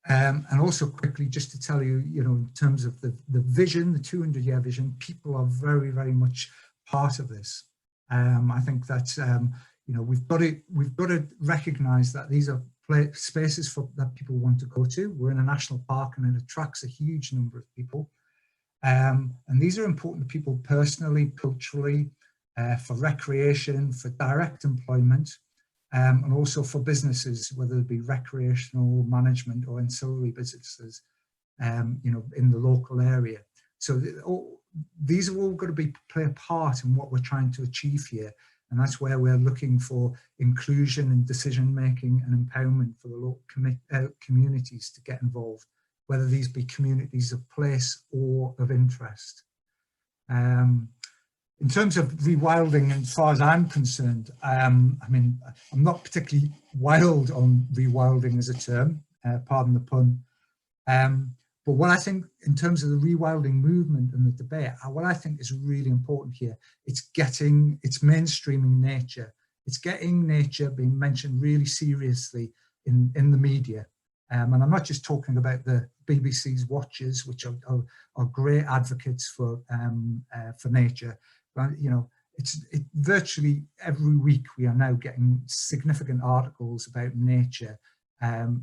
And also quickly, just to tell you, in terms of the vision, the 200-year vision, people are very, very much part of this. I think that we've got to recognise that these are spaces that people want to go to. We're in a national park and it attracts a huge number of people. And these are important to people personally, culturally, for recreation, for direct employment, and also for businesses, whether it be recreational management or ancillary businesses, in the local area. So these are all going to play a part in what we're trying to achieve here. And that's where we're looking for inclusion and decision making and empowerment for the local communities to get involved, whether these be communities of place or of interest. In terms of rewilding, as far as I'm concerned, I mean, I'm not particularly wild on rewilding as a term, pardon the pun. But what I think in terms of the rewilding movement and the debate, what I think is really important here, it's mainstreaming nature. It's getting nature being mentioned really seriously in the media. And I'm not just talking about the BBC's watchers, which are great advocates for nature. But, virtually every week we are now getting significant articles about nature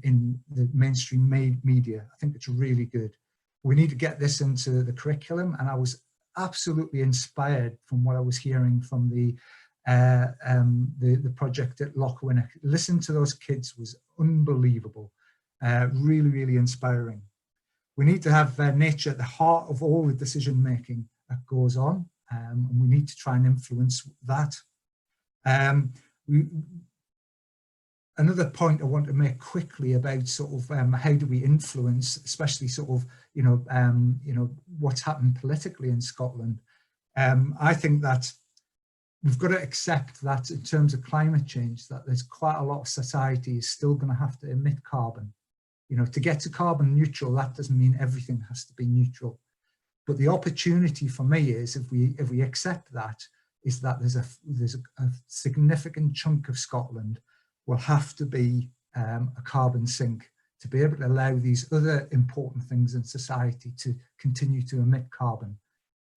in the mainstream media. I think it's really good. We need to get this into the curriculum, and I was absolutely inspired from what I was hearing from the project at Lochwinnock. Listen to those kids was unbelievable, really, really inspiring. We need to have nature at the heart of all the decision making that goes on, and we need to try and influence that. Another point I want to make quickly about sort of how do we influence, especially sort of what's happened politically in Scotland. I think that we've got to accept that in terms of climate change, that there's quite a lot of society is still going to have to emit carbon. To get to carbon neutral, that doesn't mean everything has to be neutral. But the opportunity for me is, if we accept that, is that there's a significant chunk of Scotland will have to be a carbon sink to be able to allow these other important things in society to continue to emit carbon.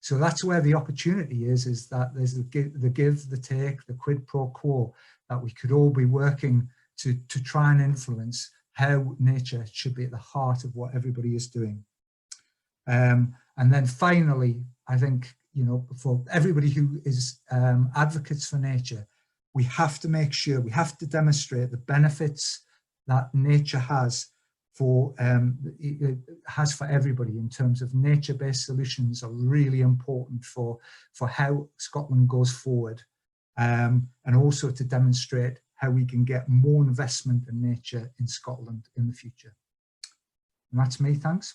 So that's where the opportunity is that there's the give, the take, the quid pro quo, that we could all be working to try and influence how nature should be at the heart of what everybody is doing. And then finally, I think, you know, for everybody who is advocates for nature, we have to make sure, we have to demonstrate the benefits that nature has for everybody in terms of nature-based solutions are really important for how Scotland goes forward, and also to demonstrate how we can get more investment in nature in Scotland in the future. And that's me, thanks.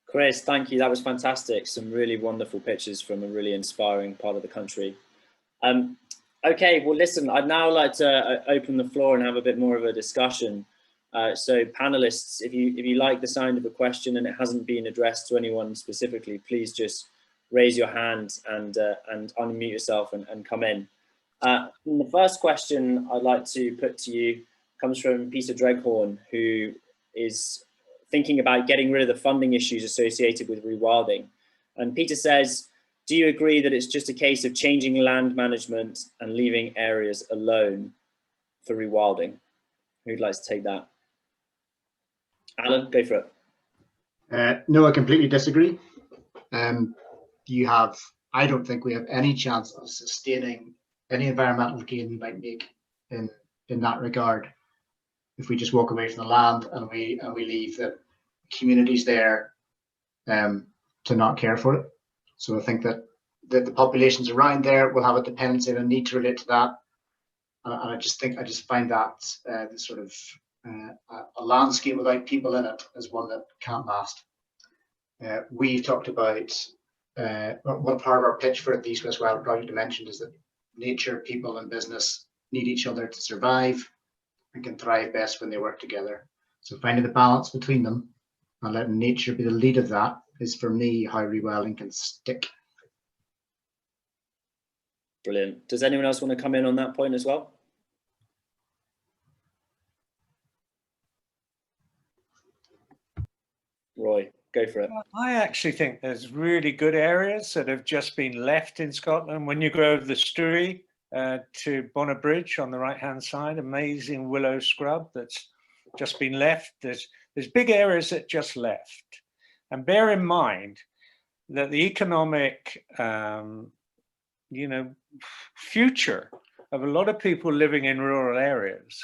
Chris, thank you. That was fantastic. Some really wonderful pictures from a really inspiring part of the country. Okay, well, listen, I'd now like to open the floor and have a bit more of a discussion. So panelists, if you like the sound of a question and it hasn't been addressed to anyone specifically, please just raise your hand and unmute yourself and come in. The first question I'd like to put to you comes from Peter Dreghorn, who is thinking about getting rid of the funding issues associated with rewilding. And Peter says, do you agree that it's just a case of changing land management and leaving areas alone for rewilding? Who'd like to take that? Alan, go for it. No, I completely disagree. I don't think we have any chance of sustaining any environmental gain we might make in that regard if we just walk away from the land and we leave the communities there to not care for it. So I think that the populations around there will have a dependency and a need to relate to that. And I just find that the sort of a landscape without people in it is one that can't last. We've talked about one part of our pitch for the East West Wild Project mentioned is that nature, people, and business need each other to survive and can thrive best when they work together. So finding the balance between them and letting nature be the lead of that is, for me, how rewilding can stick. Brilliant. Does anyone else want to come in on that point as well? Roy, go for it. I actually think there's really good areas that have just been left in Scotland. When you go over the Stourey to Bonner Bridge on the right-hand side, amazing willow scrub that's just been left. There's big areas that just left. And bear in mind that the economic, future of a lot of people living in rural areas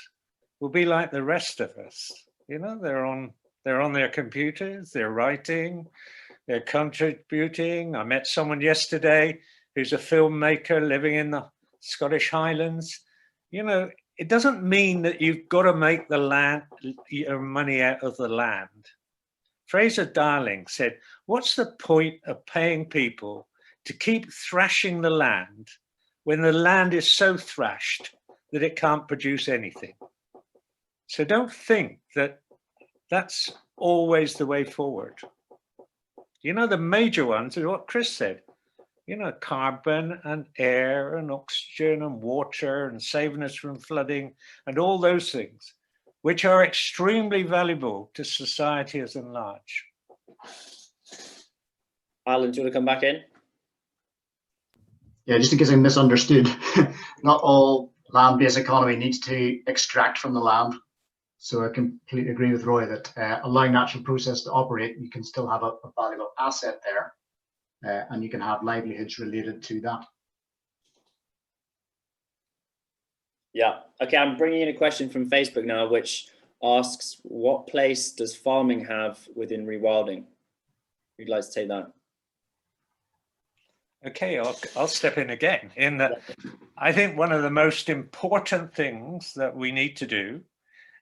will be like the rest of us. You know, they're on their computers, they're writing, they're contributing. I met someone yesterday who's a filmmaker living in the Scottish Highlands. You know, it doesn't mean that you've got to make the land, your money out of the land. Fraser Darling said, what's the point of paying people to keep thrashing the land when the land is so thrashed that it can't produce anything? So don't think that that's always the way forward. You know, the major ones are what Chris said, you know, carbon and air and oxygen and water and saving us from flooding and all those things, which are extremely valuable to society as large. Alan, do you want to come back in? Yeah, just in case I misunderstood, not all land-based economy needs to extract from the land. So I completely agree with Roy that allowing natural process to operate, you can still have a valuable asset there, and you can have livelihoods related to that. Yeah, okay, I'm bringing in a question from Facebook now, which asks, what place does farming have within rewilding? Who'd like to take that? Okay, I'll step in again. In that, I think one of the most important things that we need to do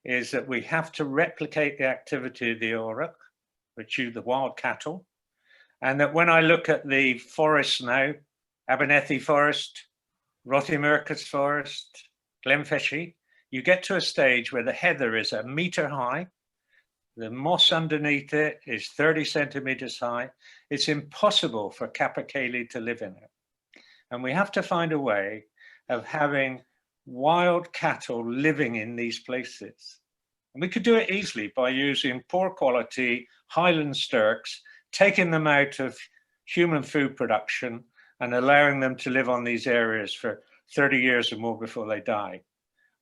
is that we have to replicate the activity of the Orach, which is the wild cattle. And that when I look at the forests now, Abernethy Forest, Rothiemurcus Forest, Glenfeshie, you get to a stage where the heather is 1 metre high, the moss underneath it is 30 centimetres high. It's impossible for capercaillie to live in it. And we have to find a way of having wild cattle living in these places. And we could do it easily by using poor quality highland sturks, taking them out of human food production and allowing them to live on these areas for 30 years or more before they die.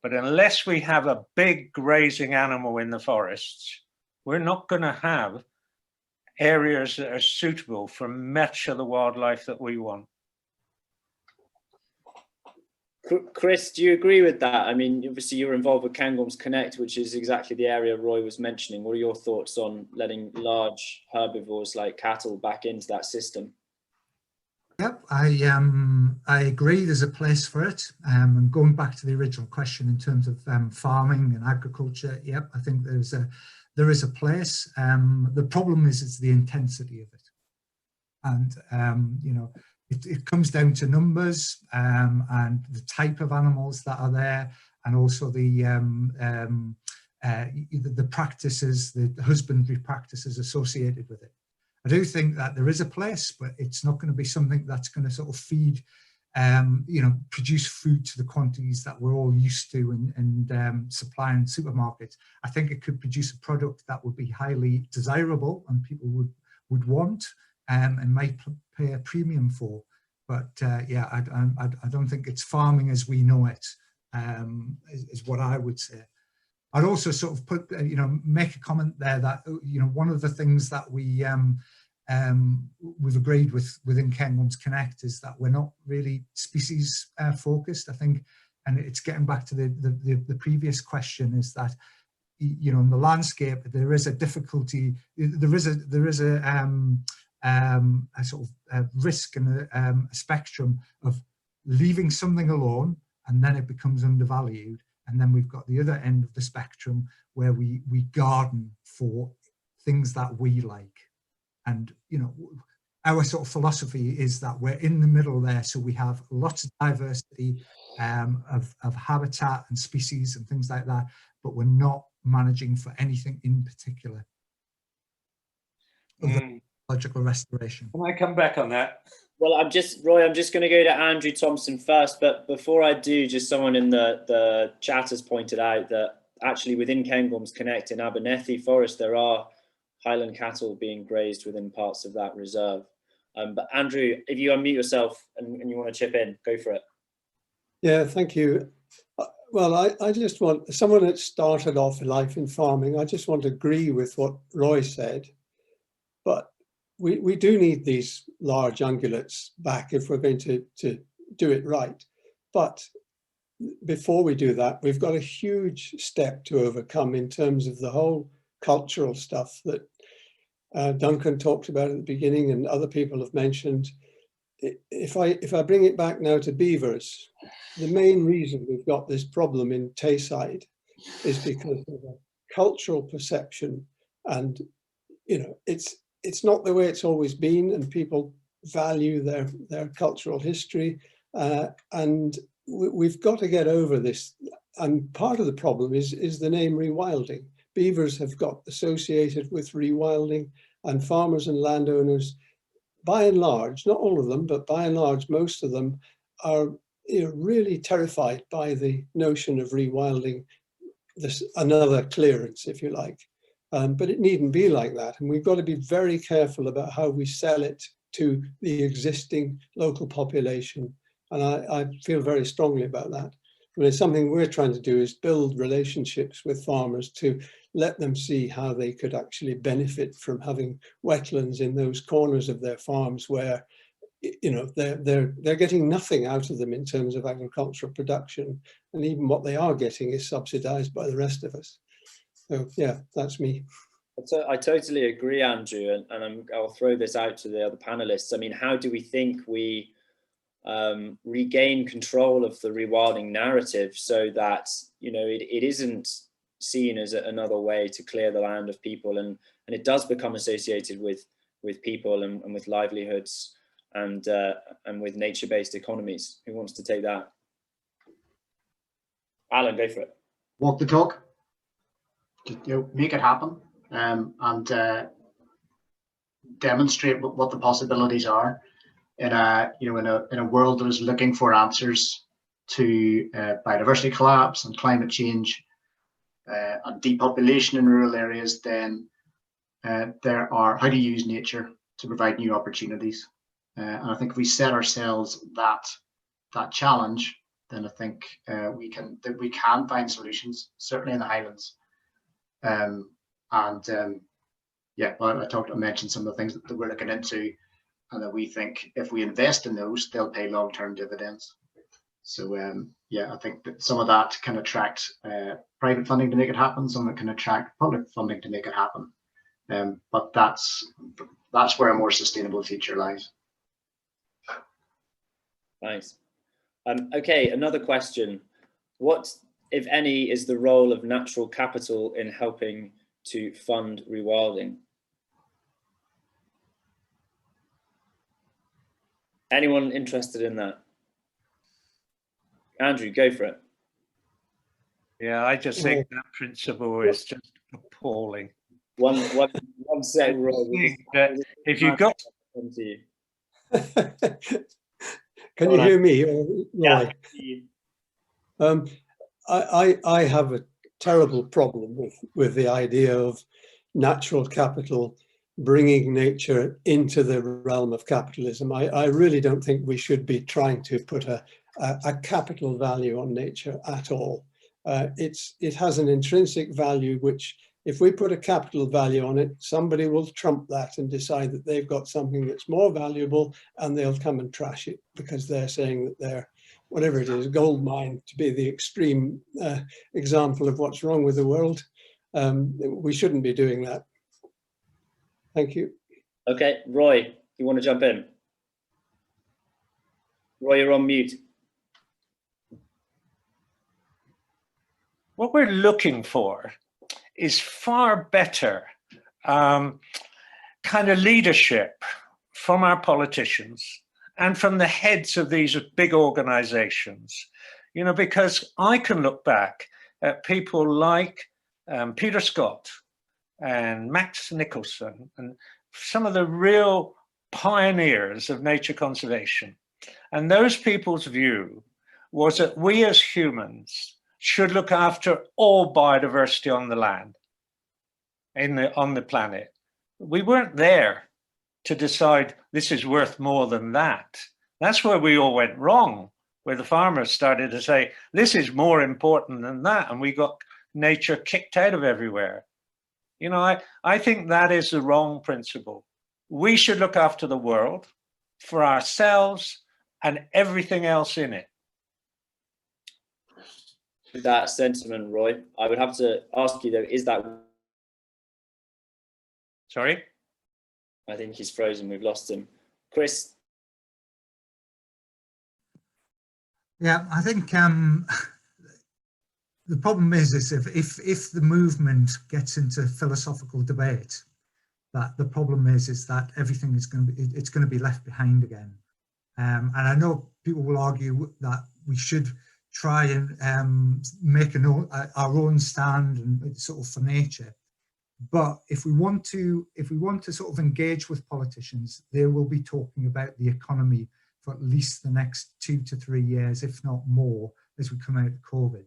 But unless we have a big grazing animal in the forests, we're not going to have areas that are suitable for much of the wildlife that we want. Chris, do you agree with that? I mean, obviously you're involved with Cairngorms Connect, which is exactly the area Roy was mentioning. What are your thoughts on letting large herbivores like cattle back into that system? Yep, I agree. There's a place for it. And going back to the original question in terms of farming and agriculture, yep, I think there is a place. The problem is it's the intensity of it, and you know, it comes down to numbers and the type of animals that are there, and also the practices, the husbandry practices associated with it. I do think that there is a place, but it's not going to be something that's going to sort of feed, you know, produce food to the quantities that we're all used to and supply in supermarkets. I think it could produce a product that would be highly desirable and people would want and might pay a premium for. But yeah, I don't think it's farming as we know it, is what I would say. I'd also sort of put, you know, make a comment there that, you know, one of the things that we've agreed within Cairngorms Connect is that we're not really species focused, I think, and it's getting back to the previous question, is that, you know, in the landscape there is a difficulty, there is a sort of risk and a spectrum of leaving something alone and then it becomes undervalued. And then we've got the other end of the spectrum where we garden for things that we like. And, you know, our sort of philosophy is that we're in the middle there. So we have lots of diversity of habitat and species and things like that, but we're not managing for anything in particular. Ecological restoration. Can I come back on that? Well, I'm just going to go to Andrew Thompson first, but before I do, just someone in the chat has pointed out that actually within Cairngorms Connect in Abernethy Forest, there are Highland cattle being grazed within parts of that reserve. But Andrew, if you unmute yourself and you want to chip in, go for it. Yeah, thank you. Well, I just want, someone that started off life in farming, I just want to agree with what Roy said, but we do need these large ungulates back if we're going to do it right. But before we do that, we've got a huge step to overcome in terms of the whole cultural stuff that Duncan talked about at the beginning and other people have mentioned. If I bring it back now to beavers, the main reason we've got this problem in Tayside is because of a cultural perception, and you know, it's not the way it's always been, and people value their cultural history, and we've got to get over this. And part of the problem is the name rewilding. Beavers have got associated with rewilding, and farmers and landowners, by and large, not all of them, but by and large, most of them are, you know, really terrified by the notion of rewilding, this another clearance, if you like. But it needn't be like that. And we've got to be very careful about how we sell it to the existing local population. And I feel very strongly about that. I mean, it's something we're trying to do is build relationships with farmers to let them see how they could actually benefit from having wetlands in those corners of their farms where, you know, they're getting nothing out of them in terms of agricultural production. And even what they are getting is subsidized by the rest of us. So yeah, that's me. I totally agree, Andrew, and I'll throw this out to the other panelists. I mean, how do we think we regain control of the rewilding narrative so that, you know, it isn't seen as another way to clear the land of people, and it does become associated with people and with livelihoods and with nature-based economies? Who wants to take that? Alan, go for it. Walk the talk. You know, make it happen, and demonstrate what the possibilities are in a world that is looking for answers to biodiversity collapse and climate change. and depopulation in rural areas, then there are how to use nature to provide new opportunities. And I think if we set ourselves that challenge, then I think we can find solutions, certainly in the Highlands. Yeah, well, I mentioned some of the things that we're looking into, and that we think if we invest in those, they'll pay long-term dividends. So yeah, I think that some of that can attract private funding to make it happen. Some of it can attract public funding to make it happen. But that's where a more sustainable future lies. Nice. Okay, another question. What, if any, is the role of natural capital in helping to fund rewilding? Anyone interested in that? Andrew, go for it. Yeah, I just think that principle is just appalling. One second, Roy. If you got, can you hear me, Roy? Yeah. I have a terrible problem with the idea of natural capital bringing nature into the realm of capitalism. I really don't think we should be trying to put a capital value on nature at all. It has an intrinsic value which, if we put a capital value on it, somebody will trump that and decide that they've got something that's more valuable, and they'll come and trash it because they're saying that they're, whatever it is, gold mine, to be the extreme example of what's wrong with the world. We shouldn't be doing that. Thank you. Okay, Roy, you want to jump in? Roy, you're on mute. what we're looking for is far better kind of leadership from our politicians and from the heads of these big organizations, you know, because I can look back at people like Peter Scott and Max Nicholson and some of the real pioneers of nature conservation. And those people's view was that we as humans should look after all biodiversity on the land, on the planet. We weren't there to decide this is worth more than that. That's where we all went wrong, where the farmers started to say, this is more important than that. And we got nature kicked out of everywhere. You know, I think that is the wrong principle. We should look after the world for ourselves and everything else in it. With that sentiment, Roy, I would have to ask you though, is that... Sorry? I think he's frozen, we've lost him. Chris? Yeah, I think the problem is if the movement gets into philosophical debate, that the problem is that everything is going to be left behind again. And I know people will argue that we should try and make our own stand and sort of for nature. But if we want to sort of engage with politicians, they will be talking about the economy for at least the next 2 to 3 years, if not more, as we come out of COVID.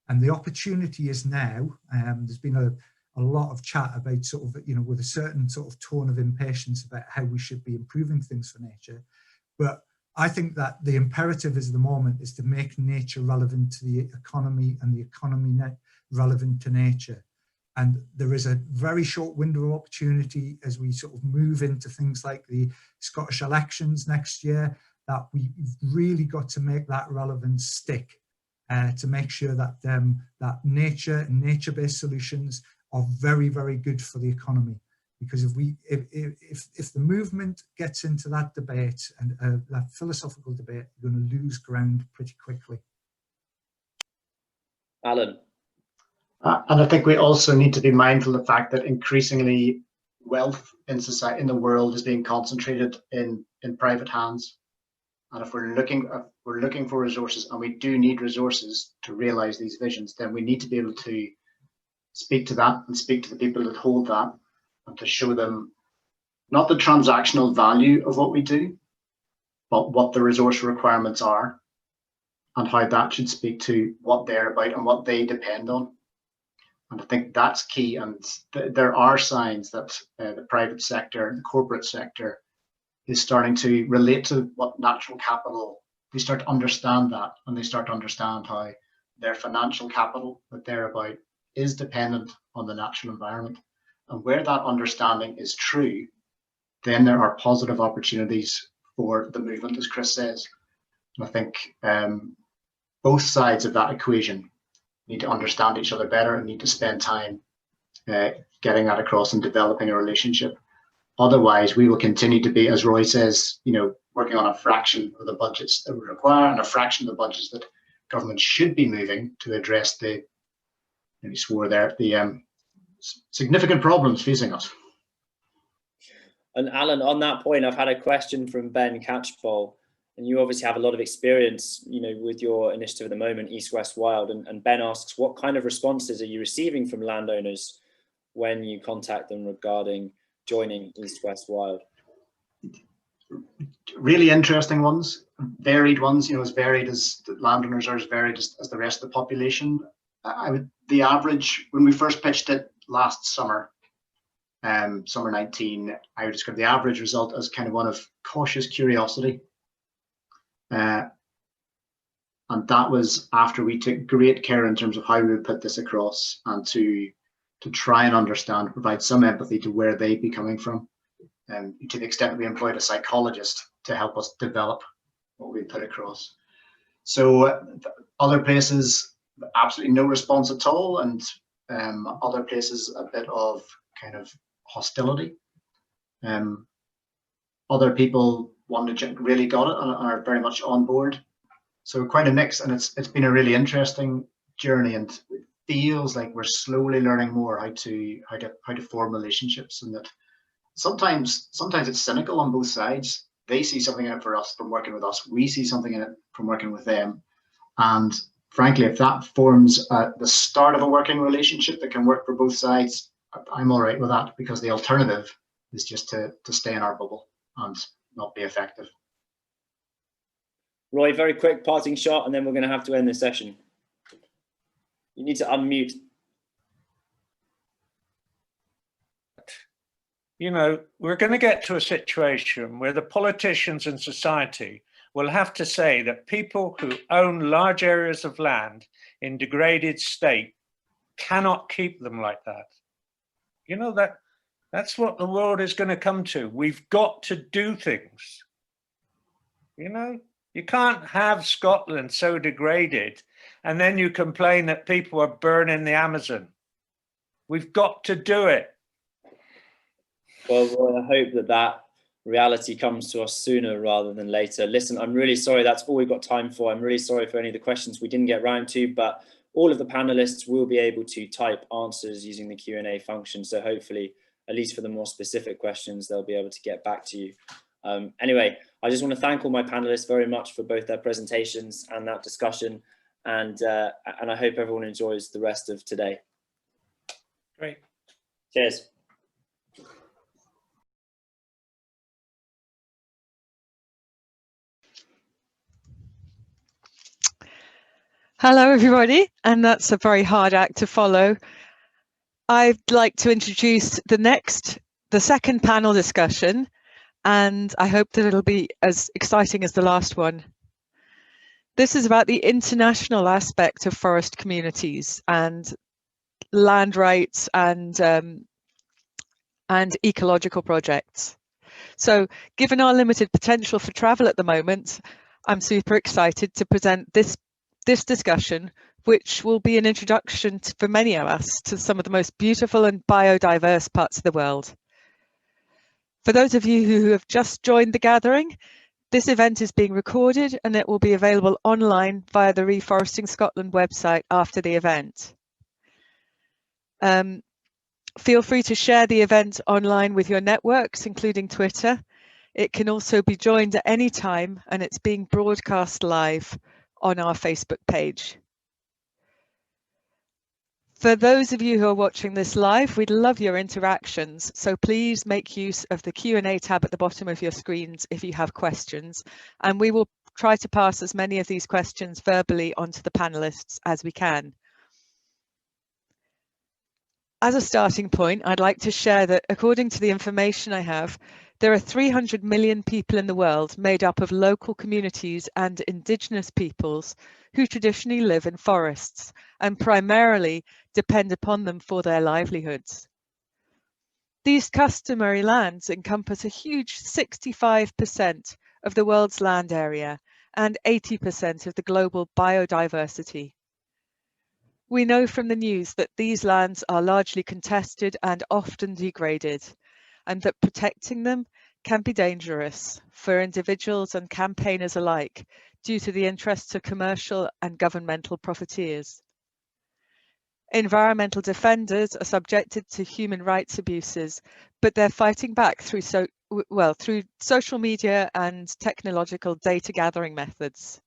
And the opportunity is now. There's been a lot of chat about sort of, you know, with a certain sort of tone of impatience about how we should be improving things for nature. But I think that the imperative is the moment is to make nature relevant to the economy and the economy relevant to nature. And there is a very short window of opportunity as we sort of move into things like the Scottish elections next year, that we've really got to make that relevance stick to make sure that that nature and nature-based solutions are very, very good for the economy. Because if the movement gets into that debate and that philosophical debate, you're going to lose ground pretty quickly. Alan. And I think we also need to be mindful of the fact that increasingly wealth in society, in the world, is being concentrated in private hands. And if we're looking for resources, and we do need resources to realize these visions, then we need to be able to speak to that and speak to the people that hold that, and to show them not the transactional value of what we do, but what the resource requirements are and how that should speak to what they're about and what they depend on. And I think that's key. And there are signs that the private sector and the corporate sector is starting to relate to what natural capital, they start to understand that, and they start to understand how their financial capital that they're about is dependent on the natural environment. And where that understanding is true, then there are positive opportunities for the movement, as Chris says. And I think both sides of that equation need to understand each other better and need to spend time getting that across and developing a relationship. Otherwise, we will continue to be, as Roy says, working on a fraction of the budgets that we require and a fraction of the budgets that government should be moving to address the, maybe swore there, the significant problems facing us. And Alan, on that point, I've had a question from Ben Catchpole, and you obviously have a lot of experience, with your initiative at the moment, East West Wild. And Ben asks, what kind of responses are you receiving from landowners when you contact them regarding joining East West Wild? Really interesting ones, varied ones, as varied as the landowners are, as varied as the rest of the population. The average, when we first pitched it last summer, summer 19, I would describe the average result as kind of one of cautious curiosity. And that was after we took great care in terms of how we would put this across and to try and understand, provide some empathy to where they'd be coming from. To the extent that we employed a psychologist to help us develop what we put across. So other places, absolutely no response at all, and other places a bit of kind of hostility. Other people really got it and are very much on board. So quite a mix, and it's been a really interesting journey, and it feels like we're slowly learning more how to form relationships, and that sometimes it's cynical on both sides. They see something in it for us from working with us. We see something in it from working with them. And frankly, if that forms the start of a working relationship that can work for both sides, I'm all right with that, because the alternative is just to stay in our bubble and not be effective. Roy, very quick parting shot, and then we're going to have to end this session. You need to unmute. We're going to get to a situation where the politicians and society will have to say that people who own large areas of land in degraded state cannot keep them like that. That's what the world is going to come to. We've got to do things. You can't have Scotland so degraded and then you complain that people are burning the Amazon. We've got to do it. Well, Roy, I hope that reality comes to us sooner rather than later. Listen, I'm really sorry. That's all we've got time for. I'm really sorry for any of the questions we didn't get round to, but all of the panelists will be able to type answers using the Q&A function. So hopefully, at least for the more specific questions, they'll be able to get back to you. Anyway, I just want to thank all my panelists very much for both their presentations and that discussion. And I hope everyone enjoys the rest of today. Great. Cheers. Hello, everybody, and that's a very hard act to follow. I'd like to introduce the second panel discussion, and I hope that it'll be as exciting as the last one. This is about the international aspect of forest communities and land rights and ecological projects. So, given our limited potential for travel at the moment, I'm super excited to present this discussion, which will be an introduction for many of us to some of the most beautiful and biodiverse parts of the world. For those of you who have just joined the gathering, this event is being recorded and it will be available online via the Reforesting Scotland website after the event. Feel free to share the event online with your networks, including Twitter. It can also be joined at any time, and it's being broadcast live on our Facebook page. For those of you who are watching this live, we'd love your interactions, so please make use of the Q&A tab at the bottom of your screens if you have questions, and we will try to pass as many of these questions verbally onto the panelists as we can. As a starting point, I'd like to share that according to the information I have, there are 300 million people in the world made up of local communities and indigenous peoples who traditionally live in forests and primarily depend upon them for their livelihoods. These customary lands encompass a huge 65% of the world's land area and 80% of the global biodiversity. We know from the news that these lands are largely contested and often degraded, and that protecting them can be dangerous for individuals and campaigners alike due to the interests of commercial and governmental profiteers. Environmental defenders are subjected to human rights abuses, but they're fighting back through social media and technological data gathering methods.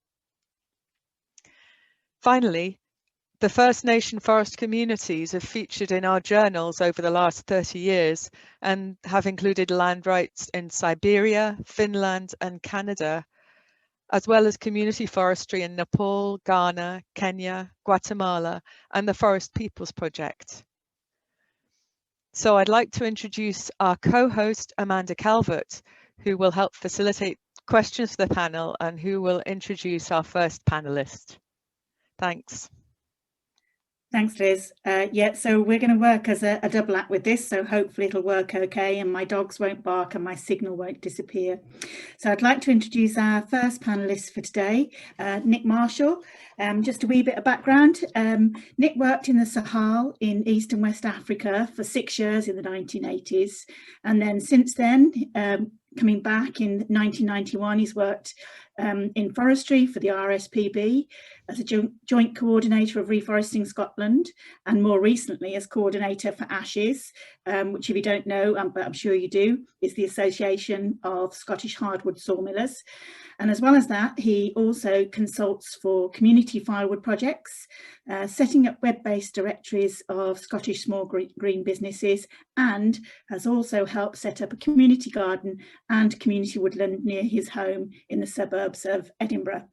Finally, the First Nation forest communities have featured in our journals over the last 30 years and have included land rights in Siberia, Finland and Canada, as well as community forestry in Nepal, Ghana, Kenya, Guatemala, and the Forest Peoples Project. So I'd like to introduce our co-host, Amanda Calvert, who will help facilitate questions for the panel and who will introduce our first panelist. Thanks. Thanks, Liz. Yeah, so we're going to work as a double act with this, so hopefully it'll work okay and my dogs won't bark and my signal won't disappear. So I'd like to introduce our first panellist for today, Nick Marshall. Just a wee bit of background. Nick worked in the Sahel in East and West Africa for 6 years in the 1980s. And then since then, coming back in 1991, he's worked in forestry for the RSPB as a joint coordinator of Reforesting Scotland, and more recently as coordinator for ASHES, which if you don't know, but I'm sure you do, is the Association of Scottish Hardwood Sawmillers. And as well as that, he also consults for community firewood projects, setting up web-based directories of Scottish small green businesses, and has also helped set up a community garden and community woodland near his home in the suburbs of Edinburgh.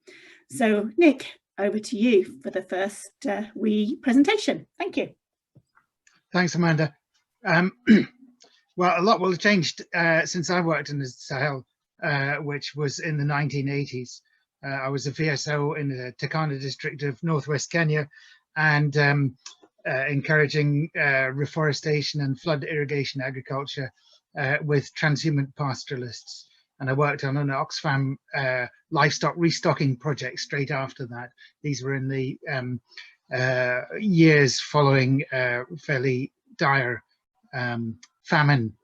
So Nick, over to you for the first wee presentation. Thank you. Thanks, Amanda. Well, a lot will have changed since I worked in the Sahel, which was in the 1980s. I was a VSO in the Turkana district of northwest Kenya, and encouraging reforestation and flood irrigation agriculture with transhumant pastoralists. And I worked on an Oxfam livestock restocking project straight after that. These were in the years following fairly dire famine,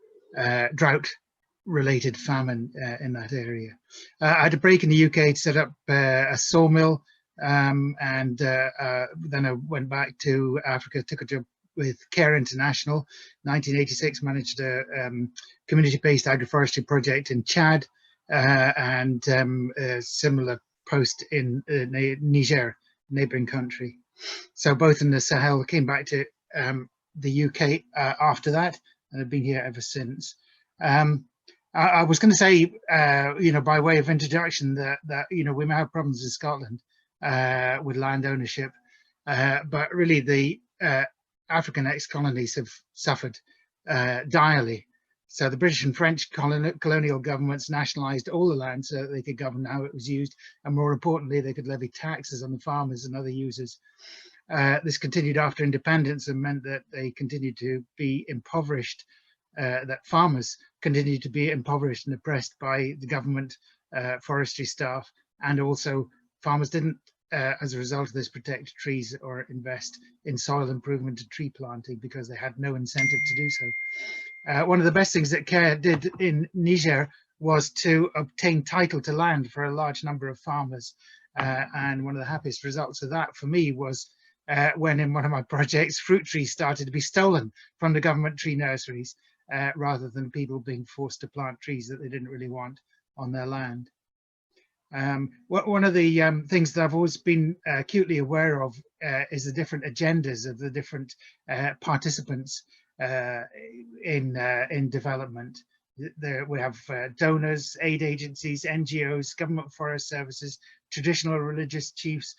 drought-related famine in that area. I had a break in the UK to set up a sawmill, and then I went back to Africa, took a job with Care International. 1986, managed a community-based agroforestry project in Chad, and a similar post in Niger, neighbouring country. So both in the Sahel. Came back to the UK after that, and have been here ever since. I was going to say, by way of introduction, that we may have problems in Scotland with land ownership, but really the African ex-colonies have suffered direly. So the British and French colonial governments nationalised all the land so that they could govern how it was used, and more importantly, they could levy taxes on the farmers and other users. This continued after independence and meant that they continued to be impoverished, that farmers continued to be impoverished and oppressed by the government forestry staff, and also farmers didn't, as a result of this, protect trees or invest in soil improvement and tree planting because they had no incentive to do so. One of the best things that CARE did in Niger was to obtain title to land for a large number of farmers. And one of the happiest results of that for me was when in one of my projects, fruit trees started to be stolen from the government tree nurseries rather than people being forced to plant trees that they didn't really want on their land. One of the things that I've always been acutely aware of is the different agendas of the different participants in development. We have donors, aid agencies, NGOs, government forest services, traditional religious chiefs.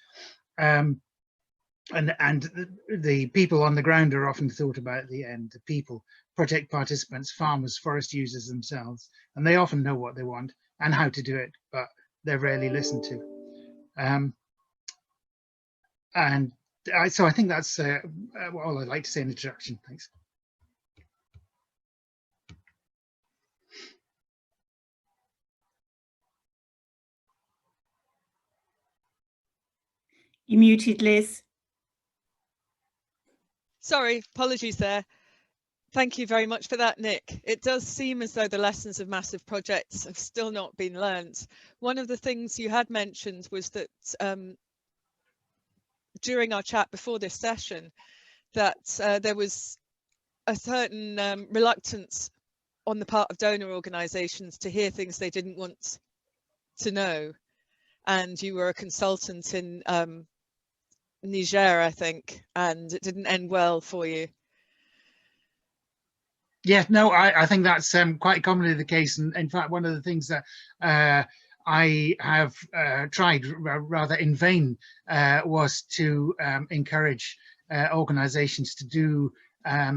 the people on the ground are often thought about at the end, the people, project participants, farmers, forest users themselves, and they often know what they want and how to do it, but they're rarely listened to. So I think that's all I'd like to say in introduction. Thanks. You muted, Liz. Sorry, apologies there. Thank you very much for that, Nick. It does seem as though the lessons of massive projects have still not been learnt. One of the things you had mentioned was that during our chat before this session, that there was a certain reluctance on the part of donor organisations to hear things they didn't want to know. And you were a consultant in Niger, I think, and it didn't end well for you. Yeah, no, I think that's quite commonly the case. And in fact, one of the things that I have tried rather in vain was to encourage organisations to do, how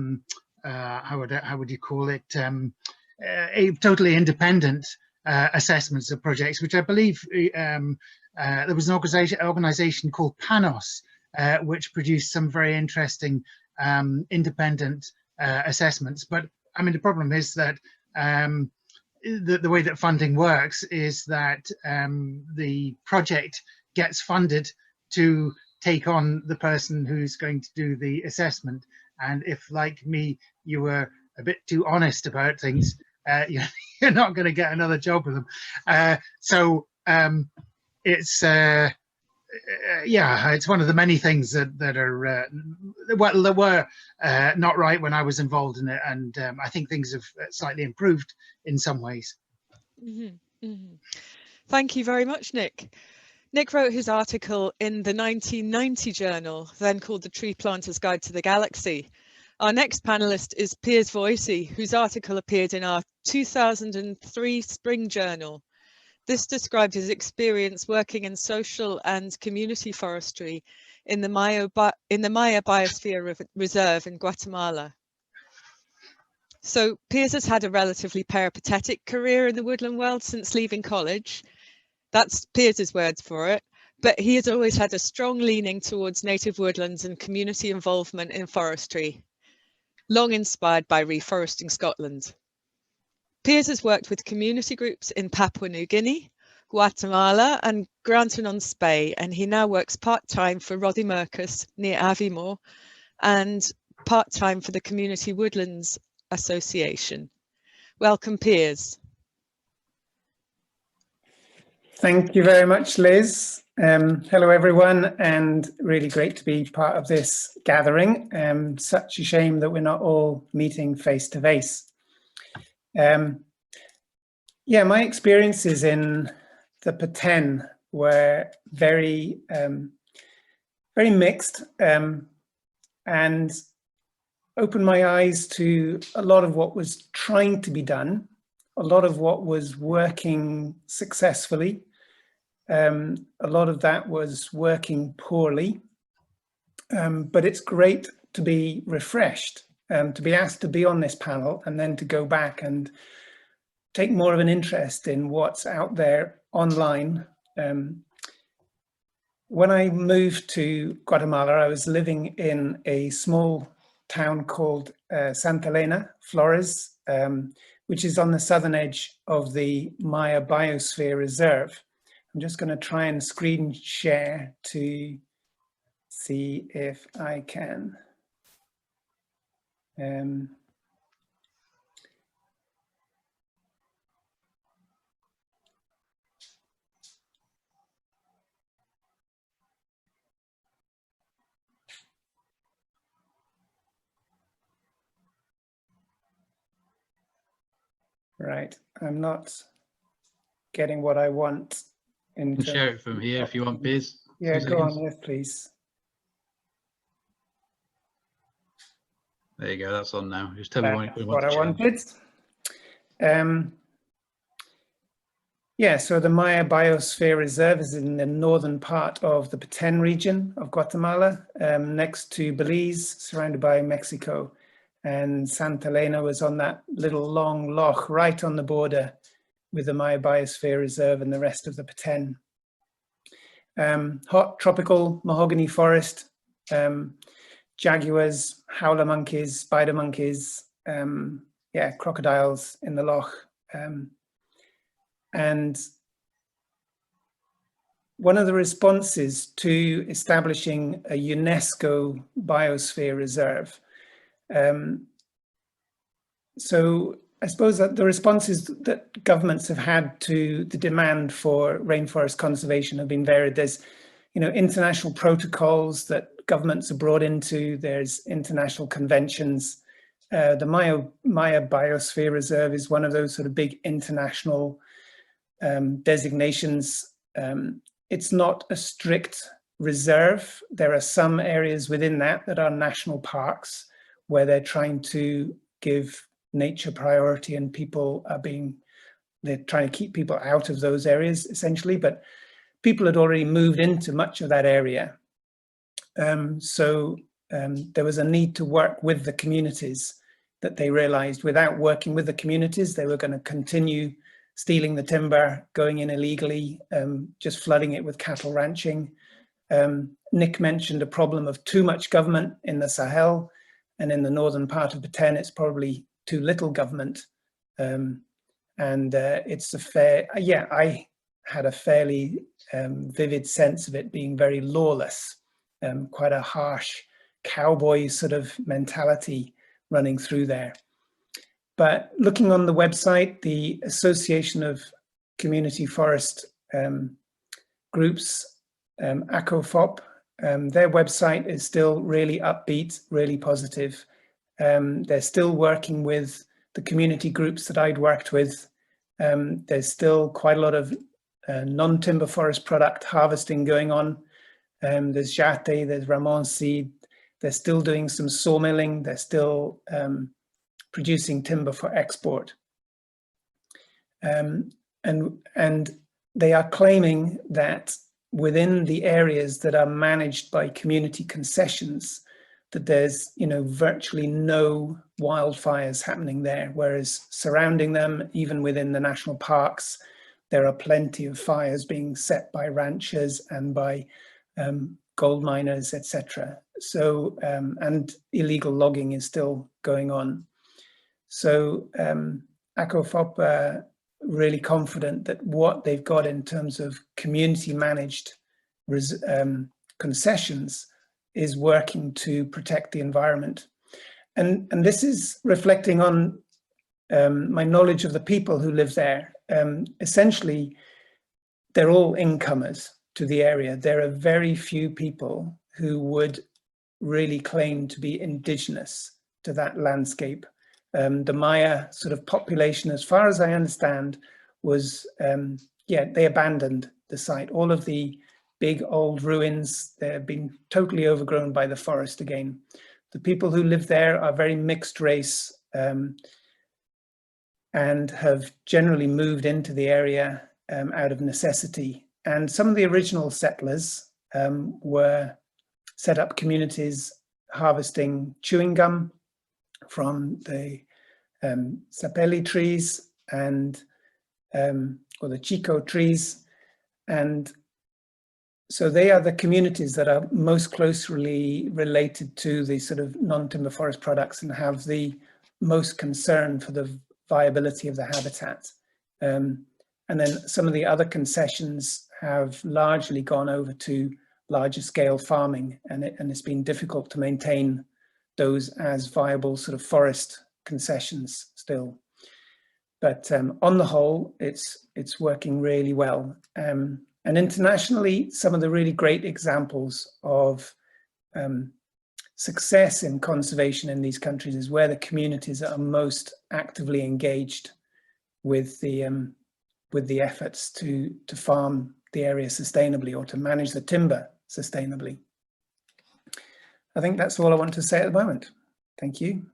would you call it, a totally independent assessments of projects, which I believe there was an organisation called Panos, which produced some very interesting independent assessments. But I mean, the problem is that the way that funding works is that the project gets funded to take on the person who's going to do the assessment. And if, like me, you were a bit too honest about things, you're not going to get another job with them. It's yeah, it's one of the many things that are well, that were not right when I was involved in it, and I think things have slightly improved in some ways. Thank you very much, Nick. Nick wrote his article in the 1990 journal, then called The Tree Planter's Guide to the Galaxy. Our next panellist is Piers Voicey, whose article appeared in our 2003 spring journal. This described his experience working in social and community forestry in the Maya Biosphere Reserve in Guatemala. So Piers has had a relatively peripatetic career in the woodland world since leaving college. That's Piers's words for it, but he has always had a strong leaning towards native woodlands and community involvement in forestry, long inspired by Reforesting Scotland. Piers has worked with community groups in Papua New Guinea, Guatemala and Granton-on-Spey, and he now works part-time for Rothiemurchus near Aviemore and part-time for the Community Woodlands Association. Welcome, Piers. Thank you very much, Liz. Hello, everyone, and really great to be part of this gathering. Such a shame that we're not all meeting face to face. Yeah, my experiences in the Paten were very, very mixed, and opened my eyes to a lot of what was trying to be done, a lot of what was working successfully. A lot of that was working poorly, but it's great to be refreshed, to be asked to be on this panel and then to go back and take more of an interest in what's out there online. When I moved to Guatemala, I was living in a small town called Santa Elena, Flores, which is on the southern edge of the Maya Biosphere Reserve. I'm just going to try and screen share to see if I can. Right, I'm not getting what I want. You can share it from here if you want, Piers. Yeah, go on, yes, please. There you go, that's on now. Just tell me That's what I wanted. Yeah, so the Maya Biosphere Reserve is in the northern part of the Petén region of Guatemala, next to Belize, surrounded by Mexico. And Santa Elena was on that little long loch right on the border with the Maya Biosphere Reserve and the rest of the Petén. Hot tropical mahogany forest, jaguars, howler monkeys, spider monkeys, yeah, crocodiles in the loch. And one of the responses to establishing a UNESCO biosphere reserve. So I suppose that the responses that governments have had to the demand for rainforest conservation have been varied. There's, you know, international protocols that governments are brought into, there's international conventions. The Maya Biosphere Reserve is one of those sort of big international designations. It's not a strict reserve. There are some areas within that are national parks where they're trying to give nature priority, and people are they're trying to keep people out of those areas essentially, but people had already moved into much of that area. So there was a need to work with the communities that they realized without working with the communities, they were going to continue stealing the timber, going in illegally, just flooding it with cattle ranching. Nick mentioned a problem of too much government in the Sahel, and in the northern part of Petén, it's probably too little government. It's a fair, yeah, I had a fairly vivid sense of it being very lawless, quite a harsh cowboy sort of mentality running through there. But looking on the website, the Association of Community Forest Groups, ACOFOP, their website is still really upbeat, really positive. They're still working with the community groups that I'd worked with. There's still quite a lot of non-timber forest product harvesting going on. There's Jate, there's Ramon seed. They're still doing some sawmilling. They're still producing timber for export. And they are claiming that within the areas that are managed by community concessions, that there's, you know, virtually no wildfires happening there, whereas surrounding them, even within the national parks, there are plenty of fires being set by ranchers and by gold miners, etc. So, and illegal logging is still going on. So ACOFOP are really confident that what they've got in terms of community managed concessions is working to protect the environment. And this is reflecting on my knowledge of the people who live there. Essentially, they're all incomers to the area. There are very few people who would really claim to be indigenous to that landscape. The Maya sort of population, as far as I understand, was, yeah, they abandoned the site. All of the big old ruins, they've been totally overgrown by the forest again. The people who live there are very mixed race and have generally moved into the area out of necessity. And some of the original settlers were set up communities harvesting chewing gum from the sapelli trees and or the chico trees, and so they are the communities that are most closely related to the sort of non-timber forest products and have the most concern for the viability of the habitat. And then some of the other concessions have largely gone over to larger scale farming, and it's been difficult to maintain those as viable sort of forest concessions still. But on the whole, it's working really well. And internationally, some of the really great examples of success in conservation in these countries is where the communities are most actively engaged with the efforts to farm the area sustainably or to manage the timber sustainably. I think that's all I want to say at the moment. Thank you.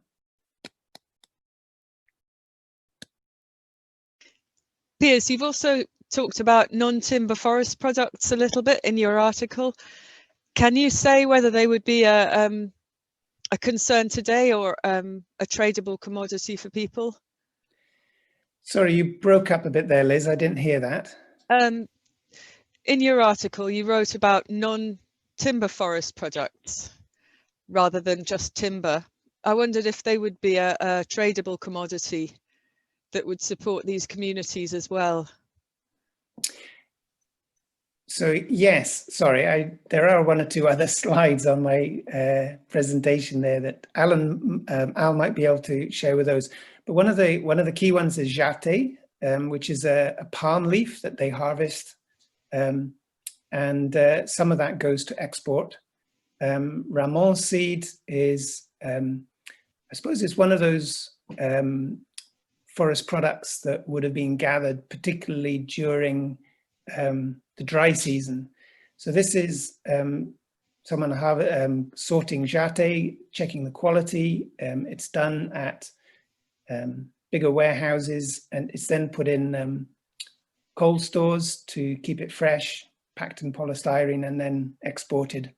Piers, you've also talked about non-timber forest products a little bit in your article. Can you say whether they would be a concern today or a tradable commodity for people? Sorry, you broke up a bit there, Liz. I didn't hear that. In your article, you wrote about non-timber forest products rather than just timber. I wondered if they would be a tradable commodity that would support these communities as well. So yes, sorry, there are one or two other slides on my presentation there that Al might be able to share with those. But one of the key ones is jate, which is a palm leaf that they harvest, and some of that goes to export. Ramon seed is, I suppose, it's one of those forest products that would have been gathered particularly during the dry season. So this is someone sorting jate, checking the quality. It's done at bigger warehouses, and it's then put in cold stores to keep it fresh, packed in polystyrene, and then exported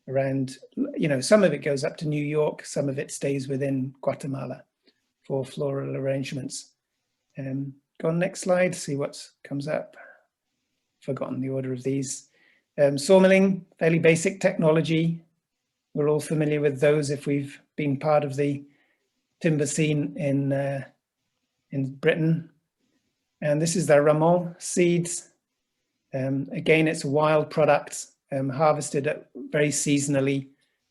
around. You know, some of it goes up to New York, some of it stays within Guatemala for floral arrangements. Go on next slide, see what comes up. Forgotten the order of these. Sawmilling, fairly basic technology. We're all familiar with those if we've been part of the timber scene in Britain. And this is the Ramon seeds. Again, it's a wild product, harvested very seasonally,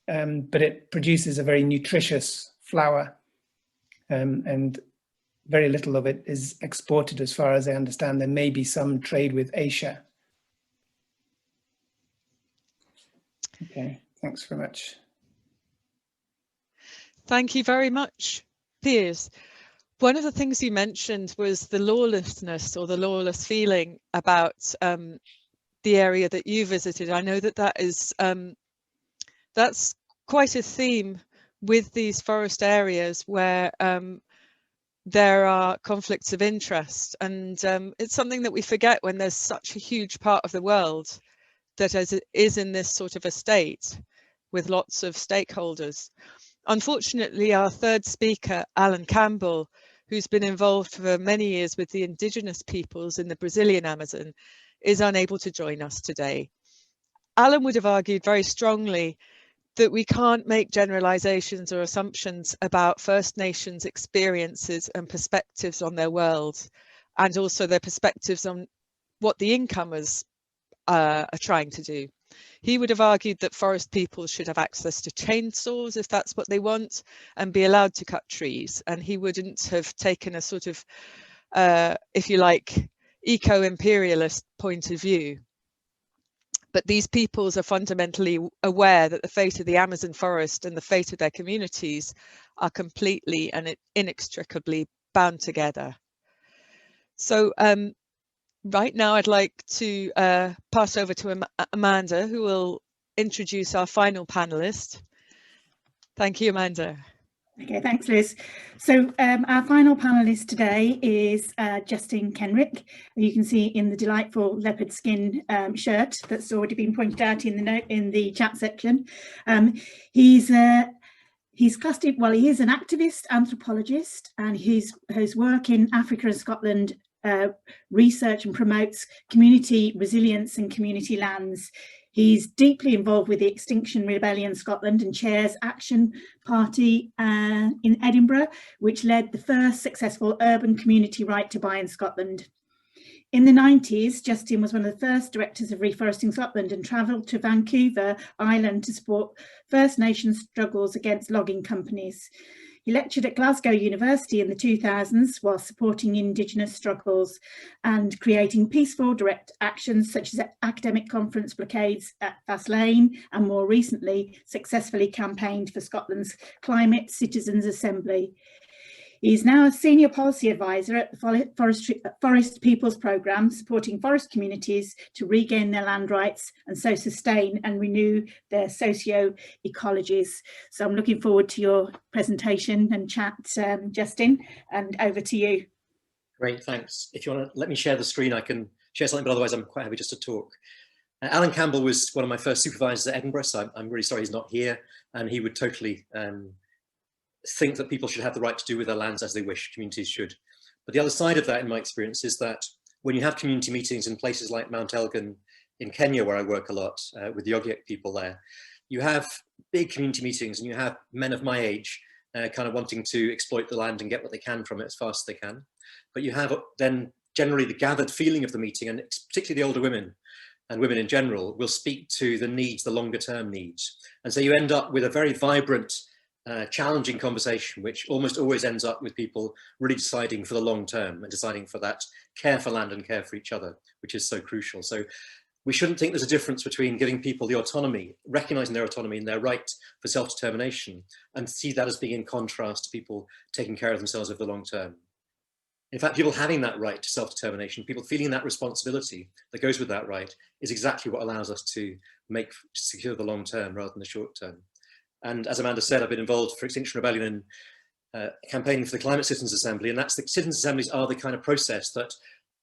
but it produces a very nutritious flour, and very little of it is exported as far as I understand. There may be some trade with Asia. Okay, thanks very much. Thank you very much, Piers. One of the things you mentioned was the lawlessness or the lawless feeling about the area that you visited. I know that is that's quite a theme with these forest areas where there are conflicts of interest, and it's something that we forget when there's such a huge part of the world that is in this sort of a state with lots of stakeholders. Unfortunately, our third speaker, Alan Campbell, who's been involved for many years with the indigenous peoples in the Brazilian Amazon, is unable to join us today. Alan would have argued very strongly that we can't make generalizations or assumptions about First Nations experiences and perspectives on their world, and also their perspectives on what the incomers are trying to do. He would have argued that forest people should have access to chainsaws if that's what they want, and be allowed to cut trees. And he wouldn't have taken a sort of, if you like, eco-imperialist point of view. But these peoples are fundamentally aware that the fate of the Amazon forest and the fate of their communities are completely and inextricably bound together. So right now I'd like to pass over to Amanda, who will introduce our final panelist. Thank you, Amanda. Okay, thanks, Liz. So our final panelist today is Justin Kenrick. You can see in the delightful leopard skin shirt that's already been pointed out in the chat section. He's classed it, well, he is an activist anthropologist, and his work in Africa and Scotland research and promotes community resilience and community lands. He's deeply involved with the Extinction Rebellion Scotland and chairs Action Party in Edinburgh, which led the first successful urban community right to buy in Scotland. In the 90s, Justin was one of the first directors of Reforesting Scotland and travelled to Vancouver Island to support First Nations struggles against logging companies. He lectured at Glasgow University in the 2000s while supporting Indigenous struggles and creating peaceful direct actions such as academic conference blockades at Fastlane, and more recently successfully campaigned for Scotland's Climate Citizens Assembly. He's now a senior policy advisor at the Forest Peoples Programme, supporting forest communities to regain their land rights and so sustain and renew their socio-ecologies. So I'm looking forward to your presentation and chat, Justin, and over to you. Great, thanks. If you want to let me share the screen, I can share something, but otherwise I'm quite happy just to talk. Alan Campbell was one of my first supervisors at Edinburgh, so I'm really sorry he's not here, and he would totally think that people should have the right to do with their lands as they wish, communities should. But the other side of that, in my experience, is that when you have community meetings in places like Mount Elgin in Kenya, where I work a lot with the Ogiek people there, you have big community meetings and you have men of my age kind of wanting to exploit the land and get what they can from it as fast as they can. But you have then generally the gathered feeling of the meeting, and particularly the older women and women in general will speak to the needs, the longer term needs. And so you end up with a very vibrant, challenging conversation, which almost always ends up with people really deciding for the long term and deciding for that care for land and care for each other, which is so crucial. So we shouldn't think there's a difference between giving people the autonomy, recognizing their autonomy and their right for self-determination, and see that as being in contrast to people taking care of themselves over the long term. In fact, people having that right to self-determination, people feeling that responsibility that goes with that right, is exactly what allows us to secure the long term rather than the short term. And as Amanda said, I've been involved for Extinction Rebellion in campaigning for the Climate Citizens Assembly, and that's the citizens' assemblies are the kind of process that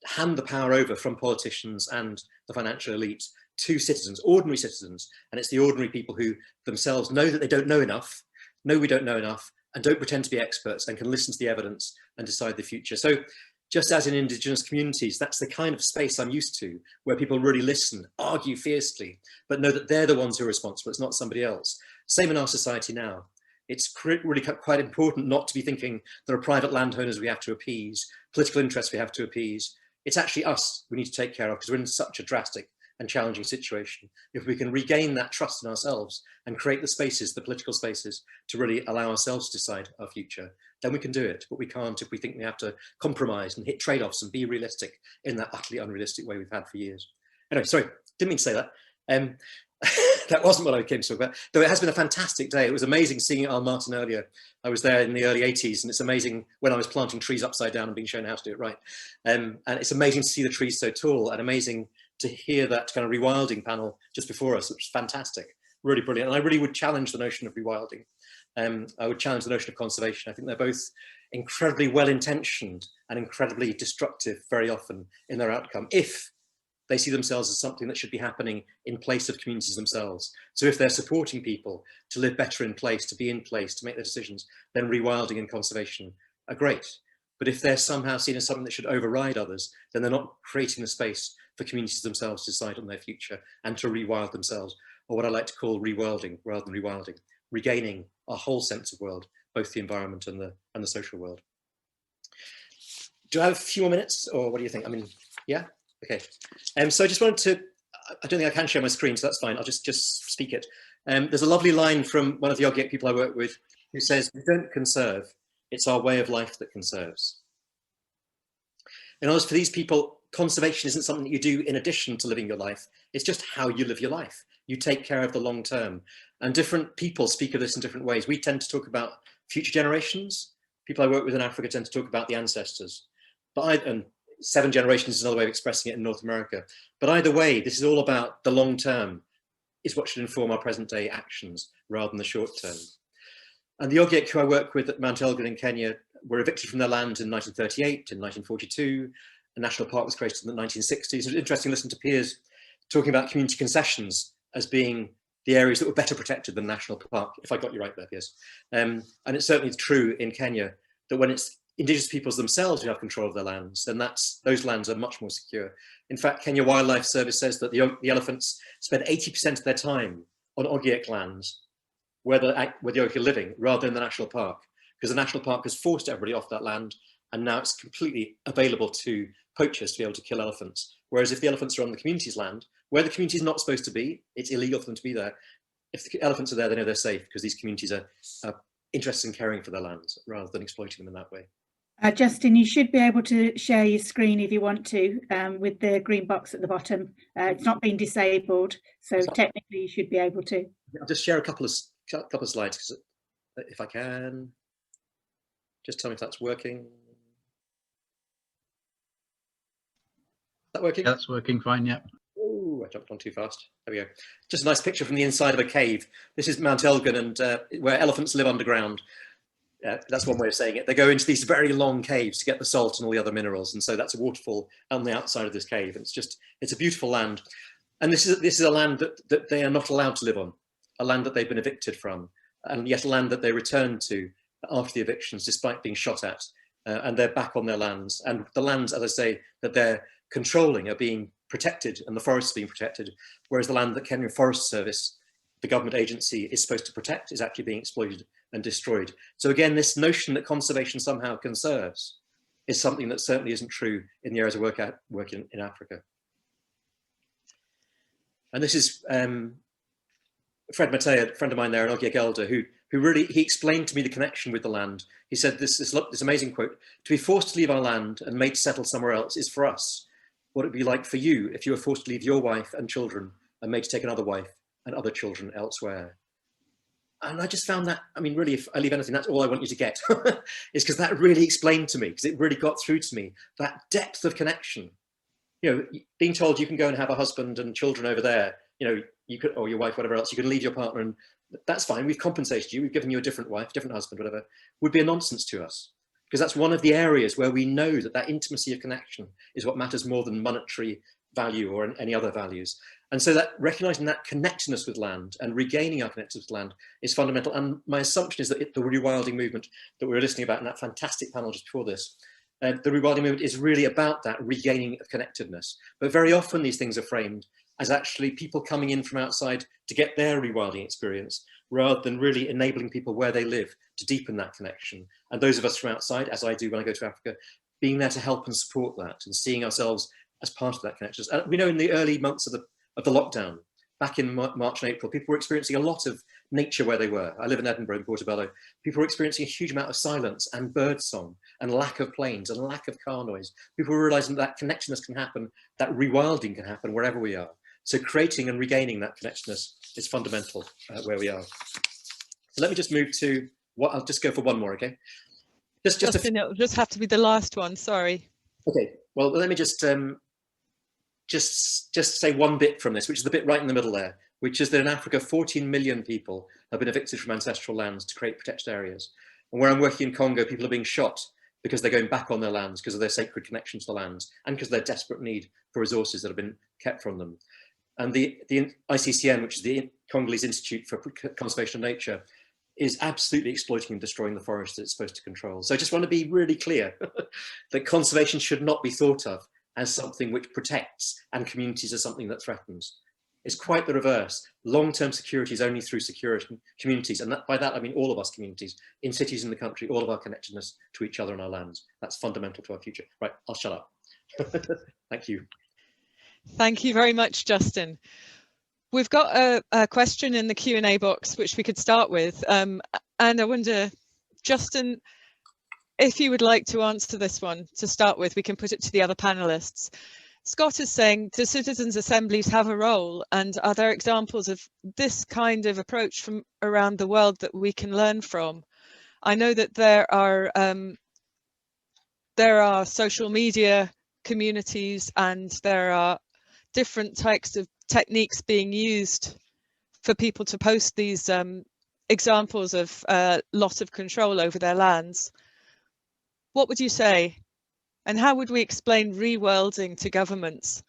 hand the power over from politicians and the financial elite to citizens, ordinary citizens. And it's the ordinary people who themselves know that they don't know enough, know we don't know enough, and don't pretend to be experts and can listen to the evidence and decide the future. So just as in Indigenous communities, that's the kind of space I'm used to, where people really listen, argue fiercely, but know that they're the ones who are responsible, it's not somebody else. Same in our society now. It's really quite important not to be thinking there are private landowners we have to appease, political interests we have to appease. It's actually us we need to take care of, because we're in such a drastic and challenging situation. If we can regain that trust in ourselves and create the spaces, the political spaces, to really allow ourselves to decide our future, then we can do it. But we can't if we think we have to compromise and hit trade-offs and be realistic in that utterly unrealistic way we've had for years. Anyway, sorry, didn't mean to say that. That wasn't what I came to talk about, though it has been a fantastic day. It was amazing seeing Al Martin earlier. I was there in the early 80s, and it's amazing when I was planting trees upside down and being shown how to do it right. And it's amazing to see the trees so tall, and amazing to hear that kind of rewilding panel just before us, which was fantastic, really brilliant. And I really would challenge the notion of rewilding. I would challenge the notion of conservation. I think they're both incredibly well-intentioned and incredibly destructive very often in their outcome, if they see themselves as something that should be happening in place of communities themselves. So if they're supporting people to live better in place, to be in place, to make their decisions, then rewilding and conservation are great. But if they're somehow seen as something that should override others, then they're not creating the space for communities themselves to decide on their future and to rewild themselves, or what I like to call rewilding rather than rewilding, regaining our whole sense of world, both the environment and the social world. Do I have a few more minutes, or what do you think? I mean, yeah? Okay, so I just wanted to, I don't think I can share my screen, so that's fine, I'll just speak it. There's a lovely line from one of the Ogiek people I work with who says, "We don't conserve, it's our way of life that conserves." In other words, for these people, conservation isn't something that you do in addition to living your life, it's just how you live your life. You take care of the long term. And different people speak of this in different ways. We tend to talk about future generations. People I work with in Africa tend to talk about the ancestors. And 7 generations is another way of expressing it in North America. But either way, this is all about the long term, is what should inform our present day actions rather than the short term. And the Ogiek who I work with at Mount Elgin in Kenya were evicted from their land in 1938, in 1942. A national park was created in the 1960s. It was interesting to listen to peers talking about community concessions as being the areas that were better protected than national park, if I got you right there, Piers. And it's certainly true in Kenya that when it's Indigenous peoples themselves who have control of their lands, then those lands are much more secure. In fact, Kenya Wildlife Service says that the elephants spend 80% of their time on Ogiek lands where the Ogiek are living, rather than the national park, because the national park has forced everybody off that land, and now it's completely available to poachers to be able to kill elephants. Whereas if the elephants are on the community's land, where the community is not supposed to be, it's illegal for them to be there. If the elephants are there, they know they're safe, because these communities are interested in caring for their lands rather than exploiting them in that way. Justin, you should be able to share your screen if you want to, with the green box at the bottom. It's not been disabled, so technically you should be able to. I'll just share a couple of slides, if I can. Just tell me if that's working. Is that working? Yeah, that's working fine, yeah. Oh, I jumped on too fast. There we go. Just a nice picture from the inside of a cave. This is Mount Elgin, and where elephants live underground. That's one way of saying it. They go into these very long caves to get the salt and all the other minerals. And so that's a waterfall on the outside of this cave. And it's a beautiful land. And this is a land that they are not allowed to live on, a land that they've been evicted from, and yet a land that they return to after the evictions, despite being shot at. And they're back on their lands. And the lands, as I say, that they're controlling are being protected, and the forests are being protected, whereas the land that Kenya Forest Service, the government agency, is supposed to protect is actually being exploited and destroyed. So again, this notion that conservation somehow conserves is something that certainly isn't true in the areas of work in Africa. And this is Fred Mattea, a friend of mine there, an Ogiek elder, who really, he explained to me the connection with the land. He said this amazing quote: "To be forced to leave our land and made to settle somewhere else is for us what it would be like for you if you were forced to leave your wife and children and made to take another wife and other children elsewhere." And I just found that, I mean, really, if I leave anything, that's all I want you to get, is because that really explained to me, because it really got through to me, that depth of connection. You know, being told you can go and have a husband and children over there, you know, you could, or your wife, whatever else, you can leave your partner and that's fine, we've compensated you, we've given you a different wife, different husband, whatever, would be a nonsense to us. Because that's one of the areas where we know that intimacy of connection is what matters more than monetary value or any other values. And so that recognizing that connectedness with land and regaining our connectedness with land is fundamental. And my assumption is that the rewilding movement that we were listening about in that fantastic panel just before this, the rewilding movement is really about that regaining of connectedness. But very often these things are framed as actually people coming in from outside to get their rewilding experience, rather than really enabling people where they live to deepen that connection. And those of us from outside, as I do when I go to Africa, being there to help and support that and seeing ourselves as part of that connection. And we know in the early months of the lockdown, back in March and April, people were experiencing a lot of nature where they were. I live in Edinburgh, in Portobello. People were experiencing a huge amount of silence and bird song and lack of planes and lack of car noise. People were realizing that connectedness can happen, that rewilding can happen wherever we are. So creating and regaining that connectedness is fundamental where we are. So let me just move to what, I'll just go for one more, okay? Justin, it'll just have to be the last one, sorry. Okay, well, let me just say one bit from this, which is the bit right in the middle there, which is that in Africa, 14 million people have been evicted from ancestral lands to create protected areas. And where I'm working in Congo, people are being shot because they're going back on their lands because of their sacred connection to the lands and because of their desperate need for resources that have been kept from them. And the ICCN, which is the Congolese Institute for Conservation of Nature, is absolutely exploiting and destroying the forest that it's supposed to control. So I just want to be really clear that conservation should not be thought of as something which protects and communities as something that threatens. It's quite the reverse. Long-term security is only through security communities. And by that, I mean all of us communities, in cities in the country, all of our connectedness to each other and our lands. That's fundamental to our future. Right, I'll shut up. Thank you. Thank you very much, Justin. We've got a question in the Q&A box, which we could start with. And I wonder, Justin, if you would like to answer this one to start with, we can put it to the other panelists. Scott is saying, do citizens' assemblies have a role? And are there examples of this kind of approach from around the world that we can learn from? I know that there are social media communities and there are different types of techniques being used for people to post these examples of loss of control over their lands. What would you say? And how would we explain rewilding to governments?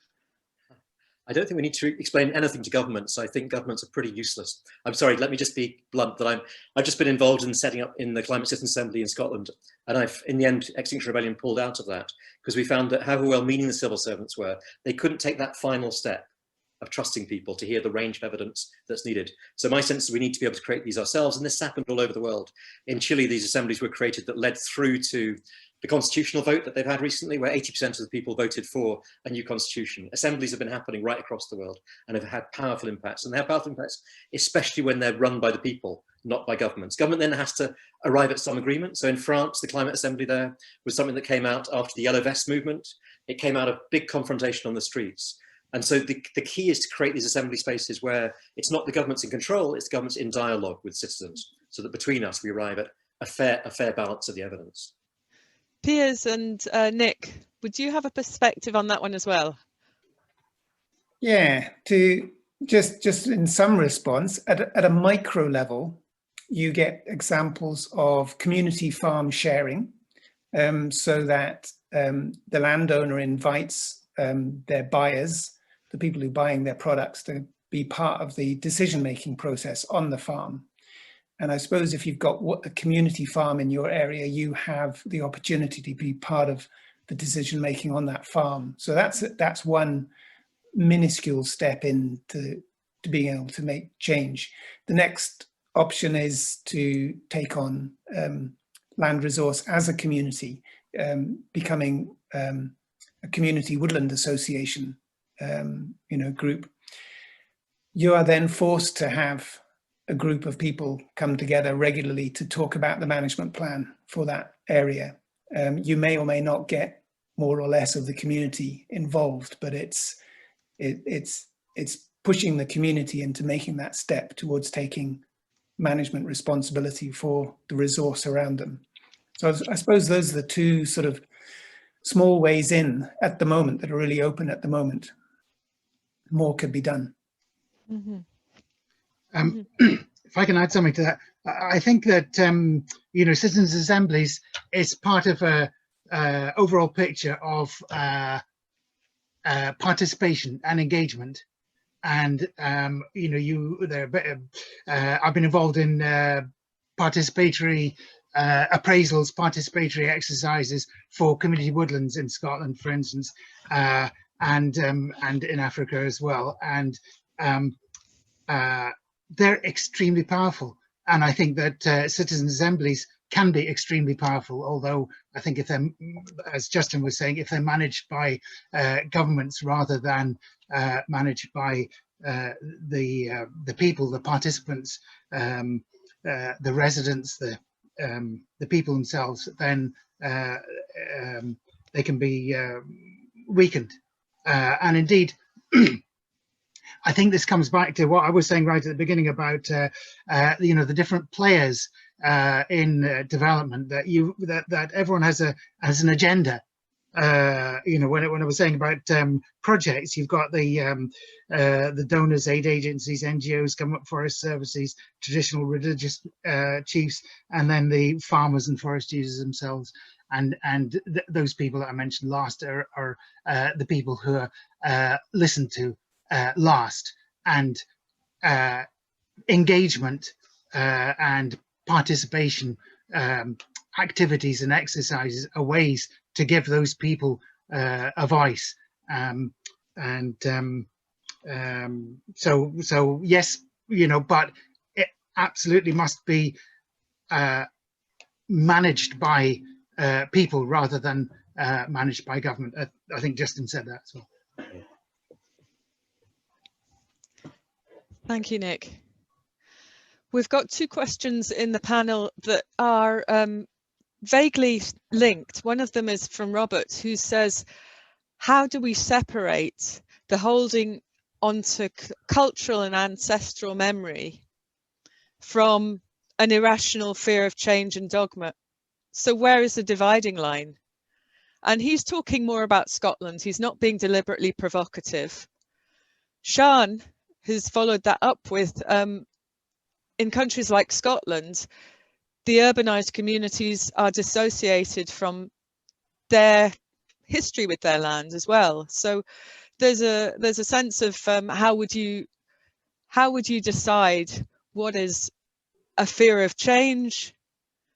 I don't think we need to explain anything to governments. I think governments are pretty useless. I'm sorry, let me just be blunt that I've just been involved in setting up in the Climate Citizens Assembly in Scotland. And I've, in the end, Extinction Rebellion pulled out of that because we found that however well-meaning the civil servants were, they couldn't take that final step of trusting people to hear the range of evidence that's needed. So my sense is we need to be able to create these ourselves, and this happened all over the world. In Chile, these assemblies were created that led through to the constitutional vote that they've had recently, where 80% of the people voted for a new constitution. Assemblies have been happening right across the world and have had powerful impacts. And they have powerful impacts, especially when they're run by the people, not by governments. Government then has to arrive at some agreement. So in France, the climate assembly there was something that came out after the Yellow Vest movement. It came out of big confrontation on the streets. And so the key is to create these assembly spaces where it's not the government's in control, it's the government's in dialogue with citizens, so that between us we arrive at a fair balance of the evidence. Piers and Nick, would you have a perspective on that one as well? Yeah, to just in some response, at a micro level, you get examples of community farm sharing, so that the landowner invites their buyers, the people who are buying their products, to be part of the decision-making process on the farm. And I suppose if you've got a community farm in your area, you have the opportunity to be part of the decision-making on that farm. So that's one minuscule step into being able to make change. The next option is to take on land resource as a community, becoming a community woodland association, group. You are then forced to have a group of people come together regularly to talk about the management plan for that area. You may or may not get more or less of the community involved, but it's pushing the community into making that step towards taking management responsibility for the resource around them. So I suppose those are the two sort of small ways in at the moment that are really open at the moment. More could be done. Mm-hmm. If I can add something to that, I think that citizens' assemblies is part of a overall picture of participation and engagement. And I've been involved in participatory appraisals, participatory exercises for community woodlands in Scotland, for instance, and in Africa as well. And they're extremely powerful. And I think that citizen assemblies can be extremely powerful, although I think if they're, as Justin was saying, if they're managed by governments rather than managed by the people, the participants, the residents, the people themselves, then they can be weakened. And indeed, I think this comes back to what I was saying right at the beginning about the different players in development, that everyone has an agenda. When I was saying about projects, you've got the donors, aid agencies, NGOs, government forest services, traditional religious chiefs, and then the farmers and forest users themselves. And those people that I mentioned last are the people who are listened to last, and engagement and participation activities and exercises are ways to give those people a voice. So yes, but it absolutely must be managed by people rather than managed by government. I think Justin said that as well. Thank you, Nick. We've got two questions in the panel that are vaguely linked. One of them is from Robert, who says, how do we separate the holding onto cultural and ancestral memory from an irrational fear of change and dogma? So where is the dividing line? And he's talking more about Scotland. He's not being deliberately provocative. Sian has followed that up with, in countries like Scotland, the urbanised communities are dissociated from their history with their land as well. So there's a sense of how would you decide what is a fear of change,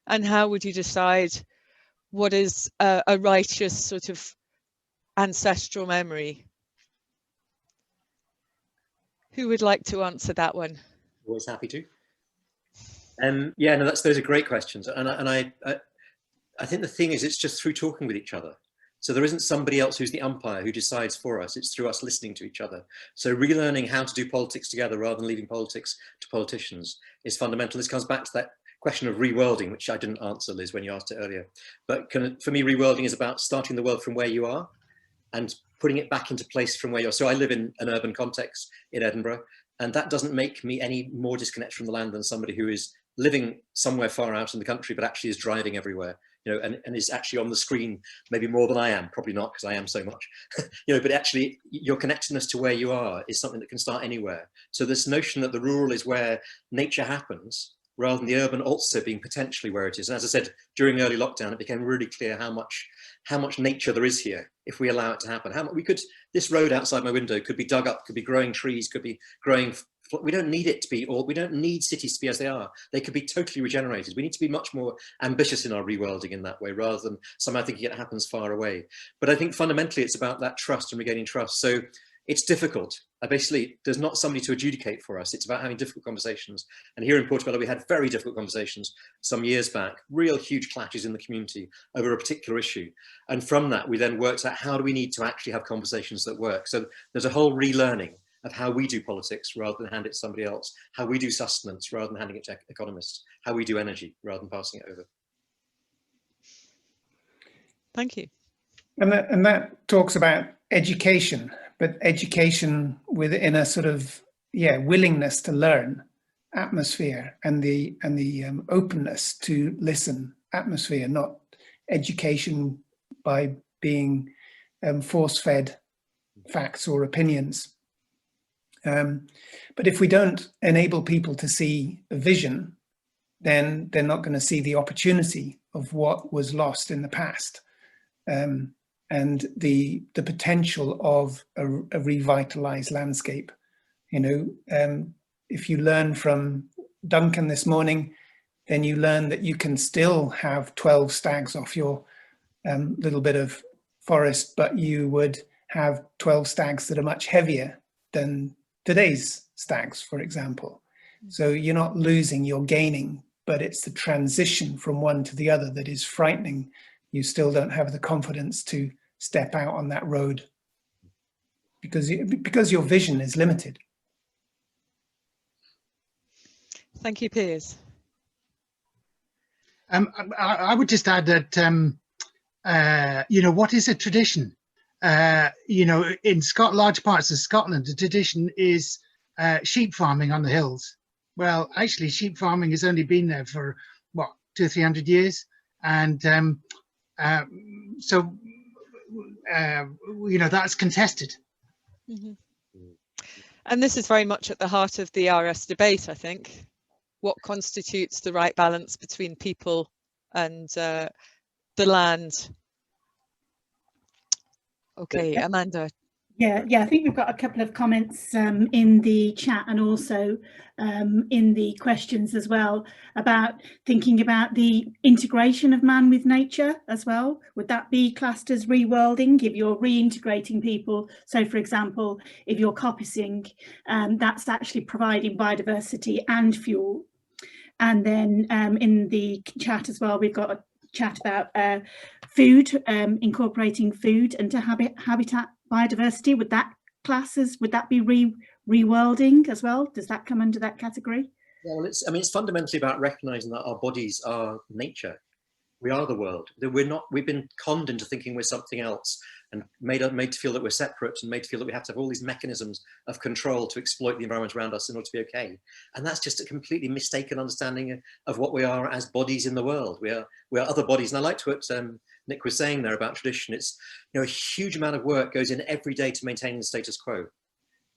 and how would you decide what is a righteous sort of ancestral memory? Who would like to answer that one? Always happy to. Yeah, no, those are great questions, and I think the thing is, it's just through talking with each other. So there isn't somebody else who's the umpire who decides for us. It's through us listening to each other. So relearning how to do politics together rather than leaving politics to politicians is fundamental. This comes back to that question of rewilding, which I didn't answer, Liz, when you asked it earlier. But for me, rewilding is about starting the world from where you are and putting it back into place from where you are. So I live in an urban context in Edinburgh, and that doesn't make me any more disconnected from the land than somebody who is living somewhere far out in the country, but actually is driving everywhere, and is actually on the screen maybe more than I am. Probably not, because I am so much, but actually your connectedness to where you are is something that can start anywhere. So this notion that the rural is where nature happens rather than the urban also being potentially where it is. And as I said, during early lockdown, it became really clear how much nature there is here if we allow it to happen. This road outside my window could be dug up, could be growing trees, could be growing. We don't need it to be, or we don't need cities to be as they are. They could be totally regenerated. We need to be much more ambitious in our rewilding in that way, rather than somehow thinking it happens far away. But I think fundamentally it's about that trust and regaining trust. So it's difficult. Basically, there's not somebody to adjudicate for us. It's about having difficult conversations. And here in Portobello, we had very difficult conversations some years back, real huge clashes in the community over a particular issue. And from that, we then worked out how do we need to actually have conversations that work. So there's a whole relearning of how we do politics rather than hand it to somebody else, how we do sustenance rather than handing it to economists, how we do energy rather than passing it over. Thank you. And that talks about education, but education within a sort of, willingness to learn atmosphere and the openness to listen atmosphere, not education by being force-fed facts or opinions. But if we don't enable people to see a vision, then they're not going to see the opportunity of what was lost in the past. And the potential of a revitalized landscape. If you learn from Duncan this morning, then you learn that you can still have 12 stags off your little bit of forest, but you would have 12 stags that are much heavier than today's stags, for example. So you're not losing, you're gaining, but it's the transition from one to the other that is frightening. You still don't have the confidence to step out on that road because your vision is limited. Thank you, Piers. I would just add that, what is a tradition? In large parts of Scotland, the tradition is sheep farming on the hills. Well, actually, sheep farming has only been there for, 200 or 300 years. And that's contested. Mm-hmm. And this is very much at the heart of the RS debate, I think. What constitutes the right balance between people and the land? Okay, Amanda. Yeah, I think we've got a couple of comments in the chat and also in the questions as well about thinking about the integration of man with nature as well. Would that be classed as rewilding if you're reintegrating people? So, for example, if you're coppicing, that's actually providing biodiversity and fuel. And then in the chat as well, we've got a chat about food, incorporating food into habitat biodiversity. Would that be rewilding as well? Does that come under that category? Yeah, well, it's fundamentally about recognizing that our bodies are nature. We are the world. We've been conned into thinking we're something else and made to feel that we're separate and made to feel that we have to have all these mechanisms of control to exploit the environment around us in order to be okay. And that's just a completely mistaken understanding of what we are as bodies in the world. We are other bodies. And I liked what Nick was saying there about tradition. It's, a huge amount of work goes in every day to maintain the status quo. And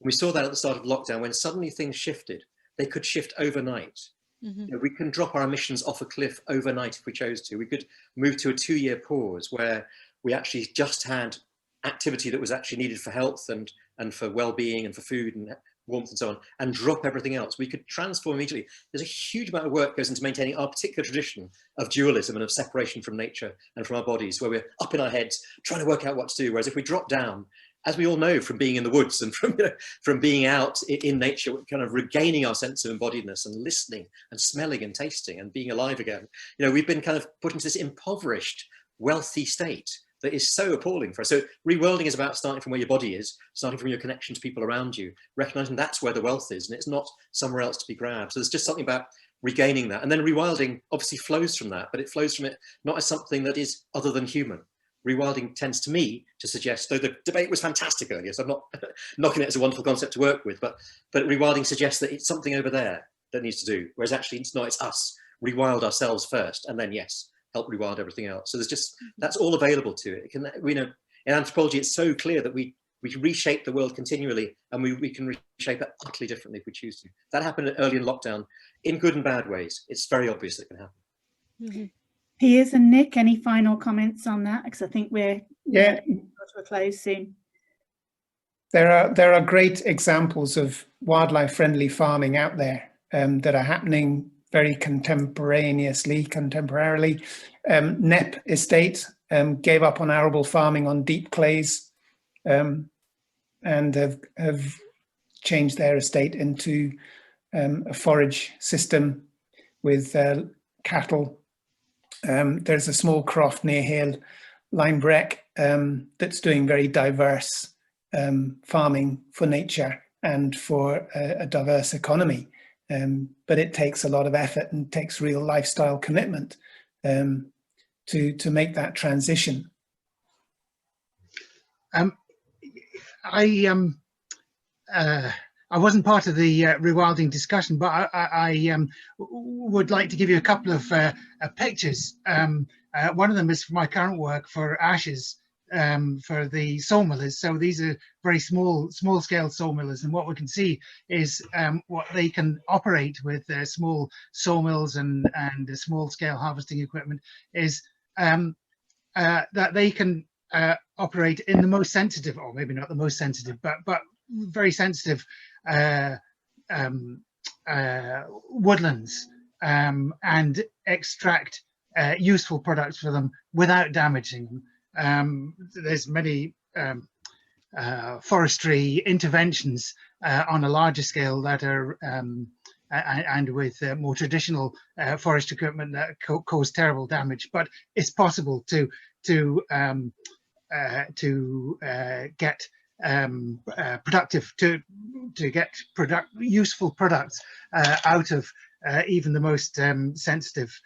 we saw that at the start of lockdown when suddenly things shifted. They could shift overnight. Mm-hmm. We can drop our emissions off a cliff overnight if we chose to. We could move to a 2-year pause where we actually just had activity that was actually needed for health and for well-being and for food and warmth and so on, and drop everything else. We could transform immediately. There's a huge amount of work goes into maintaining our particular tradition of dualism and of separation from nature and from our bodies, where we're up in our heads trying to work out what to do. Whereas if we drop down, as we all know from being in the woods and from being out in nature, kind of regaining our sense of embodiedness and listening and smelling and tasting and being alive again, we've been kind of put into this impoverished, wealthy state that is so appalling for us. So rewilding is about starting from where your body is, starting from your connection to people around you, recognizing that's where the wealth is and it's not somewhere else to be grabbed. So there's just something about regaining that. And then rewilding obviously flows from that, but it flows from it not as something that is other than human. Rewilding tends to me to suggest, though the debate was fantastic earlier, so I'm not knocking it as a wonderful concept to work with, but rewilding suggests that it's something over there that needs to do, whereas actually it's not, it's us. Rewild ourselves first, and then yes, help rewild everything else. So there's just, that's all available to it. In anthropology, it's so clear that we We can reshape the world continually, and we can reshape it utterly differently if we choose to. That happened early in lockdown, in good and bad ways. It's very obvious it can happen. Mm-hmm. Piers and Nick, any final comments on that? Because I think we're to a close soon. There are great examples of wildlife-friendly farming out there that are happening very contemporarily. Knepp Estate gave up on arable farming on deep clays and have changed their estate into a forage system with cattle. There's a small croft near here, Limebreck, that's doing very diverse farming for nature and for a diverse economy. But it takes a lot of effort and takes real lifestyle commitment to make that transition. I wasn't part of the rewilding discussion, but I would like to give you a couple of pictures. One of them is for my current work for ashes for the sawmillers. So these are very small scale sawmillers, and what we can see is what they can operate with their small sawmills and the small scale harvesting equipment is that they can operate in the most sensitive, or maybe not the most sensitive, but very sensitive woodlands and extract useful products for them without damaging them. There's many forestry interventions on a larger scale that are and with more traditional forest equipment that cause terrible damage, but it's possible to get useful products out of even the most sensitive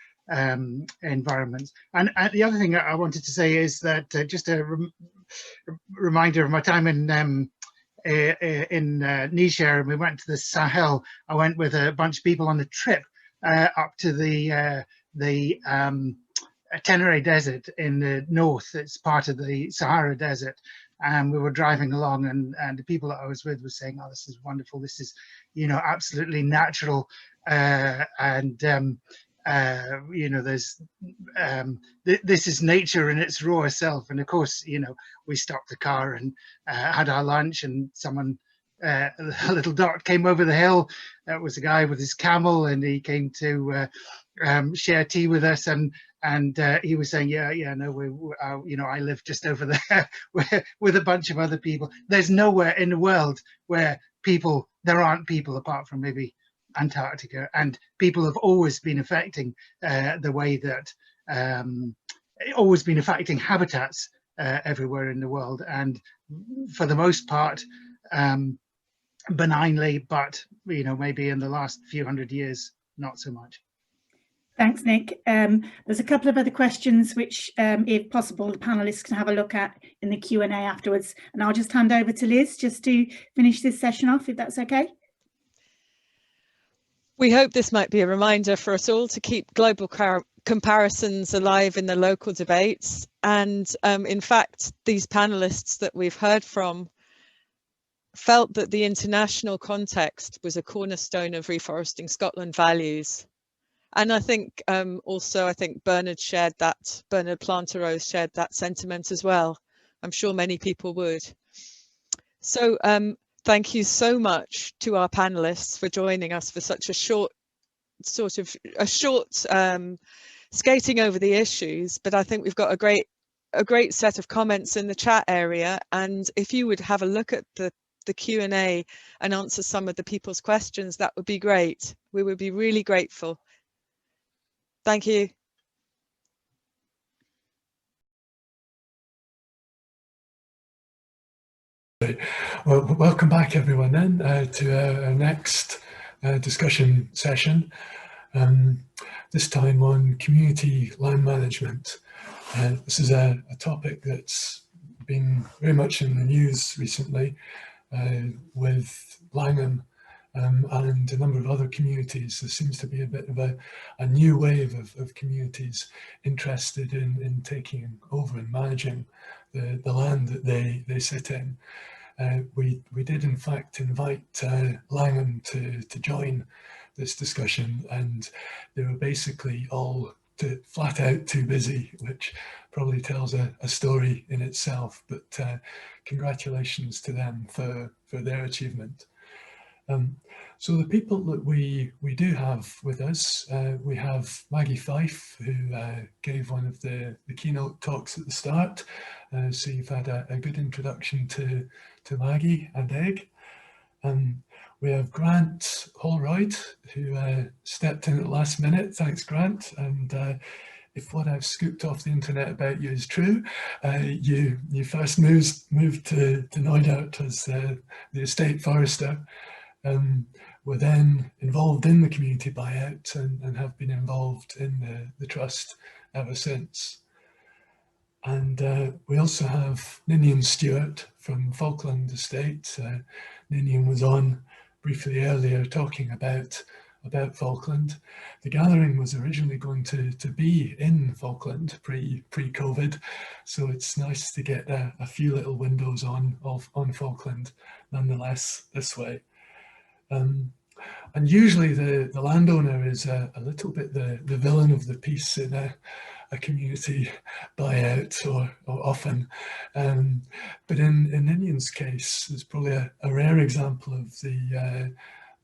environments. And the other thing I wanted to say is that just a reminder of my time in Niger, and we went to the Sahel. I went with a bunch of people on a trip up to the Tenere Desert in the north. It's part of the Sahara Desert. And we were driving along, and the people that I was with were saying, "Oh, this is wonderful. This is, absolutely natural." There's this is nature in its raw self. And of course, we stopped the car and had our lunch, and someone, a little dot came over the hill. That was a guy with his camel, and he came to share tea with us. And he was saying, I live just over there with a bunch of other people. There's nowhere in the world where there aren't people apart from maybe Antarctica, and people have always been affecting the way that, always been affecting habitats everywhere in the world, and for the most part, benignly, but maybe in the last few hundred years, not so much. Thanks, Nick. There's a couple of other questions which, if possible, the panelists can have a look at in the Q&A afterwards. And I'll just hand over to Liz just to finish this session off, if that's okay. We hope this might be a reminder for us all to keep global comparisons alive in the local debates. And in fact, these panelists that we've heard from felt that the international context was a cornerstone of Reforesting Scotland values. And I think I think Bernard Planterose shared that sentiment as well. I'm sure many people would. So thank you so much to our panelists for joining us for such a short skating over the issues. But I think we've got a great set of comments in the chat area. And if you would have a look at the Q&A and answer some of the people's questions, that would be great. We would be really grateful. Thank you. Well, welcome back everyone then to our next discussion session, this time on community land management. This is a topic that's been very much in the news recently with Langham and a number of other communities. There seems to be a bit of a new wave of communities interested in taking over and managing the land that they sit in. we did in fact invite Langham to join this discussion, and they were basically all flat out too busy, which probably tells a story in itself, but congratulations to them for their achievement. So the people that we do have with us, we have Maggie Fife, who gave one of the keynote talks at the start. So you've had a good introduction to Maggie and Eigg. We have Grant Holroyd, who stepped in at the last minute. Thanks, Grant. And if what I've scooped off the internet about you is true, you first moved to Neudert as the estate forester. Were then involved in the community buyout and have been involved in the trust ever since. And we also have Ninian Stewart from Falkland Estate. Ninian was on briefly earlier talking about Falkland. The gathering was originally going to be in Falkland pre-COVID, so it's nice to get a few little windows on Falkland nonetheless this way. And usually the landowner is a little bit the villain of the piece in a community buyout, or often. But in Ninian's case, it's probably a rare example of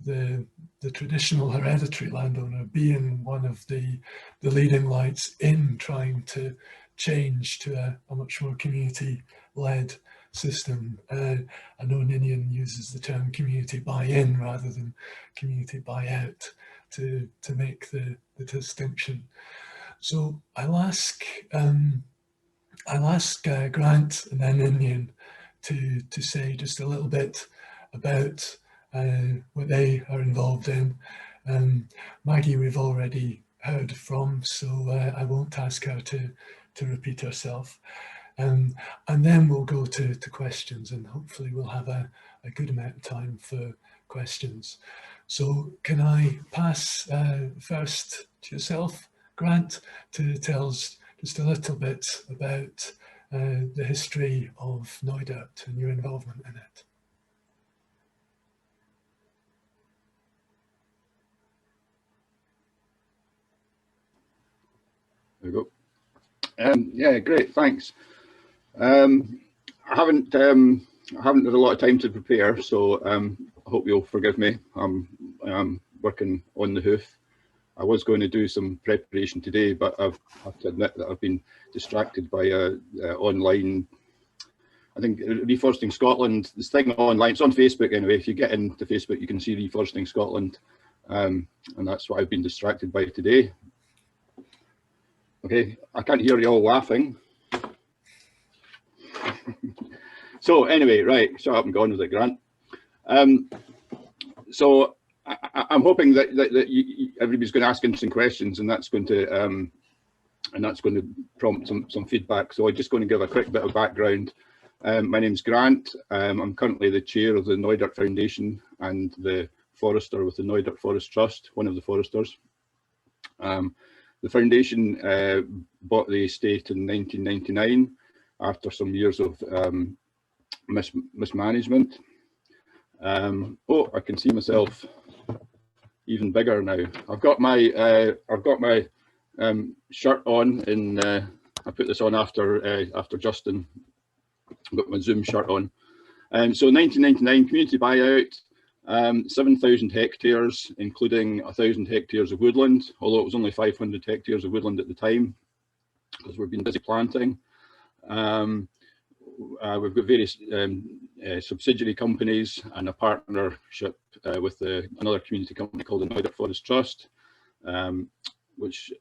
the traditional hereditary landowner being one of the leading lights in trying to change to a much more community-led system. I know Ninian uses the term community buy-in rather than community buyout to make the distinction. So I'll ask Grant and then Ninian to say just a little bit about what they are involved in. Maggie we've already heard from, so I won't ask her to repeat herself. And then we'll go to questions, and hopefully we'll have a good amount of time for questions. So can I pass first to yourself, Grant, to tell us just a little bit about the history of Neudert and your involvement in it. There we go. Yeah, great, thanks. I haven't had a lot of time to prepare, so I hope you'll forgive me. I'm working on the hoof. I was going to do some preparation today, but I have to admit that I've been distracted by online. I think Reforesting Scotland, this thing online, it's on Facebook anyway. If you get into Facebook, you can see Reforesting Scotland, and that's what I've been distracted by today. Okay, I can't hear you all laughing. So anyway, right, shut up and go on with it, Grant. So I'm hoping that everybody's going to ask interesting questions, and that's going to prompt some feedback. So I'm just going to give a quick bit of background. My name's Grant. I'm currently the chair of the Neudert Foundation and the forester with the Neudert Forest Trust, one of the foresters. The foundation bought the estate in 1999 after some years of mismanagement. Oh, I can see myself even bigger now. I've got my shirt on, and I put this on after Justin. I've got my Zoom shirt on. So 1999 community buyout. 7,000 hectares, including 1,000 hectares of woodland, although it was only 500 hectares of woodland at the time, because we've been busy planting. We've got various subsidiary companies and a partnership with another community company called the Neudert Forest Trust, which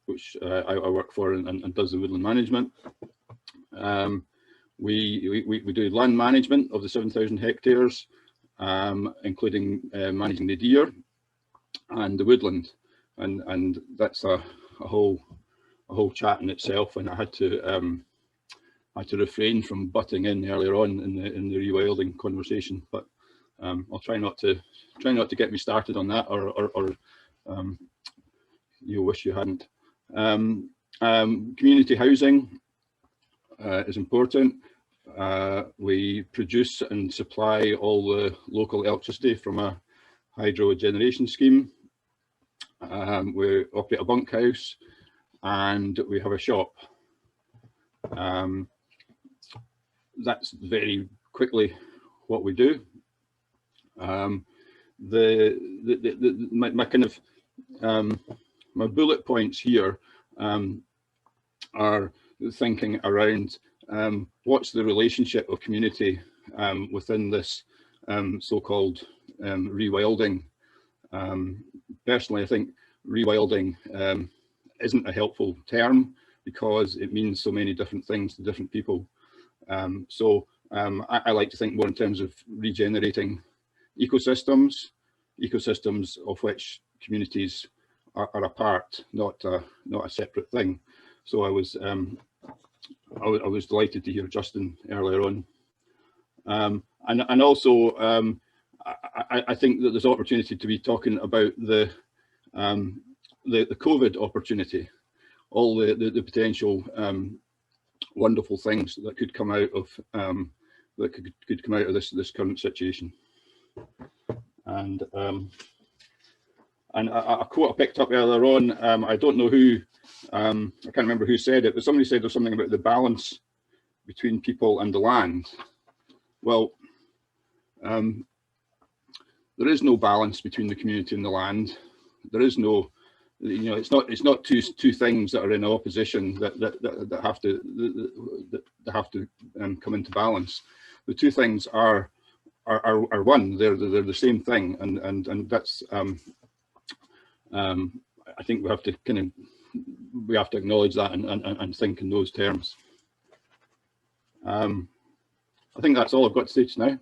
I work for and does the woodland management. We do land management of the 7,000 hectares. Including managing the deer and the woodland, and that's a whole chat in itself. And I had to refrain from butting in earlier on in the rewilding conversation, but I'll try not to get me started on that, or you'll wish you hadn't. Community housing is important. We produce and supply all the local electricity from a hydro generation scheme. We operate a bunkhouse and we have a shop. That's very quickly what we do. My kind of my bullet points here are thinking around what's the relationship of community within this so-called rewilding. Personally, I think rewilding isn't a helpful term because it means so many different things to different people. I like to think more in terms of regenerating ecosystems of which communities are a part, not a separate thing. So I was delighted to hear Justin earlier on, and also I think that there's opportunity to be talking about the COVID opportunity, all the potential wonderful things that could come out of could come out of this current situation. And a quote I picked up earlier on, I don't know who, I can't remember who said it, but somebody said there's something about the balance between people and the land. Well, there is no balance between the community and the land. There is no, you know, it's not two things that are in opposition that have to come into balance. The two things are one. They're the same thing, and that's I think we have to acknowledge that and think in those terms. I think that's all I've got to say just now.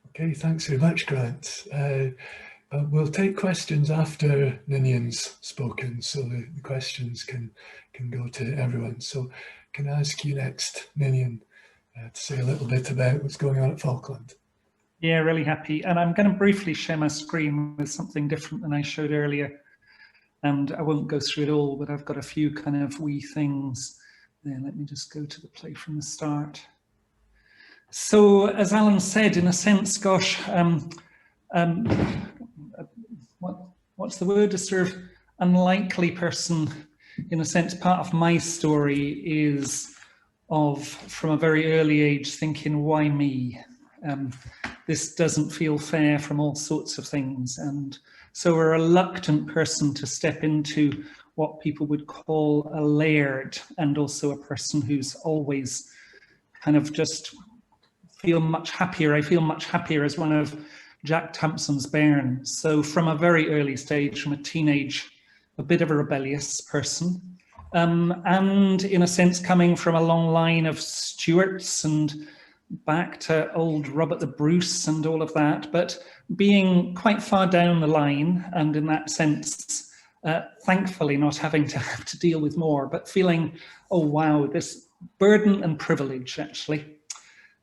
Okay, thanks very much, Grant. We'll take questions after Ninian's spoken, so the questions can go to everyone. So can I ask you next, Ninian, to say a little bit about what's going on at Falkland? Yeah, really happy. And I'm going to briefly share my screen with something different than I showed earlier. And I won't go through it all, but I've got a few kind of wee things there. Let me just go to the play from the start. So as Alan said, in a sense, gosh, what's the word? A sort of unlikely person. In a sense, part of my story is from a very early age, thinking, why me? This doesn't feel fair from all sorts of things. And so a reluctant person to step into what people would call a laird, and also a person who's always kind of just feel much happier. I feel much happier as one of Jack Thompson's bairns. So from a very early stage, from a teenage, a bit of a rebellious person. And in a sense, coming from a long line of Stuarts and back to old Robert the Bruce and all of that, but being quite far down the line, and in that sense, thankfully not having to have to deal with more, but feeling, oh wow, this burden and privilege actually.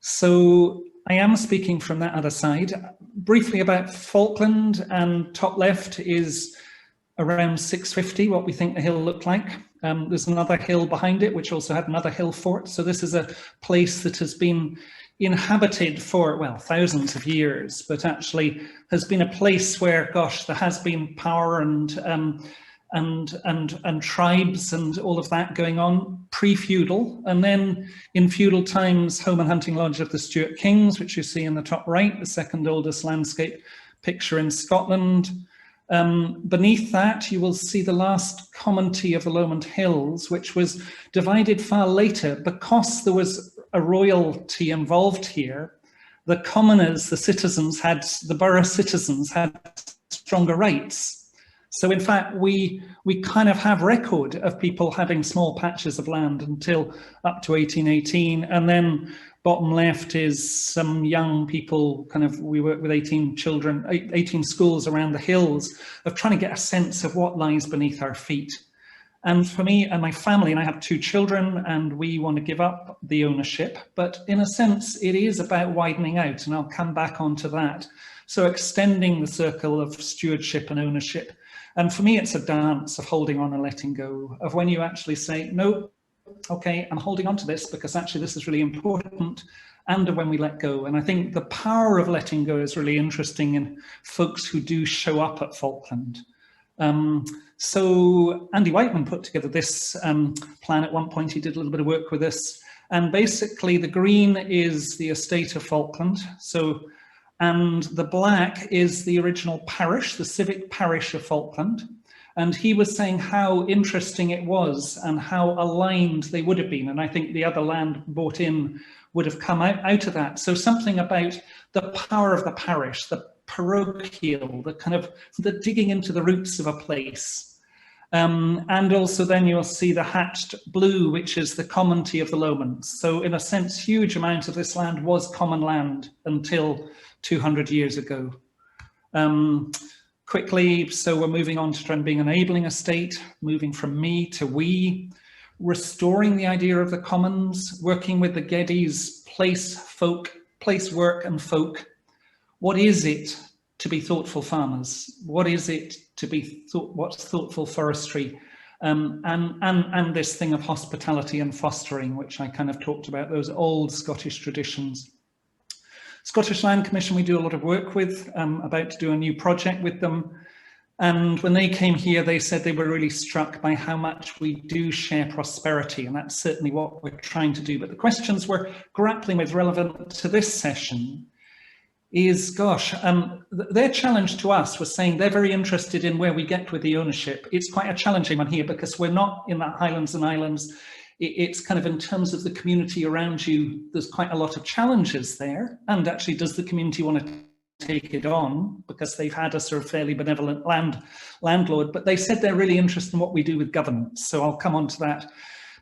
So I am speaking from that other side. Briefly about Falkland, and top left is around 650, what we think the hill looked like. There's another hill behind it, which also had another hill fort. So this is a place that has been inhabited for, well, thousands of years, but actually has been a place where, gosh, there has been power and tribes and all of that going on pre-feudal. And then in feudal times, home and hunting lodge of the Stuart Kings, which you see in the top right, the second oldest landscape picture in Scotland. Beneath that, you will see the last commonty of the Lomond Hills, which was divided far later because there was a royalty involved here. The commoners, the borough citizens had stronger rights. So in fact, we kind of have record of people having small patches of land until up to 1818. And then bottom left is some young people, we work with 18 children, 18 schools around the hills, of trying to get a sense of what lies beneath our feet. And for me and my family, and I have 2 children, and we want to give up the ownership, but in a sense, it is about widening out, and I'll come back onto that. So extending the circle of stewardship and ownership. And for me, it's a dance of holding on and letting go, of when you actually say, no, okay, I'm holding on to this because actually this is really important, and when we let go. And I think the power of letting go is really interesting in folks who do show up at Falkland. So Andy Whiteman put together this plan at one point. He did a little bit of work with us. And basically the green is the estate of Falkland. So, and the black is the original parish, the civic parish of Falkland. And he was saying how interesting it was and how aligned they would have been. And I think the other land bought in would have come out of that. So something about the power of the parish, the parochial, the kind of the digging into the roots of a place. And also then you'll see the hatched blue, which is the commonty of the Lowlands. So in a sense, huge amount of this land was common land until 200 years ago. Quickly, so we're moving on to try and being an enabling estate, moving from me to we, restoring the idea of the commons, working with the Geddes, place, folk, place, work and folk. What is it to be thoughtful farmers? What is it to be what's thoughtful forestry? And this thing of hospitality and fostering, which I kind of talked about, those old Scottish traditions. Scottish Land Commission, we do a lot of work with, about to do a new project with them. And when they came here, they said they were really struck by how much we do share prosperity. And that's certainly what we're trying to do. But the questions we're grappling with relevant to this session is, gosh, their challenge to us was saying they're very interested in where we get with the ownership. It's quite a challenging one here because we're not in that Highlands and Islands. It's kind of in terms of the community around you, there's quite a lot of challenges there. And actually, does the community want to take it on? Because they've had a sort of fairly benevolent landlord, but they said they're really interested in what we do with governance. So I'll come on to that.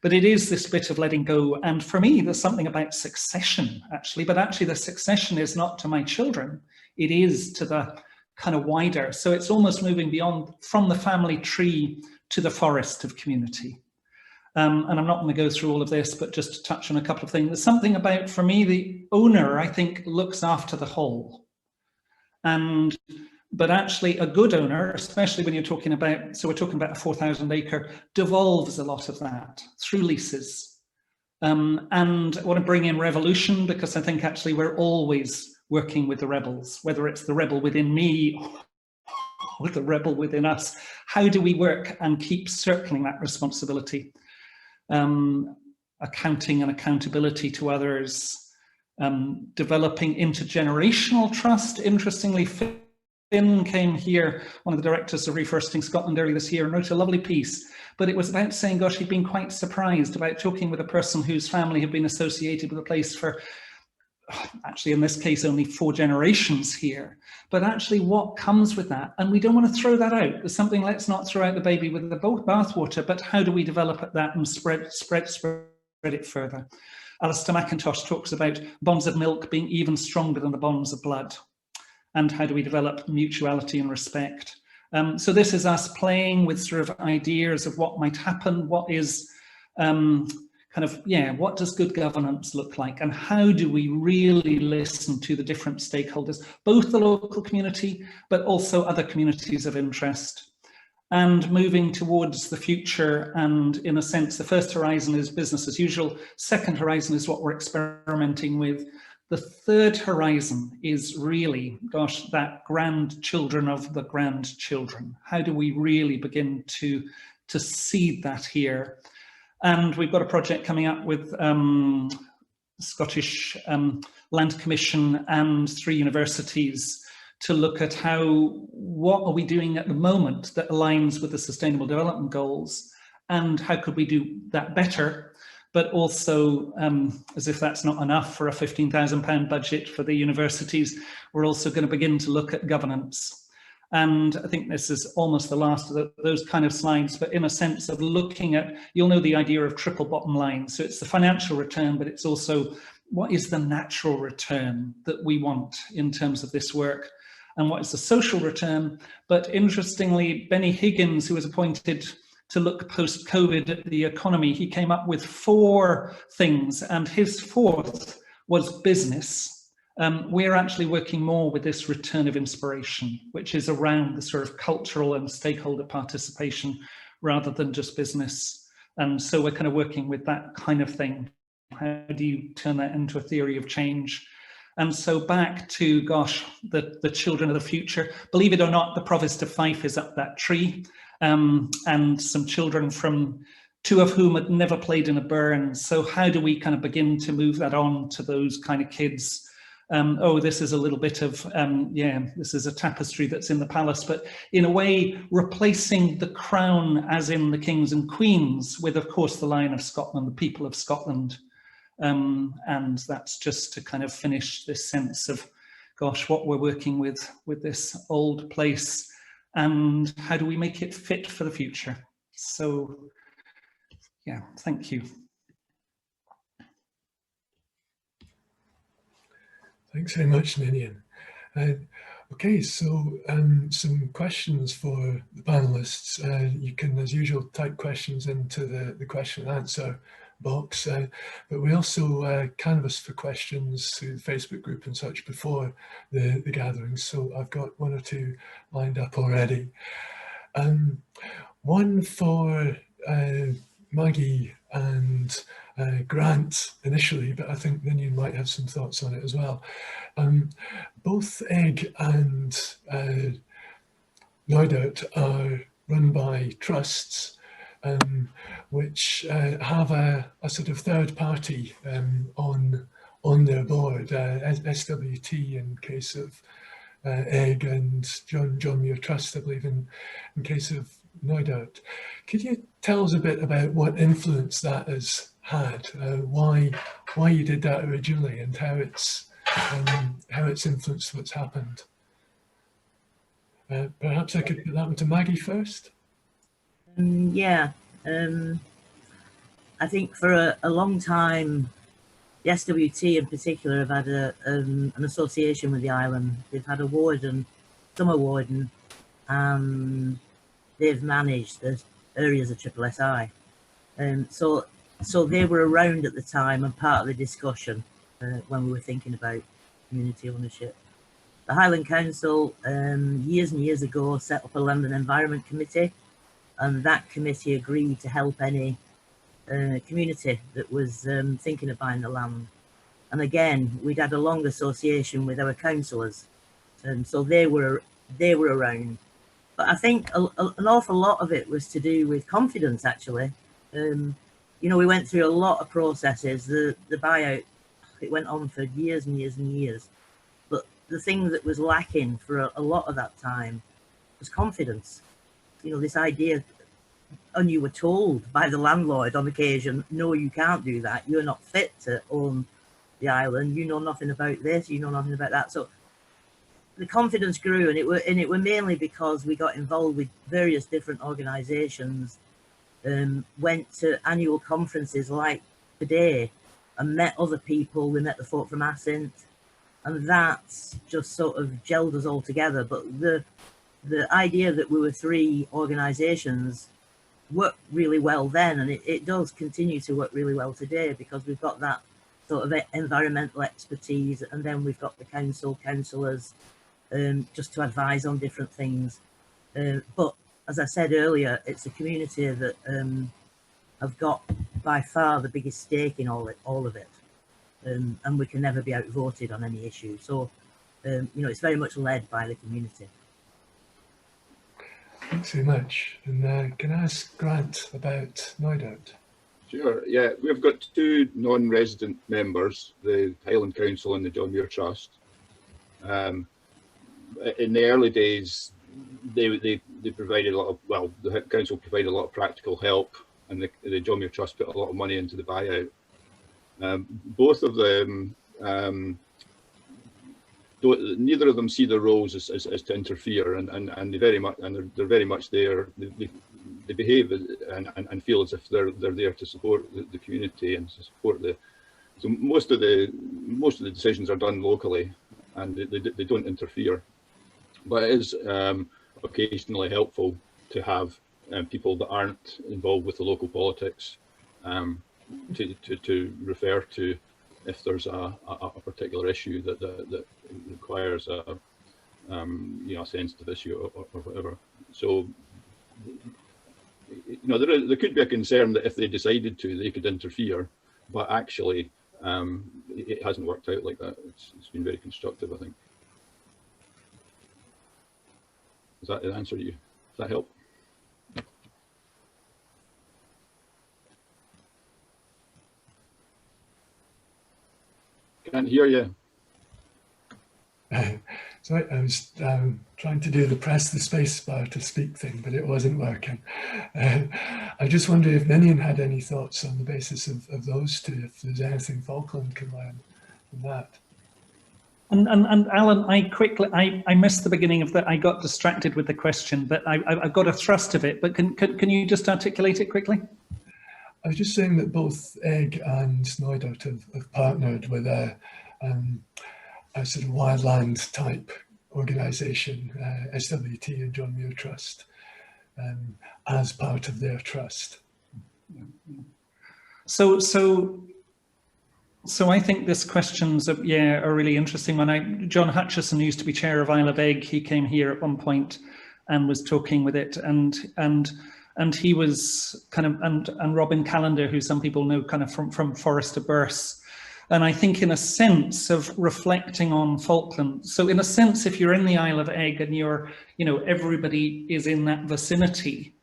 But it is this bit of letting go. And for me, there's something about succession, actually. But actually, the succession is not to my children. It is to the kind of wider. So it's almost moving beyond from the family tree to the forest of community. And I'm not going to go through all of this, but just to touch on a couple of things. There's something about, for me, the owner, I think, looks after the whole. But actually a good owner, especially when you're talking about, so we're talking about a 4,000 acre, devolves a lot of that through leases. And I want to bring in revolution because I think actually we're always working with the rebels, whether it's the rebel within me or the rebel within us. How do we work and keep circling that responsibility? Accounting and accountability to others, developing intergenerational trust. Interestingly, Finn came here, one of the directors of Reforesting Scotland earlier this year, and wrote a lovely piece, but it was about saying, gosh, he'd been quite surprised about talking with a person whose family had been associated with a place for, actually in this case, only 4 generations here, but actually what comes with that, and we don't want to throw that out. There's something, let's not throw out the baby with the bathwater, but how do we develop that and spread it further? Alistair McIntosh talks about bonds of milk being even stronger than the bonds of blood. And how do we develop mutuality and respect? So this is us playing with sort of ideas of what might happen, what is what does good governance look like? And how do we really listen to the different stakeholders, both the local community, but also other communities of interest? And moving towards the future, and in a sense, the first horizon is business as usual. Second horizon is what we're experimenting with. The third horizon is really, gosh, that grandchildren of the grandchildren. How do we really begin to seed that here? And we've got a project coming up with Scottish Land Commission and 3 universities to look at what are we doing at the moment that aligns with the Sustainable Development Goals, and how could we do that better? But also, as if that's not enough for a £15,000 budget for the universities, we're also going to begin to look at governance. And I think this is almost the last of those kind of slides, but in a sense of looking at, you'll know the idea of triple bottom line. So it's the financial return, but it's also what is the natural return that we want in terms of this work, and what is the social return. But interestingly, Benny Higgins, who was appointed to look post-COVID at the economy, he came up with 4 things, and his 4th was business. We're actually working more with this return of inspiration, which is around the sort of cultural and stakeholder participation rather than just business. And so we're kind of working with that kind of thing. How do you turn that into a theory of change? And so back to, gosh, the children of the future. Believe it or not, the Provost of Fife is up that tree. And some children from, two of whom had never played in a burn. So how do we kind of begin to move that on to those kind of kids? Oh, this is a little bit of, yeah, this is a tapestry that's in the palace, but in a way replacing the crown as in the kings and queens with, of course, the Lion of Scotland, the people of Scotland. And that's just to kind of finish this sense of, gosh, what we're working with this old place and how do we make it fit for the future? So, yeah, thank you. Thanks very much, Ninian. Okay, so some questions for the panelists. You can, as usual, type questions into the question and answer box, but we also canvass for questions through the Facebook group and such before the gathering. So I've got one or two lined up already. One for Maggie and Grant initially, but I think then you might have some thoughts on it as well. Both Eigg and Neudout are run by trusts, which have a sort of third party on their board, SWT in case of Eigg and John Muir Trust, I believe, in case of Neudout. Could you tell us a bit about what influence that has had, why you did that originally, and how it's influenced what's happened? Perhaps I could put that one to Maggie first. Yeah, I think for a long time, the SWT in particular have had an association with the island. They've had a warden, summer warden, and they've managed the areas of SSSI. So they were around at the time and part of the discussion when we were thinking about community ownership. The Highland Council, years and years ago, set up a Land and Environment Committee, and that committee agreed to help any community that was thinking of buying the land. And again, we'd had a long association with our councillors, and so they were around. But I think an awful lot of it was to do with confidence, actually. You know, we went through a lot of processes. The buyout, it went on for years and years and years. But the thing that was lacking for a lot of that time was confidence. You know, this idea, and you were told by the landlord on occasion, no, you can't do that. You're not fit to own the island. You know nothing about this. You know nothing about that. So the confidence grew, and it were mainly because we got involved with various different organisations, went to annual conferences like today, and met other people. We met the folk from Assynt, and that's just sort of gelled us all together. But the idea that we were three organisations worked really well then, and it does continue to work really well today, because we've got that sort of environmental expertise, and then we've got the councillors just to advise on different things. But as I said earlier, it's a community that have got by far the biggest stake in all of it, and we can never be outvoted on any issue. So you know, it's very much led by the community. Thanks very much. And can I ask Grant about Neudout? Sure, yeah, we've got two non-resident members, the Highland Council and the John Muir Trust. In the early days, they provided a lot of, well, the council provided a lot of practical help, and the John Muir Trust put a lot of money into the buyout. Both of them, neither of them see their roles as to interfere, and they're very much there. They behave and feel as if they're there to support the community and to support so most of the decisions are done locally, and they don't interfere. But it is occasionally helpful to have people that aren't involved with the local politics to refer to if there's a particular issue that requires a you know, a sensitive issue or whatever. So you know, there could be a concern that if they decided to, they could interfere, but actually it hasn't worked out like that. It's been very constructive, I think. Is that an answer to you? Does that help? Can't hear you. So I was trying to do the press the space bar to speak thing, but it wasn't working. I just wonder if Ninian had any thoughts on the basis of those two, if there's anything Falkland can learn from that. And Alan, I missed the beginning of that. I got distracted with the question, but I've got a thrust of it. But can you just articulate it quickly? I was just saying that both Eigg and Snoidert have partnered with a sort of wildland type organisation, SWT and John Muir Trust, as part of their trust. So I think this question's a really interesting one. John Hutchison used to be chair of Isle of Eigg. He came here at one point and was talking with it, and he was kind of, and Robin Callender, who some people know kind of from Forest of Burse. And I think in a sense of reflecting on Falkland. So in a sense, if you're in the Isle of Eigg and you're, everybody is in that vicinity,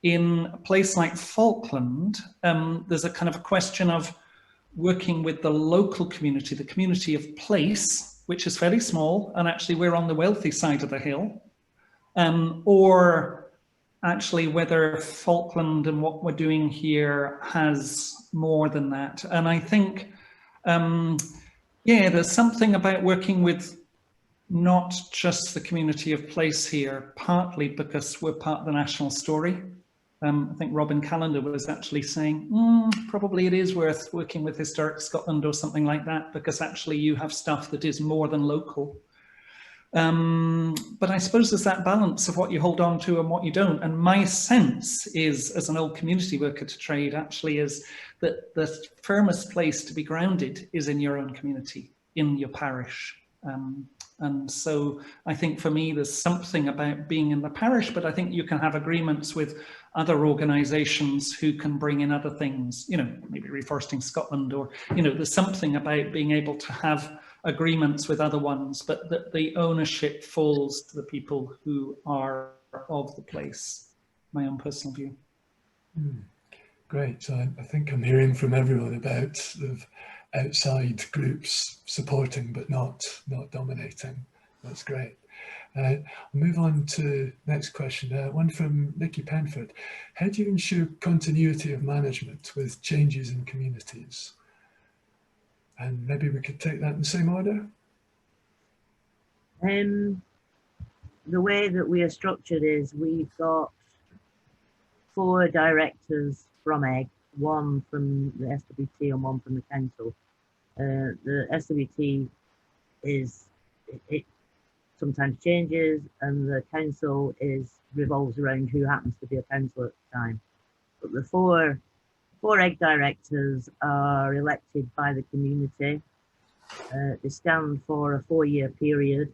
in a place like Falkland, there's a kind of a question of working with the local community, the community of place, which is fairly small, and actually we're on the wealthy side of the hill, or actually whether Falkland and what we're doing here has more than that. And I think, there's something about working with not just the community of place here, partly because we're part of the national story. I think Robin Callender was actually saying, probably it is worth working with Historic Scotland or something like that, because actually you have stuff that is more than local. But I suppose there's that balance of what you hold on to and what you don't. And my sense is, as an old community worker to trade, actually is that the firmest place to be grounded is in your own community, in your parish. And so I think for me, there's something about being in the parish, but I think you can have agreements with other organisations who can bring in other things, maybe Reforesting Scotland, or, there's something about being able to have agreements with other ones, but that the ownership falls to the people who are of the place. My own personal view. Great. So I think I'm hearing from everyone about sort of outside groups supporting but not dominating. That's great. I'll move on to next question. One from Nicky Penford. How do you ensure continuity of management with changes in communities? And maybe we could take that in the same order. The way that we are structured is we've got 4 directors from Eigg, 1 from the SWT and 1 from the council. The SWT it sometimes changes, and the council revolves around who happens to be a councillor at the time. But the 4 Eigg directors are elected by the community. They stand for a 4-year period.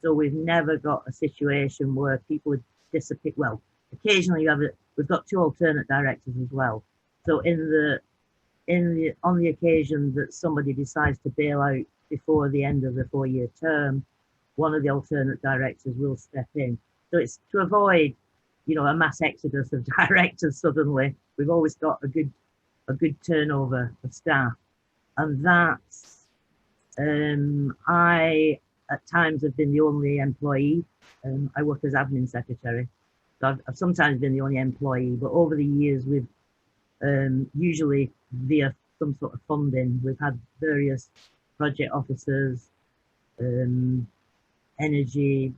So we've never got a situation where people would disappear. Well, occasionally we've got 2 alternate directors as well. So on the occasion that somebody decides to bail out before the end of the 4-year term, one of the alternate directors will step in. So it's to avoid, a mass exodus of directors suddenly. We've always got a good turnover of staff, and that's I at times have been the only employee. I work as admin secretary, so I've sometimes been the only employee, but over the years we've usually via some sort of funding, we've had various project officers, energy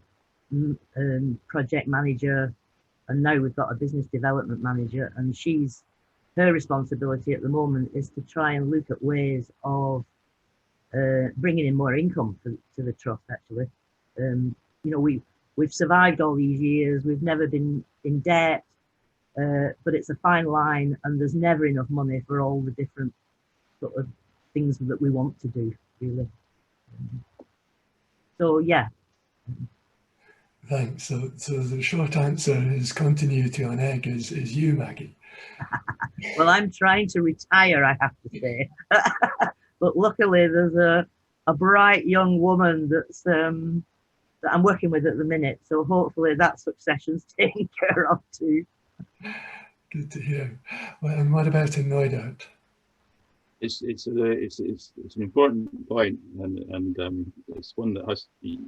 project manager, and now we've got a business development manager, and her responsibility at the moment is to try and look at ways of bringing in more income to the trust. Actually, we've survived all these years. We've never been in debt, but it's a fine line, and there's never enough money for all the different sort of things that we want to do, really. So yeah. Thanks. So the short answer is continuity on Eigg is you, Maggie. Well, I'm trying to retire, I have to say. But luckily there's a bright young woman that's that I'm working with at the minute. So hopefully that succession's taken care of too. Good to hear. Well, and what about in Neudout? It's an important point, and it's one that has to be,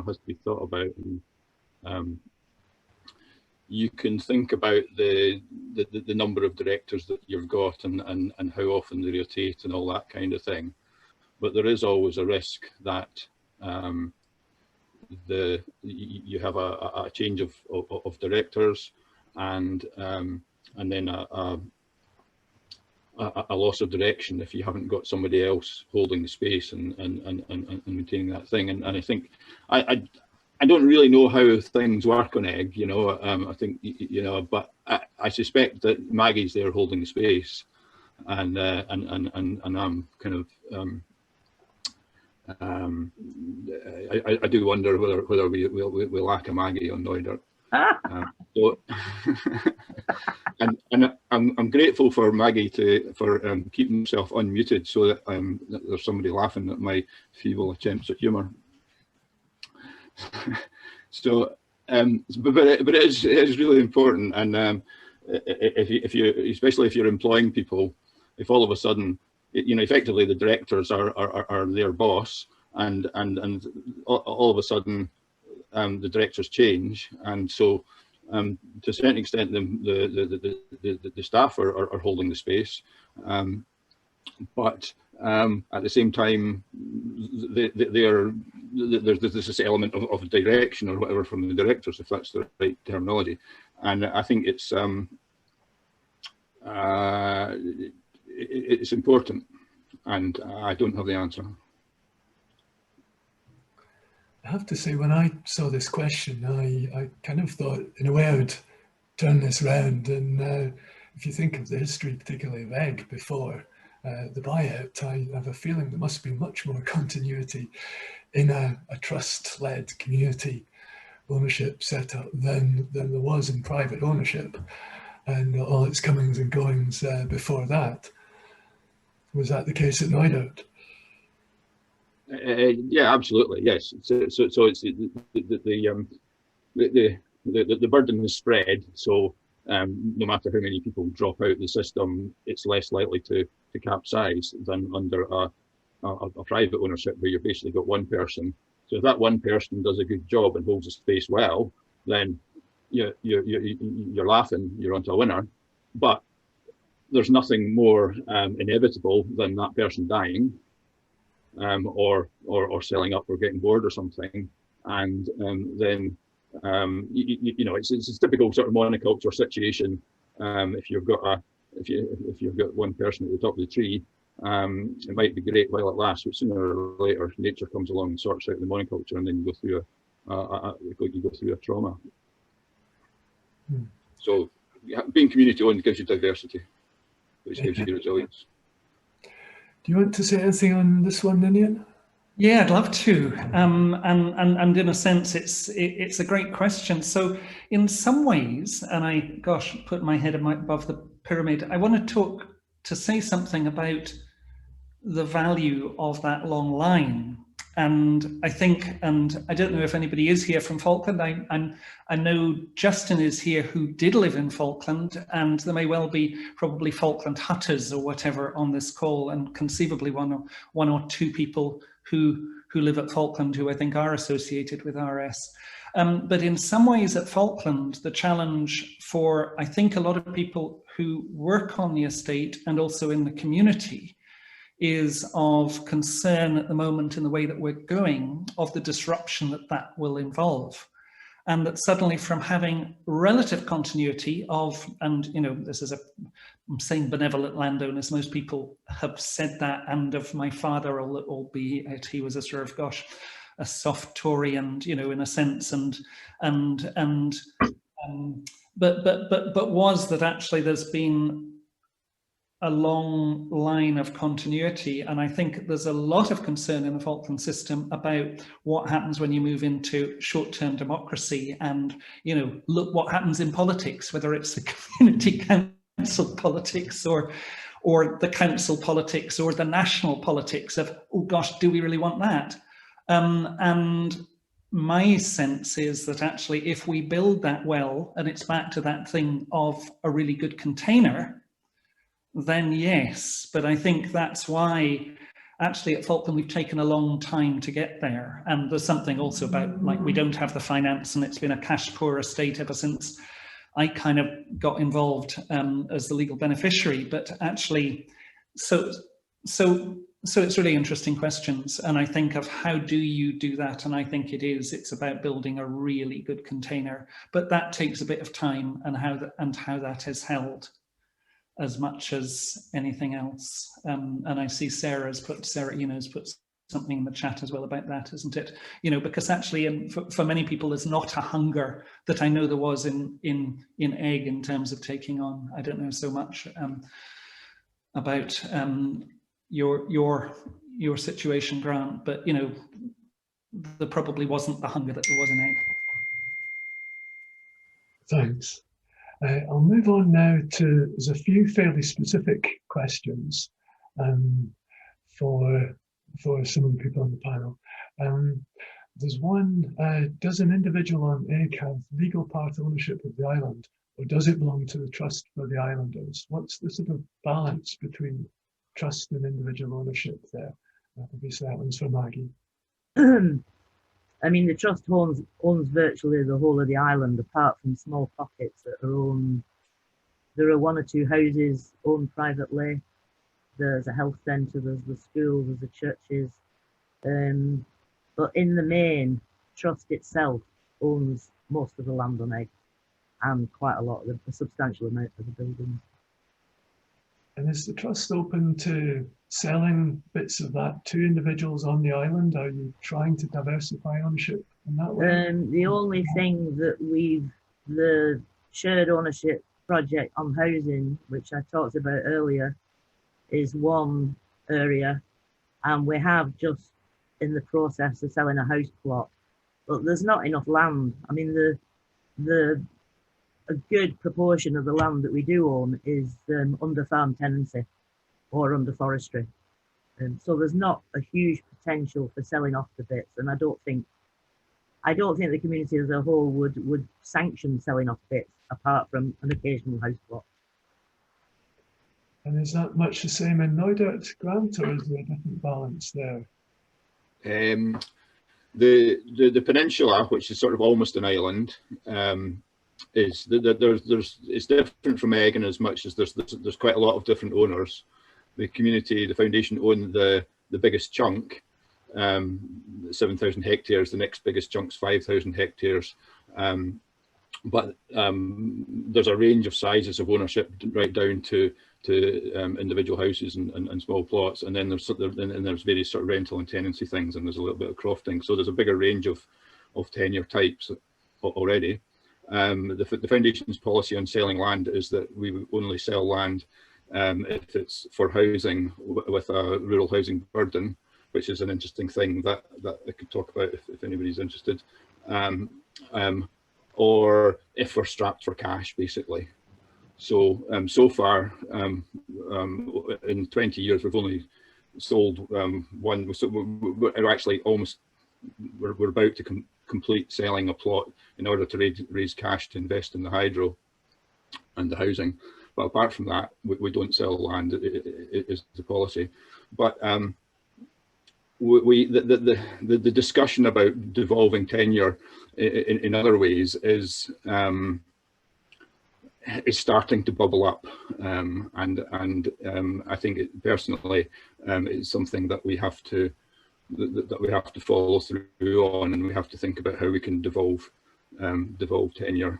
has to be thought about. And you can think about the number of directors that you've got and how often they rotate and all that kind of thing. But there is always a risk that you have a change of directors and then a loss of direction if you haven't got somebody else holding the space and maintaining that thing. And I think I don't really know how things work on Eigg, I think, but I suspect that Maggie's there holding the space, and I'm kind of I do wonder whether we lack a Maggie on Neudout. So, and I'm grateful for Maggie for keeping himself unmuted so that there's somebody laughing at my feeble attempts at humour. So, but it is really important, and especially if you're employing people, if all of a sudden, effectively the directors are their boss, and all of a sudden the directors change, and so to a certain extent the staff are holding the space, but at the same time there's this element of direction or whatever from the directors, if that's the right terminology. And I think it's important, and I don't have the answer. I have to say, when I saw this question, I kind of thought, in a way, I would turn this round. And if you think of the history, particularly of Eigg before the buyout, I have a feeling there must be much more continuity in a trust-led community ownership setup than there was in private ownership, and all its comings and goings before that. Was that the case at Neudout? Yeah, absolutely. Yes. So it's the burden is spread. So no matter how many people drop out the system, it's less likely to capsize than under a private ownership where you've basically got one person. So if that one person does a good job and holds the space well, then you're laughing, you're onto a winner. But there's nothing more inevitable than that person dying, or selling up or getting bored or something, and then it's a typical sort of monoculture situation. If you've got one person at the top of the tree, it might be great while it lasts, but sooner or later nature comes along and sorts out the monoculture, and then you go through a trauma. So being community owned gives you diversity, which gives you resilience. Do you want to say anything on this one, Ninian? Yeah, I'd love to. And in a sense, it's a great question. So in some ways, and I put my head above the pyramid, I want to say something about the value of that long line. And I think, and I don't know if anybody is here from Falkland. I know Justin is here, who did live in Falkland, and there may well be probably Falkland hutters or whatever on this call, and conceivably one or two people who live at Falkland who I think are associated with RS. But in some ways at Falkland, the challenge for, I think, a lot of people who work on the estate and also in the community is of concern at the moment in the way that we're going, of the disruption that will involve. And that suddenly from having relative continuity of, and this is I'm saying benevolent landowners, most people have said that, and of my father, albeit he was a sort of, a soft Tory, and in a sense, but was that actually there's been a long line of continuity, and I think there's a lot of concern in the Falkland system about what happens when you move into short-term democracy, and look what happens in politics, whether it's the community council politics or the council politics or the national politics of, oh gosh, do we really want that? And my sense is that actually if we build that well, and it's back to that thing of a really good container, then yes. But I think that's why actually at Falkland we've taken a long time to get there. And there's something also about, like, we don't have the finance, and it's been a cash poor estate ever since I kind of got involved as the legal beneficiary. But actually, so it's really interesting questions, and I think of how do you do that, and I think it's about building a really good container, but that takes a bit of time, and how that is held as much as anything else. And I see Sarah's put something in the chat as well about that, isn't it? Because actually, for many people, there's not a hunger that I know there was in Eigg in terms of taking on. I don't know so much about your situation, Grant, but there probably wasn't the hunger that there was in Eigg. Thanks. I'll move on now to, there's a few fairly specific questions for some of the people on the panel. There's one, does an individual on Eigg have legal part ownership of the island, or does it belong to the trust for the islanders? What's the sort of balance between trust and individual ownership there? Obviously that one's for Maggie. I mean, the trust owns virtually the whole of the island, apart from small pockets that are owned. There are 1 or 2 houses owned privately. There's a health centre, there's the school, there's the churches. But in the main, trust itself owns most of the land on Eigg, and quite a substantial amount of the buildings. And is the trust open to selling bits of that to individuals on the island? Are you trying to diversify ownership in that way? The only thing that the shared ownership project on housing, which I talked about earlier, is one area, and we have just in the process of selling a house plot, but there's not enough land. I mean, a good proportion of the land that we do own is under farm tenancy or under forestry. So there's not a huge potential for selling off the bits, and I don't think the community as a whole would sanction selling off bits apart from an occasional house plot. And is that much the same in Neudert, Grant, or is there a different balance there? The peninsula, which is sort of almost an island, it's different from Eigg in as much as there's quite a lot of different owners. The community, the foundation, own the biggest chunk, 7,000 hectares. The next biggest chunk's 5,000 hectares. But there's a range of sizes of ownership right down to individual houses and small plots, and then there's various sort of rental and tenancy things, and there's a little bit of crofting. So there's a bigger range of tenure types already. The foundation's policy on selling land is that we only sell land if it's for housing with a rural housing burden, which is an interesting thing that I could talk about if anybody's interested, or if we're strapped for cash, basically. So so far in 20 years we've only sold one. So we're actually we're about to complete selling a plot in order to raise cash to invest in the hydro and the housing. But apart from that, we don't sell land. It is the policy. But the discussion about devolving tenure in other ways is starting to bubble up, and I think personally it's something that we have to follow through on, and we have to think about how we can devolve tenure.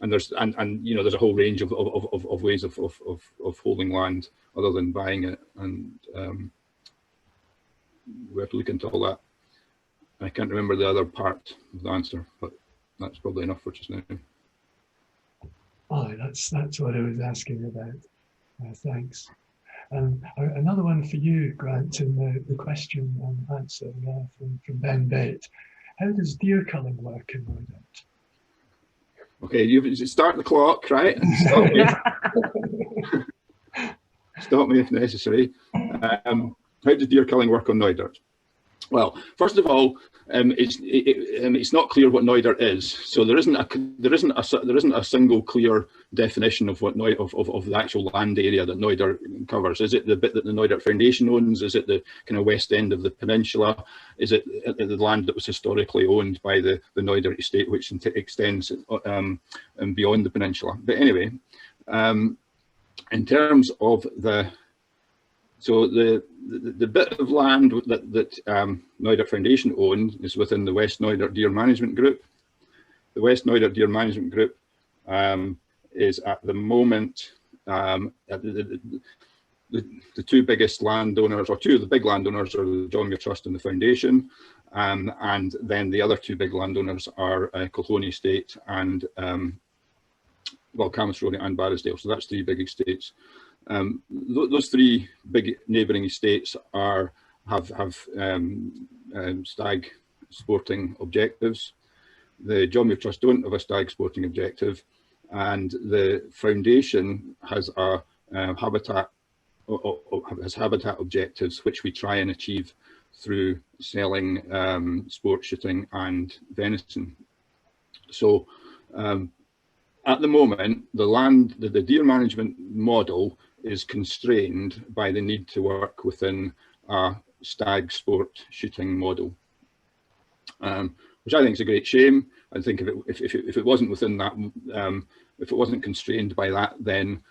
And there's a whole range of ways of holding land other than buying it, and we have to look into all that. I can't remember the other part of the answer, but that's probably enough for just now. Oh, that's what I was asking about. Thanks. Another one for you, Grant, in the question and answer from Ben Bate. How does deer culling work in Knoydart? Okay, you start the clock, right? And stop me. Stop me if necessary. How does deer culling work on Knoydart? Well, first of all, it's not clear what Knoydart is. So there isn't a single clear definition of what of the actual land area that Knoydart covers. Is it the bit that the Knoydart Foundation owns? Is it the kind of west end of the peninsula? Is it the land that was historically owned by the Knoydart estate, which extends beyond the peninsula? But anyway, in terms of the bit of land that Knoydart Foundation owns is within the West Knoydart Deer Management Group. The West Knoydart Deer Management Group is at the moment the two biggest landowners, or two of the big landowners, are the John Muir Trust and the Foundation, and then the other two big landowners are Colquhoun Estate and Camasrony and Barrisdale. So that's three big estates. Those three big neighbouring estates have stag sporting objectives. The John Muir Trust don't have a stag sporting objective, and the Foundation has a habitat objectives, which we try and achieve through selling sport shooting and venison. So at the moment, the deer management model is constrained by the need to work within a stag sport shooting model, which I think is a great shame. I think if it wasn't within that, if it wasn't constrained by that, then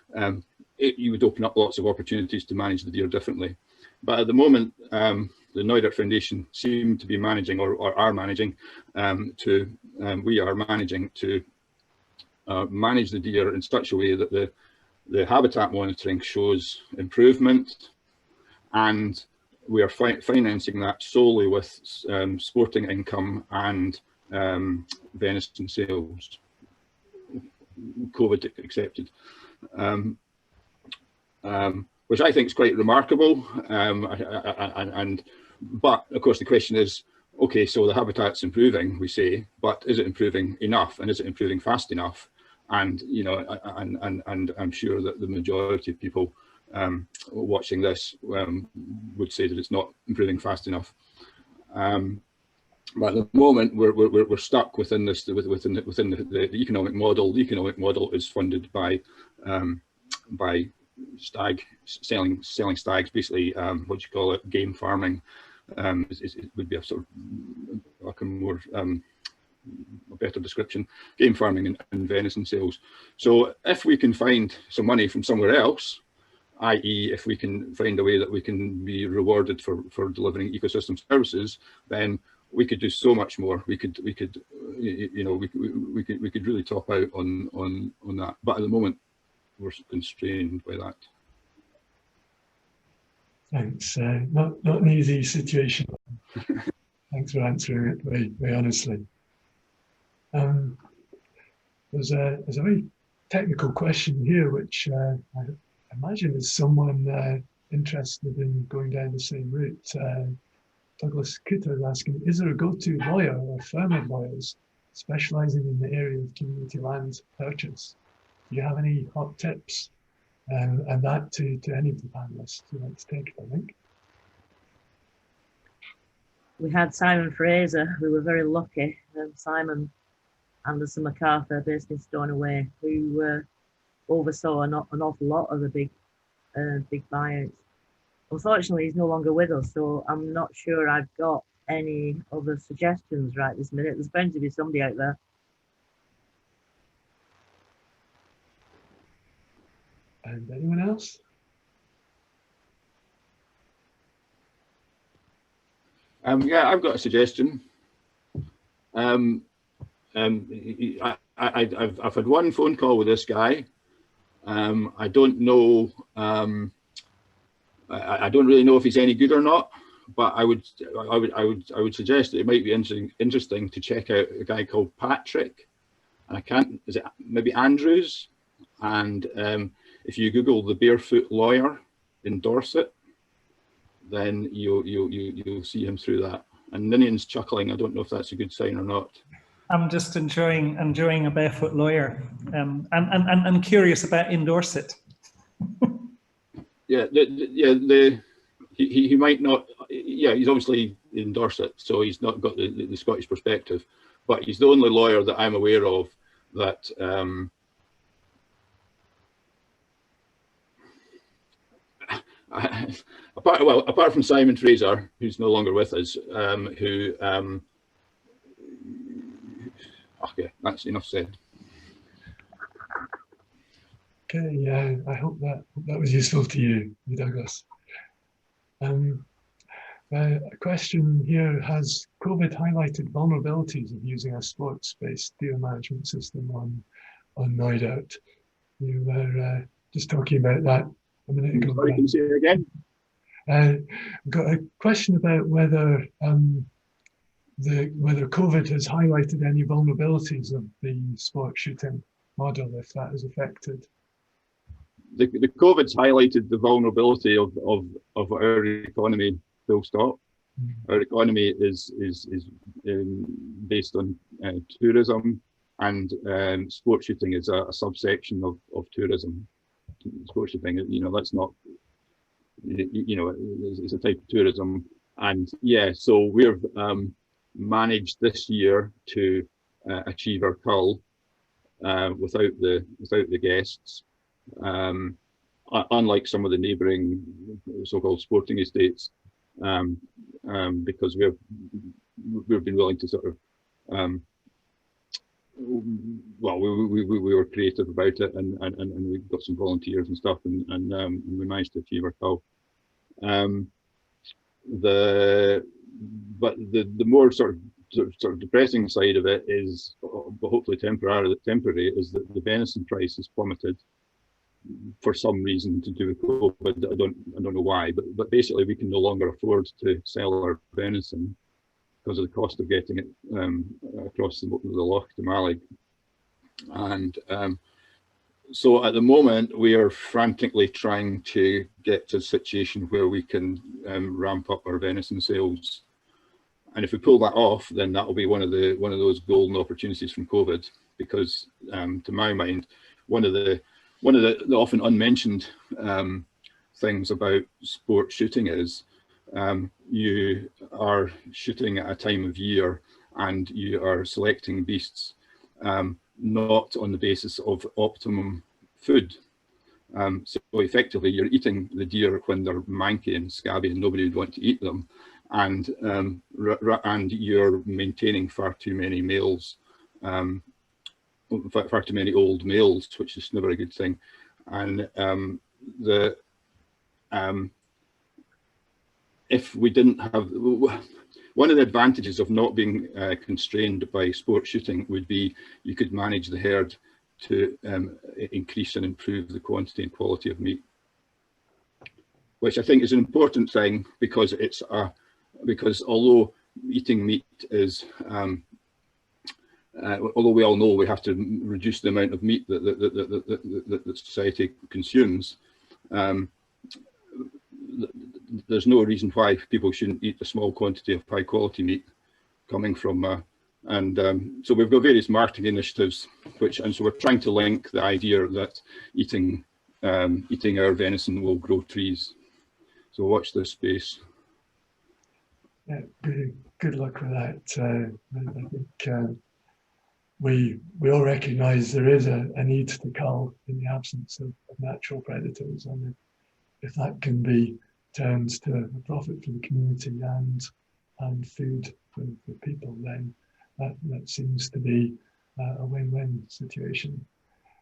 you would open up lots of opportunities to manage the deer differently. But at the moment, the Knoydart Foundation seem to be managing, or are managing, we are managing to manage the deer in such a way that the habitat monitoring shows improvement, and we are financing that solely with sporting income and venison sales, COVID accepted, which I think is quite remarkable. But of course the question is, okay, so the habitat's improving, we say, but is it improving enough, and is it improving fast enough? And and I'm sure that the majority of people watching this would say that it's not improving fast enough. But at the moment, we're stuck within this within the economic model. The economic model is funded by selling stags, basically. What do you call it? Game farming. It would be a sort of like a more a better description, game farming and venison sales. So if we can find some money from somewhere else, i.e. if we can find a way that we can be rewarded for delivering ecosystem services, then we could do so much more. We could really top out on that. But at the moment, we're constrained by that. Thanks. Not an easy situation. Thanks for answering it very honestly. There's a very technical question here, which I imagine is someone interested in going down the same route. Douglas Cooter is asking, is there a go-to lawyer or firm of lawyers specialising in the area of community land purchase? Do you have any hot tips? And that to any of the panellists who like to take it, I think. We had Simon Fraser. We were very lucky. Simon Anderson MacArthur, based in Stornoway, who oversaw an awful lot of the big buyouts. Unfortunately, he's no longer with us, so I'm not sure I've got any other suggestions right this minute. There's bound to be somebody out there. And anyone else? Yeah, I've got a suggestion. I've had one phone call with this guy. I don't know. I don't really know if he's any good or not, but I would suggest that it might be interesting to check out a guy called Patrick, and is it maybe Andrews, and if you Google the barefoot lawyer in Dorset, then you'll see him through that. And Ninian's chuckling. I don't know if that's a good sign or not. I'm just enjoying a barefoot lawyer. I'm curious about in Dorset. Yeah, he might not. Yeah, he's obviously in Dorset, so he's not got the Scottish perspective. But he's the only lawyer that I'm aware of that apart from Simon Fraser, who's no longer with us, okay, that's enough said. Okay, yeah, I hope that was useful to you, Douglas. A question here: has COVID highlighted vulnerabilities of using a sports-based deer management system on Neudout? You were just talking about that a minute ago. Sorry, can you say it again? Got a question about whether whether COVID has highlighted any vulnerabilities of the sport shooting model, if that has affected. The COVID's highlighted the vulnerability of our economy. Full stop. Our economy is based on tourism, and sport shooting is a subsection of tourism. Sport shooting, that's not, it's a type of tourism, and yeah, so we've managed this year to achieve our cull without the guests. Unlike some of the neighbouring so-called sporting estates, because we've been willing to sort of well, we were creative about it, and we got some volunteers and stuff, and we managed to achieve our cull. But the more sort of depressing side of it is, but hopefully temporary, is that the venison price has plummeted for some reason to do with COVID. I don't know why, but basically we can no longer afford to sell our venison because of the cost of getting it across the loch to Malig. And so at the moment we are frantically trying to get to a situation where we can ramp up our venison sales. And if we pull that off, then that will be one of those golden opportunities from COVID, because to my mind, one of the often unmentioned things about sport shooting is you are shooting at a time of year and you are selecting beasts not on the basis of optimum food. So effectively you're eating the deer when they're manky and scabby and nobody would want to eat them, and you're maintaining far too many males, far too many old males, which is never a good thing. And if we didn't have, one of the advantages of not being constrained by sport shooting would be you could manage the herd to increase and improve the quantity and quality of meat, which I think is an important thing, because it's because although eating meat is although we all know we have to reduce the amount of meat that society consumes, there's no reason why people shouldn't eat a small quantity of high quality meat coming from so we've got various marketing initiatives, and so we're trying to link the idea that eating our venison will grow trees. So watch this space. Yeah, good luck with that. I think we all recognise there is a need to cull in the absence of natural predators, and if that can be turned to a profit for the community and food for people, then that seems to be a win-win situation,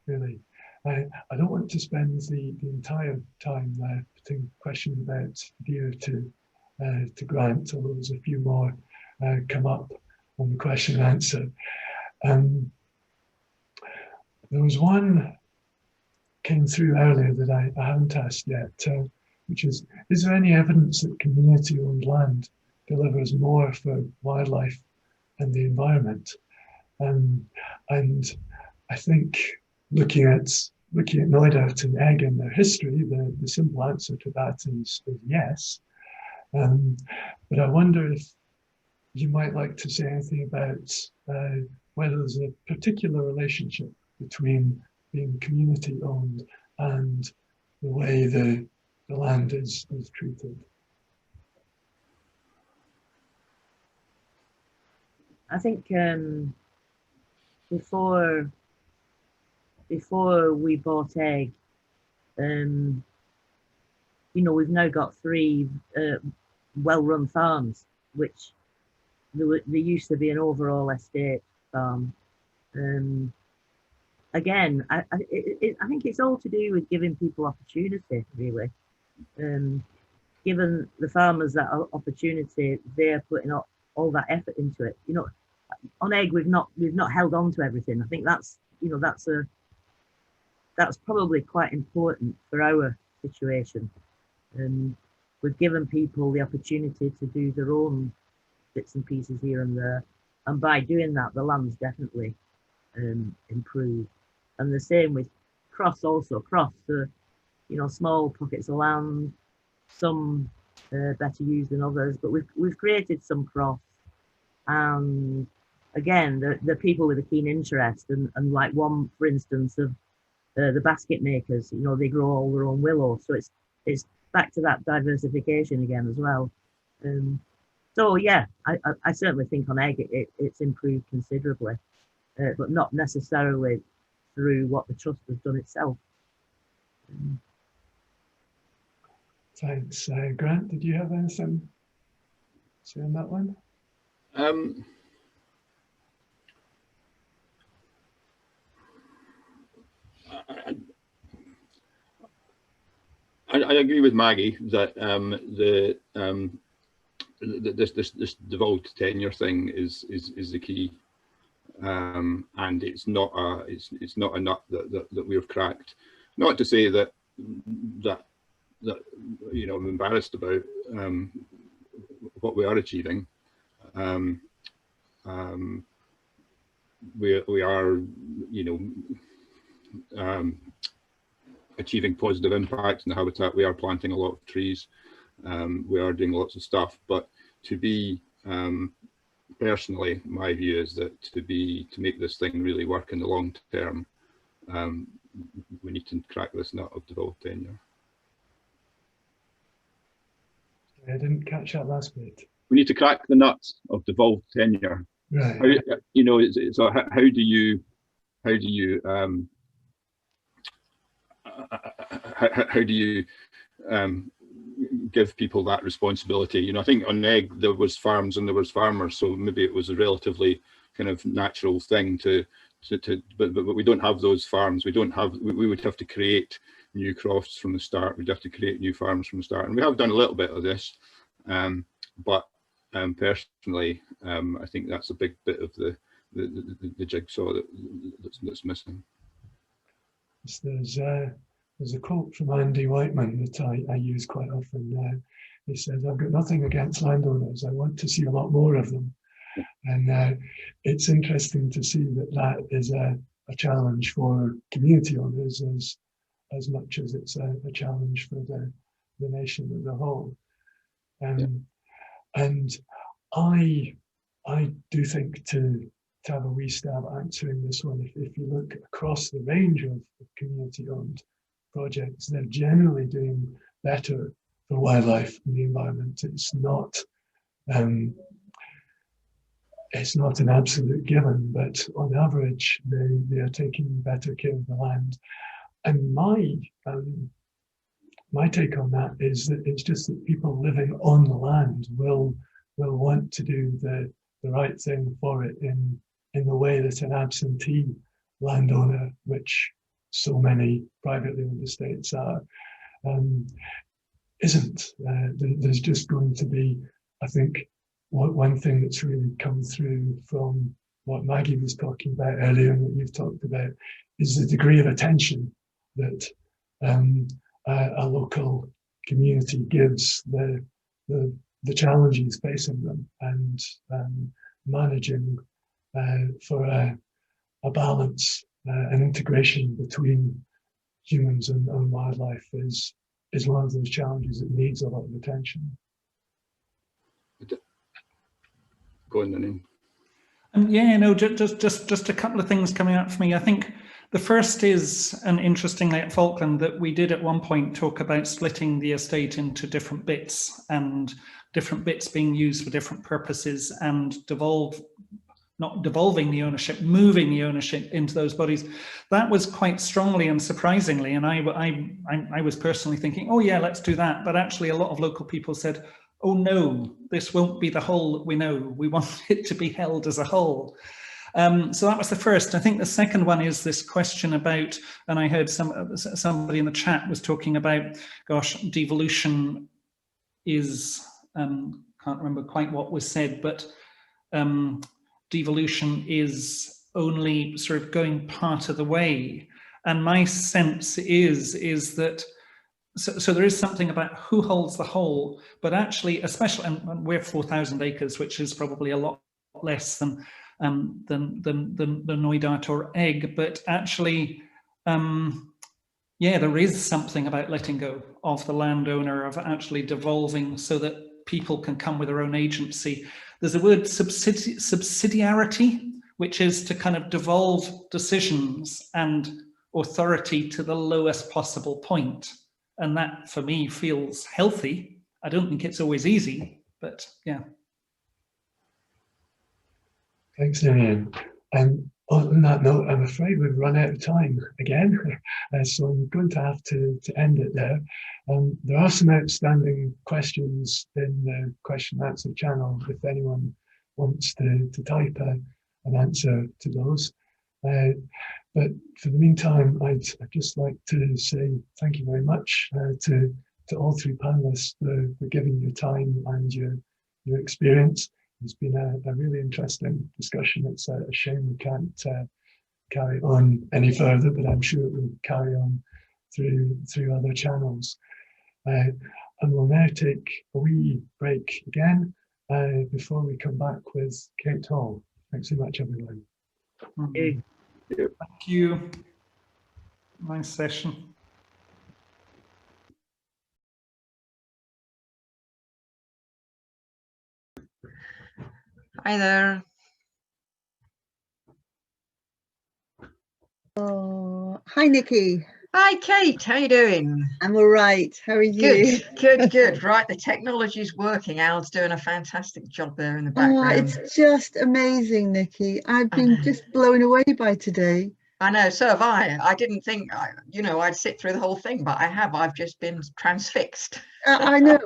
really. I don't want to spend the entire time putting questions about deer to Grant, although there's a few more come up on the question and answer. There was one came through earlier that I haven't asked yet, which is there any evidence that community-owned land delivers more for wildlife and the environment? And I think looking at looking at Neudaert and Eigg and their history, the simple answer to that is yes. But I wonder if you might like to say anything about whether there's a particular relationship between being community owned and the way the land is treated. I think before we bought Eigg, you know, we've now got 3 well-run farms, which there used to be an overall estate farm. Again, I think it's all to do with giving people opportunity, really. Given the farmers that opportunity, they're putting all that effort into it. You know, on Eigg, we've not held on to everything. I think that's, you know, that's probably quite important for our situation. We've given people the opportunity to do their own bits and pieces here and there, and by doing that, the land's definitely improved. And the same with Croft also. Croft, you know, small pockets of land, some better used than others, but we've created some crofts. And again, the people with a keen interest, and like one, for instance, of the basket makers, you know, they grow all their own willow, so it's back to that diversification again as well. So yeah, I certainly think on Eigg it's improved considerably, but not necessarily through what the trust has done itself. Thanks. Grant, did you have anything to say on that one? I agree with Maggie that this devolved tenure thing is the key, and it's not a nut that we've cracked. Not to say that you know, I'm embarrassed about what we are achieving. We are, you know, achieving positive impact in the habitat. We are planting a lot of trees. We are doing lots of stuff, but to be personally, my view is that to make this thing really work in the long term, we need to crack this nut of devolved tenure. I didn't catch that last bit. We need to crack the nut of devolved tenure. Right. You know, so how do you give people that responsibility? You know, I think on Eigg there was farms and there was farmers, so maybe it was a relatively kind of natural thing but we don't have those farms. We would have to create new crofts from the start. We'd have to create new farms from the start, and we have done a little bit of this, but personally, I think that's a big bit of the jigsaw that's missing. There's a quote from Andy Whiteman that I use quite often. He says, "I've got nothing against landowners. I want to see a lot more of them." And it's interesting to see that is a challenge for community owners as much as it's a challenge for the nation as a whole. And I do think to have a wee stab at answering this one, if you look across the range of community-owned projects, they're generally doing better for wildlife and the environment. It's not an absolute given, but on average, they are taking better care of the land. And my take on that is that it's just that people living on the land will want to do the right thing for it in the way that an absentee landowner, which so many privately owned estates are, isn't. There's just going to be, I think, one thing that's really come through from what Maggie was talking about earlier and what you've talked about is the degree of attention that a local community gives the challenges facing them, and managing for a balance, an integration between humans and wildlife is one of those challenges that needs a lot of attention. Go on, then. Yeah, no, just a couple of things coming out for me. I think the first is, and interestingly at Falkland, that we did at one point talk about splitting the estate into different bits, and different bits being used for different purposes, and not devolving the ownership, moving the ownership into those bodies. That was quite strongly and surprisingly, and I was personally thinking, oh yeah, let's do that. But actually a lot of local people said, oh no, this won't be the whole that we know. We want it to be held as a whole. So that was the first. I think the second one is this question about, and I heard somebody in the chat was talking about, gosh, devolution is, can't remember quite what was said, but devolution is only sort of going part of the way. And my sense is that, so there is something about who holds the whole, but actually, especially, and we're 4,000 acres, which is probably a lot less than Neudat or Eigg, but actually, yeah, there is something about letting go of the landowner, of actually devolving so that people can come with their own agency. There's a word subsidiarity, which is to kind of devolve decisions and authority to the lowest possible point. And that, for me, feels healthy. I don't think it's always easy, but yeah. Thanks, Ian. And on that note, I'm afraid we've run out of time again, so I'm going to have to end it there. There are some outstanding questions in the question and answer channel if anyone wants to type an answer to those. But for the meantime, I'd just like to say thank you very much to all three panelists for giving your time and your experience. It's been a really interesting discussion. It's a shame we can't carry on any further, but I'm sure it will carry on through other channels. And we'll now take a wee break again before we come back with Kate Hall. Thanks so much, everyone. Thank you. Nice session. Hi there. Oh, hi, Nikki. Hi, Kate. How you doing? I'm all right. How are you? Good. Right, the technology's working. Al's doing a fantastic job there in the background. Oh, it's just amazing, Nikki. I've been just blown away by today. I know, so have I. I didn't think, I'd sit through the whole thing, but I have. I've just been transfixed. I know.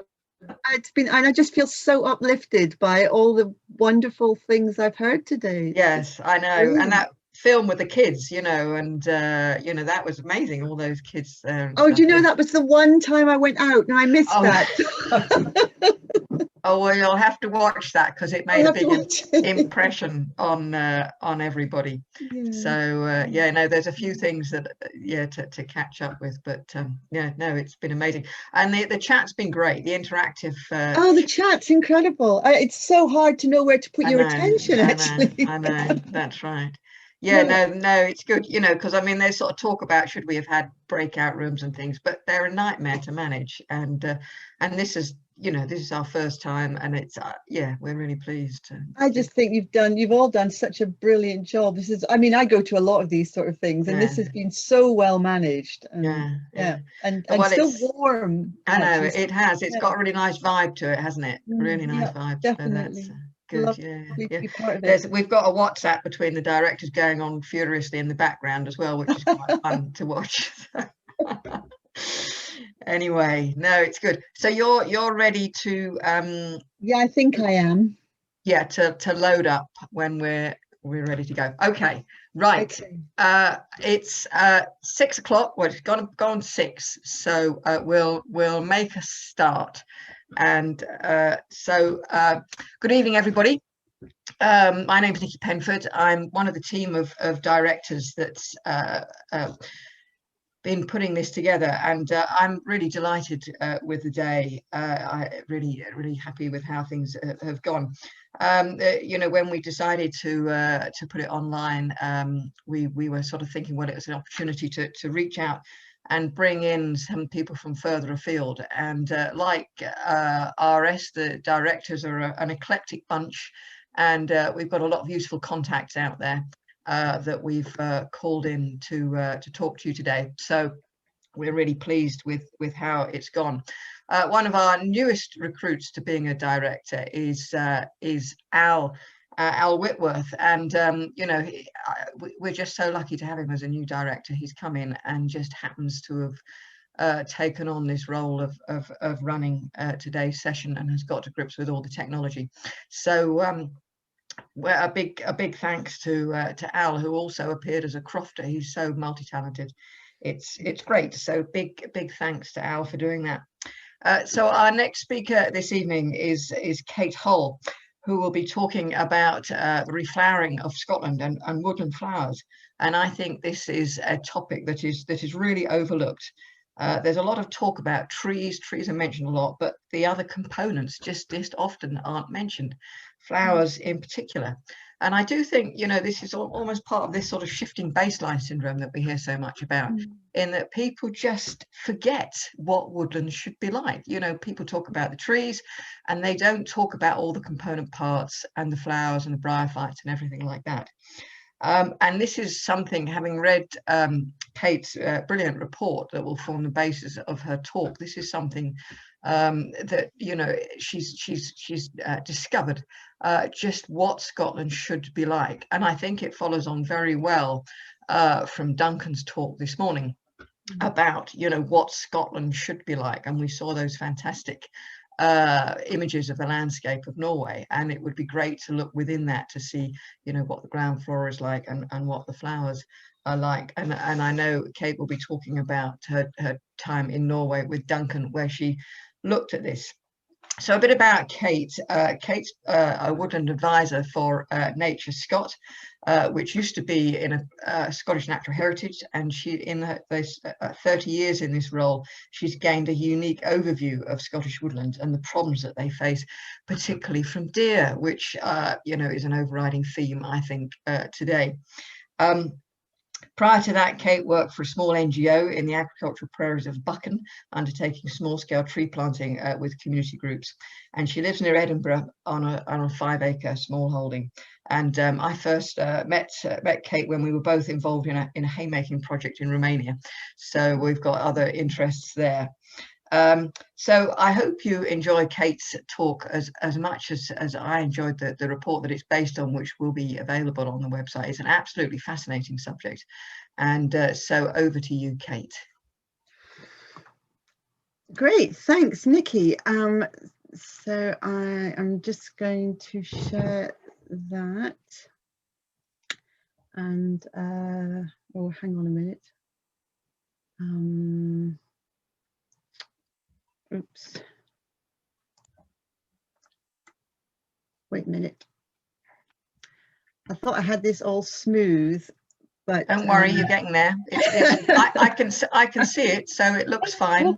And I just feel so uplifted by all the wonderful things I've heard today. Yes, I know. Brilliant. And that film with the kids, and that was amazing. All those kids. Oh, do you know that was the one time I went out and I missed that. Oh, well, you'll have to watch that because it made a big impression on everybody. Yeah. So there's a few things that to catch up with, but it's been amazing, and the chat's been great. The interactive. The chat's incredible. It's so hard to know where to put your attention. Actually, I know that's right. Yeah, no, it's good, because there's sort of talk about should we have had breakout rooms and things, but they're a nightmare to manage, and this is this is our first time, and it's we're really pleased. I just think you've all done such a brilliant job. This is, I go to a lot of these sort of things, and this has been so well managed. And, and so warm. I know it has. It's got a really nice vibe to it, hasn't it? Really nice vibe. Definitely. So good. We've got a WhatsApp between the directors going on furiously in the background as well, which is quite fun to watch. Anyway, no, it's good. So you're ready to yeah, I think I am. Yeah, to load up when we're ready to go. Okay, right. Okay. It's 6 o'clock. Well, it's gone 6. So we'll make a start. And good evening, everybody. My name is Nikki Penford. I'm one of the team of directors that's been putting this together, and I'm really delighted with the day. I'm really happy with how things have gone. When we decided to put it online, we were sort of thinking, well, it was an opportunity to reach out and bring in some people from further afield. And like RS, the directors are an eclectic bunch, and we've got a lot of useful contacts out there that we've called in to talk to you today. So we're really pleased with how it's gone. One of our newest recruits to being a director is Al Whitworth, and you know, we're just so lucky to have him as a new director. He's come in and just happens to have taken on this role of running today's session and has got to grips with all the technology. So well, a big thanks to Al, who also appeared as a crofter. He's so multi-talented. It's great. So big thanks to Al for doing that. So our next speaker this evening is Kate Hull, who will be talking about the reflowering of Scotland and woodland flowers. And I think this is a topic that is really overlooked. There's a lot of talk about trees. Trees are mentioned a lot, but the other components just often aren't mentioned. Flowers in particular. And I do think, you know, this is almost part of this sort of shifting baseline syndrome that we hear so much about, in that people just forget what woodlands should be like. You know, people talk about the trees and they don't talk about all the component parts and the flowers and the bryophytes and everything like that. And this is something, having read Kate's brilliant report that will form the basis of her talk, this is something that, you know, she's discovered just what Scotland should be like. And I think it follows on very well from Duncan's talk this morning about, you know, what Scotland should be like. And we saw those fantastic images of the landscape of Norway, and it would be great to look within that to see, you know, what the ground flora is like and what the flowers are like. And I know Kate will be talking about her time in Norway with Duncan, where she looked at this. So a bit about Kate. Kate's a woodland advisor for Nature Scot, which used to be in a Scottish Natural Heritage, and she, in those 30 years in this role, she's gained a unique overview of Scottish woodlands and the problems that they face, particularly from deer, which you know, is an overriding theme, I think, today. Prior to that, Kate worked for a small NGO in the agricultural prairies of Buchan, undertaking small-scale tree planting with community groups. And she lives near Edinburgh on a 5-acre small holding. And I first met Kate when we were both involved in a haymaking project in Romania. So we've got other interests there. So I hope you enjoy Kate's talk as much as I enjoyed the report that it's based on, which will be available on the website. It's an absolutely fascinating subject. And so over to you, Kate. Great, thanks, Nikki. So I am just going to share that. And, oh, hang on a minute. Oops. Wait a minute. I thought I had this all smooth, but don't worry, you're getting there. I can see it, so it looks fine.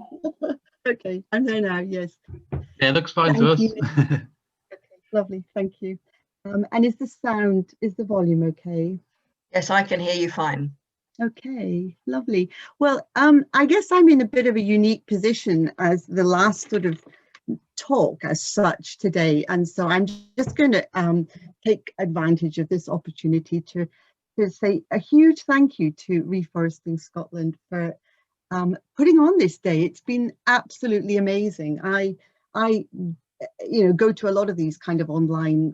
Okay, I'm there now. Yes. Yeah, it looks fine to us. Okay, lovely, thank you. And is the volume okay? Yes, I can hear you fine. Okay, lovely. Well, I guess I'm in a bit of a unique position as the last sort of talk as such today, and so I'm just going to take advantage of this opportunity to say a huge thank you to Reforesting Scotland for putting on this day. It's been absolutely amazing. I you know, go to a lot of these kind of online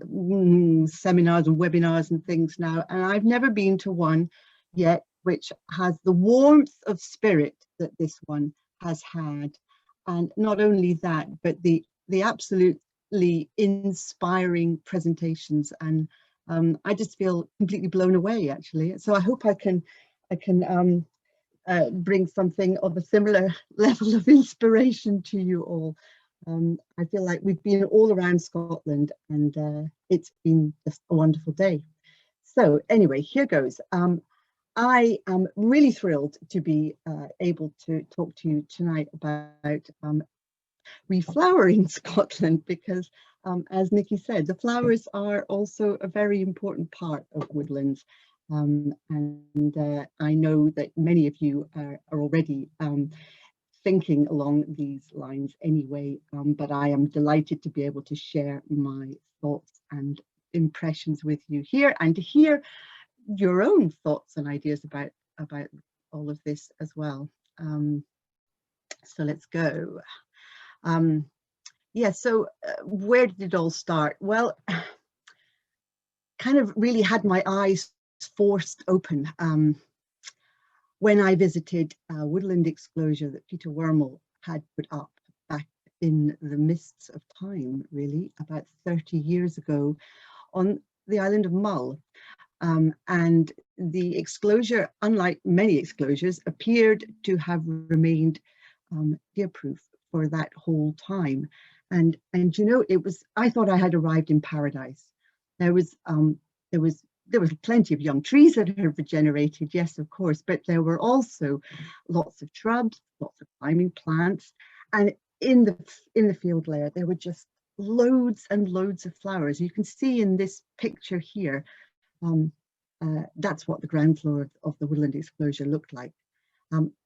seminars and webinars and things now, and I've never been to one yet which has the warmth of spirit that this one has had. And not only that, but the absolutely inspiring presentations. And I just feel completely blown away, actually. So I hope I can bring something of a similar level of inspiration to you all. I feel like we've been all around Scotland, and it's been just a wonderful day. So anyway, here goes. I am really thrilled to be able to talk to you tonight about reflowering Scotland, because as Nikki said, the flowers are also a very important part of woodlands. And I know that many of you are already thinking along these lines anyway, but I am delighted to be able to share my thoughts and impressions with you here, and to hear your own thoughts and ideas about all of this as well. So let's go. Yeah, so where did it all start? Well, kind of really had my eyes forced open when I visited a woodland exclosure that Peter Wormel had put up back in the mists of time, really, about 30 years ago on the island of Mull. And the exclosure, unlike many exclosures, appeared to have remained deer-proof for that whole time. And you know, it was, I thought I had arrived in paradise. There was plenty of young trees that had regenerated, yes, of course, but there were also lots of shrubs, lots of climbing plants, and in the field layer there were just loads and loads of flowers. You can see in this picture here, that's what the ground floor of the woodland exclosure looked like.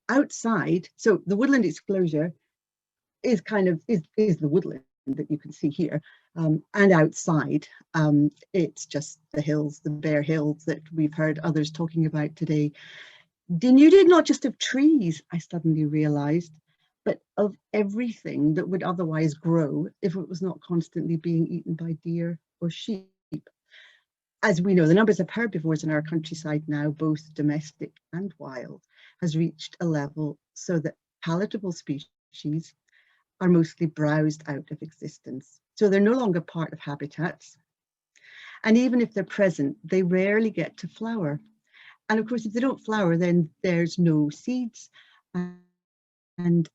Outside, so the woodland exclosure is the woodland that you can see here, and outside it's just the hills, the bare hills that we've heard others talking about today, denuded not just of trees, I suddenly realized, but of everything that would otherwise grow if it was not constantly being eaten by deer or sheep. As we know, the numbers of herbivores in our countryside now, both domestic and wild, has reached a level so that palatable species are mostly browsed out of existence. So they're no longer part of habitats. And even if they're present, they rarely get to flower. And of course, if they don't flower, then there's no seeds. And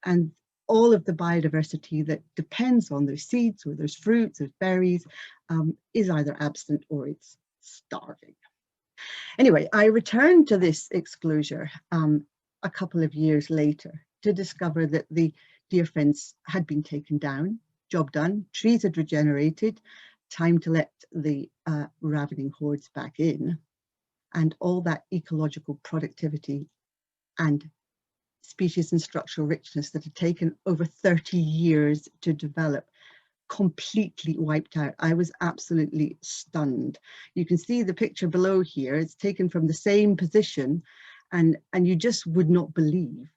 all of the biodiversity that depends on those seeds or those fruits, those berries, is either absent or it's starving. Anyway, I returned to this exclosure a couple of years later to discover that the deer fence had been taken down, job done, trees had regenerated, time to let the ravening hordes back in, and all that ecological productivity and species and structural richness that had taken over 30 years to develop completely wiped out. I was absolutely stunned. You can see the picture below here. It's taken from the same position, and you just would not believe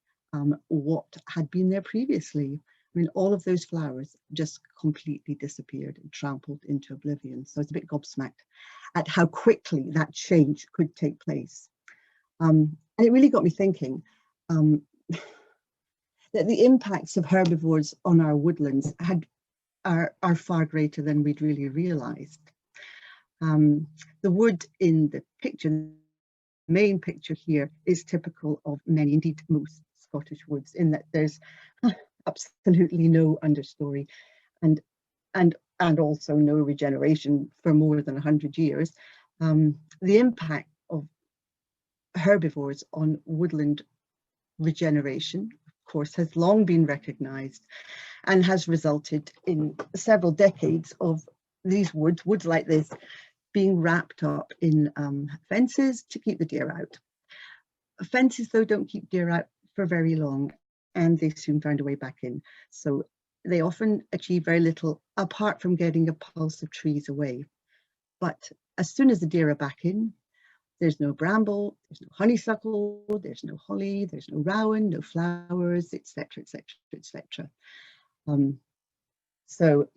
what had been there previously. I mean, all of those flowers just completely disappeared and trampled into oblivion. So I was a bit gobsmacked at how quickly that change could take place. And it really got me thinking that the impacts of herbivores on our woodlands are far greater than we'd really realized. The wood in the picture, the main picture here, is typical of many, indeed most, Scottish woods, in that there's absolutely no understory and also no regeneration for more than 100 years. The impact of herbivores on woodland regeneration, of course, has long been recognized and has resulted in several decades of these woods like this, being wrapped up in fences to keep the deer out. Fences, though, don't keep deer out for very long, and they soon find a way back in. So they often achieve very little apart from getting a pulse of trees away. But as soon as the deer are back in, there's no bramble, there's no honeysuckle, there's no holly, there's no rowan, no flowers, etc., etc., etc. So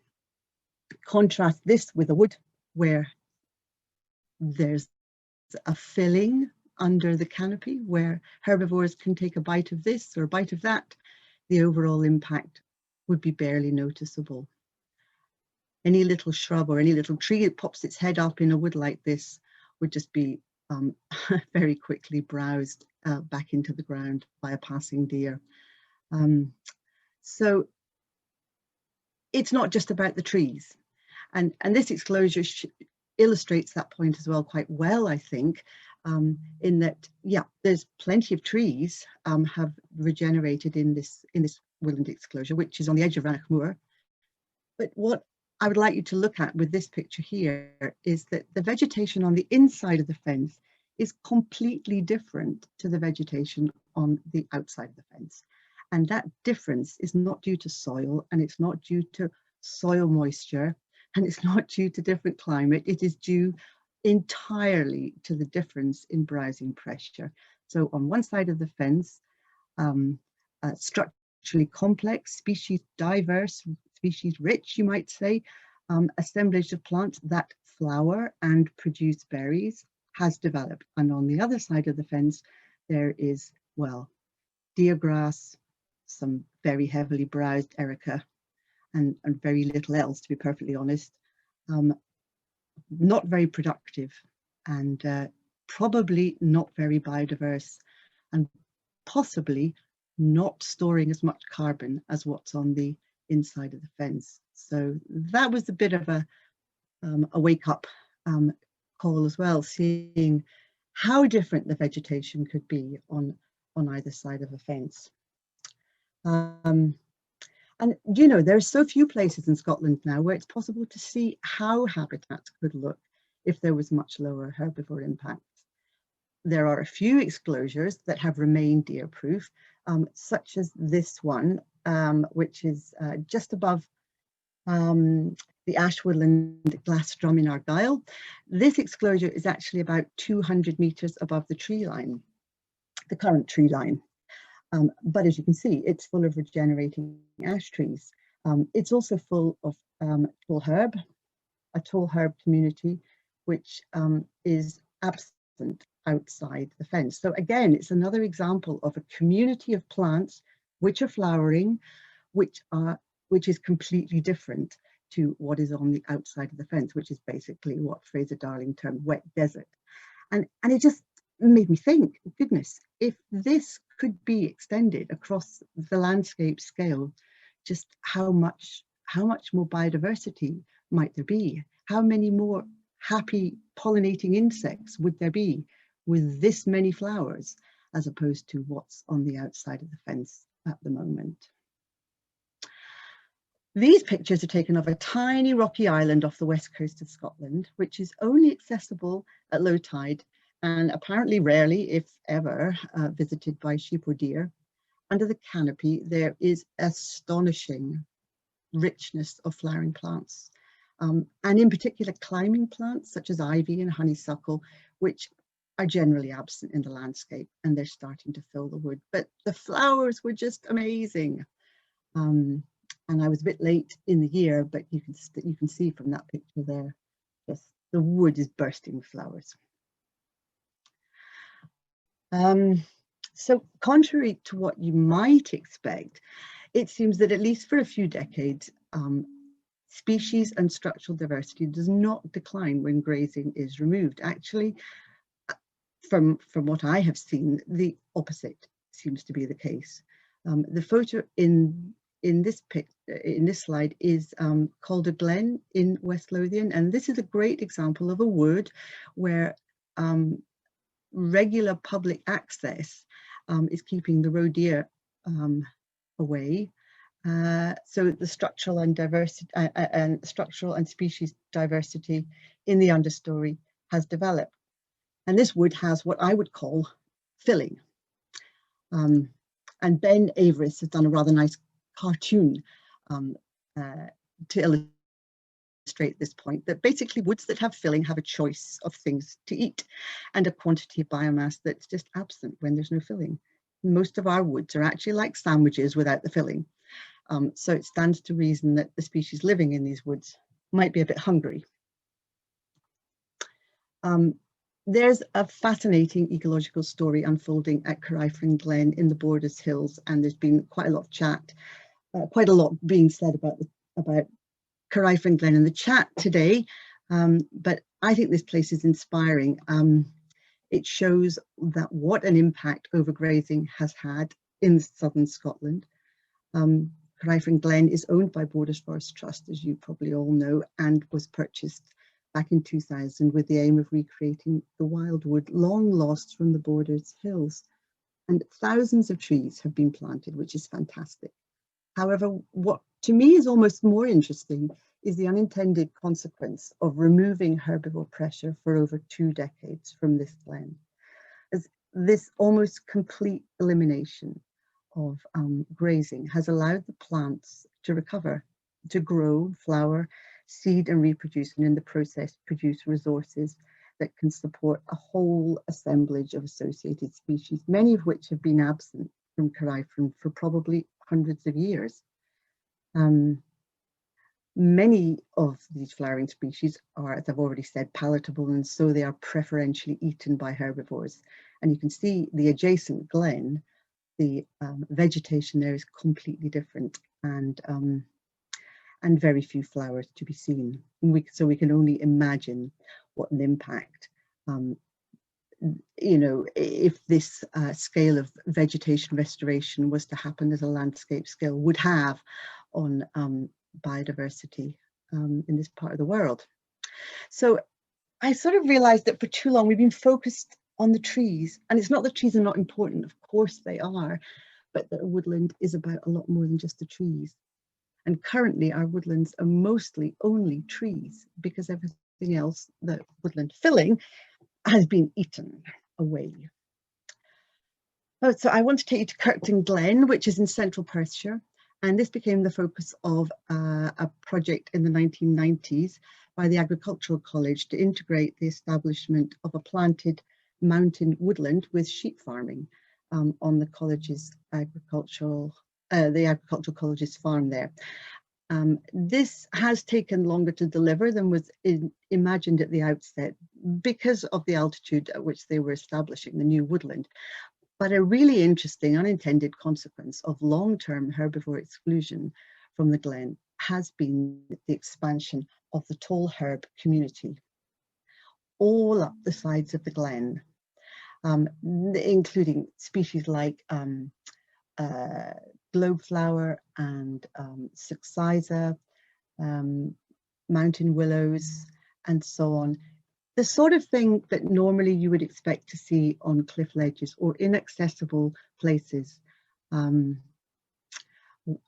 contrast this with a wood where there's a filling under the canopy where herbivores can take a bite of this or a bite of that. The overall impact would be barely noticeable. Any little shrub or any little tree that pops its head up in a wood like this would just be very quickly browsed back into the ground by a passing deer. So it's not just about the trees, and this exclosure illustrates that point as well quite well, I think, in that, yeah, there's plenty of trees have regenerated in this woodland exclosure, which is on the edge of Rannoch Moor. But what I would like you to look at with this picture here is that the vegetation on the inside of the fence is completely different to the vegetation on the outside of the fence. And that difference is not due to soil, and it's not due to soil moisture, and it's not due to different climate. It is due entirely to the difference in browsing pressure. So on one side of the fence, structurally complex, species diverse, species rich, you might say, assemblage of plants that flower and produce berries has developed. And on the other side of the fence, there is, well, deer grass, some very heavily browsed erica, and very little else, to be perfectly honest. Not very productive, and probably not very biodiverse, and possibly not storing as much carbon as what's on the inside of the fence. So that was a bit of a wake-up call as well, seeing how different the vegetation could be on either side of a fence. And you know, there are so few places in Scotland now where it's possible to see how habitats could look if there was much lower herbivore impact. There are a few exclosures that have remained deer-proof, such as this one, which is just above the ash woodland glass drum in Argyll. This exclosure is actually about 200 metres above the tree line, the current tree line. But as you can see, it's full of regenerating ash trees. It's also full of tall herb, a tall herb community, which is absent outside the fence. So again, it's another example of a community of plants which are flowering, which is completely different to what is on the outside of the fence, which is basically what Fraser Darling termed wet desert. And it just made me think, goodness, if this could be extended across the landscape scale, just how much more biodiversity might there be? How many more happy pollinating insects would there be with this many flowers, as opposed to what's on the outside of the fence at the moment? These pictures are taken of a tiny rocky island off the west coast of Scotland, which is only accessible at low tide and apparently rarely, if ever, visited by sheep or deer. Under the canopy, there is astonishing richness of flowering plants, and in particular climbing plants such as ivy and honeysuckle, which are generally absent in the landscape, and they're starting to fill the wood. But the flowers were just amazing. And I was a bit late in the year, but you can see from that picture there, just the wood is bursting with flowers. So contrary to what you might expect, it seems that at least for a few decades, species and structural diversity does not decline when grazing is removed. Actually, from what I have seen, the opposite seems to be the case. The photo in this slide is Calder Glen in West Lothian, and this is a great example of a wood where regular public access is keeping the roe deer away. So the structural and species diversity in the understory has developed, and this wood has what I would call filling. And Ben Averis has done a rather nice cartoon to illustrate this point, that basically woods that have filling have a choice of things to eat and a quantity of biomass that's just absent when there's no filling. Most of our woods are actually like sandwiches without the filling. So it stands to reason that the species living in these woods might be a bit hungry. There's a fascinating ecological story unfolding at Croft Glen in the Borders Hills, and there's been quite a lot of chat, quite a lot being said about Croft Glen in the chat today, but I think this place is inspiring. It shows that what an impact overgrazing has had in southern Scotland. Croft Glen is owned by Borders Forest Trust, as you probably all know, and was purchased back in 2000 with the aim of recreating the wildwood long lost from the Borders Hills. And thousands of trees have been planted, which is fantastic. However, what to me is almost more interesting is the unintended consequence of removing herbivore pressure for over 2 decades from this glen. as this almost complete elimination of grazing has allowed the plants to recover, to grow, flower, seed and reproduce, and in the process produce resources that can support a whole assemblage of associated species, many of which have been absent from Coriferum for probably hundreds of years. Many of these flowering species are, as I've already said, palatable, and so they are preferentially eaten by herbivores. And you can see the adjacent glen, the vegetation there is completely different, and very few flowers to be seen. So we can only imagine what an impact, you know, if this scale of vegetation restoration was to happen at a landscape scale, would have on biodiversity in this part of the world. So I sort of realized that for too long we've been focused on the trees, and it's not that trees are not important, of course they are, but that a woodland is about a lot more than just the trees. And currently our woodlands are mostly only trees, because everything else, the woodland filling, has been eaten away. Oh, so I want to take you to Kirkton Glen, which is in central Perthshire. And this became the focus of a project in the 1990s by the Agricultural College to integrate the establishment of a planted mountain woodland with sheep farming on the college's agricultural college's farm there. This has taken longer to deliver than was imagined at the outset because of the altitude at which they were establishing the new woodland. But a really interesting unintended consequence of long-term herbivore exclusion from the glen has been the expansion of the tall herb community all up the sides of the glen, including species like globeflower and succisa, mountain willows, and so on. The sort of thing that normally you would expect to see on cliff ledges or inaccessible places,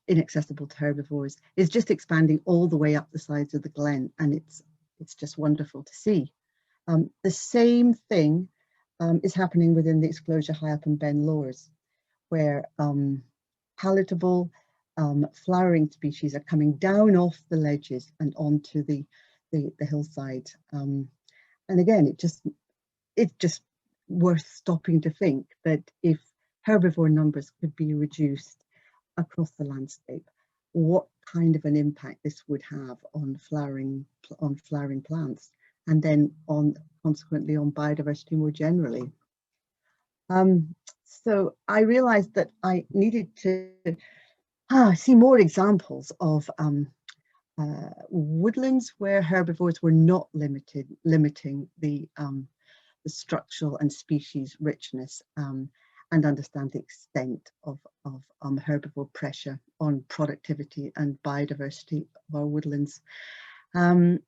inaccessible to herbivores, is just expanding all the way up the sides of the glen, and it's just wonderful to see. The same thing is happening within the exclosure high up in Ben Lors, where palatable flowering species are coming down off the ledges and onto the hillside. And again, it's just worth stopping to think that if herbivore numbers could be reduced across the landscape, what kind of an impact this would have on flowering plants, and then consequently on biodiversity more generally. So I realized that I needed to see more examples of woodlands where herbivores were not limiting the structural and species richness, and understand the extent of herbivore pressure on productivity and biodiversity of our woodlands, and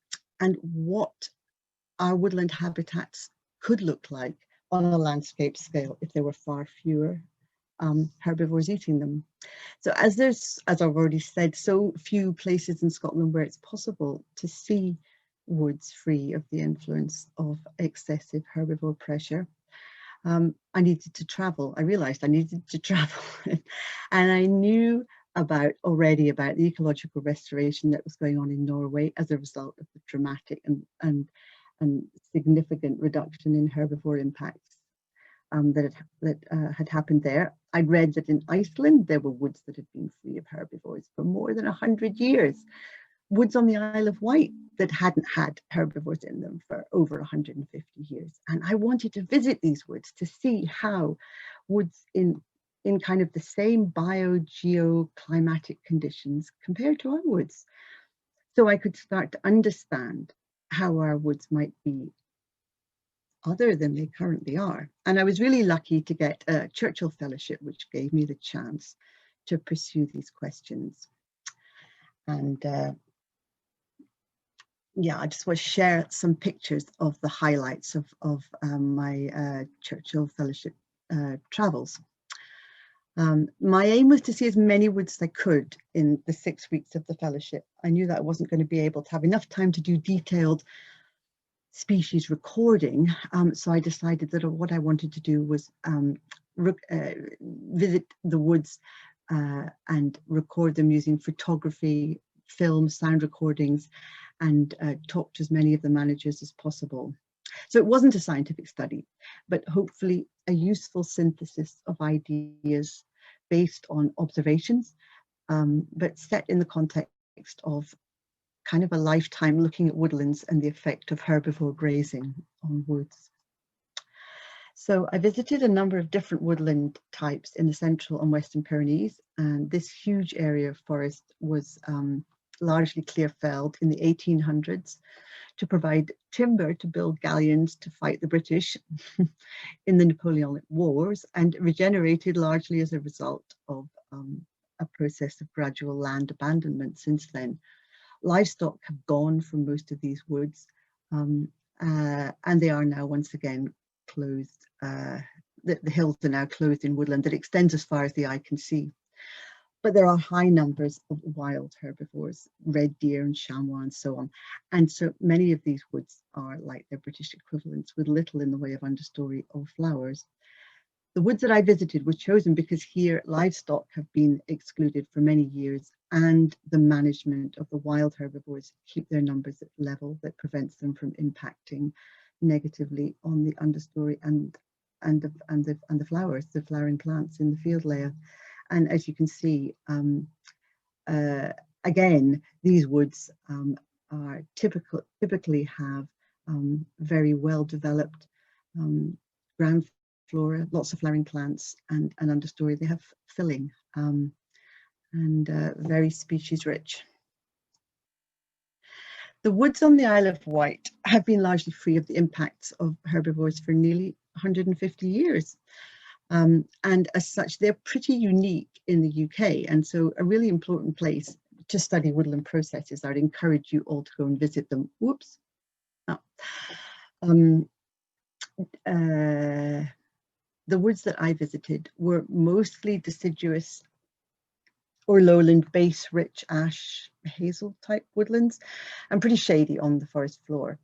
what our woodland habitats could look like on a landscape scale if there were far fewer herbivores eating them. So as I've already said, so few places in Scotland where it's possible to see woods free of the influence of excessive herbivore pressure, I needed to travel. I realized I needed to travel and I knew already about the ecological restoration that was going on in Norway as a result of the dramatic and significant reduction in herbivore impacts that had happened there. I'd read that in Iceland there were woods that had been free of herbivores for more than 100 years. Woods on the Isle of Wight that hadn't had herbivores in them for over 150 years. And I wanted to visit these woods to see how woods in kind of the same biogeoclimatic conditions compared to our woods. So I could start to understand how our woods might be other than they currently are. And I was really lucky to get a Churchill Fellowship, which gave me the chance to pursue these questions. And yeah, I just want to share some pictures of the highlights of my Churchill Fellowship travels. My aim was to see as many woods as I could in the 6 weeks of the fellowship. I knew that I wasn't going to be able to have enough time to do detailed species recording. So I decided that what I wanted to do was visit the woods and record them using photography, film, sound recordings, and talk to as many of the managers as possible. So it wasn't a scientific study, but hopefully a useful synthesis of ideas based on observations, but set in the context of kind of a lifetime looking at woodlands and the effect of herbivore grazing on woods. So I visited a number of different woodland types in the Central and Western Pyrenees, and this huge area of forest was largely clear-felled in the 1800s to provide timber to build galleons to fight the British in the Napoleonic Wars, and regenerated largely as a result of a process of gradual land abandonment since then. Livestock have gone from most of these woods, and they are now once again closed. The hills are now clothed in woodland that extends as far as the eye can see. But there are high numbers of wild herbivores, red deer and chamois and so on. And so many of these woods are like their British equivalents, with little in the way of understory or flowers. The woods that I visited were chosen because here livestock have been excluded for many years, and the management of the wild herbivores keep their numbers at level that prevents them from impacting negatively on the understory and the flowers, the flowering plants in the field layer. And as you can see, again, these woods are typically have very well developed ground flora, lots of flowering plants, and an understory. They have filling and very species rich. The woods on the Isle of Wight have been largely free of the impacts of herbivores for nearly 150 years. And as such, they're pretty unique in the UK. And so a really important place to study woodland processes. I'd encourage you all to go and visit them. Whoops. Oh. The woods that I visited were mostly deciduous or lowland base rich ash hazel type woodlands, and pretty shady on the forest floor.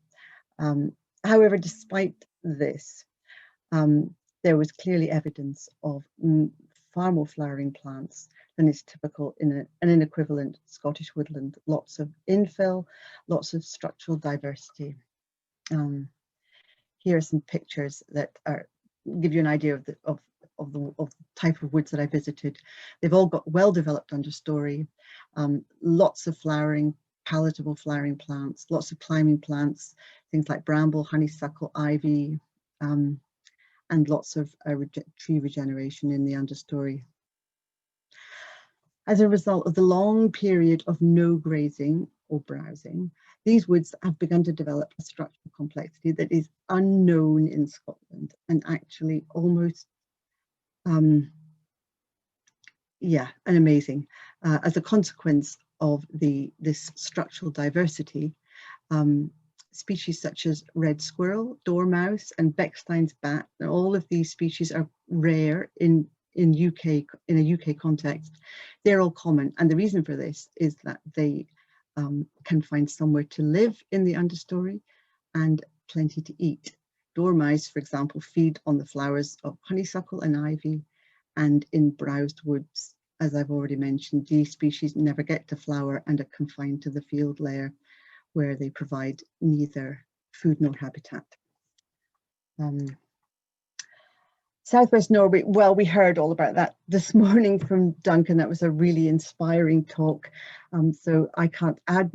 However, despite this, there was clearly evidence of far more flowering plants than is typical in an equivalent Scottish woodland. Lots of infill, lots of structural diversity. Here are some pictures that give you an idea of the type of woods that I visited. They've all got well-developed understory, lots of flowering, palatable flowering plants, lots of climbing plants, things like bramble, honeysuckle, ivy, and lots of tree regeneration in the understory. As a result of the long period of no grazing or browsing, these woods have begun to develop a structural complexity that is unknown in Scotland, and actually almost, amazing. As a consequence of this structural diversity, species such as red squirrel, dormouse, and Bechstein's bat, all of these species are rare in a UK context. They're all common, and the reason for this is that they can find somewhere to live in the understory and plenty to eat. Dormice, for example, feed on the flowers of honeysuckle and ivy, and in browsed woods, as I've already mentioned, these species never get to flower and are confined to the field layer, where they provide neither food nor habitat. Southwest Norway, well, we heard all about that this morning from Duncan. That was a really inspiring talk. So I can't add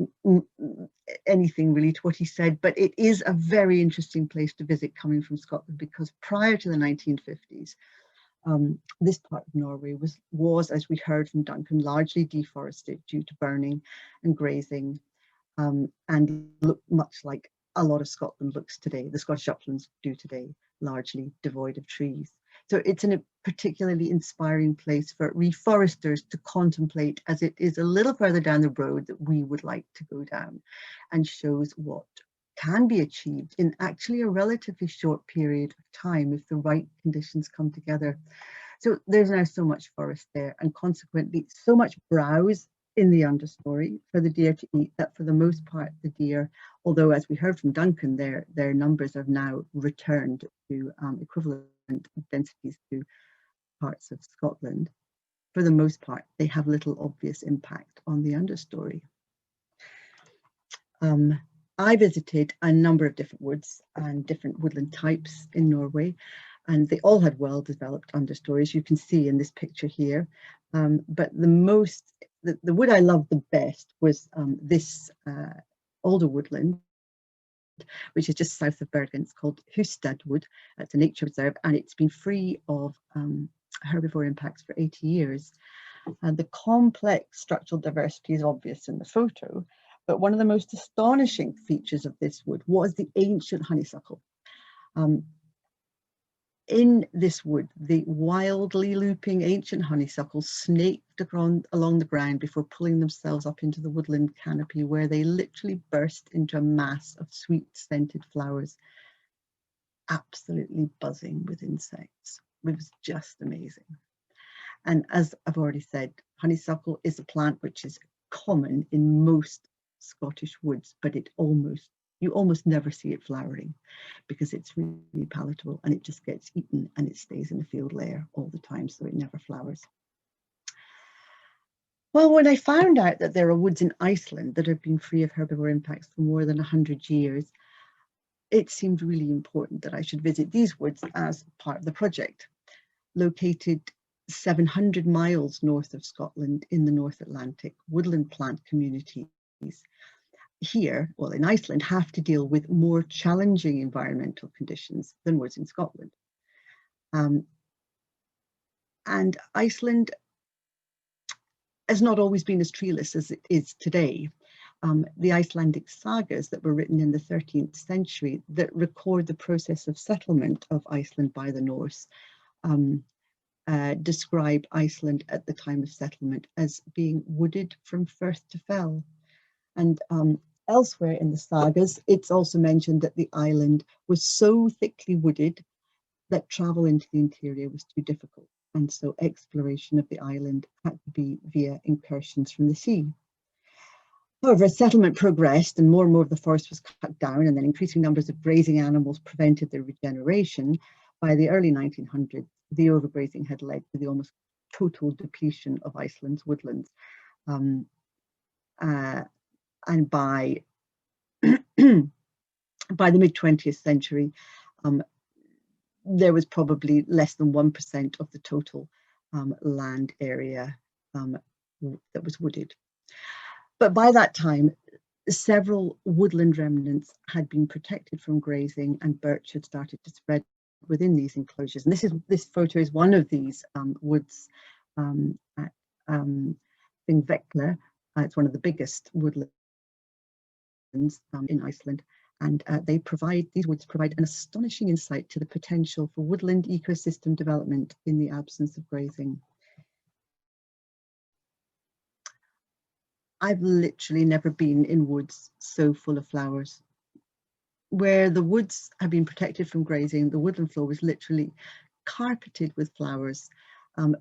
anything really to what he said, but it is a very interesting place to visit coming from Scotland, because prior to the 1950s, this part of Norway was, as we heard from Duncan, largely deforested due to burning and grazing, and looked much like a lot of Scotland looks today. The Scottish uplands do today, largely devoid of trees. So it's a particularly inspiring place for reforesters to contemplate, as it is a little further down the road that we would like to go down, and shows what can be achieved in actually a relatively short period of time if the right conditions come together. So there's now so much forest there, and consequently so much browse in the understory for the deer to eat, that for the most part the deer, although as we heard from Duncan, their numbers have now returned to equivalent densities to parts of Scotland, for the most part they have little obvious impact on the understory. I visited a number of different woods and different woodland types in Norway, and they all had well-developed understories, you can see in this picture here. But the wood I loved the best was this older woodland, which is just south of Bergen. It's called Hustad Wood. It's a nature reserve, and it's been free of herbivore impacts for 80 years. And the complex structural diversity is obvious in the photo, but one of the most astonishing features of this wood was the ancient honeysuckle. In this wood, the wildly looping ancient honeysuckles snaked along the ground before pulling themselves up into the woodland canopy, where they literally burst into a mass of sweet scented flowers, absolutely buzzing with insects. It was just amazing. And as I've already said, honeysuckle is a plant which is common in most Scottish woods, but you almost never see it flowering because it's really palatable and it just gets eaten and it stays in the field layer all the time, so it never flowers. Well, when I found out that there are woods in Iceland that have been free of herbivore impacts for more than 100 years, it seemed really important that I should visit these woods as part of the project. Located 700 miles north of Scotland in the North Atlantic, woodland plant communities here, well, in Iceland, have to deal with more challenging environmental conditions than woods in Scotland. And Iceland has not always been as treeless as it is today. The Icelandic sagas that were written in the 13th century that record the process of settlement of Iceland by the Norse describe Iceland at the time of settlement as being wooded from firth to fell. And elsewhere in the sagas, it's also mentioned that the island was so thickly wooded that travel into the interior was too difficult. And so exploration of the island had to be via incursions from the sea. However, as settlement progressed and more of the forest was cut down, and then increasing numbers of grazing animals prevented their regeneration, by the early 1900s, the overgrazing had led to the almost total depletion of Iceland's woodlands. And by the mid-20th century, there was probably less than 1% of the total land area that was wooded. But by that time, several woodland remnants had been protected from grazing, and birch had started to spread within these enclosures. And this photo is one of these woods at Þingvellir. It's one of the biggest woodlands in Iceland, and these woods provide an astonishing insight to the potential for woodland ecosystem development in the absence of grazing. I've literally never been in woods so full of flowers. Where the woods have been protected from grazing, the woodland floor was literally carpeted with flowers.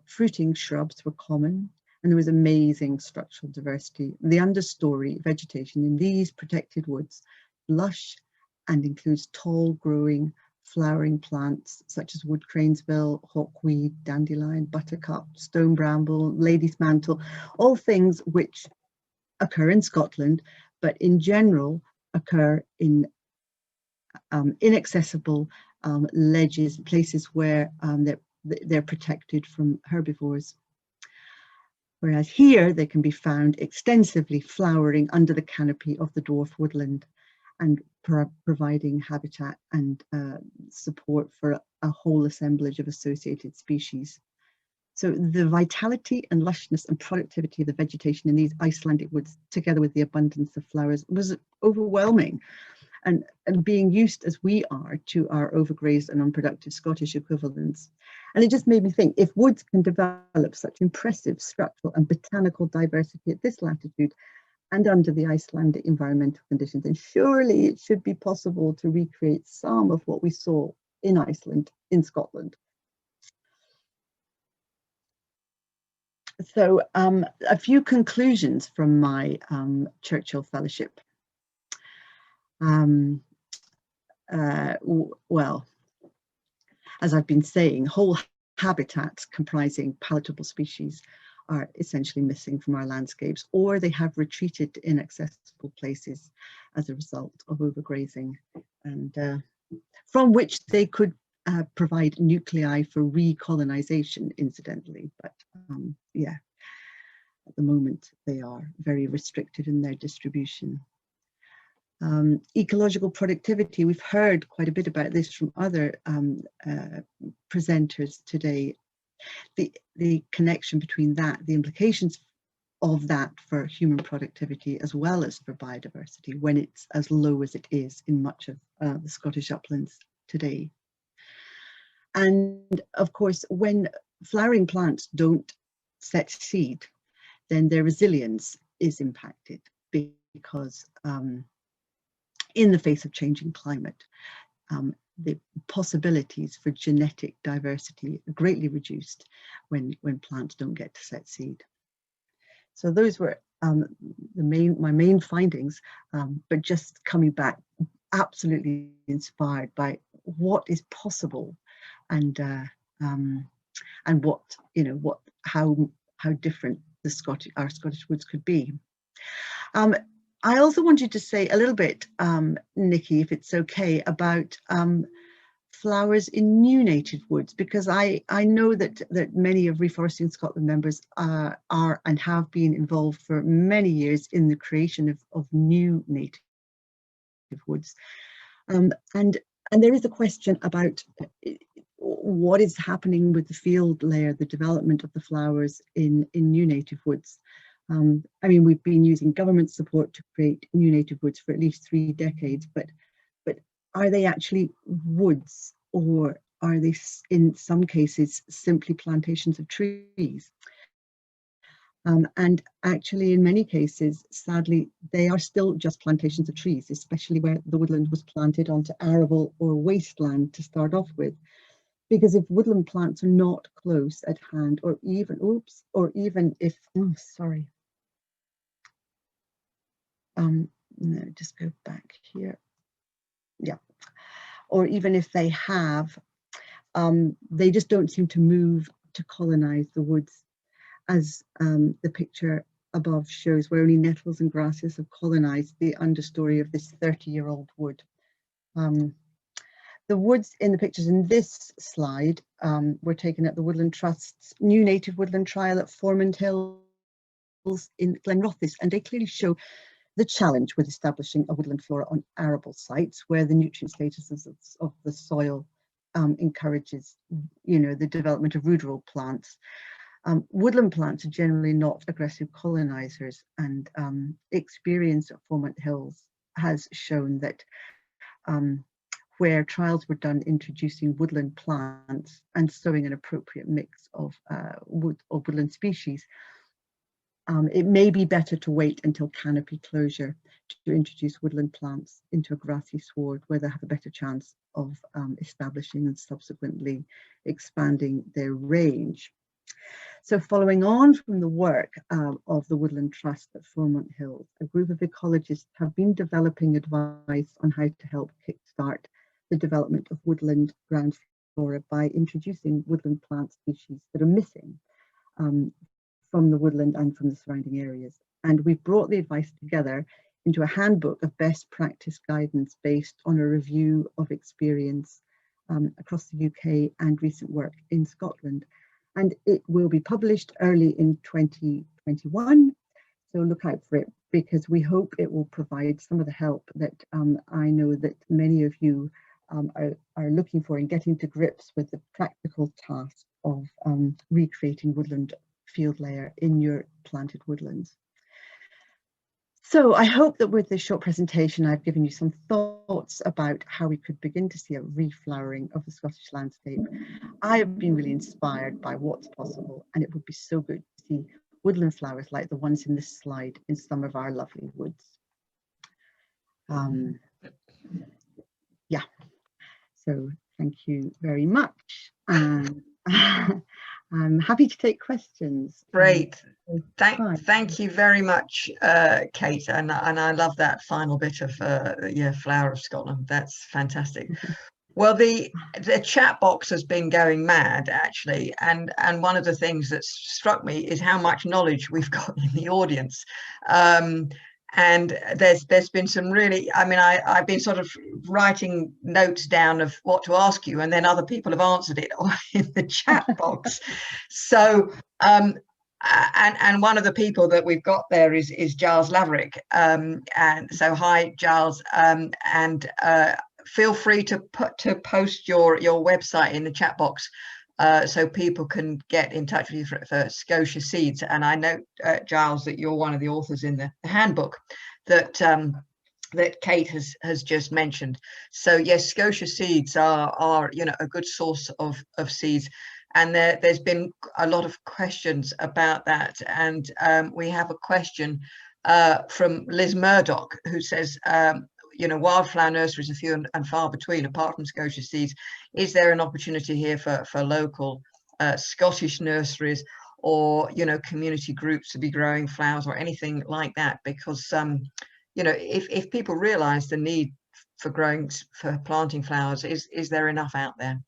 Fruiting shrubs were common, and there was amazing structural diversity. The understory vegetation in these protected woods, lush and includes tall growing flowering plants such as wood cranesbill, hawkweed, dandelion, buttercup, stone bramble, lady's mantle, all things which occur in Scotland, but in general occur in inaccessible ledges, places where they're protected from herbivores. Whereas here they can be found extensively flowering under the canopy of the dwarf woodland and providing habitat and support for a whole assemblage of associated species. So the vitality and lushness and productivity of the vegetation in these Icelandic woods, together with the abundance of flowers, was overwhelming. And being used as we are to our overgrazed and unproductive Scottish equivalents. And it just made me think, if woods can develop such impressive structural and botanical diversity at this latitude and under the Icelandic environmental conditions, then surely it should be possible to recreate some of what we saw in Iceland, in Scotland. So a few conclusions from my Churchill Fellowship. Well, as I've been saying, whole habitats comprising palatable species are essentially missing from our landscapes, or they have retreated to inaccessible places as a result of overgrazing, and from which they could provide nuclei for recolonization, incidentally. But yeah, at the moment they are very restricted in their distribution. Ecological productivity, we've heard quite a bit about this from other presenters today. The connection between that, the implications of that for human productivity as well as for biodiversity when it's as low as it is in much of the Scottish uplands today. And of course, when flowering plants don't set seed, then their resilience is impacted because in the face of changing climate, the possibilities for genetic diversity are greatly reduced when plants don't get to set seed. So those were my main findings, but just coming back, absolutely inspired by what is possible, and what, you know, how different our Scottish woods could be. I also wanted to say a little bit, Nikki, if it's okay, about flowers in new native woods, because I know that many of Reforesting Scotland members are and have been involved for many years in the creation of new native woods, and there is a question about what is happening with the field layer, the development of the flowers in new native woods. I mean, we've been using government support to create new native woods for at least 3 decades, but are they actually woods, or are they in some cases simply plantations of trees? And actually in many cases, sadly, they are still just plantations of trees, especially where the woodland was planted onto arable or wasteland to start off with. Because if woodland plants are not close at hand, or even, if, oh, sorry. No, just go back here. Yeah. Or even if they have, they just don't seem to move to colonize the woods, as the picture above shows, where only nettles and grasses have colonized the understory of this 30-year-old wood. The woods in the pictures in this slide were taken at the Woodland Trust's new native woodland trial at Foreman Hills in Glenrothes, and they clearly show the challenge with establishing a woodland flora on arable sites where the nutrient status of the soil encourages, you know, the development of ruderal plants. Woodland plants are generally not aggressive colonizers, and experience at Foreman Hills has shown that where trials were done introducing woodland plants and sowing an appropriate mix of woodland species, it may be better to wait until canopy closure to introduce woodland plants into a grassy sward, where they have a better chance of establishing and subsequently expanding their range. So following on from the work of the Woodland Trust at Foreman Hills, a group of ecologists have been developing advice on how to help kickstart the development of woodland ground flora by introducing woodland plant species that are missing from the woodland and from the surrounding areas. And we've brought the advice together into a handbook of best practice guidance based on a review of experience across the UK and recent work in Scotland. And it will be published early in 2021. So look out for it, because we hope it will provide some of the help that I know that many of you are looking for in getting to grips with the practical task of recreating woodland field layer in your planted woodlands. So I hope that with this short presentation, I've given you some thoughts about how we could begin to see a reflowering of the Scottish landscape. I have been really inspired by what's possible, and it would be so good to see woodland flowers like the ones in this slide in some of our lovely woods. Yeah, so thank you very much. I'm happy to take questions. Great. Thank you very much, Kate. And I love that final bit of Flower of Scotland. That's fantastic. Well, the chat box has been going mad, actually, and one of the things that struck me is how much knowledge we've got in the audience. And there's been some really, I mean, I've been sort of writing notes down of what to ask you, and then other people have answered it in the chat box. So, and one of the people that we've got there is Giles Laverick. And so, hi, Giles, and feel free to post your website in the chat box so people can get in touch with you for Scotia Seeds. And I know, Giles, that you're one of the authors in the handbook that that Kate has just mentioned. So yes, Scotia Seeds are a good source of seeds, and there's been a lot of questions about that. And we have a question from Liz Murdoch, who says, wildflower nurseries are few and far between apart from Scotia Seeds. Is there an opportunity here for local Scottish nurseries or community groups to be growing flowers or anything like that? Because if people realize the need for planting flowers, is there enough out there?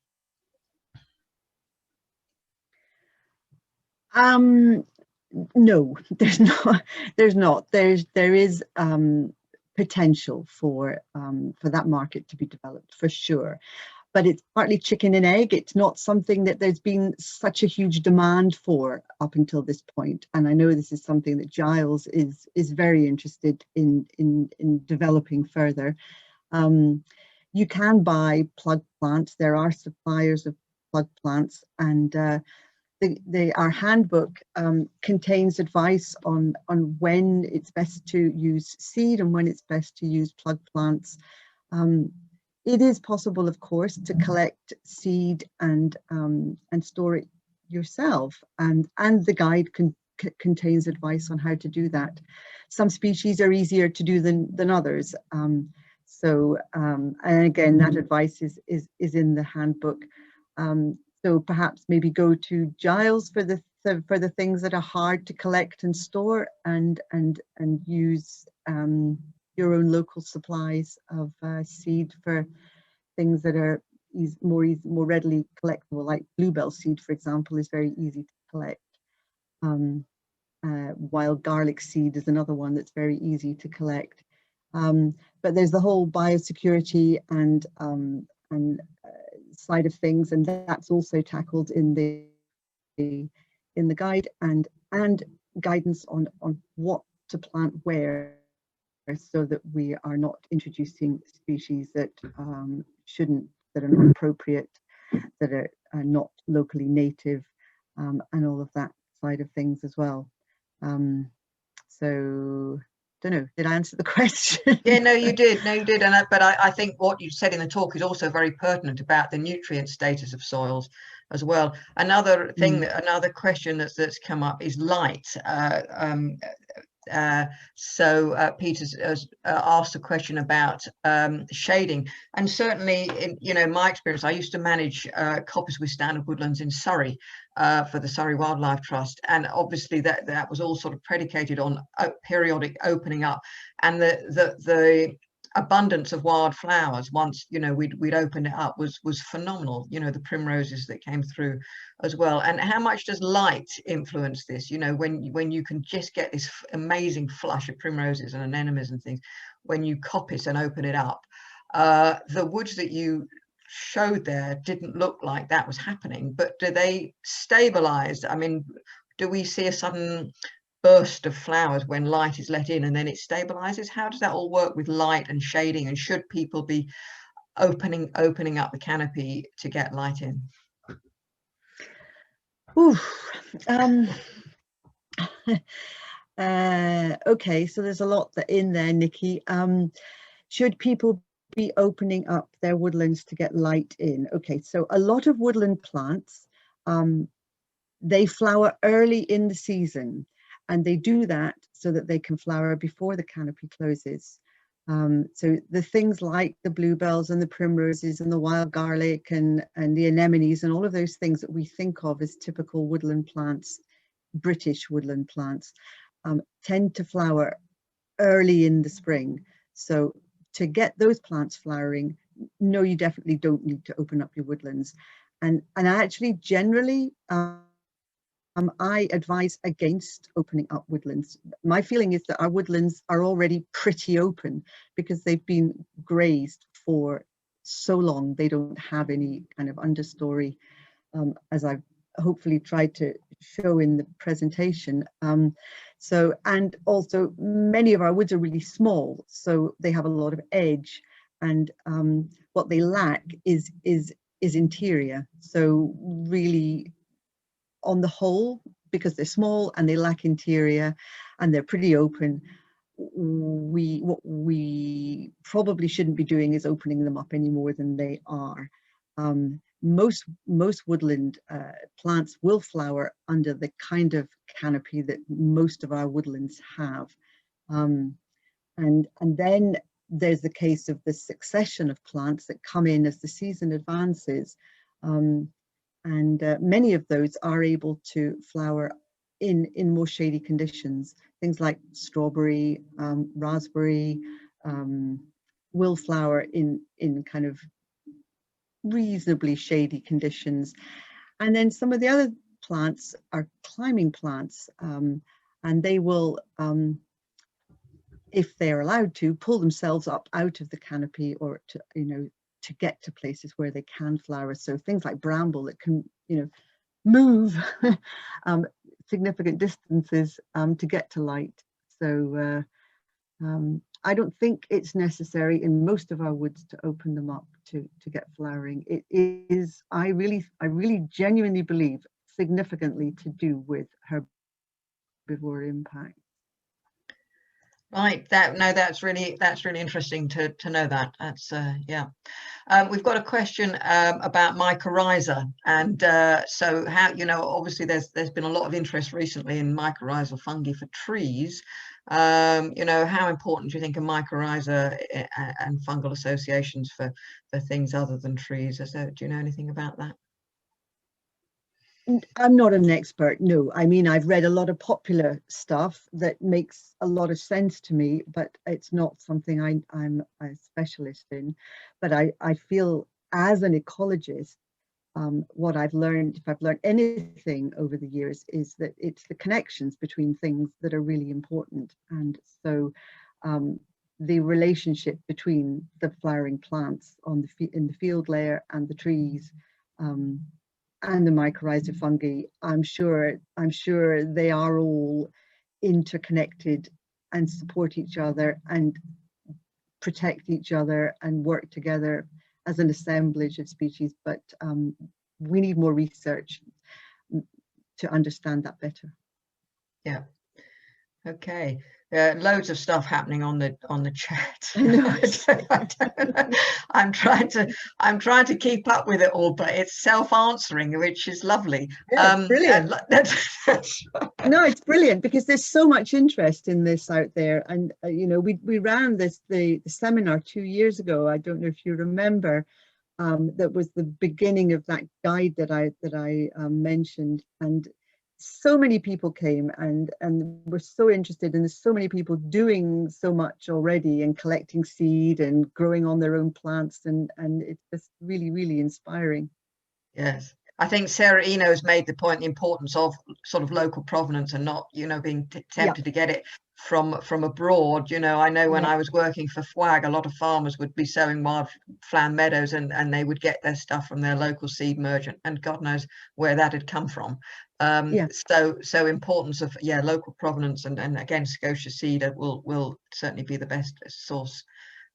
No, there's not. There is potential for that market to be developed, for sure, but it's partly chicken and egg. It's not something that there's been such a huge demand for up until this point, and I know this is something that Giles is very interested in developing further. You can buy plug plants. There are suppliers of plug plants, and our handbook contains advice on when it's best to use seed and when it's best to use plug plants. It is possible, of course, to collect seed and store it yourself, and the guide contains advice on how to do that. Some species are easier to do than others. And again, that advice is in the handbook. So perhaps maybe go to Giles for the things that are hard to collect and store, and use your own local supplies of seed for things that are more readily collectible, like bluebell seed, for example, is very easy to collect. Wild garlic seed is another one that's very easy to collect. But there's the whole biosecurity and side of things, and that's also tackled in the guide, and guidance on what to plant where, so that we are not introducing species that that are not appropriate, that are not locally native, and all of that side of things as well. So don't know, did I answer the question? Yeah, no, you did. But I think what you said in the talk is also very pertinent about the nutrient status of soils as well. Another thing, another question that's come up is light. So Peter's asked a question about shading, and certainly in my experience, I used to manage coppice with standard woodlands in Surrey for the Surrey Wildlife Trust, and obviously that was all sort of predicated on periodic opening up, and the abundance of wildflowers once we'd opened it up was phenomenal. The primroses that came through as well. And how much does light influence this? When you can just get this amazing flush of primroses and anemones and things when you coppice and open it up. The woods that you showed there didn't look like that was happening, but do they stabilize? I mean, do we see a sudden burst of flowers when light is let in and then it stabilizes? How does that all work with light and shading, and should people be opening up the canopy to get light in? Okay, so there's a lot in there, Nikki. Should people be opening up their woodlands to get light in? Okay, so a lot of woodland plants, they flower early in the season, and they do that so that they can flower before the canopy closes. So the things like the bluebells and the primroses and the wild garlic and the anemones and all of those things that we think of as typical woodland plants, British woodland plants, tend to flower early in the spring. So to get those plants flowering, no, you definitely don't need to open up your woodlands. And actually generally, I advise against opening up woodlands. My feeling is that our woodlands are already pretty open because they've been grazed for so long. They don't have any kind of understory, as I've hopefully tried to show in the presentation. So, and also many of our woods are really small, so they have a lot of edge, and what they lack is interior. So really, on the whole, because they're small and they lack interior and they're pretty open, what we probably shouldn't be doing is opening them up any more than they are. Most woodland plants will flower under the kind of canopy that most of our woodlands have. And then there's the case of the succession of plants that come in as the season advances. And many of those are able to flower in more shady conditions. Things like strawberry, raspberry will flower in kind of reasonably shady conditions. And then some of the other plants are climbing plants, and they will, if they're allowed to, pull themselves up out of the canopy or to, to get to places where they can flower. So things like bramble that can, move significant distances to get to light. So I don't think it's necessary in most of our woods to open them up to get flowering. It is, I really genuinely believe, significantly to do with herbivore impact. Right, that's really interesting to know that. That's yeah. We've got a question about mycorrhiza, and so how, obviously there's been a lot of interest recently in mycorrhizal fungi for trees. How important do you think are mycorrhiza and fungal associations for things other than trees? Do you know anything about that? I'm not an expert, no. I mean, I've read a lot of popular stuff that makes a lot of sense to me, but it's not something I'm a specialist in. But I feel as an ecologist, what I've learned, if I've learned anything over the years, is that it's the connections between things that are really important. And so the relationship between the flowering plants in the field layer and the trees, and the mycorrhiza fungi, I'm sure they are all interconnected and support each other and protect each other and work together as an assemblage of species. But we need more research to understand that better. Yeah. Okay. Loads of stuff happening on the chat. I know. I don't know. I'm trying to keep up with it all, but it's self-answering, which is lovely. Yeah, it's brilliant. No, it's brilliant because there's so much interest in this out there, and we ran the seminar 2 years ago. I don't know if you remember. That was the beginning of that guide that I mentioned, and so many people came and were so interested, and there's so many people doing so much already and collecting seed and growing on their own plants, and it's just really, really inspiring. Yes, I think Sarah Eno has made the point, the importance of sort of local provenance and not, being tempted to get it from abroad. I know when I was working for FWAG, a lot of farmers would be sowing wild flan meadows, and they would get their stuff from their local seed merchant, and God knows where that had come from. So importance of local provenance, and again, Scotia seed will certainly be the best source.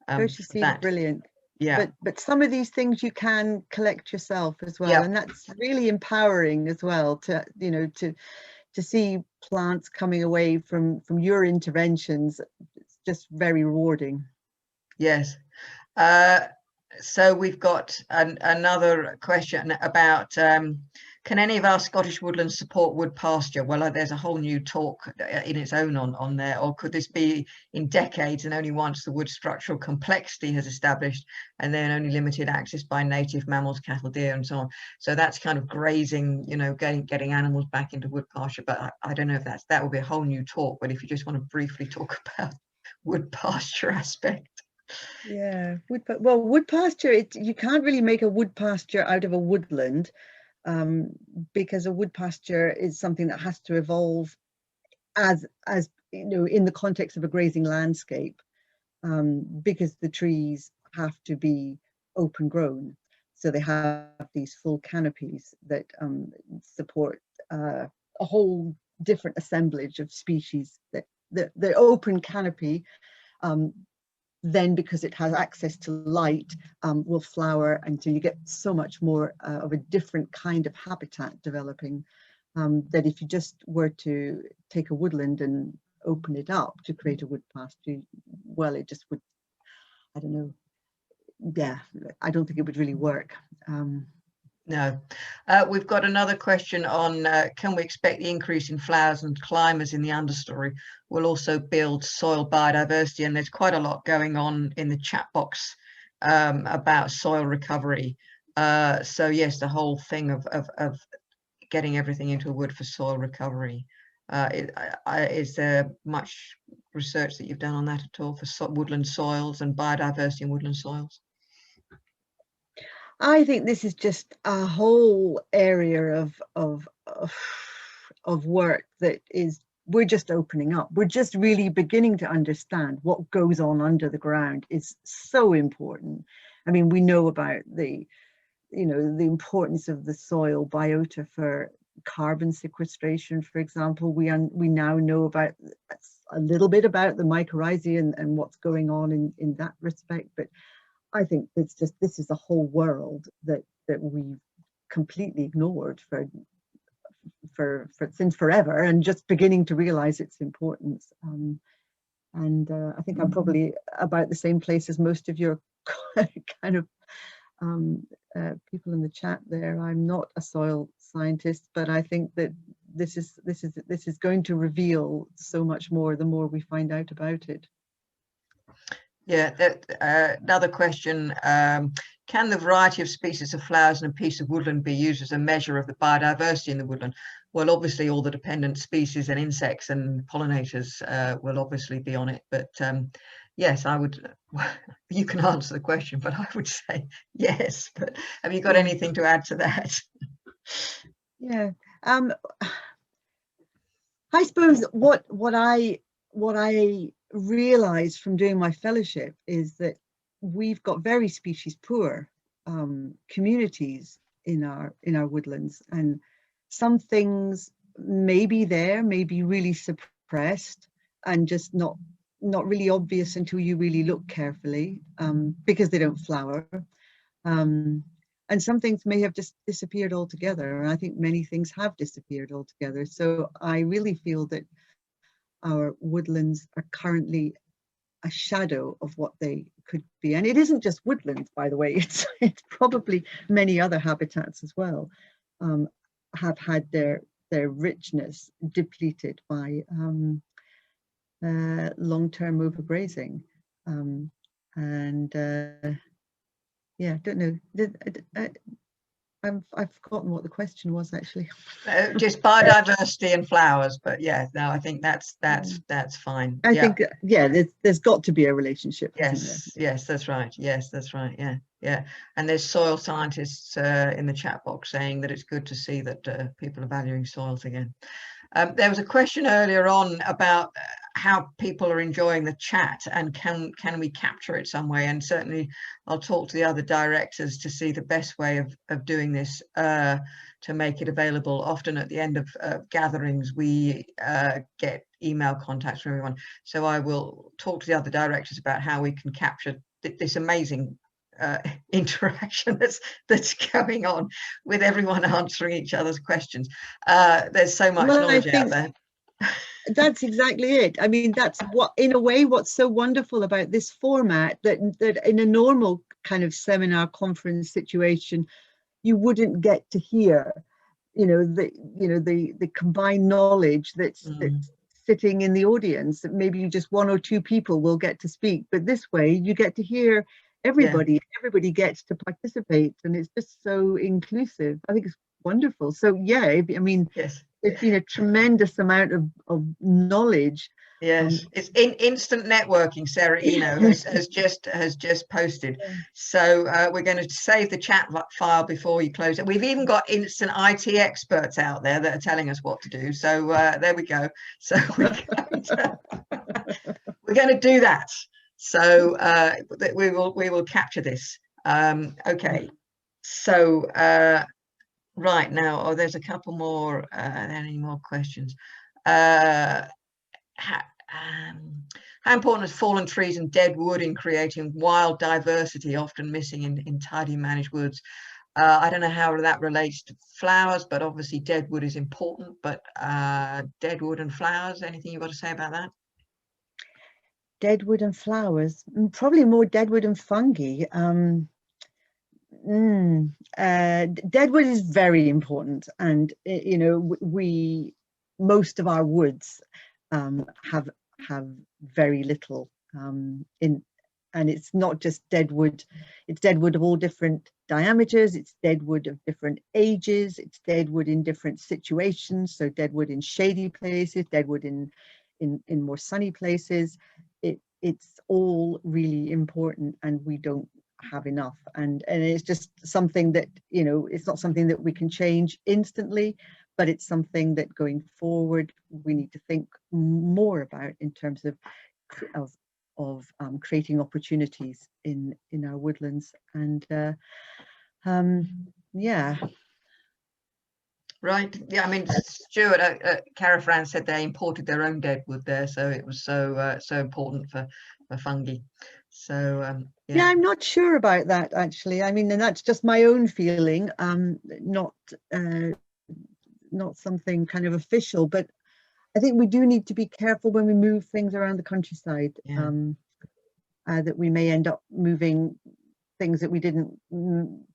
Scotia seed is brilliant. Yeah, but some of these things you can collect yourself as well, and that's really empowering as well to to see plants coming away from your interventions. It's just very rewarding. Yes. So we've got another question about can any of our Scottish woodlands support wood pasture? Well, there's a whole new talk in its own on there. Or could this be in decades and only once the wood structural complexity has established, and then only limited access by native mammals, cattle, deer, and so on? So that's kind of grazing, you know, getting animals back into wood pasture. But I don't know if that will be a whole new talk. But if you just want to briefly talk about wood pasture aspect. Yeah, wood pasture, you can't really make a wood pasture out of a woodland, because a wood pasture is something that has to evolve as you know, in the context of a grazing landscape, because the trees have to be open grown, so they have these full canopies that support a whole different assemblage of species. That the open canopy, then because it has access to light, will flower until you get so much more of a different kind of habitat developing, that if you just were to take a woodland and open it up to create a wood pasture, well, it just would, I don't know, yeah, I don't think it would really work. No. We've got another question on, can we expect the increase in flowers and climbers in the understory will also build soil biodiversity? And there's quite a lot going on in the chat box about soil recovery. So yes, the whole thing of getting everything into a wood for soil recovery. Is there much research that you've done on that at all for woodland soils and biodiversity in woodland soils? I think this is just a whole area of work that is, we're just opening up. We're just really beginning to understand what goes on under the ground is so important. I mean, we know about the importance of the soil biota for carbon sequestration, for example. We now know about a little bit about the mycorrhizae and what's going on in that respect, but I think this is a whole world that we've completely ignored for since forever, and just beginning to realize its importance. I think I'm probably about the same place as most of your kind of people in the chat there. I'm not a soil scientist, but I think that this is going to reveal so much more the more we find out about it. Yeah, another question, can the variety of species of flowers in a piece of woodland be used as a measure of the biodiversity in the woodland? Well, obviously all the dependent species and insects and pollinators will obviously be on it, but yes, I would, you can answer the question, but I would say yes, but have you got anything to add to that? Yeah, I suppose what I realized from doing my fellowship is that we've got very species poor communities in our woodlands, and some things may be there, may be really suppressed and just not really obvious until you really look carefully, because they don't flower, and some things may have just disappeared altogether, and I think many things have disappeared altogether. So I really feel that our woodlands are currently a shadow of what they could be. And it isn't just woodlands, by the way, it's probably many other habitats as well, have had their richness depleted by long-term overgrazing. Yeah, I don't know. I've forgotten what the question was actually. Just biodiversity and flowers, but yeah, no, I think that's fine. I think there's got to be a relationship. Yes, that's right. Yes, that's right. Yeah. And there's soil scientists in the chat box saying that it's good to see that people are valuing soils again. There was a question earlier on about how people are enjoying the chat, and can we capture it some way, and certainly I'll talk to the other directors to see the best way of doing this, to make it available. Often at the end of gatherings we get email contacts from everyone, so I will talk to the other directors about how we can capture this amazing interaction that's going on with everyone answering each other's questions. There's so much knowledge out there. That's exactly it. I mean, that's what, in a way, what's so wonderful about this format, that in a normal kind of seminar conference situation you wouldn't get to hear, the combined knowledge that's sitting in the audience, that maybe just one or two people will get to speak, but this way you get to hear everybody. Everybody gets to participate, and it's just so inclusive. I think it's wonderful. So yeah, I mean, yes, there's been a tremendous amount of knowledge. Yes, it's instant networking. Sarah Eno has just posted. So we're going to save the chat file before you close it. We've even got instant IT experts out there that are telling us what to do. So there we go. So we're going to do that. So we will capture this. Okay. So right now, oh, there's a couple more. Any more questions? How important is fallen trees and dead wood in creating wild diversity, often missing in tightly managed woods? I don't know how that relates to flowers, but obviously dead wood is important. But dead wood and flowers, anything you've got to say about that? Dead wood and flowers, probably more dead wood and fungi. Dead wood is very important, and most of our woods have very little and it's not just dead wood, it's dead wood of all different diameters, it's dead wood of different ages, it's dead wood in different situations, so dead wood in shady places, dead wood in more sunny places. It's all really important, and we don't have enough, and it's just something that it's not something that we can change instantly, but it's something that going forward we need to think more about in terms of creating opportunities in our woodlands. And yeah. Right. Yeah. I mean, Stuart, Carafran said they imported their own dead wood there, so it was so important for fungi. So yeah, I'm not sure about that actually. I mean, and that's just my own feeling, not something kind of official, but I think we do need to be careful when we move things around the countryside, that we may end up moving things that we didn't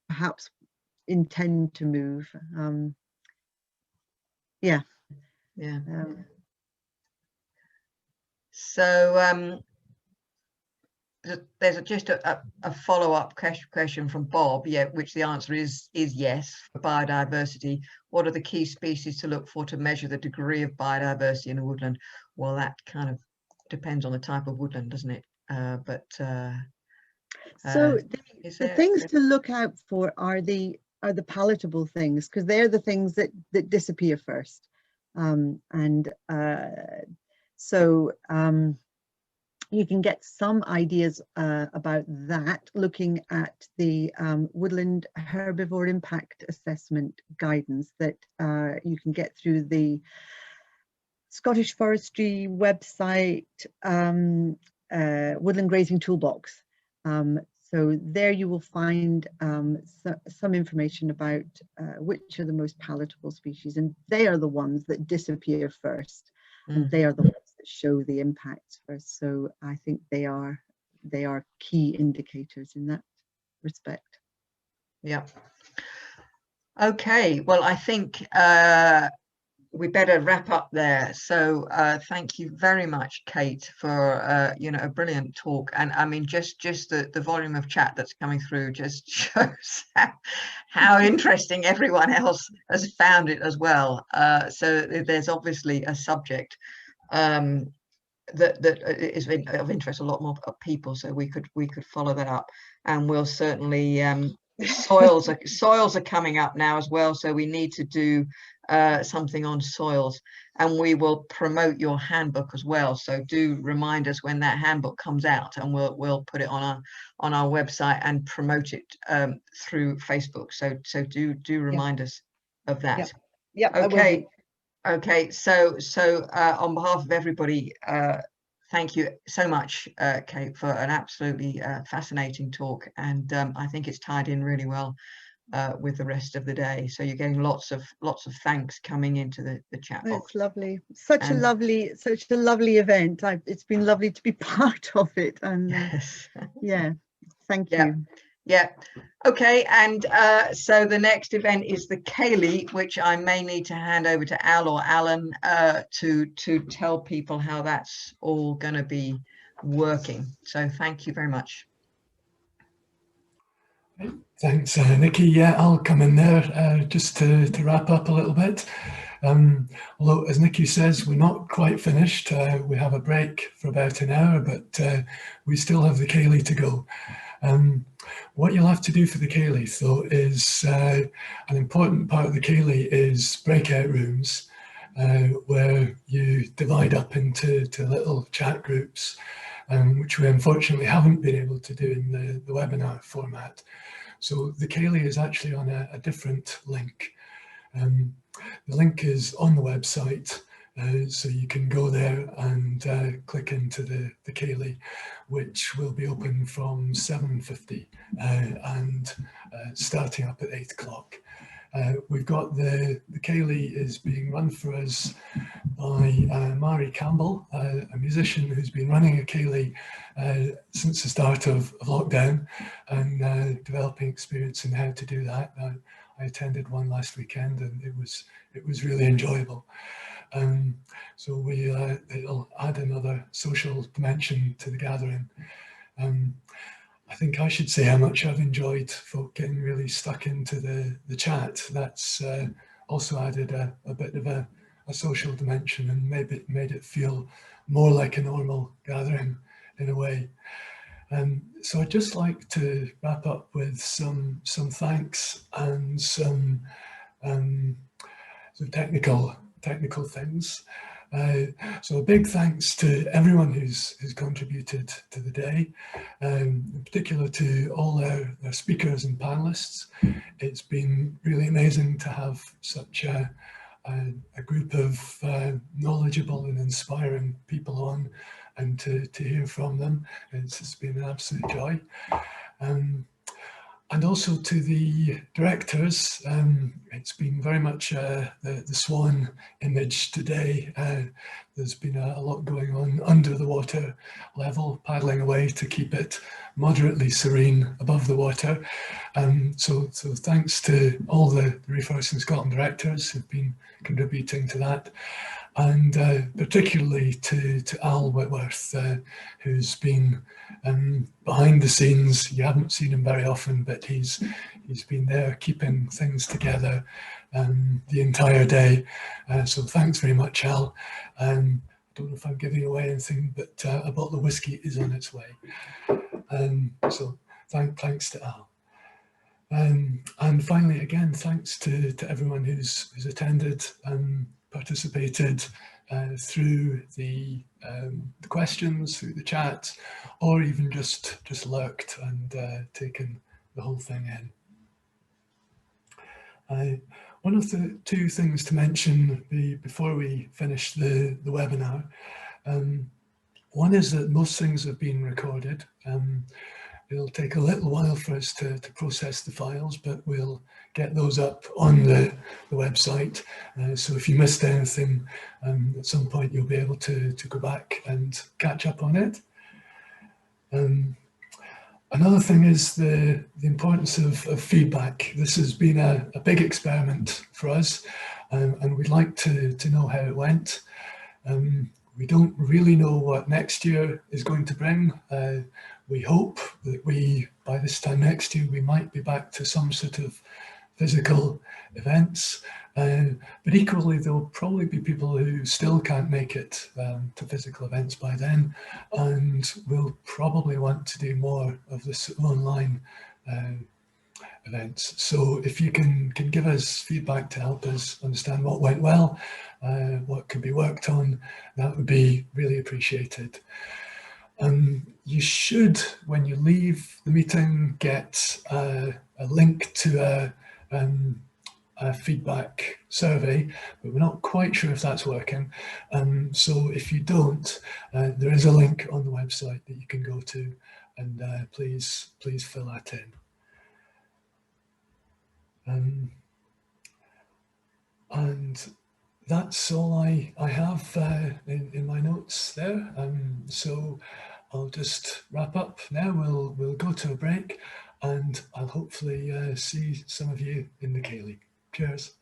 perhaps intend to move. Yeah. So there's just a follow-up question from Bob, which the answer is yes. For biodiversity, what are the key species to look for to measure the degree of biodiversity in a woodland? Well, that kind of depends on the type of woodland, doesn't it? So the things to look out for are the palatable things, because they're the things that disappear first, you can get some ideas about that looking at the Woodland Herbivore Impact Assessment guidance that you can get through the Scottish Forestry website, Woodland Grazing Toolbox. So there you will find some information about which are the most palatable species, and they are the ones that disappear first, and they are the ones that show the impacts first. So I think they are key indicators in that respect. Yeah. Okay. Well, I think we better wrap up there. So thank you very much, Kate, for a brilliant talk. And I mean, just the volume of chat that's coming through just shows how interesting everyone else has found it as well. So there's obviously a subject that is of interest a lot more people. So we could follow that up, and we'll certainly soils are coming up now as well. So we need to do something on soils, and we will promote your handbook as well. So do remind us when that handbook comes out, and we'll put it on our website and promote it through Facebook. So do remind us of that. Yeah. Okay. So on behalf of everybody, thank you so much, Kate, for an absolutely fascinating talk, and I think it's tied in really well with the rest of the day. So you're getting lots of thanks coming into the chat box. It's lovely. Such a lovely event. It's been lovely to be part of it. And yes. yeah, thank you. Yeah. Okay. And so the next event is the Ceilidh, which I may need to hand over to Al or Alan to tell people how that's all going to be working. So thank you very much. Thanks, Nikki. Yeah, I'll come in there just to wrap up a little bit. Although, as Nikki says, we're not quite finished. We have a break for about an hour, but we still have the Ceilidh to go. What you'll have to do for the Ceilidh, though, is an important part of the Ceilidh is breakout rooms where you divide up into little chat groups, which we unfortunately haven't been able to do in the webinar format. So the Ceilidh is actually on a different link. The link is on the website, so you can go there and click into the Ceilidh, which will be open from 7:50 and starting up at 8 o'clock. We've got the Ceilidh is being run for us by Mari Campbell, a musician who's been running a Ceilidh since the start of lockdown and developing experience in how to do that. I attended one last weekend and it was really enjoyable. So it'll add another social dimension to the gathering. I think I should say how much I've enjoyed folk getting really stuck into the chat. That's also added a bit of a social dimension and maybe made it feel more like a normal gathering in a way. So I'd just like to wrap up with some thanks and some technical things. So a big thanks to everyone who's contributed to the day, in particular to all our speakers and panelists. It's been really amazing to have such a group of knowledgeable and inspiring people on and to hear from them. It's been an absolute joy. And also to the directors, it's been very much the swan image today. There's been a lot going on under the water level, paddling away to keep it moderately serene above the water. So thanks to all the Reforesting Scotland directors who've been contributing to that. And particularly to Al Whitworth, who's been behind the scenes. You haven't seen him very often, but he's been there keeping things together the entire day. So thanks very much, Al. I don't know if I'm giving away anything, but a bottle of whiskey is on its way. So thanks to Al. And finally, again, thanks to everyone who's attended and participated through the questions, through the chat, or even just lurked and taken the whole thing in. One of the two things to mention before we finish the webinar, one is that most things have been recorded. It'll take a little while for us to process the files, but we'll get those up on the website. So if you missed anything, at some point you'll be able to go back and catch up on it. Another thing is the importance of feedback. This has been a big experiment for us, and we'd like to know how it went. We don't really know what next year is going to bring. We hope that by this time next year, we might be back to some sort of physical events. But equally, there'll probably be people who still can't make it to physical events by then, and will probably want to do more of this online events. So if you can give us feedback to help us understand what went well, what could be worked on, that would be really appreciated. You should, when you leave the meeting, get a link to a feedback survey, but we're not quite sure if that's working. So if you don't, there is a link on the website that you can go to, and please fill that in. And that's all I have in my notes there. So I'll just wrap up now. We'll go to a break, and I'll hopefully see some of you in the ceilidh. Cheers.